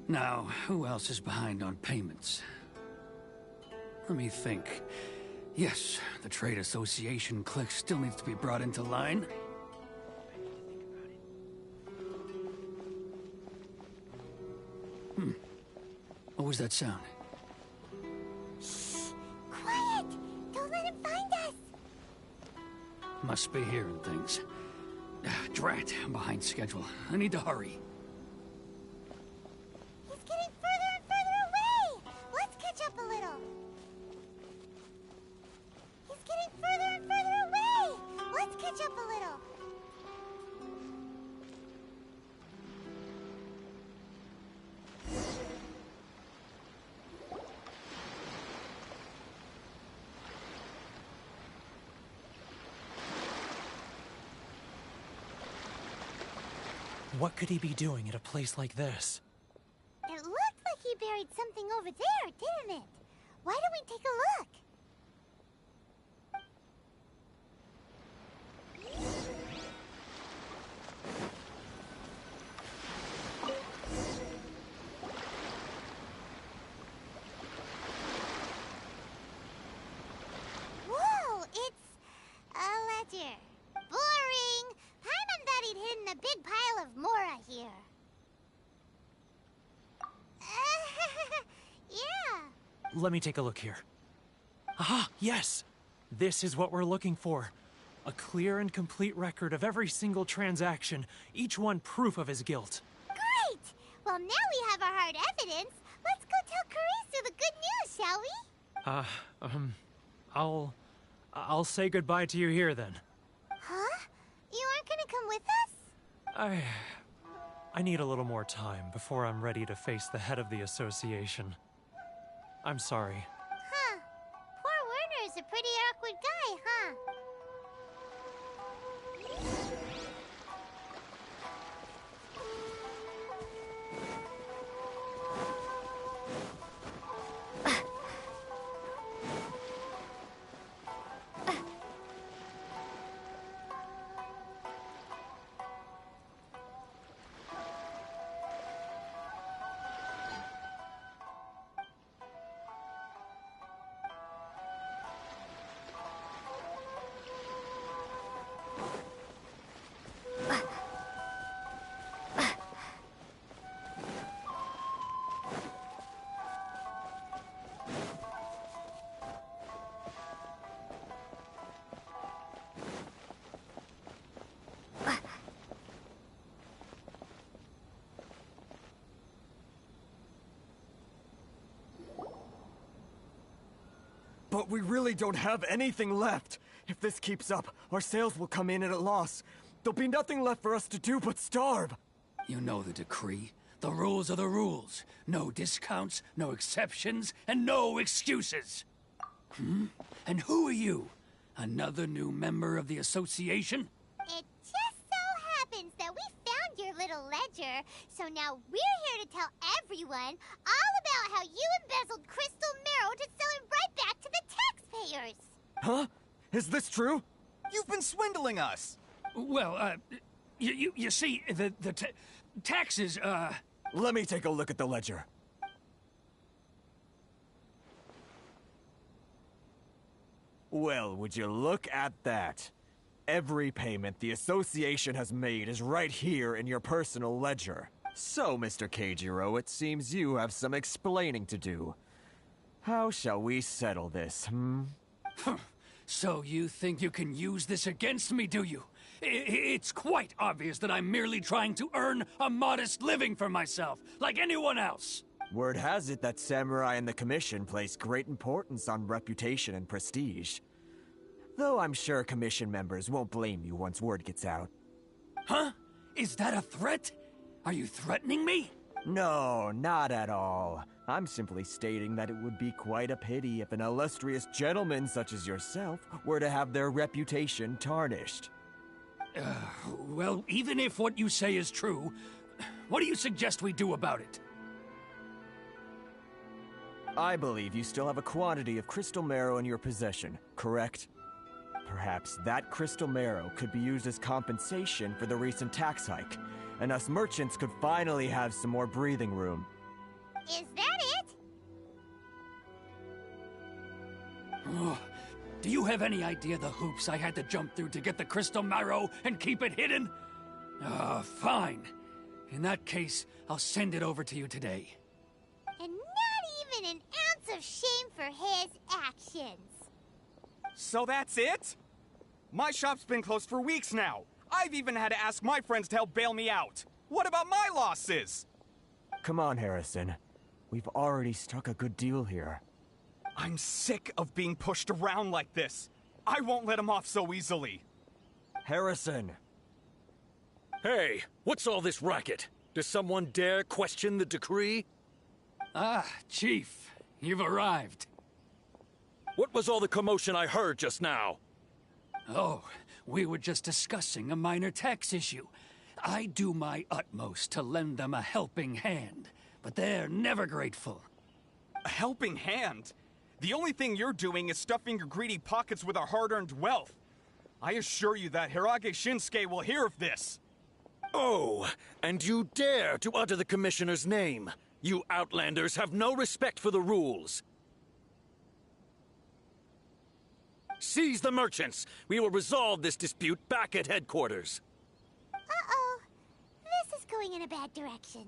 Now, who else is behind on payments? Let me think. Yes, the Trade Association clique still needs to be brought into line. What was that sound? Shh! Quiet! Don't let him find us! Must be hearing things. Drat, I'm behind schedule. I need to hurry. He's getting further and further away! Let's catch up a little. He's getting further and further away! Let's catch up a little. What could he be doing at a place like this? It looked like he buried something over there, didn't it? Why don't we take a look? Whoa, it's a ledger. Boring! Paimon thought he'd hidden a big pile of Mora here. Yeah. Let me take a look here. Aha, yes! This is what we're looking for. A clear and complete record of every single transaction, each one proof of his guilt. Great! Well, now we have our hard evidence. Let's go tell Karisu the good news, shall we? I'll say goodbye to you here then. Huh? You aren't gonna come with us? I need a little more time before I'm ready to face the head of the association. I'm sorry. Huh. Poor Werner's a pretty awkward guy, huh? But we really don't have anything left. If this keeps up, our sales will come in at a loss. There'll be nothing left for us to do but starve. You know the decree. The rules are the rules. No discounts, no exceptions, and no excuses. And who are you? Another new member of the association? It just so happens that we found your little ledger, so now we're here to tell everyone all about how you embezzled crystal marrow to sell it right back to the taxpayers. Huh? Is this true? You've been swindling us! Well, you see, the taxes, Let me take a look at the ledger. Well, would you look at that? Every payment the association has made is right here in your personal ledger. So, Mr. Keijiro, it seems you have some explaining to do. How shall we settle this, So you think you can use this against me, do you? It's quite obvious that I'm merely trying to earn a modest living for myself, like anyone else. Word has it that samurai and the commission place great importance on reputation and prestige. Though I'm sure commission members won't blame you once word gets out. Huh? Is that a threat? Are you threatening me? No, not at all. I'm simply stating that it would be quite a pity if an illustrious gentleman such as yourself were to have their reputation tarnished. Well, even if what you say is true, what do you suggest we do about it? I believe you still have a quantity of crystal marrow in your possession, correct? Perhaps that crystal marrow could be used as compensation for the recent tax hike, and us merchants could finally have some more breathing room. Is that it? Oh, do you have any idea the hoops I had to jump through to get the crystal marrow and keep it hidden? Fine. In that case, I'll send it over to you today. And not even an ounce of shame for his actions. So that's it? My shop's been closed for weeks now. I've even had to ask my friends to help bail me out. What about my losses? Come on, Harrison. We've already struck a good deal here. I'm sick of being pushed around like this. I won't let him off so easily. Harrison! Hey, what's all this racket? Does someone dare question the decree? Ah, Chief, you've arrived. What was all the commotion I heard just now? Oh, we were just discussing a minor tax issue. I do my utmost to lend them a helping hand, but they're never grateful. A helping hand? The only thing you're doing is stuffing your greedy pockets with our hard-earned wealth. I assure you that Hirage Shinsuke will hear of this. Oh, and you dare to utter the Commissioner's name. You Outlanders have no respect for the rules. Seize the merchants. We will resolve this dispute back at headquarters. Uh-oh. This is going in a bad direction.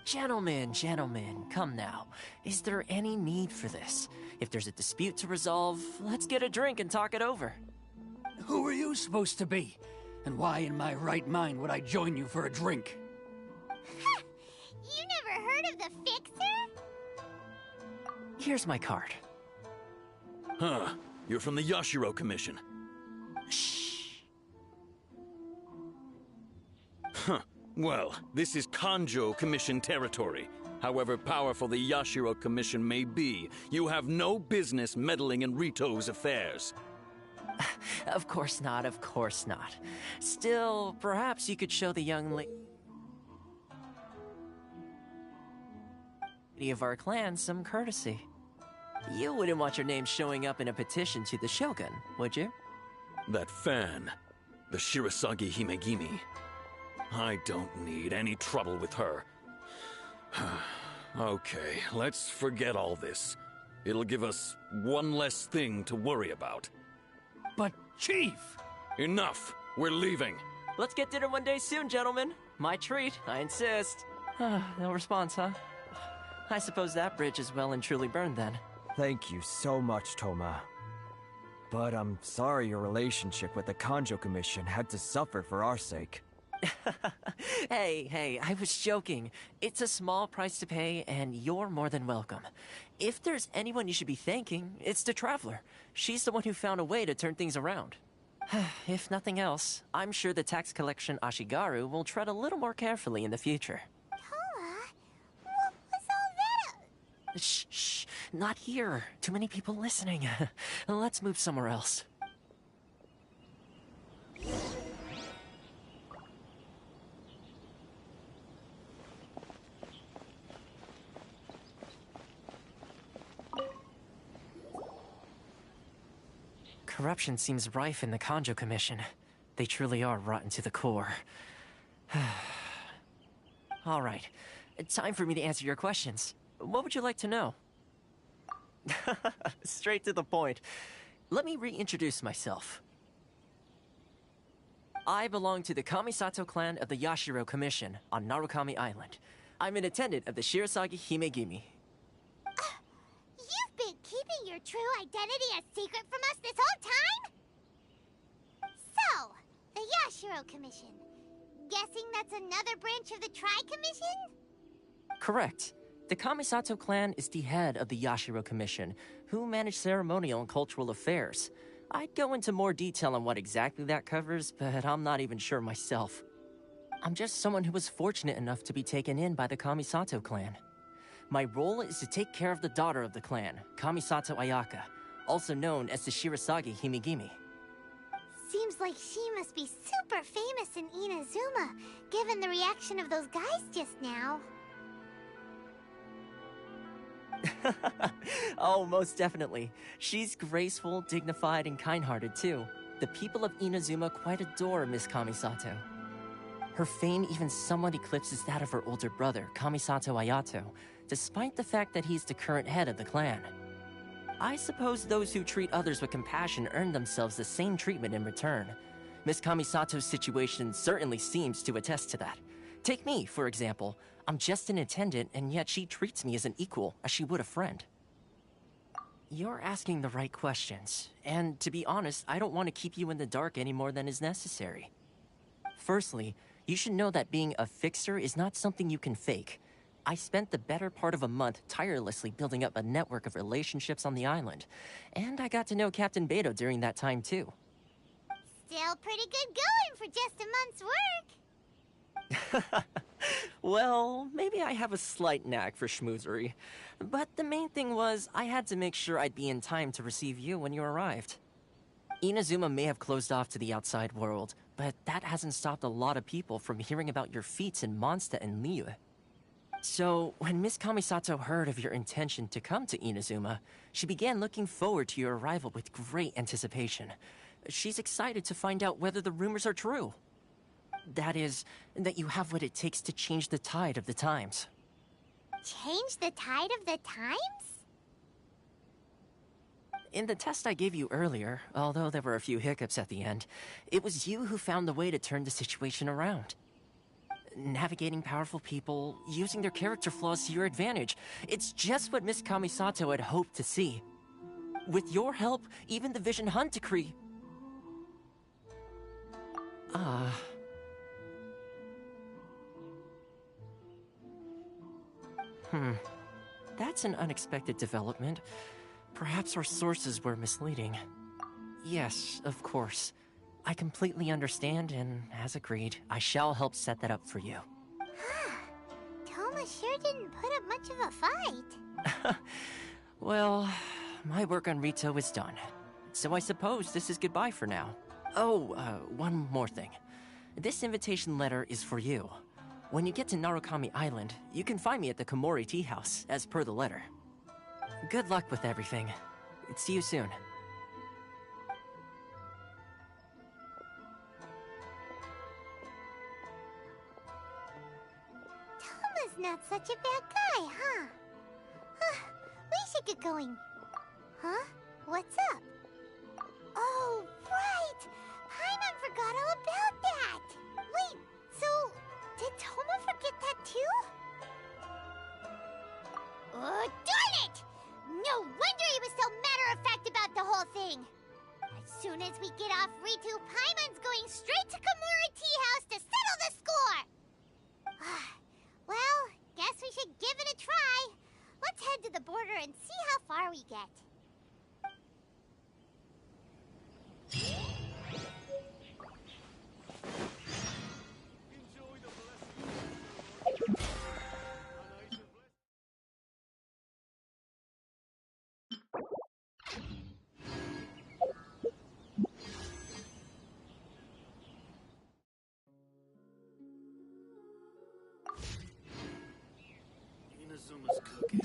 Gentlemen, come now. Is there any need for this? If there's a dispute to resolve, let's get a drink and talk it over. Who are you supposed to be? And why in my right mind would I join you for a drink? You never heard of the Fixer? Here's my card. Huh. You're from the Yashiro Commission. Shh. Huh. Well, this is Kanjo Commission territory. However powerful the Yashiro Commission may be, you have no business meddling in Rito's affairs. Of course not, of course not. Still, perhaps you could show the young lady of our clan some courtesy. You wouldn't want your name showing up in a petition to the Shogun, would you? That fan, the Shirasagi Himegimi. I don't need any trouble with her. Okay, let's forget all this. It'll give us one less thing to worry about. But, Chief! Enough! We're leaving. Let's get dinner one day soon, gentlemen. My treat, I insist. No response, huh? I suppose that bridge is well and truly burned then. Thank you so much, Toma. But I'm sorry your relationship with the Kanjo Commission had to suffer for our sake. Hey, I was joking. It's a small price to pay, and you're more than welcome. If there's anyone you should be thanking, it's the Traveler. She's the one who found a way to turn things around. If nothing else, I'm sure the tax collection Ashigaru will tread a little more carefully in the future. Toma, what was all that? Shh, not here. Too many people listening. Let's move somewhere else. Corruption seems rife in the Kanjo Commission. They truly are rotten to the core. All right, time for me to answer your questions. What would you like to know? Straight to the point. Let me reintroduce myself. I belong to the Kamisato clan of the Yashiro Commission on Narukami Island. I'm an attendant of the Shirasagi Himegimi. You've been keeping your true identity a secret from us this whole time? So, the Yashiro Commission. Guessing that's another branch of the Tri-Commission? Correct. The Kamisato clan is the head of the Yashiro Commission, who manage ceremonial and cultural affairs. I'd go into more detail on what exactly that covers, but I'm not even sure myself. I'm just someone who was fortunate enough to be taken in by the Kamisato clan. My role is to take care of the daughter of the clan, Kamisato Ayaka, also known as the Shirasagi Himigimi. Seems like she must be super famous in Inazuma, given the reaction of those guys just now. Oh, most definitely. She's graceful, dignified, and kind-hearted too. The people of Inazuma quite adore Miss Kamisato. Her fame even somewhat eclipses that of her older brother, Kamisato Ayato, despite the fact that he's the current head of the clan. I suppose those who treat others with compassion earn themselves the same treatment in return. Miss Kamisato's situation certainly seems to attest to that. Take me, for example. I'm just an attendant, and yet she treats me as an equal, as she would a friend. You're asking the right questions, and to be honest, I don't want to keep you in the dark any more than is necessary. Firstly, you should know that being a fixer is not something you can fake. I spent the better part of a month tirelessly building up a network of relationships on the island, and I got to know Captain Beidou during that time too. Still pretty good going for just a month's work. Well, maybe I have a slight knack for schmoozery, but the main thing was I had to make sure I'd be in time to receive you when you arrived. Inazuma may have closed off to the outside world, but that hasn't stopped a lot of people from hearing about your feats in Mondstadt and Liyue. So, when Miss Kamisato heard of your intention to come to Inazuma, she began looking forward to your arrival with great anticipation. She's excited to find out whether the rumors are true. That is, that you have what it takes to change the tide of the times. Change the tide of the times? In the test I gave you earlier, although there were a few hiccups at the end, it was you who found the way to turn the situation around. Navigating powerful people, using their character flaws to your advantage. It's just what Miss Kamisato had hoped to see. With your help, even the Vision Hunt decree... That's an unexpected development. Perhaps our sources were misleading. Yes, of course. I completely understand, and as agreed, I shall help set that up for you. Toma sure didn't put up much of a fight. Well, my work on Rito is done. So I suppose this is goodbye for now. Oh, one more thing. This invitation letter is for you. When you get to Narukami Island, you can find me at the Komori Tea House, as per the letter. Good luck with everything. See you soon. Toma's not such a bad guy, huh? We should get going. Huh? What's up? Oh, right! Paimon forgot all about that! Wait, so... did Toma forget that too? Oh, darn it! No wonder he was so matter-of-fact about the whole thing! As soon as we get off Ritu, Paimon's going straight to Komori Tea House to settle the score! Well, guess we should give it a try. Let's head to the border and see how far we get. Inazuma's cooking.